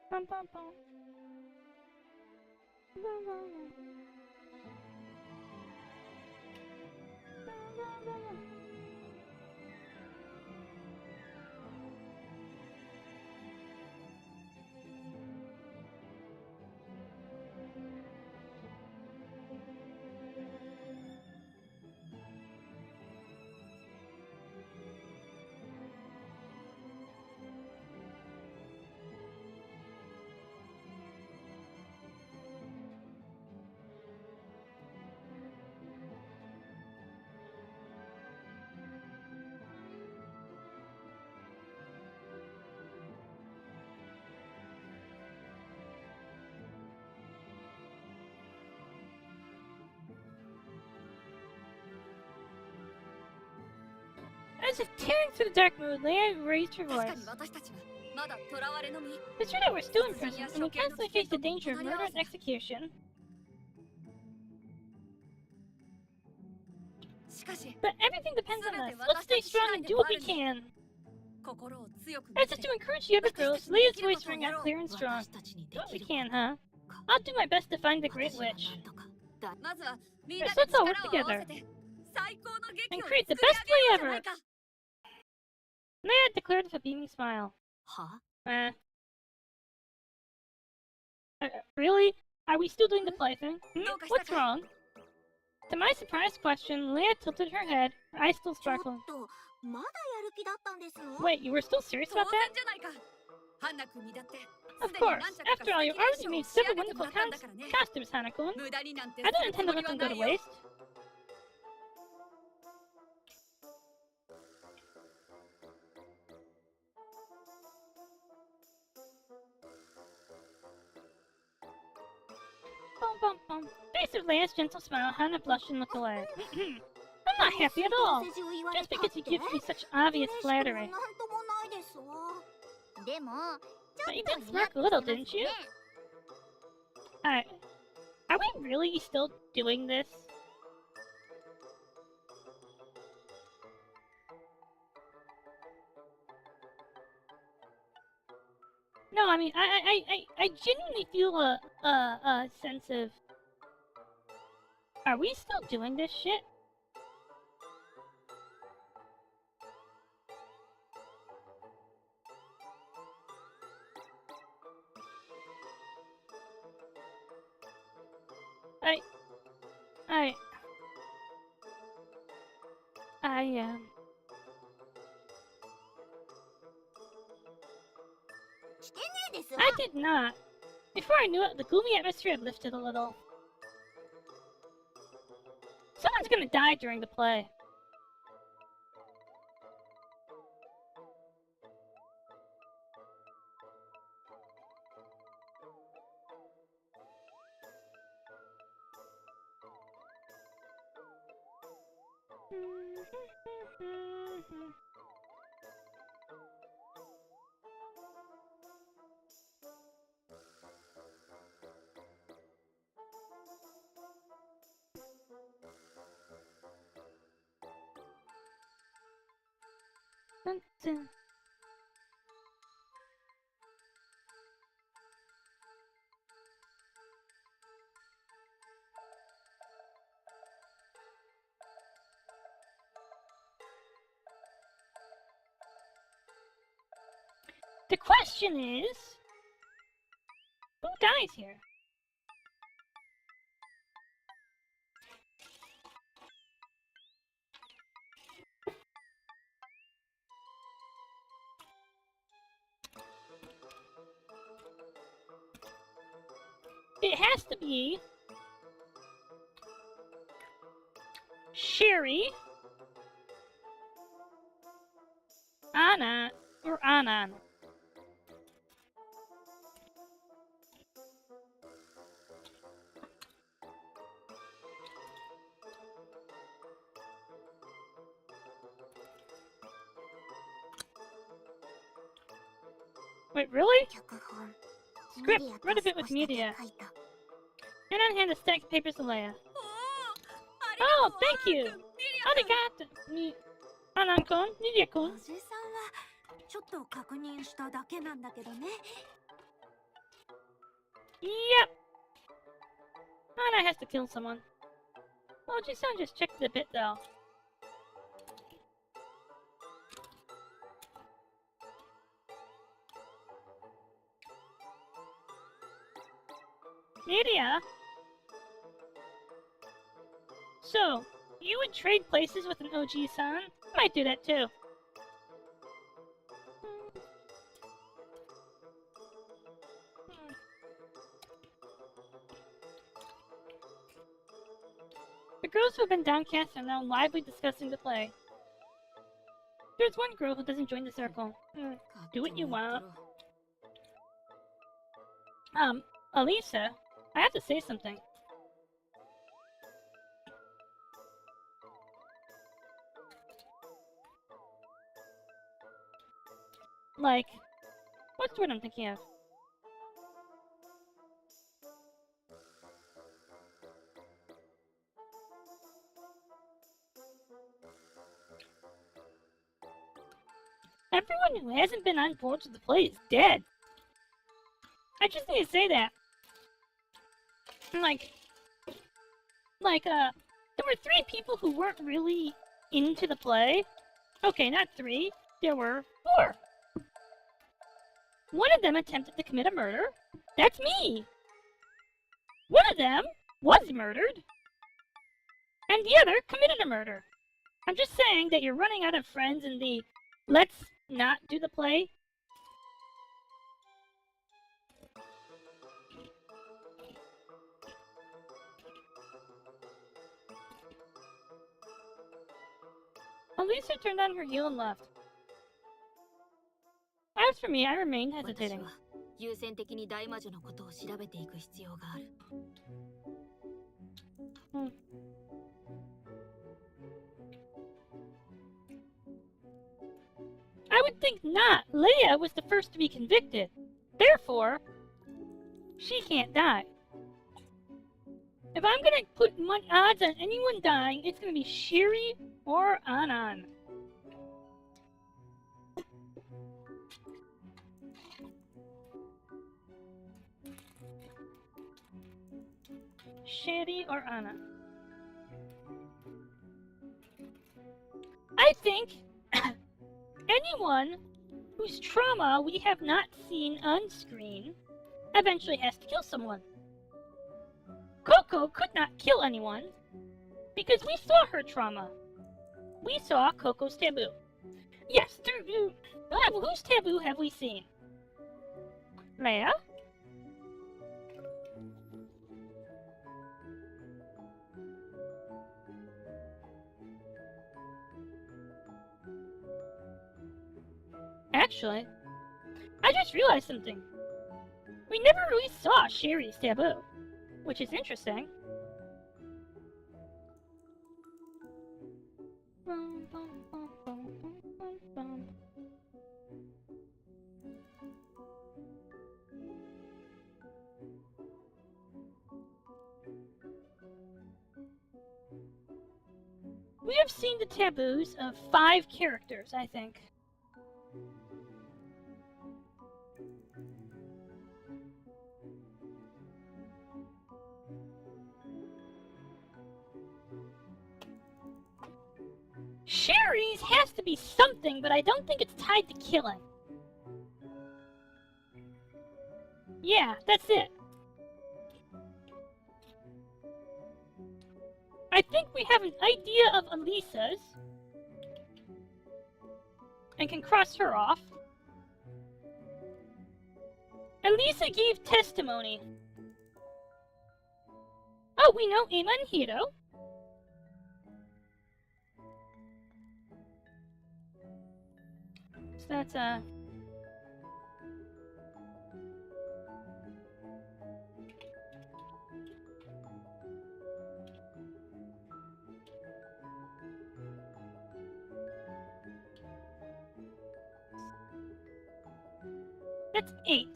Bum, bum, bum. Bum, bum, bum. As if tearing through the dark mood, Leia raised her 確か voice. に私たちはまだ囚われの身。 It's true that we're still in prison, and we constantly face the danger of murder and execution. しかし But everything depends on us. Let's stay strong and do what we can. 心を強く As if to encourage the other girls, Leia's voice rang out clear and strong. 私たちにで Do what き we る can, huh? I'll do my best to find the Great 私は Witch. なんとかだまずはみんなで Let's 力 all を work 合わ together せて最高の劇 and を create the 作り best 上げ play ようじゃない ever. か。 Leia declared with a beaming smile. は Really? Are we still doing the play thing? What's wrong? To my surprised question, Leia tilted her head, her eyes still ちょっ sparkling. とまだやる気だったんですの？ Wait, you were still serious 当 about 然 that? じゃないか。ハンナ君にだって Of すでに course. 何着か After all, you 素敵な already 衣装 made を仕上 several げても wonderful らったんだからね。 costumes, Hanako. 無駄になんて I す don't るつ intend も to り let は them な go い to よ。 waste. Bum, bum, bum. Faced with Leia's gentle smile, Hannah blushed and looked away. I'm not happy at all. Just because you give me such obvious flattery. なんともないですわ。でも、 But you did smirk a little, didn't you? Are we really still doing this? No, I mean, I genuinely feel a sense of... Are we still doing this shit? I did not. Before I knew it, the gloomy atmosphere had lifted a little. Someone's gonna die during the play. The question is, who dies here? It has to be Sherry, Anna, or Anan. Wait, really? 脚本 Script, read a bit with media. 書いた。 And on hand, a stack of papers to Leia. お Oh, thank you! ミリア君 Arigato! Anan-kun, Nidia-kun. おじさんはちょっと確認しただけなんだけどね。 Yep! Anna has to kill someone. Well, Jisun just checked the bit though. Nidia? So, you would trade places with an OG-san? I might do that too. The girls who have been downcast are now lively discussing the play. There's one girl who doesn't join the circle. Do what you want. Alisa, I have to say something. like, what's the word I'm thinking of? Everyone who hasn't been on board with the play is dead. I just need to say that. There were 3 people who weren't really into the play. Okay, not 3. There were 4. One of them attempted to commit a murder. That's me! One of them was murdered. And the other committed a murder. I'm just saying that you're running out of friends in the let's not do the play. Elisa turned on her heel and left. As for me, I remained hesitating. 優先的に大魔女のことを調べていく必要がある。I would think not. Leia was the first to be convicted. Therefore, she can't die. If I'm gonna put odds on anyone dying, it's gonna be Shiri or Anan. Shiri or Anan. I think anyone whose trauma we have not seen on screen eventually has to kill someone. Coco could not kill anyone because we saw her trauma. We saw Coco's taboo. Yes, whose taboo have we seen? Leia? Actually, I just realized something. We never really saw Shiri's taboo, which is interesting. We have seen the taboos of 5 characters, I think. Shiri's has to be something, but I don't think it's tied to killing. Yeah, that's it. I think we have an idea of Elisa's and can cross her off. Elisa gave testimony. Oh, we know Emma and Hiro. So that's that's 8.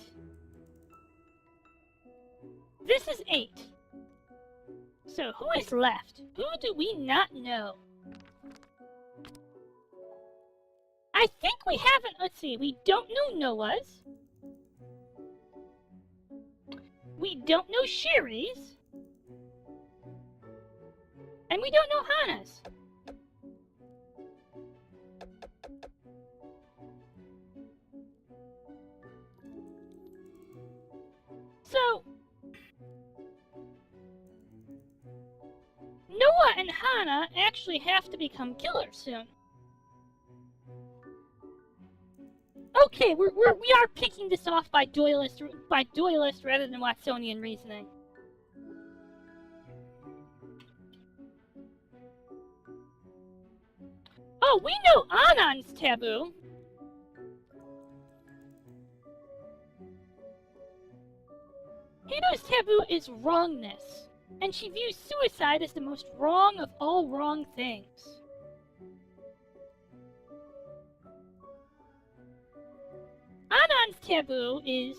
This is 8. So who is left? Who do we not know? I think we haven't. Let's see. We don't know Noah's. We don't know Shiri's. And we don't know Hana's. So, Noah and Hana actually have to become killers soon. Okay, we are picking this off by duelist rather than Watsonian reasoning. Oh, we know Anan's taboo. Hito's taboo is wrongness, and she views suicide as the most wrong of all wrong things. Anan's taboo is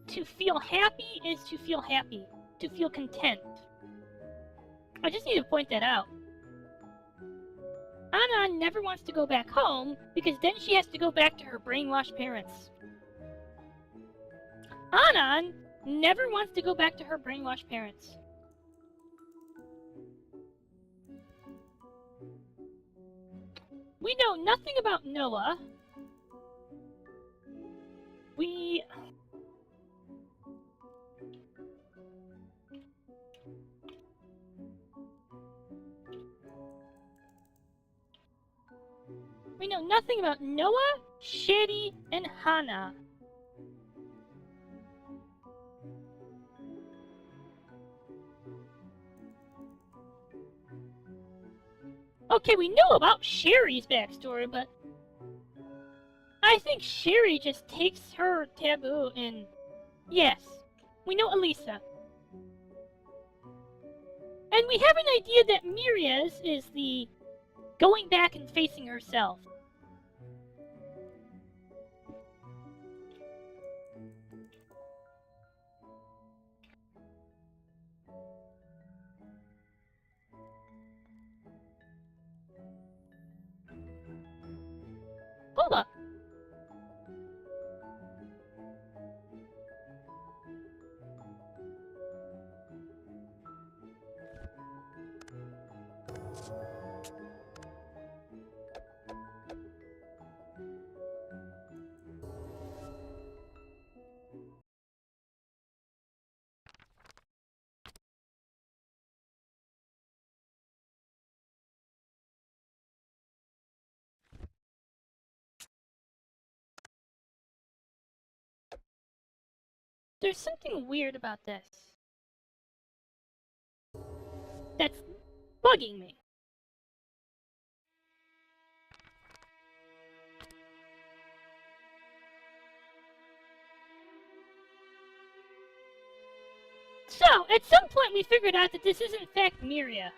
to feel happy to feel content. I just need to point that out. Anan never wants to go back home because then she has to go back to her brainwashed parents. Anan never wants to go back to her brainwashed parents. We know nothing about Noah. We know nothing about Noah, Sheri, and Hana. Okay, we know about Sheri's backstory, but I think Sheri just takes her taboo and yes, we know Elisa. And we have an idea that Miria's is the going back and facing herself. Hold up. There's something weird about this. That's bugging me. So, at some point we figured out that this is in fact Miria.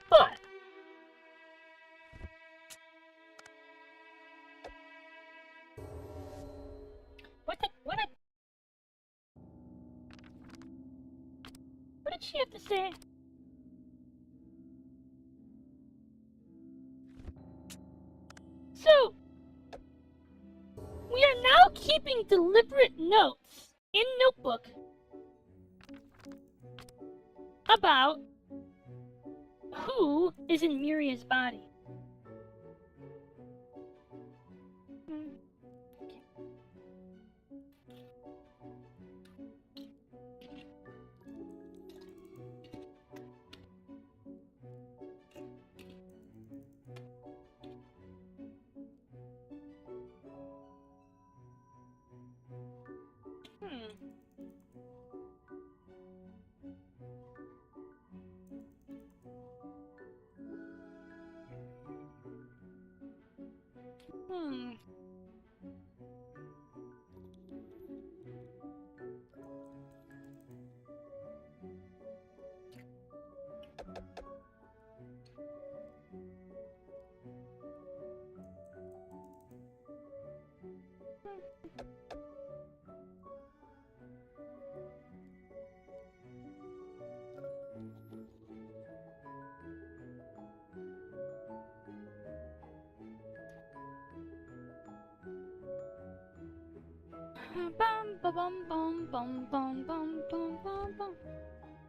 But what did she have to say? So, we are now keeping deliberate notes in Notebook about who is in Miria's body.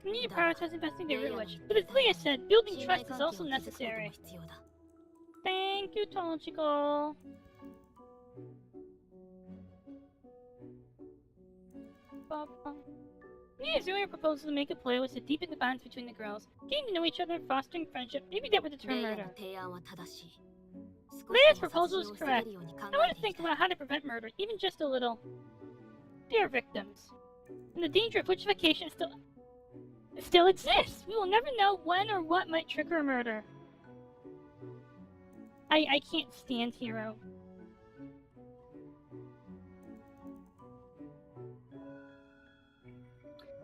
We need to prioritize investing the village. But as Leah said, building trust is also necessary. Thank you, Tochiko. Mia's earlier proposal to make a play was to deepen the bonds between the girls, getting to know each other, fostering friendship. Maybe that would deter murder. Leia's proposal is correct. I want to think about how to prevent murder, even just a little. Dear victims, and the danger of witchification still exists. We will never know when or what might trigger a murder. I can't stand Hiro.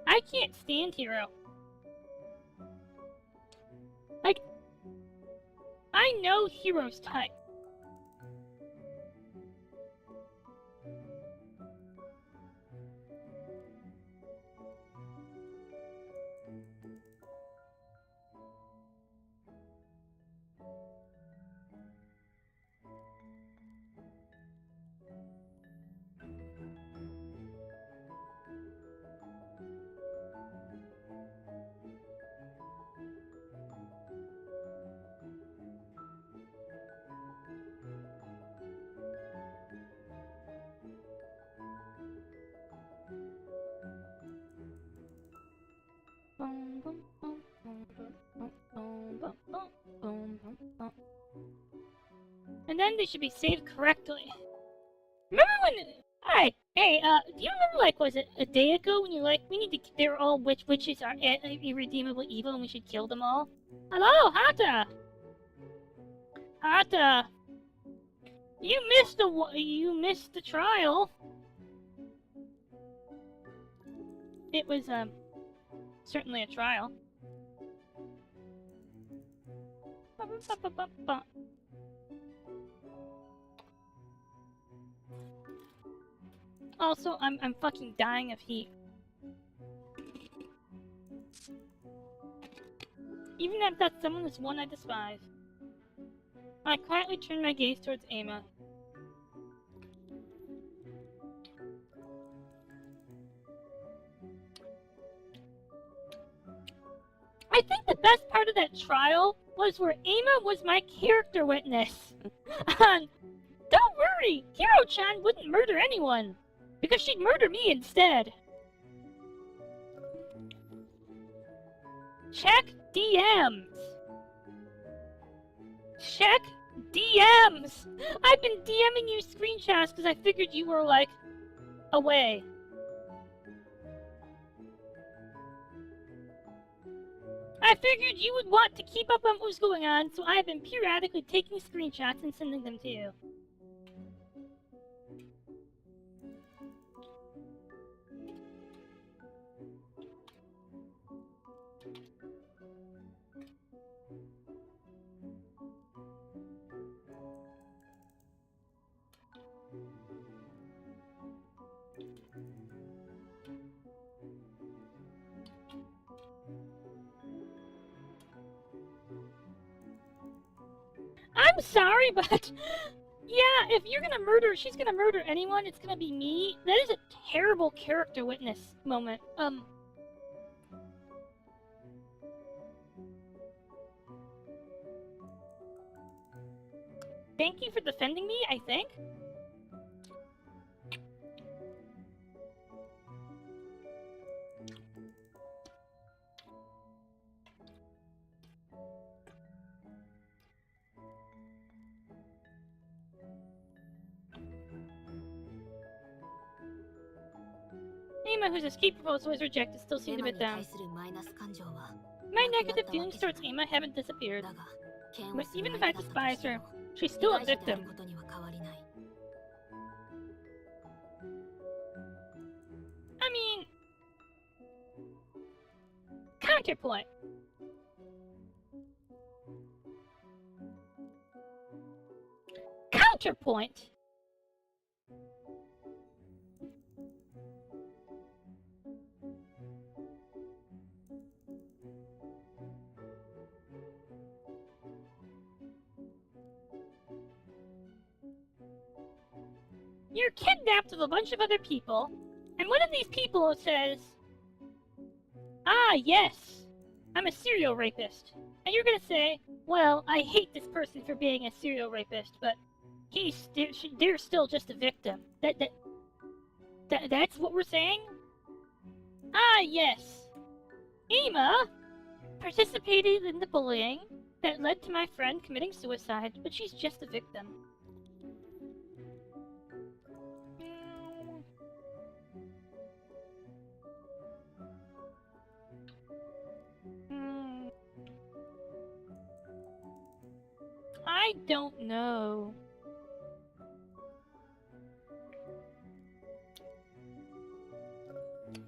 I can't stand Hiro. Like, I know Hiro's type. And then they should be saved correctly. Remember when... Hi! Hey, do you remember, like, was it a day ago when you're like, we need to... They're all witches are irredeemable evil and we should kill them all? Hello, Hata! Hata! You missed the trial! It was, certainly a trial. Also, I'm fucking dying of heat. Even if that someone is one I despise. I quietly turn my gaze towards Ama. I think the best part of that trial was where Ama was my character witness. Don't worry, Hiro-chan wouldn't murder anyone, because she'd murder me instead. Check DMs. Check DMs. I've been DMing you screenshots because I figured you were, like, away. I figured you would want to keep up on what was going on, so I have been periodically taking screenshots and sending them to you. I'm sorry, but yeah, if you're gonna murder, she's gonna murder anyone, it's gonna be me. That is a terrible character witness moment. Thank you for defending me, I think. Ama, whose escape proposal was rejected, still seemed a bit down. My negative feelings towards Ama haven't disappeared. But even if I despise her, she's still a victim. I mean... Counterpoint. Counterpoint! You're kidnapped with a bunch of other people, and one of these people says, "Ah, yes, I'm a serial rapist." And you're gonna say, "Well, I hate this person for being a serial rapist, but they're still just a victim." That's what we're saying? Ah, yes. Ama participated in the bullying that led to my friend committing suicide, but she's just a victim. I don't know.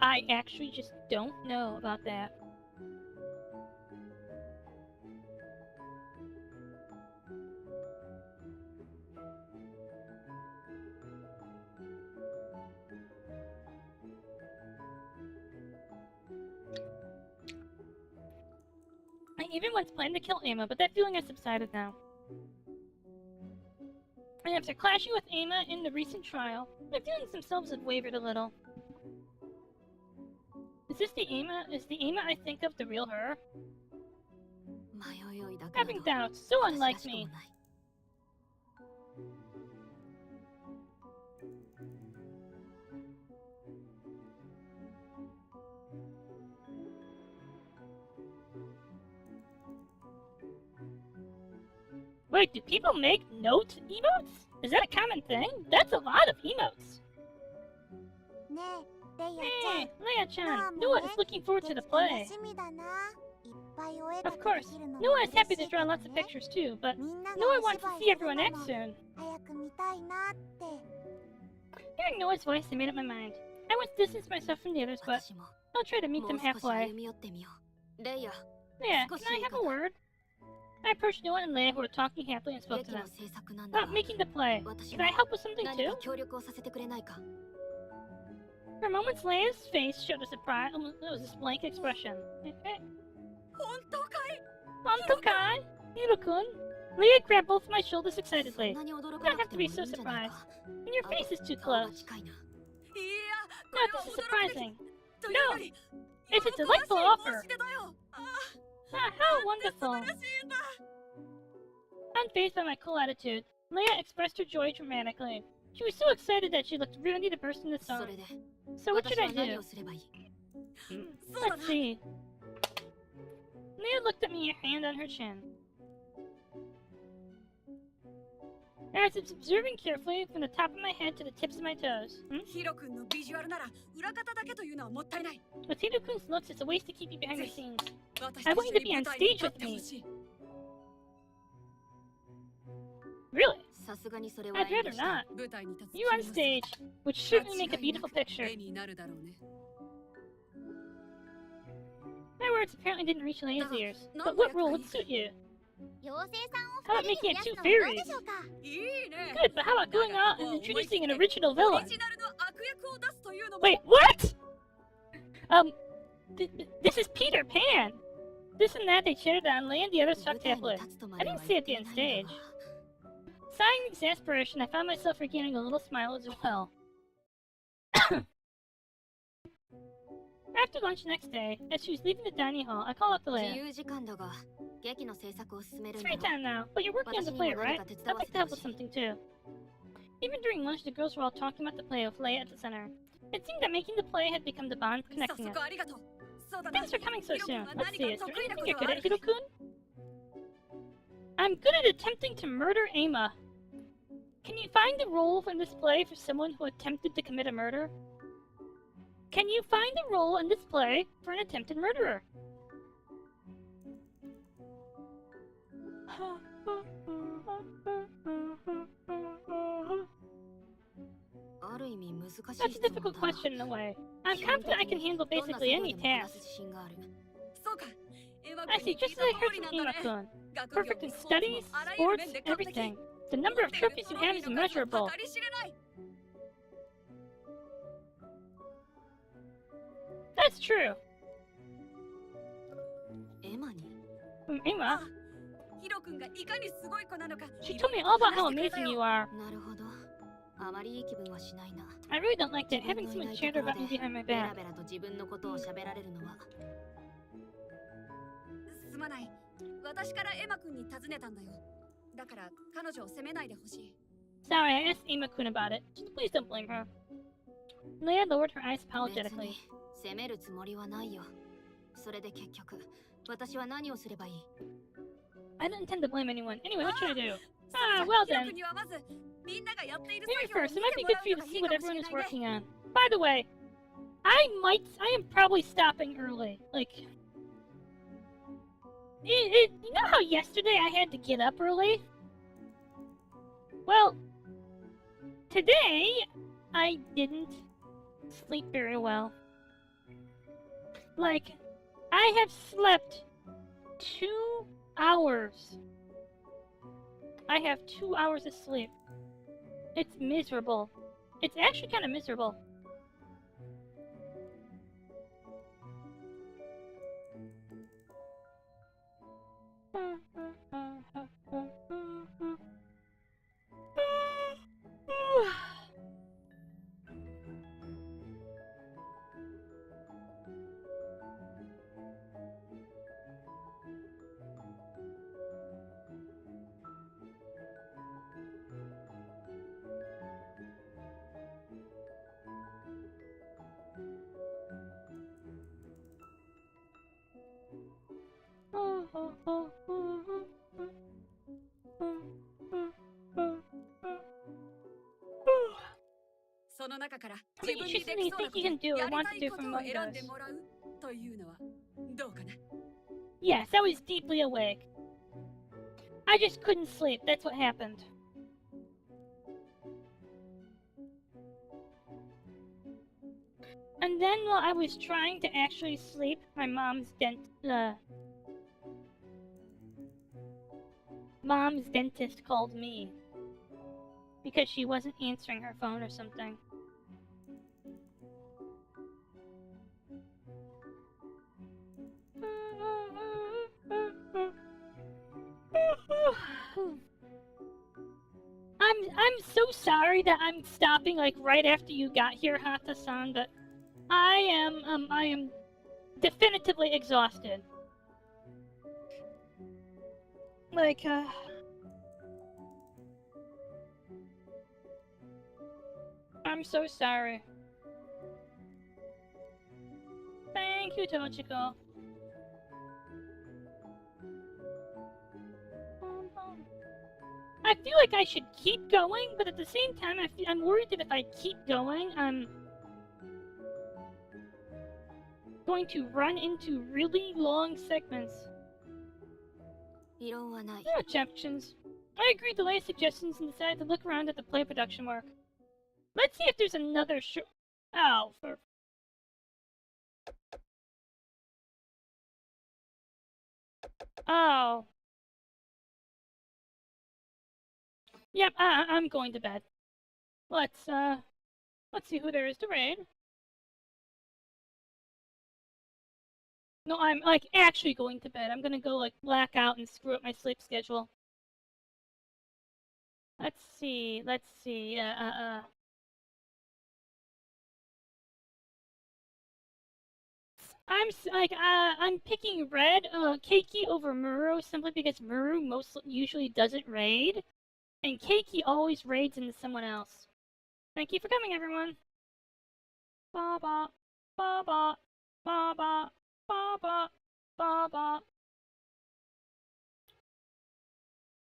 I actually just don't know about that. I even once planned to kill Ama, but that feeling has subsided now. And after clashing with Ama in the recent trial, my feelings themselves have wavered a little. Is the Ama I think of the real her? Having doubts, so unlike me. Wait, do people make note emotes? Is that a common thing? That's a lot of emotes. ねえ、レイヤちゃん。 Leia-chan, Noah is looking forward to the play. 楽しみだな。いっぱいお絵描 Of き course, できるのも Noah is 嬉 happy し to いけ draw ど lots of ね。 pictures too, but みんなが Noah お wants 芝 to 居 see する everyone の act も soon. 早く見たいなって。 Hearing Noah's voice, I made up my mind. I once distanced myself from the others, but 私も I'll try to meet も them う少し halfway. 歩み寄ってみよう。レイヤ、 Leia, can I have a word? I approached Noah and Leia, who were talking happily, and spoke to 劇の them 制作なんだ about が、 making the play. 私 Can I help with something 何 too? か協力をさせてくれないか。 For a moment, Leia's face showed a surprise. It was this blank expression. 本当かい？ Kai, Hiro-kun. Leia grabbed both of my shoulders そ excitedly. んなに驚 You か don't な have くて to もい be いん so じゃない surprised. か。 And your face is too 顔が close. 近いな。いや、こ Not れは this is 驚くべ surprising. きというより It's a 喜ばしい delightful offer. 申し出だよ。あ Ah, how あ、素 wonderful. 晴らしいんだ。 Unfazed by my cool attitude, Leia expressed her joy dramatically. She was so excited that she looked ready to burst into そ song. れで、 So what 私 should I は何 do? をすればいい？ そうだ Let's な。 see. Leia looked at me, her hand on her chin. As it's observing carefully from the top of my head to the tips of my toes. ヒロ君のビジュアルなら裏方だけというのはもったいない。 With Hiro-kun's looks, it's a waste to keep you behind the scenes. 私 I と want 一 you 緒 to に be 舞 on 台に stage 立っ with てほ me. しい。 Really? さすがにそれは I'd 遠慮 rather した not. 舞台に立つ You on stage, would certainly make a beautiful picture. 絵になるだろうね。 My words apparently didn't reach Leia's Uh, ears. no, But what no, role I- would suit you? 妖精さんを How about 二人 making に it 増 two やすのはどう fairies? でしょうか。 いいね。 Good, but how about going out and introducing an original villain? オリジナルの悪役を出すというのも Wait, what? This is Peter Pan. This and that they chatted on. Leia and the others 舞 talked 台に happily. 立つとま I では didn't 言 see っ it て the い end ないんだ stage. が。 Sighing in exasperation, I found myself regaining a little smile as well. After lunch the next day, as she was leaving the dining hall, I called up to 自 Leia. 由時間だが、劇の制作を進める It's んだ free ろ。 time now, but you're working on the play, right? I'd like to help with something too. Even during lunch, the girls were all talking about the play with Leia at the center. It seemed that making the play had become the bond 早 connecting 速 us. ありがとう。そうだな。 Things are coming so ヒロ君 soon. は Let's 何 see, か is there 得意な anything こ you're と good はあ at, る？ Hiro-kun? I'm good at attempting to murder Ama. Can you find a role in this play for someone who attempted to commit a murder? Can you find a role in this play for an attempted murderer? ある意味難しい That's a 質問 difficult だな。 question in a way. I'm confident I can handle どんな basically 世界 any でもこな task. す自信がある。そうか。エマ I 君 see, に聞い just た as I 通 heard り from なんだね。 Ima-kun. 学 Perfect 業 in もスポーツ studies, もあらゆる sports, 面で完璧。 everything. The number of 持っている trophies you トロ have フィ is ーの数は immeasurable. 計り知れない。 That's true. エマに Ima, ヒロ君がいかにすごい子なのか。 she told me all about how amazing you are. なるほど。あまりいい気分はしないな。 I really don't like that 自分 having のいな someone い chatter ところ about me で behind my ベラ back. ベラと自分のことを喋られるのは。すまない。私からエマ君に尋ねたんだよ。だから彼女を責めないでほしい。 Sorry, I asked Ima-kun about it. Just please don't blame her. Leia lowered her eyes 別 apologetically. に責めるつもりはないよ。それで結局、私は何をすればいい？ I didn't intend to blame anyone. Anyway, what should I do? それじゃ well ヒロ then. 君にはまずみんながやっている Maybe 作業を first, 見 it might て be も good ら for you う to のがい see い what かもし everyone れ is ないね。 working on. By the way, I am probably stopping early. You know how yesterday I had to get up early? Well, today I didn't sleep very well. Like, I have slept 2 hours. I have 2 hours of sleep. It's miserable. It's actually kind of miserable. その中から But 自 you 分 choose にで something き you そうな think こ you と can do や or り want た to い do こ from とを among 選んで us. もらうというのはどうかな。 Yes, I was deeply awake. I just couldn't sleep. That's what happened. And then while I was trying to actually sleep, my mom's dentist called me because she wasn't answering her phone or something. I'm so sorry that I'm stopping like right after you got here, Hata-san, but I am definitively exhausted. Like, I'm so sorry. Thank you, Tochiko. I feel like I should keep going, but at the same time, I'm worried that if I keep going, I'm going to run into really long segments. 異論はない。 No objections. I agreed to lay suggestions and decided to look around at the play production work. Let's see if there's another show. Oh, for... Oh. Yep, I'm going to bed. Let's see who there is to raid. No, I'm, like, actually going to bed. I'm gonna go, like, black out and screw up my sleep schedule. Let's see, I'm picking red, Keiki over Muru simply because Muru usually doesn't raid, and Keiki always raids into someone else. Thank you for coming, everyone. Ba ba, ba ba.